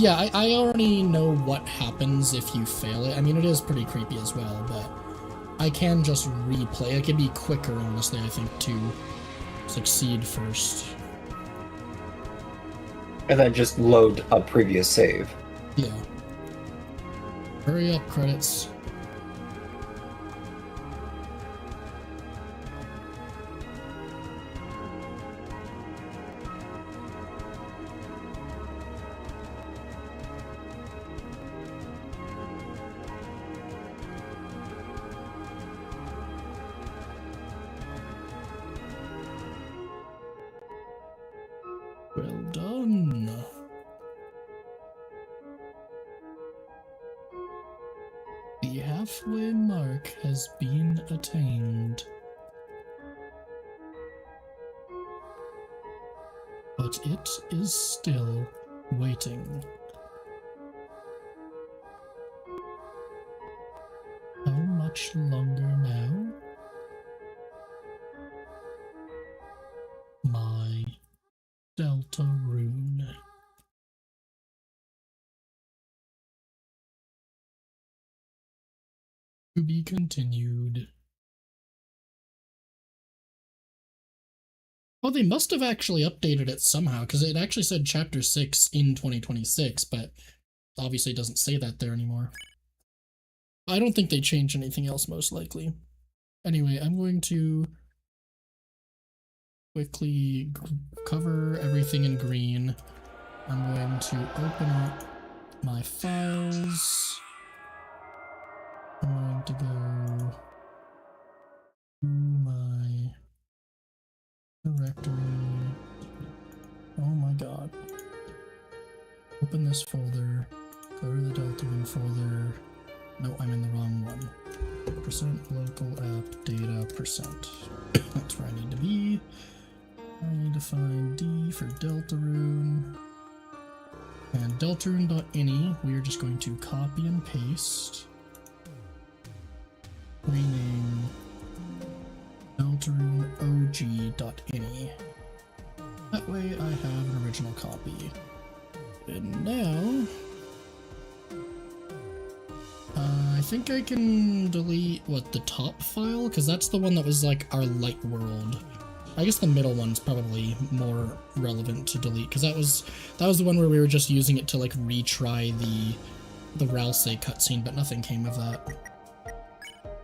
Yeah, I already know what happens if you fail it. I mean, it is pretty creepy as well, but I can just replay. It could be quicker, honestly, I think, to succeed first. And then just load a previous save. Yeah. Hurry up, credits. Well done. The halfway mark has been attained. But it is still waiting. How much longer now? My Deltarune. To be continued. Oh, they must have actually updated it somehow, because it actually said Chapter 6 in 2026, but obviously it doesn't say that there anymore. I don't think they changed anything else, most likely. Anyway, I'm going to quickly cover everything in green. I'm going to open up my files. I'm going to go to my directory. Oh my god. Open this folder. Go to the Deltarune folder. No, I'm in the wrong one. % local app data %. That's where I need to be. I need to find D for Deltarune. And Deltarune.ini, we are just going to copy and paste. Rename Deltarune OG.ini. That way I have an original copy. And now, I think I can delete, what, the top file? Because that's the one that was like our light world. I guess the middle one's probably more relevant to delete, because that was the one where we were just using it to like retry the Ralsei cutscene, but nothing came of that.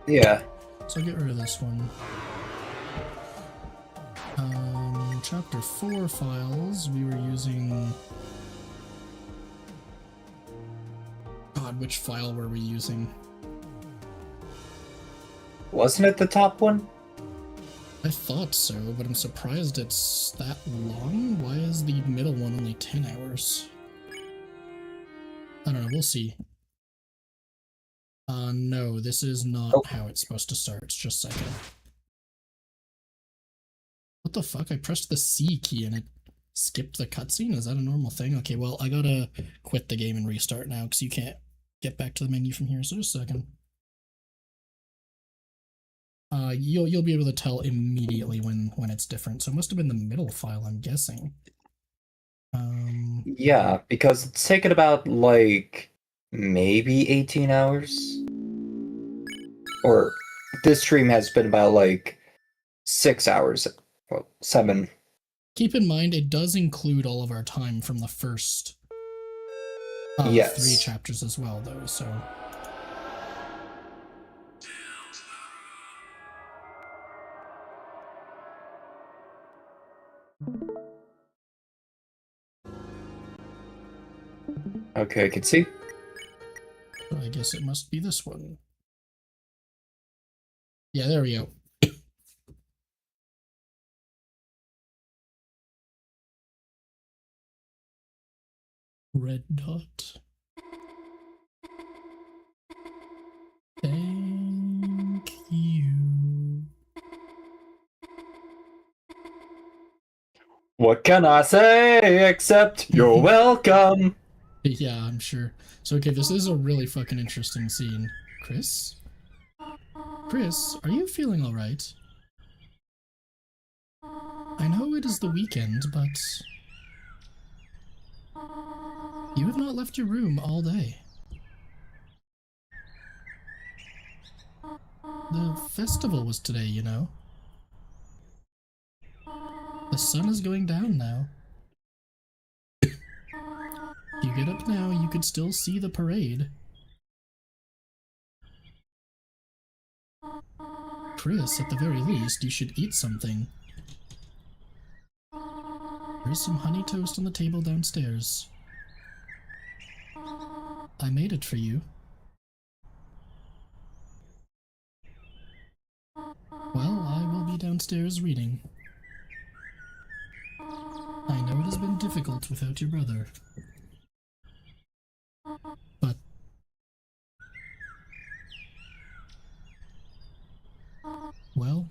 Yeah. So I'll get rid of this one. Chapter 4 files, we were using... God, which file were we using? Wasn't it the top one? I thought so, but I'm surprised it's that long. Why is the middle one only 10 hours? I don't know, we'll see. No, this is not how it's supposed to start. It's just a second. What the fuck? I pressed the C key and it skipped the cutscene? Is that a normal thing? Okay, well, I gotta quit the game and restart now, because you can't get back to the menu from here, so just a second. You'll be able to tell immediately when it's different. So it must have been the middle file, I'm guessing. Yeah, because it's taken about, like, maybe 18 hours? Or this stream has been about, like, 6 hours. Well, 7. Keep in mind, it does include all of our time from the first yes. 3 chapters as well, though, so... Okay, I can see. So I guess it must be this one. Yeah, there we go. Red dot. Thank you. What can I say except you're welcome? Yeah, I'm sure. So, okay, this is a really fucking interesting scene. Chris? Chris, are you feeling alright? I know it is the weekend, but... You have not left your room all day. The festival was today, you know. The sun is going down now. If you get up now, you could still see the parade. Chris, at the very least, you should eat something. There's some honey toast on the table downstairs. I made it for you. Well, I will be downstairs reading. I know it has been difficult without your brother. But... well...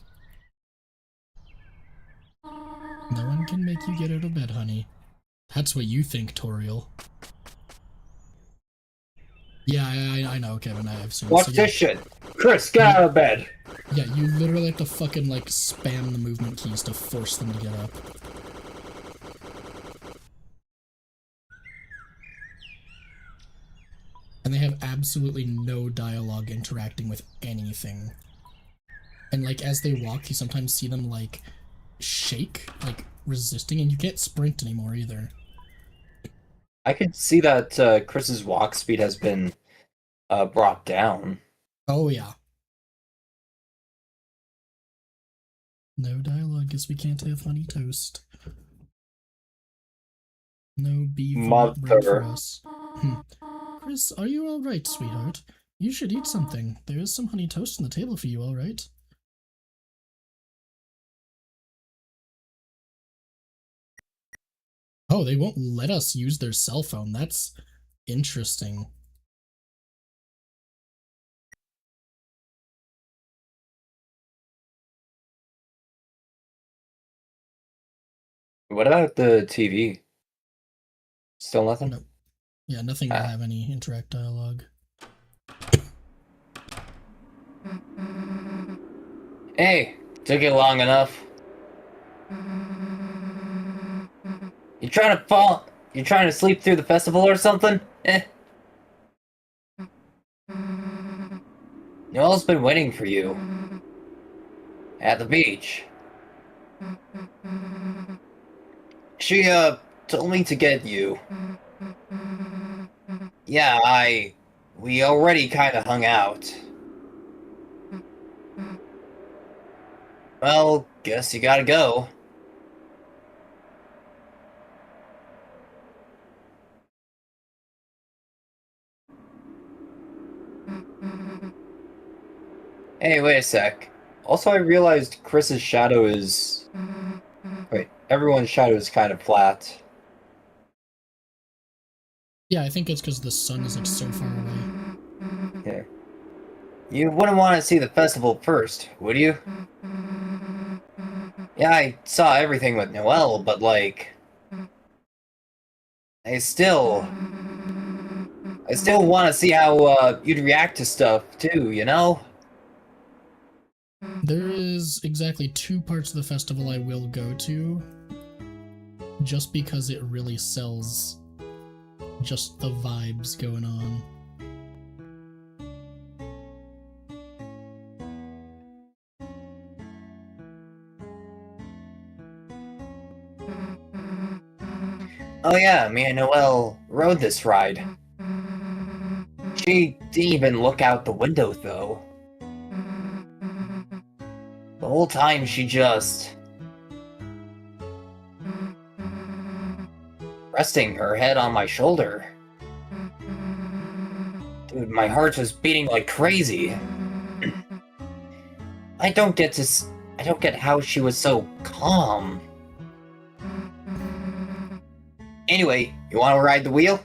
no one can make you get out of bed, honey. That's what you think, Toriel. Yeah, I know, Kevin, I've seen Watch this shit! Chris, get out of bed! Yeah, you literally have to fucking, like, spam the movement keys to force them to get up. And they have absolutely no dialogue interacting with anything. And, like, as they walk, you sometimes see them, like, shake, like, resisting, and you can't sprint anymore, either. I could see that Chris's walk speed has been brought down. Oh, yeah. No dialogue, guess we can't have honey toast. No beef bread for us. Chris, are you alright, sweetheart? You should eat something. There is some honey toast on the table for you, alright? Oh, they won't let us use their cell phone. That's interesting. What about the TV? Still nothing? No. Yeah, nothing to have any interact dialogue. Hey, took it long enough. You trying to fall? You trying to sleep through the festival or something? Noelle's been waiting for you. At the beach. She, told me to get you. Yeah, we already kinda hung out. Well, guess you gotta go. Hey, wait a sec. Also, I realized Chris's shadow is... wait, everyone's shadow is kind of flat. Yeah, I think it's because the sun is, like, so far away. Yeah. You wouldn't want to see the festival first, would you? Yeah, I saw everything with Noelle, but, like... I still want to see how, you'd react to stuff, too, you know? There is exactly 2 parts of the festival I will go to, just because it really sells just the vibes going on. Oh yeah, me and Noelle rode this ride. She didn't even look out the window, though. The whole time she just... resting her head on my shoulder. Dude, my heart was beating like crazy. I don't get how she was so calm. Anyway, you want to ride the wheel?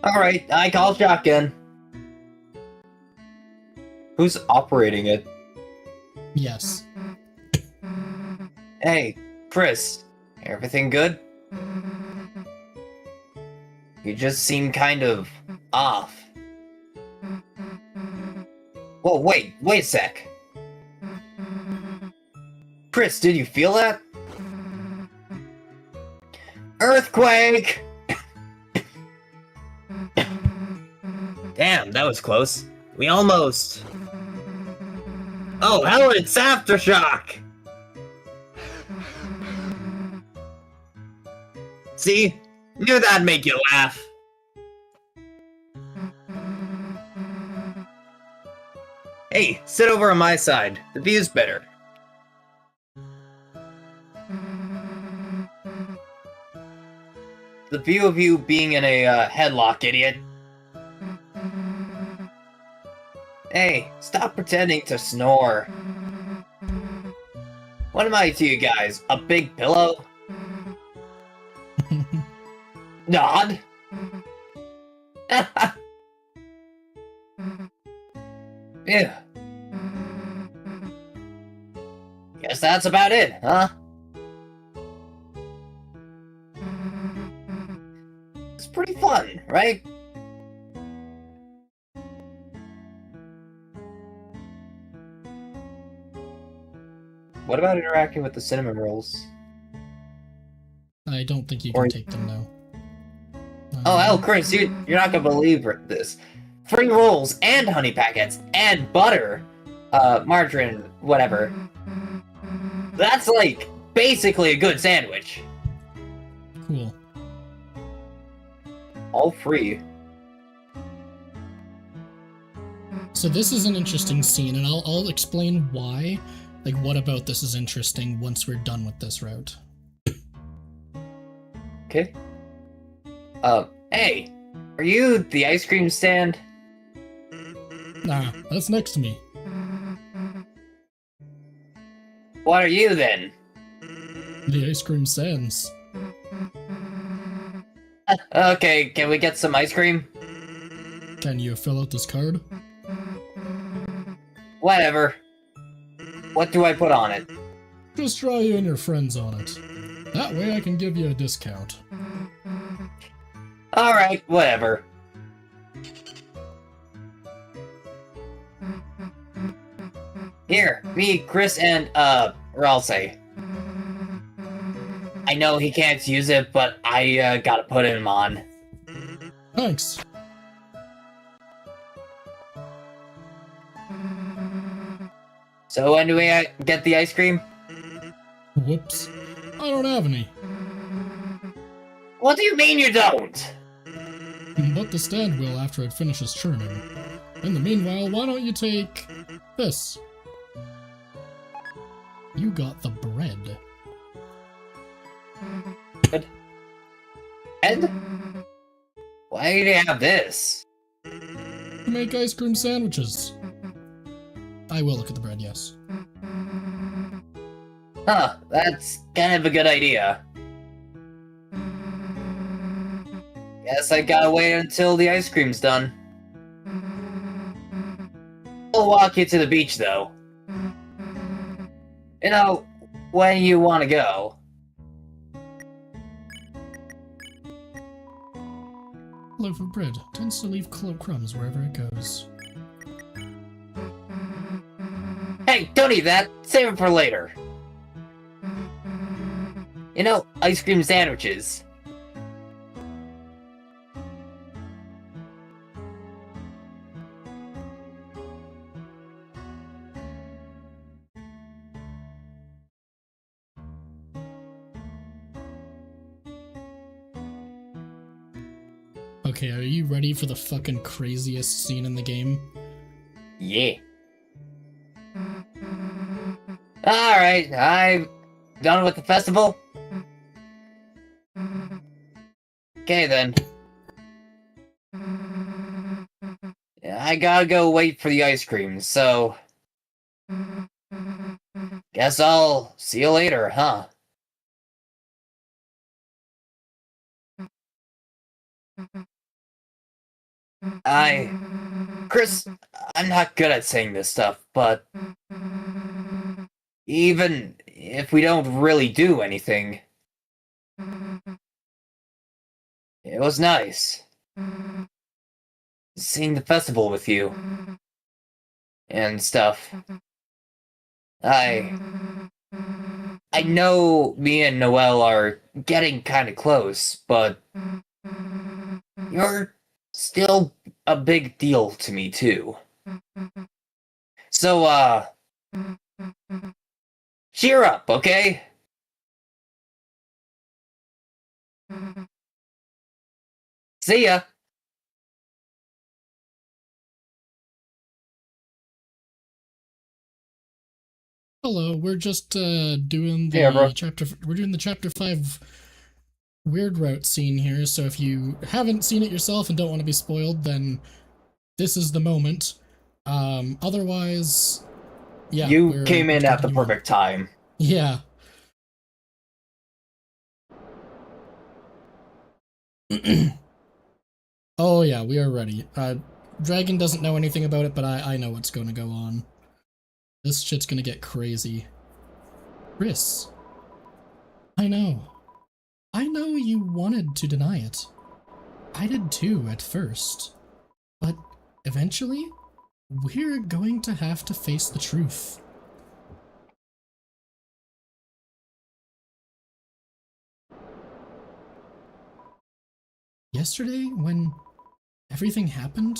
Alright, I call shotgun. Who's operating it? Yes. Hey, Chris, everything good? You just seem kind of off. Whoa, wait a sec. Chris, did you feel that? Earthquake! Damn, that was close. We almost... Oh, hell, it's Aftershock! See? Knew that'd make you laugh. Hey, sit over on my side. The view's better. The view of you being in a headlock, idiot. Hey, stop pretending to snore. What am I to you guys? A big pillow? Nod? Yeah. Guess that's about it, huh? It's pretty fun, right? What about interacting with the cinnamon rolls? I don't think you can take them now. Oh, hell, Chris, you're not gonna believe this. 3 rolls and honey packets and butter, margarine, whatever. That's like basically a good sandwich. Cool. All free. So this is an interesting scene, and I'll explain why. Like, what about this is interesting once we're done with this route. Okay. Hey, are you the ice cream stand? Nah, that's next to me. What are you then? The ice cream stands. Okay, can we get some ice cream? Can you fill out this card? Whatever. What do I put on it? Just draw you and your friends on it. That way I can give you a discount. Alright, whatever. Here, me, Chris, and, Ralsei. I know he can't use it, but I, gotta put him on. Thanks. So when do we get the ice cream? Whoops. I don't have any. What do you mean you don't? But the stand will after it finishes churning. In the meanwhile, why don't you take this? You got the bread. Good. And? Why do you have this? To make ice cream sandwiches. I will look at the bread, yes. Huh, that's kind of a good idea. Guess I gotta wait until the ice cream's done. I'll walk you to the beach, though. You know, when you want to go. A loaf of bread tends to leave crumbs wherever it goes. Hey, don't eat that! Save it for later! You know, ice cream sandwiches. Okay, are you ready for the fucking craziest scene in the game? Yeah. Alright, I'm done with the festival. Okay then. I gotta go wait for the ice cream, so... Guess I'll see you later, huh? Chris, I'm not good at saying this stuff, but... Even if we don't really do anything... It was nice. Seeing the festival with you. And stuff. I know me and Noelle are getting kind of close, but you're still a big deal to me, too. So, cheer up, okay? See ya! Hello, we're just doing Hey, bro. we're doing the chapter 5 weird route scene here, so if you haven't seen it yourself and don't want to be spoiled, then this is the moment. Otherwise, yeah. You came in at the perfect time. Yeah. Oh yeah, we are ready. Dragon doesn't know anything about it, but I know what's going to go on. This shit's gonna get crazy. Chris. I know. I know you wanted to deny it. I did too at first. But eventually, we're going to have to face the truth. Yesterday, when everything happened,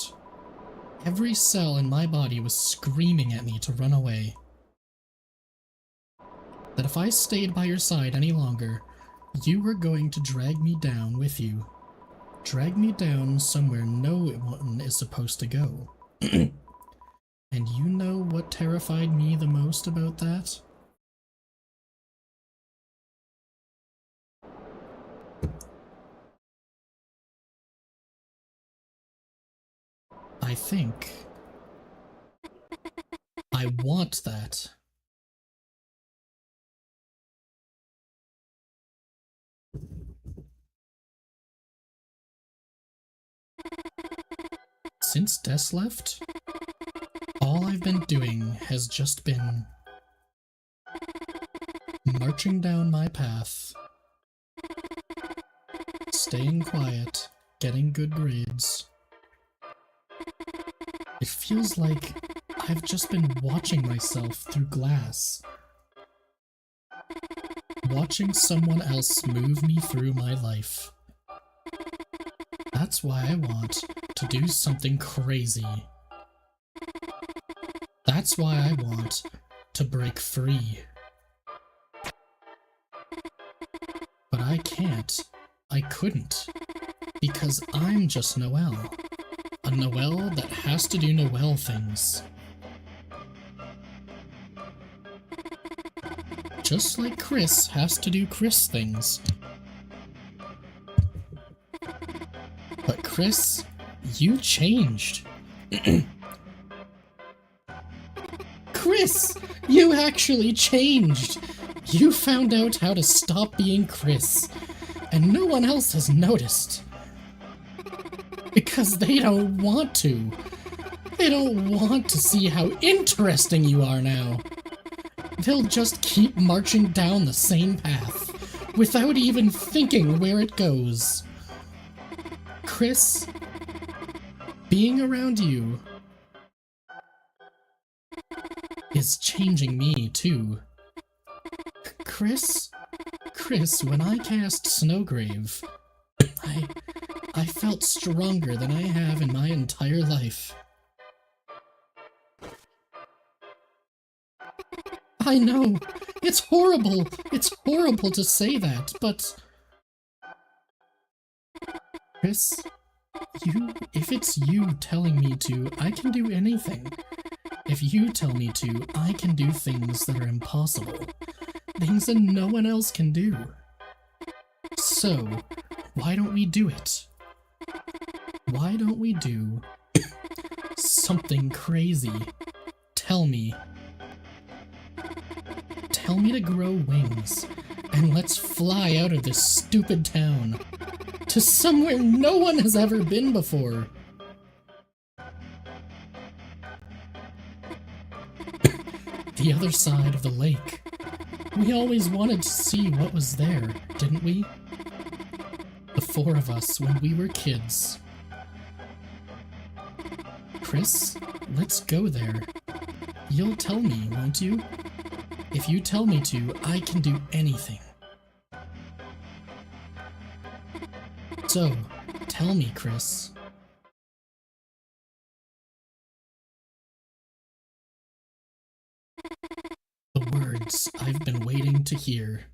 every cell in my body was screaming at me to run away. That if I stayed by your side any longer, you were going to drag me down with you. Drag me down somewhere no one is supposed to go. And you know what terrified me the most about that? I think I want that. Since Des left, all I've been doing has just been marching down my path, staying quiet, getting good grades. It feels like I've just been watching myself through glass. Watching someone else move me through my life. That's why I want to do something crazy. That's why I want to break free. But I can't. I couldn't. Because I'm just Noelle. A Noelle that has to do Noelle things. Just like Chris has to do Chris things. But Chris, you changed. Chris, you actually changed. You found out how to stop being Chris. And no one else has noticed. Because they don't want to. They don't want to see how interesting you are now. They'll just keep marching down the same path, without even thinking where it goes. Chris, being around you is changing me too. Chris, when I cast Snowgrave, I felt stronger than I have in my entire life. I know, it's horrible to say that, but... Chris, if it's you telling me to, I can do anything. If you tell me to, I can do things that are impossible. Things that no one else can do. So, why don't we do it? Why don't we do something crazy? Tell me. Tell me to grow wings, and let's fly out of this stupid town to somewhere no one has ever been before. The other side of the lake. We always wanted to see what was there, didn't we? The four of us when we were kids. Chris, let's go there. You'll tell me, won't you? If you tell me to, I can do anything. So, tell me, Chris. The words I've been waiting to hear.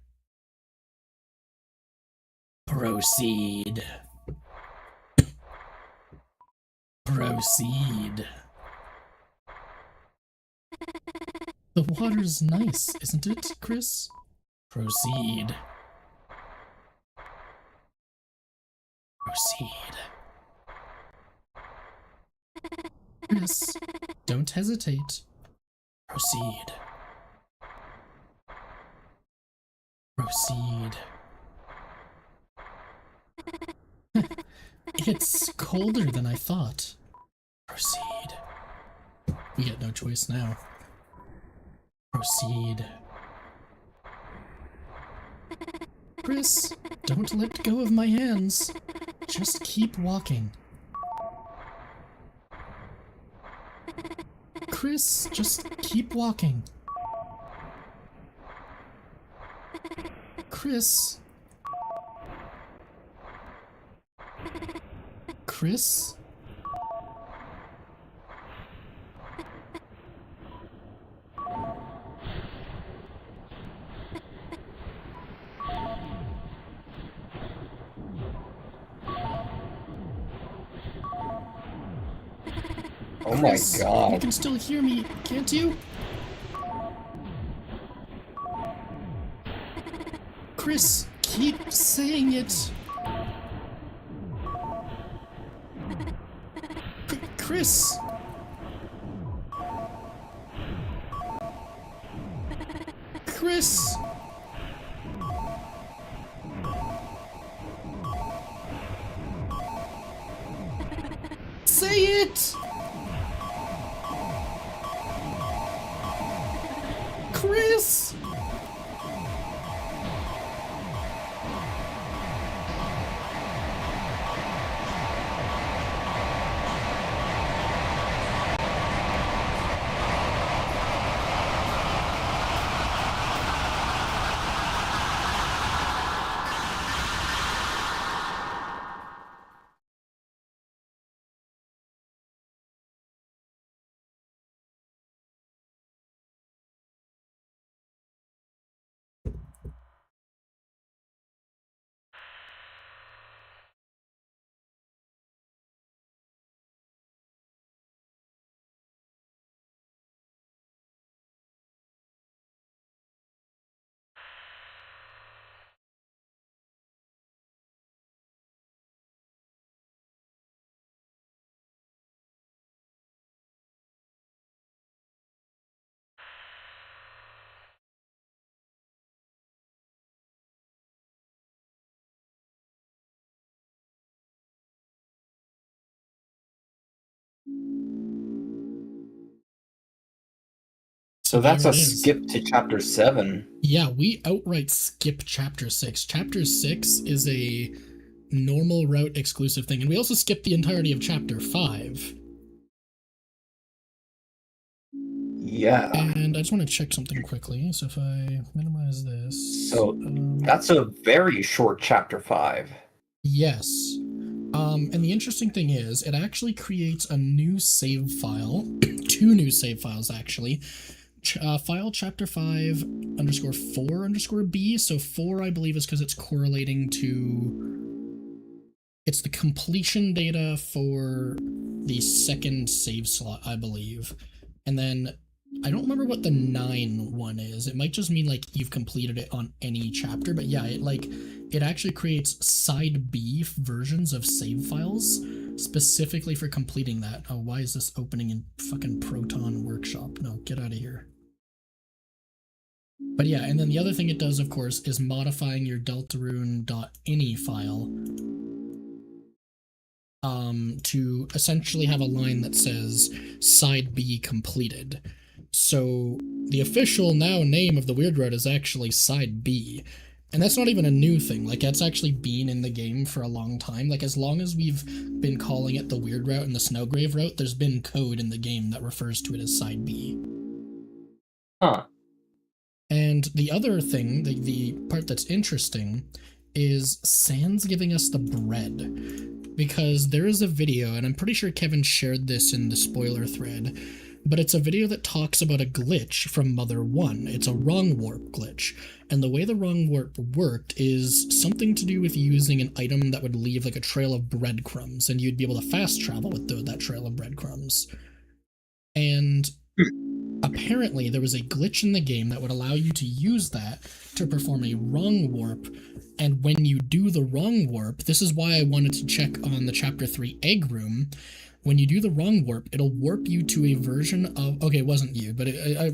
Proceed. Proceed. The water's nice, isn't it, Chris? Proceed. Proceed. Chris, don't hesitate. Proceed. Proceed. It's colder than I thought. Proceed. We get no choice now. Proceed. Chris, don't let go of my hands. Just keep walking. Chris, just keep walking. Chris. Chris? Oh my Chris, god. you can still hear me, can't you? Chris, keep saying it. Chris! Chris! Say it! Chris! So that's There a it is. skip to chapter 7. Yeah, we outright skip chapter 6. Chapter 6 is a normal route exclusive thing, and we also skip the entirety of chapter 5. Yeah. And I just want to check something quickly, so if I minimize this... So, that's a very short chapter 5. Yes. And the interesting thing is, it actually creates a new save file, 2 new save files actually. File chapter 5 underscore 4 underscore B. So 4, I believe, is because it's correlating to... It's the completion data for the second save slot, I believe. And then, I don't remember what the 9 one is. It might just mean, like, you've completed it on any chapter. But yeah, it actually creates side B versions of save files specifically for completing that. Oh, why is this opening in fucking Proton Workshop? No, get out of here. But yeah, and then the other thing it does, of course, is modifying your deltarune.ini file to essentially have a line that says side B completed. So the official now name of the weird route is actually side B. And that's not even a new thing. Like, that's actually been in the game for a long time. Like, as long as we've been calling it the weird route and the Snowgrave route, there's been code in the game that refers to it as side B. Huh. And the other thing, the part that's interesting, is Sans giving us the bread. Because there is a video, and I'm pretty sure Kevin shared this in the spoiler thread, but it's a video that talks about a glitch from Mother 1. It's a wrong warp glitch. And the way the wrong warp worked is something to do with using an item that would leave like a trail of breadcrumbs, and you'd be able to fast travel with that trail of breadcrumbs. And apparently there was a glitch in the game that would allow you to use that to perform a wrong warp. And when you do the wrong warp, this is why I wanted to check on the Chapter 3 egg room. When you do the wrong warp, it'll warp you to a version of... Okay, it wasn't you, but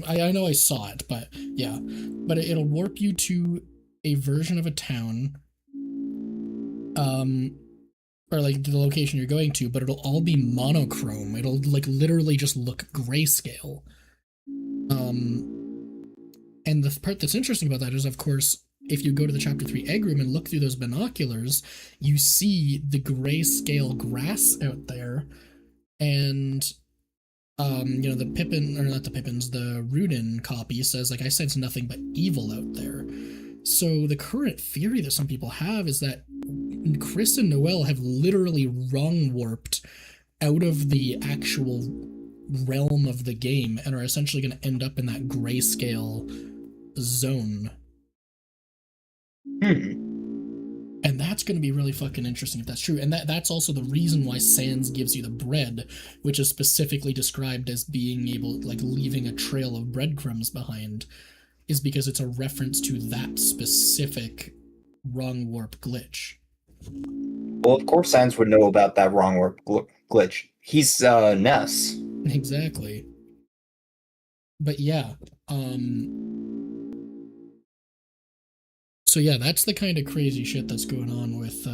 I know I saw it, but yeah. But it'll warp you to a version of a town, or like the location you're going to, but it'll all be monochrome. It'll like literally just look grayscale. And the part that's interesting about that is, of course, if you go to the Chapter 3 egg room and look through those binoculars, you see the grayscale grass out there. And, you know, the Pippin, or not the Pippins, the Rudin copy says, like, I sense nothing but evil out there. So the current theory that some people have is that Chris and Noelle have literally wrong warped out of the actual realm of the game and are essentially going to end up in that grayscale zone. And that's going to be really fucking interesting if that's true. And that's also the reason why Sans gives you the bread, which is specifically described as being able, like, leaving a trail of breadcrumbs behind, is because it's a reference to that specific wrong warp glitch. Well, of course Sans would know about that wrong warp glitch. He's Ness. Exactly. But yeah, so yeah, that's the kind of crazy shit that's going on with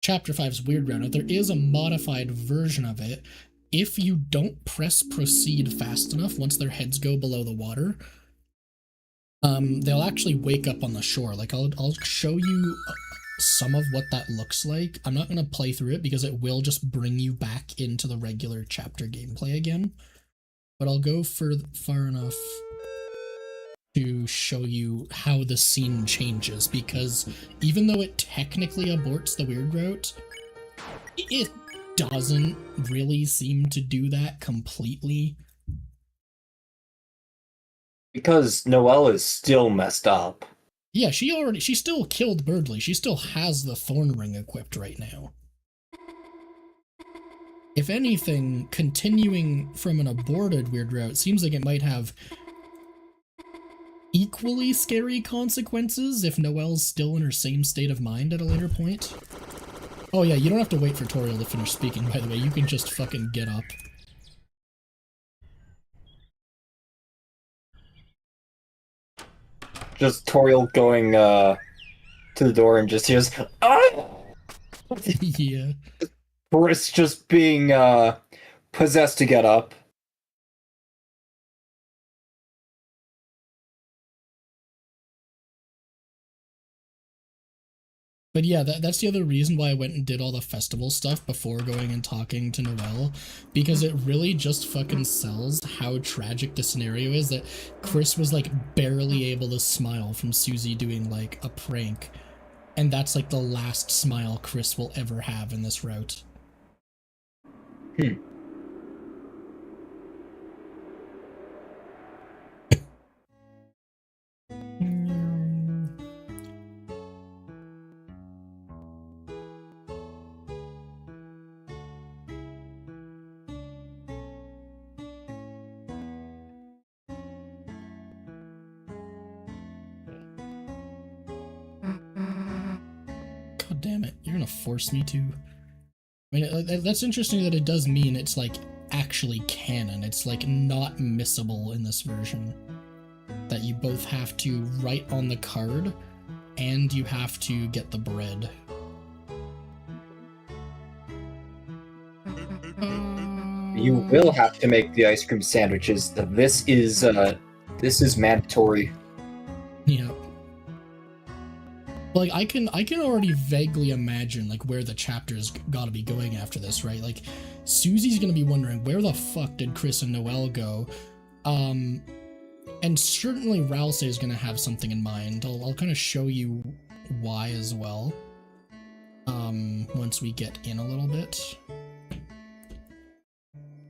Chapter 5's Weird Route. Now, there is a modified version of it. If you don't press proceed fast enough, once their heads go below the water, they'll actually wake up on the shore. Like, I'll show you some of what that looks like. I'm not going to play through it because it will just bring you back into the regular chapter gameplay again. But I'll go far enough to show you how the scene changes, because even though it technically aborts the Weird Route, it doesn't really seem to do that completely. Because Noelle is still messed up. Yeah, she still killed Birdley. She still has the Thorn Ring equipped right now. If anything, continuing from an aborted Weird Route seems like it might have equally scary consequences if Noelle's still in her same state of mind at a later point. Oh yeah, you don't have to wait for Toriel to finish speaking, by the way. You can just fucking get up. Just Toriel going to the door and just hears, ah! Yeah. Chris just being possessed to get up. But yeah, that's the other reason why I went and did all the festival stuff before going and talking to Noelle, because it really just fucking sells how tragic the scenario is, that Chris was like barely able to smile from Susie doing like a prank, and that's like the last smile Chris will ever have in this route. God damn it, you're gonna force me to... I mean, that's interesting that it does mean it's like actually canon. It's like not missable in this version. That you both have to write on the card and you have to get the bread. You will have to make the ice cream sandwiches. This is mandatory. Yeah. Like, I can already vaguely imagine, like, where the chapter's gotta be going after this, right? Like, Susie's gonna be wondering, where the fuck did Chris and Noelle go? And certainly Ralsei is going to have something in mind. I'll kind of show you why as well. Once we get in a little bit.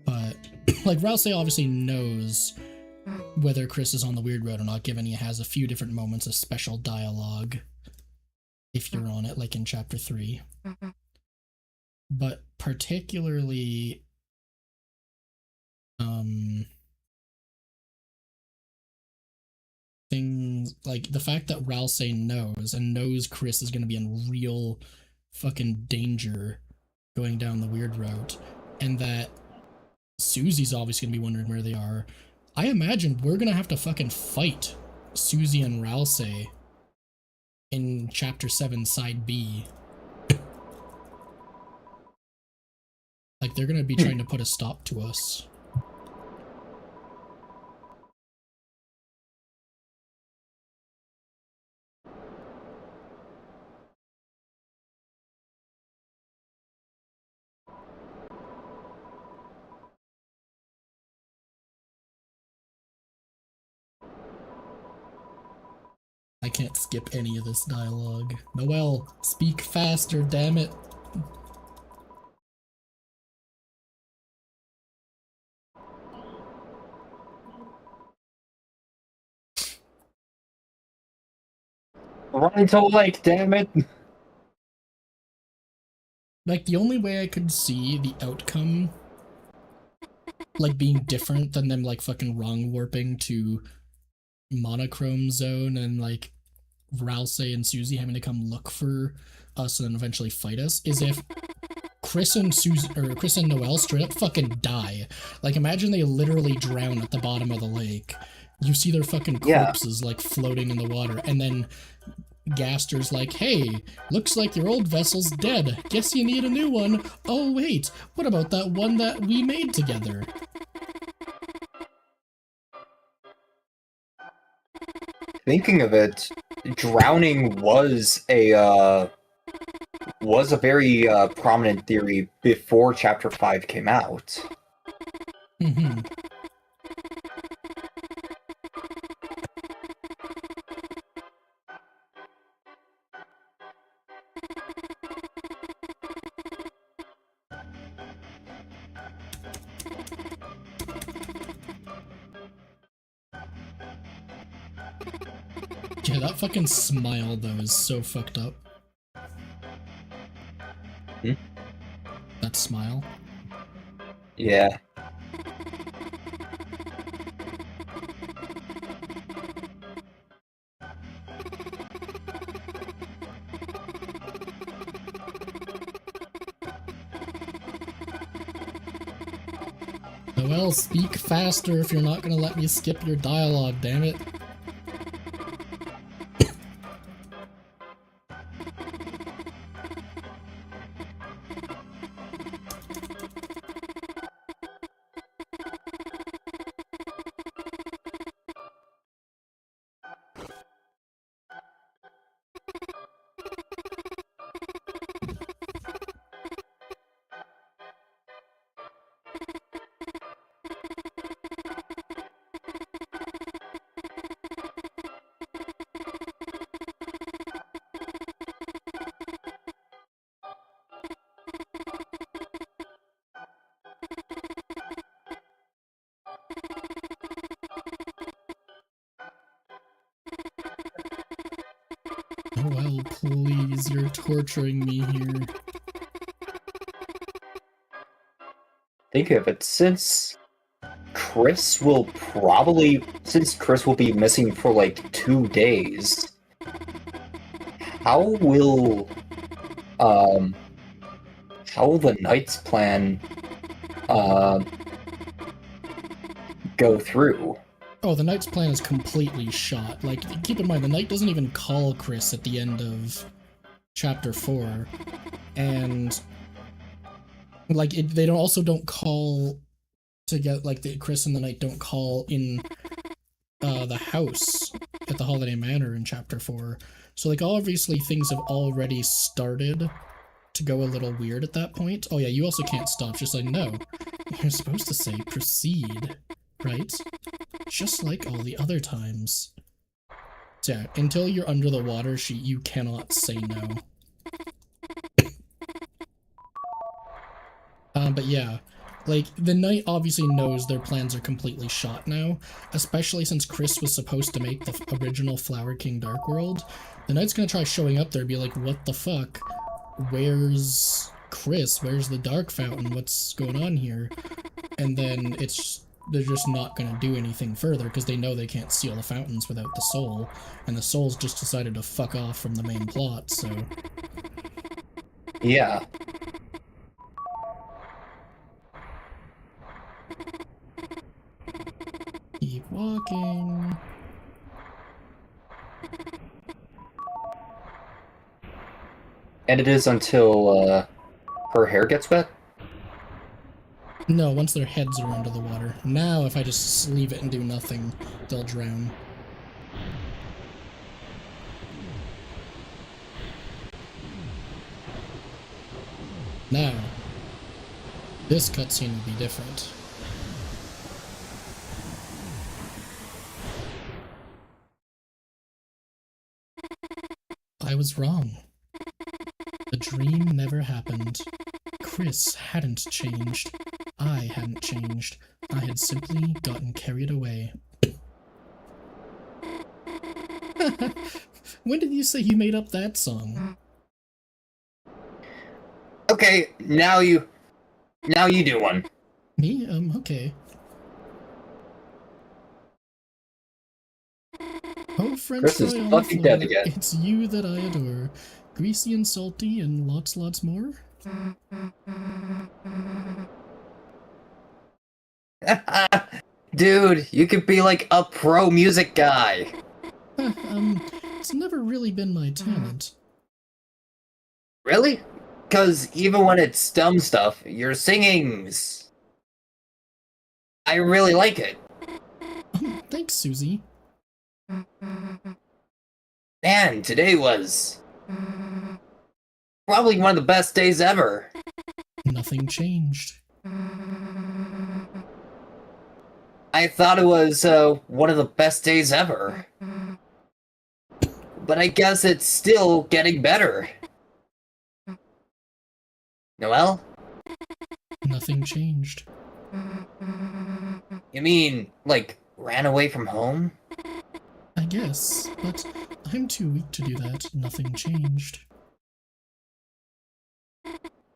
But, like, Ralsei obviously knows whether Chris is on the weird road or not, given he has a few different moments of special dialogue if you're on it, like in Chapter 3. But particularly, things like the fact that Ralsei knows Chris is going to be in real fucking danger going down the weird route, and that Susie's obviously going to be wondering where they are. I imagine we're going to have to fucking fight Susie and Ralsei in Chapter 7, Side B. Like, they're going to be trying to put a stop to us. I can't skip any of this dialogue. Noelle, speak faster, damn it. Run to Lake, damn it! Like, the only way I could see the outcome, like, being different than them, like, fucking wrong warping to Monochrome Zone and, like, Ralsei and Susie having to come look for us and then eventually fight us, is if Chris and Noelle straight up fucking die. Like, imagine they literally drown at the bottom of the lake. You see their fucking corpses, like, floating in the water, and then Gaster's like, hey, looks like your old vessel's dead. Guess you need a new one. Oh, wait, what about that one that we made together? Thinking of it, drowning was a very prominent theory before Chapter 5 came out. Mm-hmm. Yeah, that fucking smile, though, is so fucked up. Hmm? That smile. Yeah. Noelle, speak faster if you're not gonna let me skip your dialogue, damn it. Oh well, please, you're torturing me here. Think of it, since Chris will be missing for like 2 days, how will the Knight's plan go through? Oh, the Knight's plan is completely shot. Like, keep in mind, the Knight doesn't even call Chris at the end of Chapter 4. And, like, they don't call to get, like, Chris and the Knight don't call in the house at the Holiday Manor in Chapter 4. So, like, obviously things have already started to go a little weird at that point. Oh yeah, you also can't stop. Just like, no. You're supposed to say proceed, right? just like all the other times. So yeah, until you're under the water, you cannot say no. But yeah, like, the knight obviously knows their plans are completely shot now, especially since Chris was supposed to make the original Flower King Dark World. The knight's gonna try showing up there and be like, what the fuck? Where's Chris? Where's the Dark Fountain? What's going on here? And then they're just not gonna do anything further because they know they can't seal the fountains without the soul, and the soul's just decided to fuck off from the main plot, so... Yeah. Keep walking. And it is until, her hair gets wet? No, once their heads are under the water. Now, if I just leave it and do nothing, they'll drown. Now, this cutscene will be different. I was wrong. The dream never happened. Chris hadn't changed. I hadn't changed. I had simply gotten carried away. When did you say you made up that song? Okay, now you do one. Me? Okay. Oh, French Chris is fry on the fucking floor, dead again. it's you that I adore. Greasy and salty and lots more? Dude, you could be like a pro music guy. It's never really been my talent. Really? Because even when it's dumb stuff, your singing's... I really like it. Thanks, Susie. Man, today was... probably one of the best days ever. Nothing changed. I thought it was, one of the best days ever. But I guess it's still getting better. Noelle? Nothing changed. You mean, like, ran away from home? I guess, but I'm too weak to do that. Nothing changed.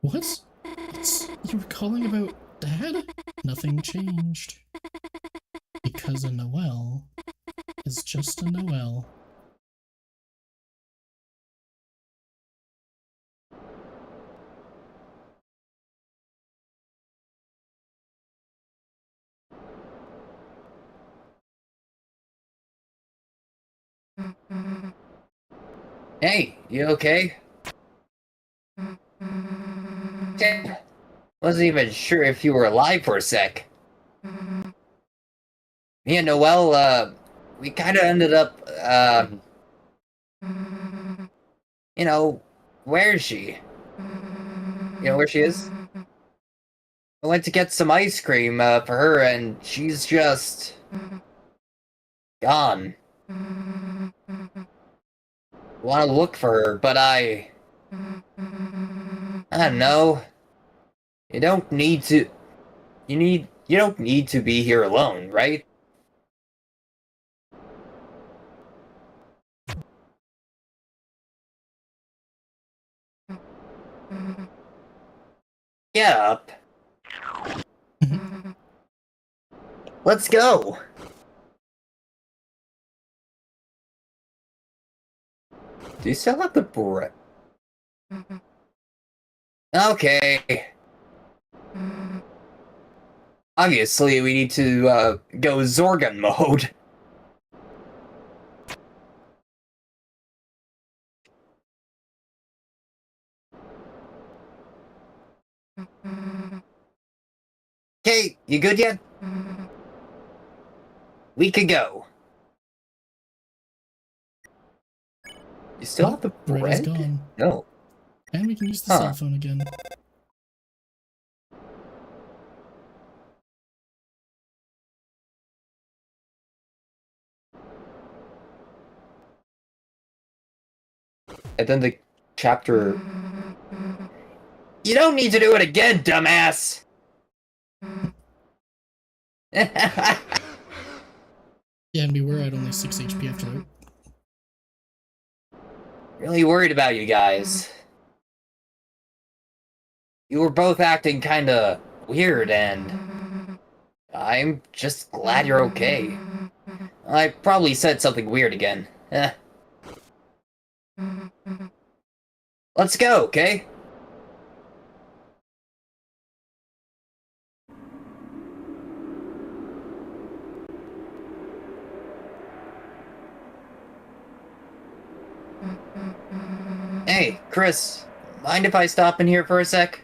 What? You were calling about Dad? Nothing changed. Because a Noelle is just a Noelle. Hey, you okay? Damn. Wasn't even sure if you were alive for a sec. Me and Noelle, we kinda ended up, you know, where is she? You know where she is? I went to get some ice cream, for her, and she's just... gone. Want to look for her, but I don't know. You don't need to... You don't need to be here alone, right? Get up. Let's go. Do you still have the bread? Okay. Obviously, we need to, go Zorgon mode. Okay, you good yet? We could go. You still have the bread? Bread is gone. No. And we can use the cell phone again. And then the chapter... You don't need to do it again, dumbass! Yeah, and beware, I had only 6 HP after that. Really worried about you guys. You were both acting kinda weird, and I'm just glad you're okay. I probably said something weird again. Let's go, okay? Hey, Chris, mind if I stop in here for a sec?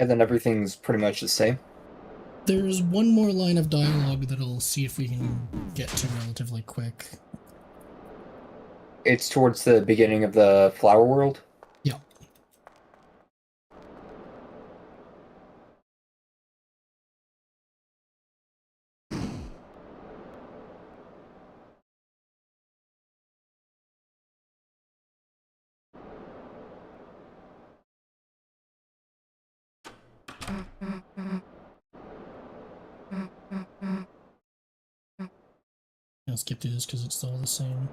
And then everything's pretty much the same. There's one more line of dialogue that I'll see if we can get to relatively quick. It's towards the beginning of the flower world. Yeah. I'll skip through this because it's all the same.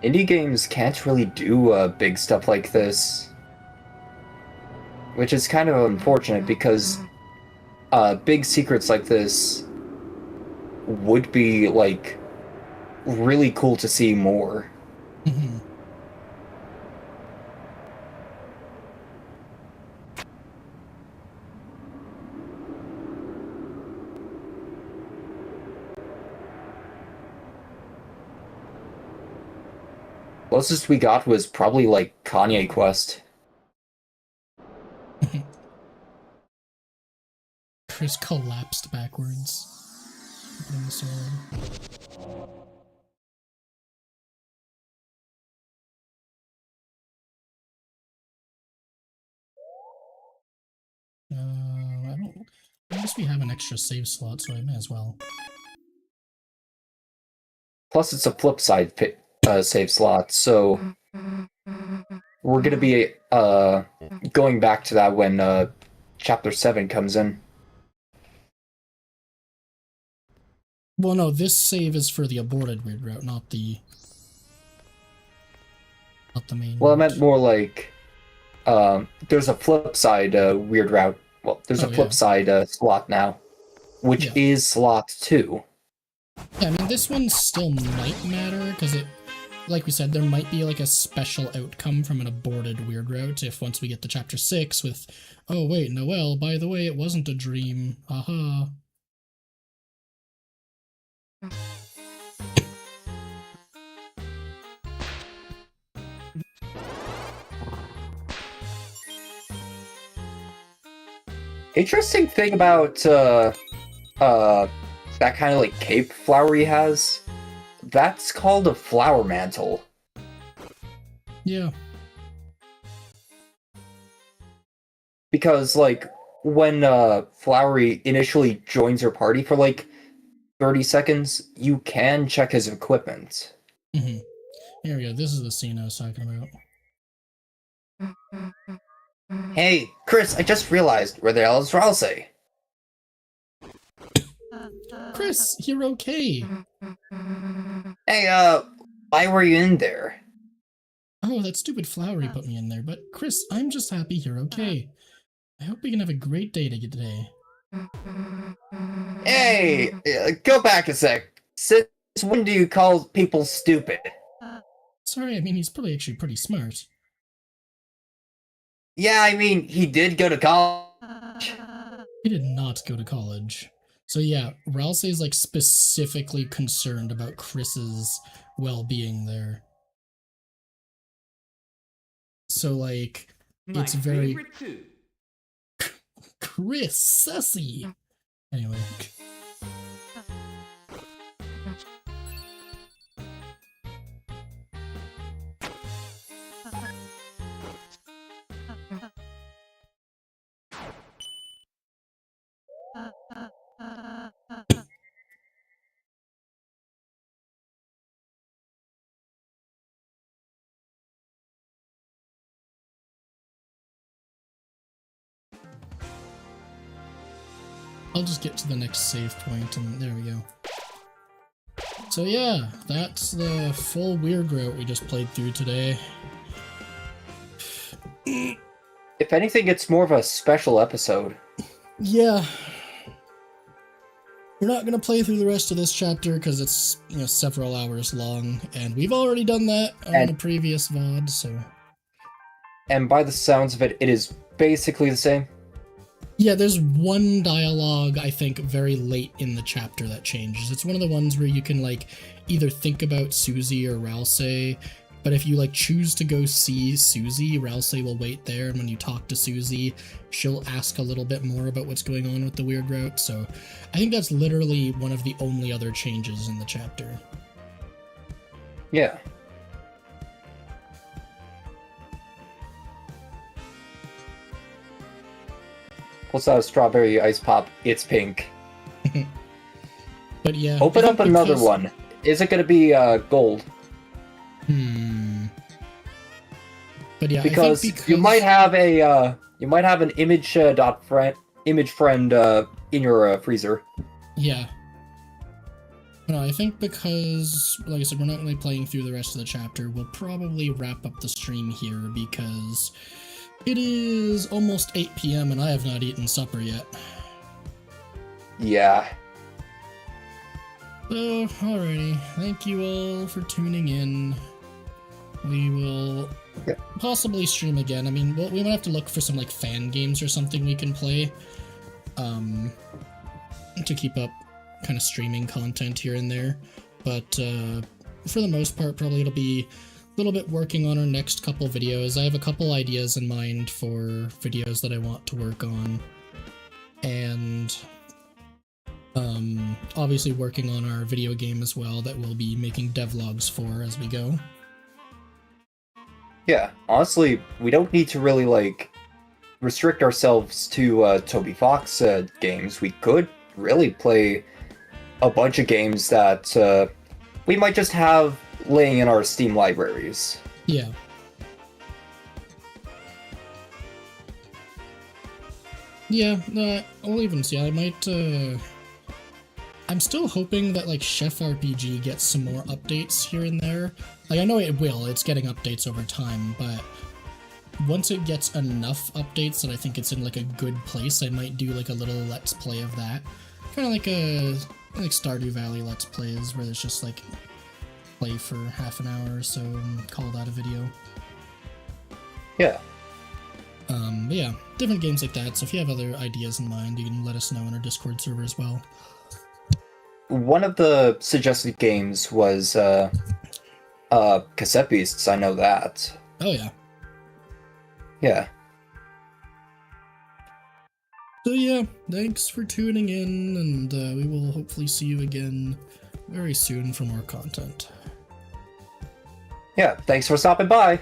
Indie games can't really do big stuff like this. Which is kind of unfortunate because big secrets like this would be, like, really cool to see more. Mm-hmm. Closest we got was probably, like, Kanye Quest. Chris collapsed backwards. Opening the sword. I guess we have an extra save slot, so I may as well. Plus, it's a flip side save slot, so we're gonna be going back to that when Chapter 7 comes in. Well, no, this save is for the aborted weird route, not the main Well, I route. meant more like there's a flip side weird route. Well, there's a flip side slot now, which is slot 2. Yeah, I mean, this one still might matter, because it, like we said, there might be like a special outcome from an aborted weird route if once we get to chapter 6 with, oh wait, Noelle, by the way, it wasn't a dream, aha. Interesting thing about that kind of like cape flower he has, that's called a flower mantle. Yeah. Because like when Flowery initially joins your party for like 30 seconds, you can check his equipment. Mm-hmm. Here we go, this is the scene I was talking about. Hey, Chris, I just realized, where the hell is Ralsei? Chris, you're okay. Hey, why were you in there? Oh, that stupid Flowery put me in there, but Chris, I'm just happy you're okay. I hope we can have a great day today. Hey, go back a sec. Since when do you call people stupid? Sorry, I mean, he's probably actually pretty smart. Yeah, I mean, he did go to college. He did not go to college. So yeah, Ralsei is like specifically concerned about Chris's well-being there. So like, it's very... Chris, sussy! Anyway. I'll just get to the next save point, and there we go. So yeah, that's the full weird route we just played through today. If anything, it's more of a special episode. Yeah. We're not gonna play through the rest of this chapter because it's, you know, several hours long, and we've already done that on a previous VOD, so... And by the sounds of it, it is basically the same. Yeah, there's one dialogue, I think, very late in the chapter that changes. It's one of the ones where you can, like, either think about Susie or Ralsei, but if you, like, choose to go see Susie, Ralsei will wait there, and when you talk to Susie, she'll ask a little bit more about what's going on with the weird route, so I think that's literally one of the only other changes in the chapter. Yeah. What's that? A strawberry ice pop? It's pink. But yeah. Open up another one. Is it going to be gold? But yeah, because you might have an image friend in your freezer. Yeah. No, I think because, like I said, we're not really playing through the rest of the chapter. We'll probably wrap up the stream here because it is almost 8 p.m. and I have not eaten supper yet. Yeah. So, alrighty. Thank you all for tuning in. We will possibly stream again. I mean, we might have to look for some, like, fan games or something we can play. To keep up kind of streaming content here and there. But, for the most part, probably it'll be a little bit working on our next couple videos. I have a couple ideas in mind for videos that I want to work on. And obviously working on our video game as well that we'll be making devlogs for as we go. Yeah, honestly, we don't need to really, like, restrict ourselves to Toby Fox games. We could really play a bunch of games that we might just have laying in our Steam libraries. Yeah. Yeah, I'll even see. I might, I'm still hoping that, like, Chef RPG gets some more updates here and there. Like, I know it will, it's getting updates over time, but once it gets enough updates that I think it's in, like, a good place, I might do, like, a little Let's Play of that. Kind of like Stardew Valley Let's Plays, where it's just, like, play for half an hour or so and call that a video. Yeah. But yeah, different games like that, so if you have other ideas in mind, you can let us know on our Discord server as well. One of the suggested games was Cassette Beasts, I know that. Oh yeah. Yeah. So yeah, thanks for tuning in, and we will hopefully see you again very soon for more content. Yeah, thanks for stopping by!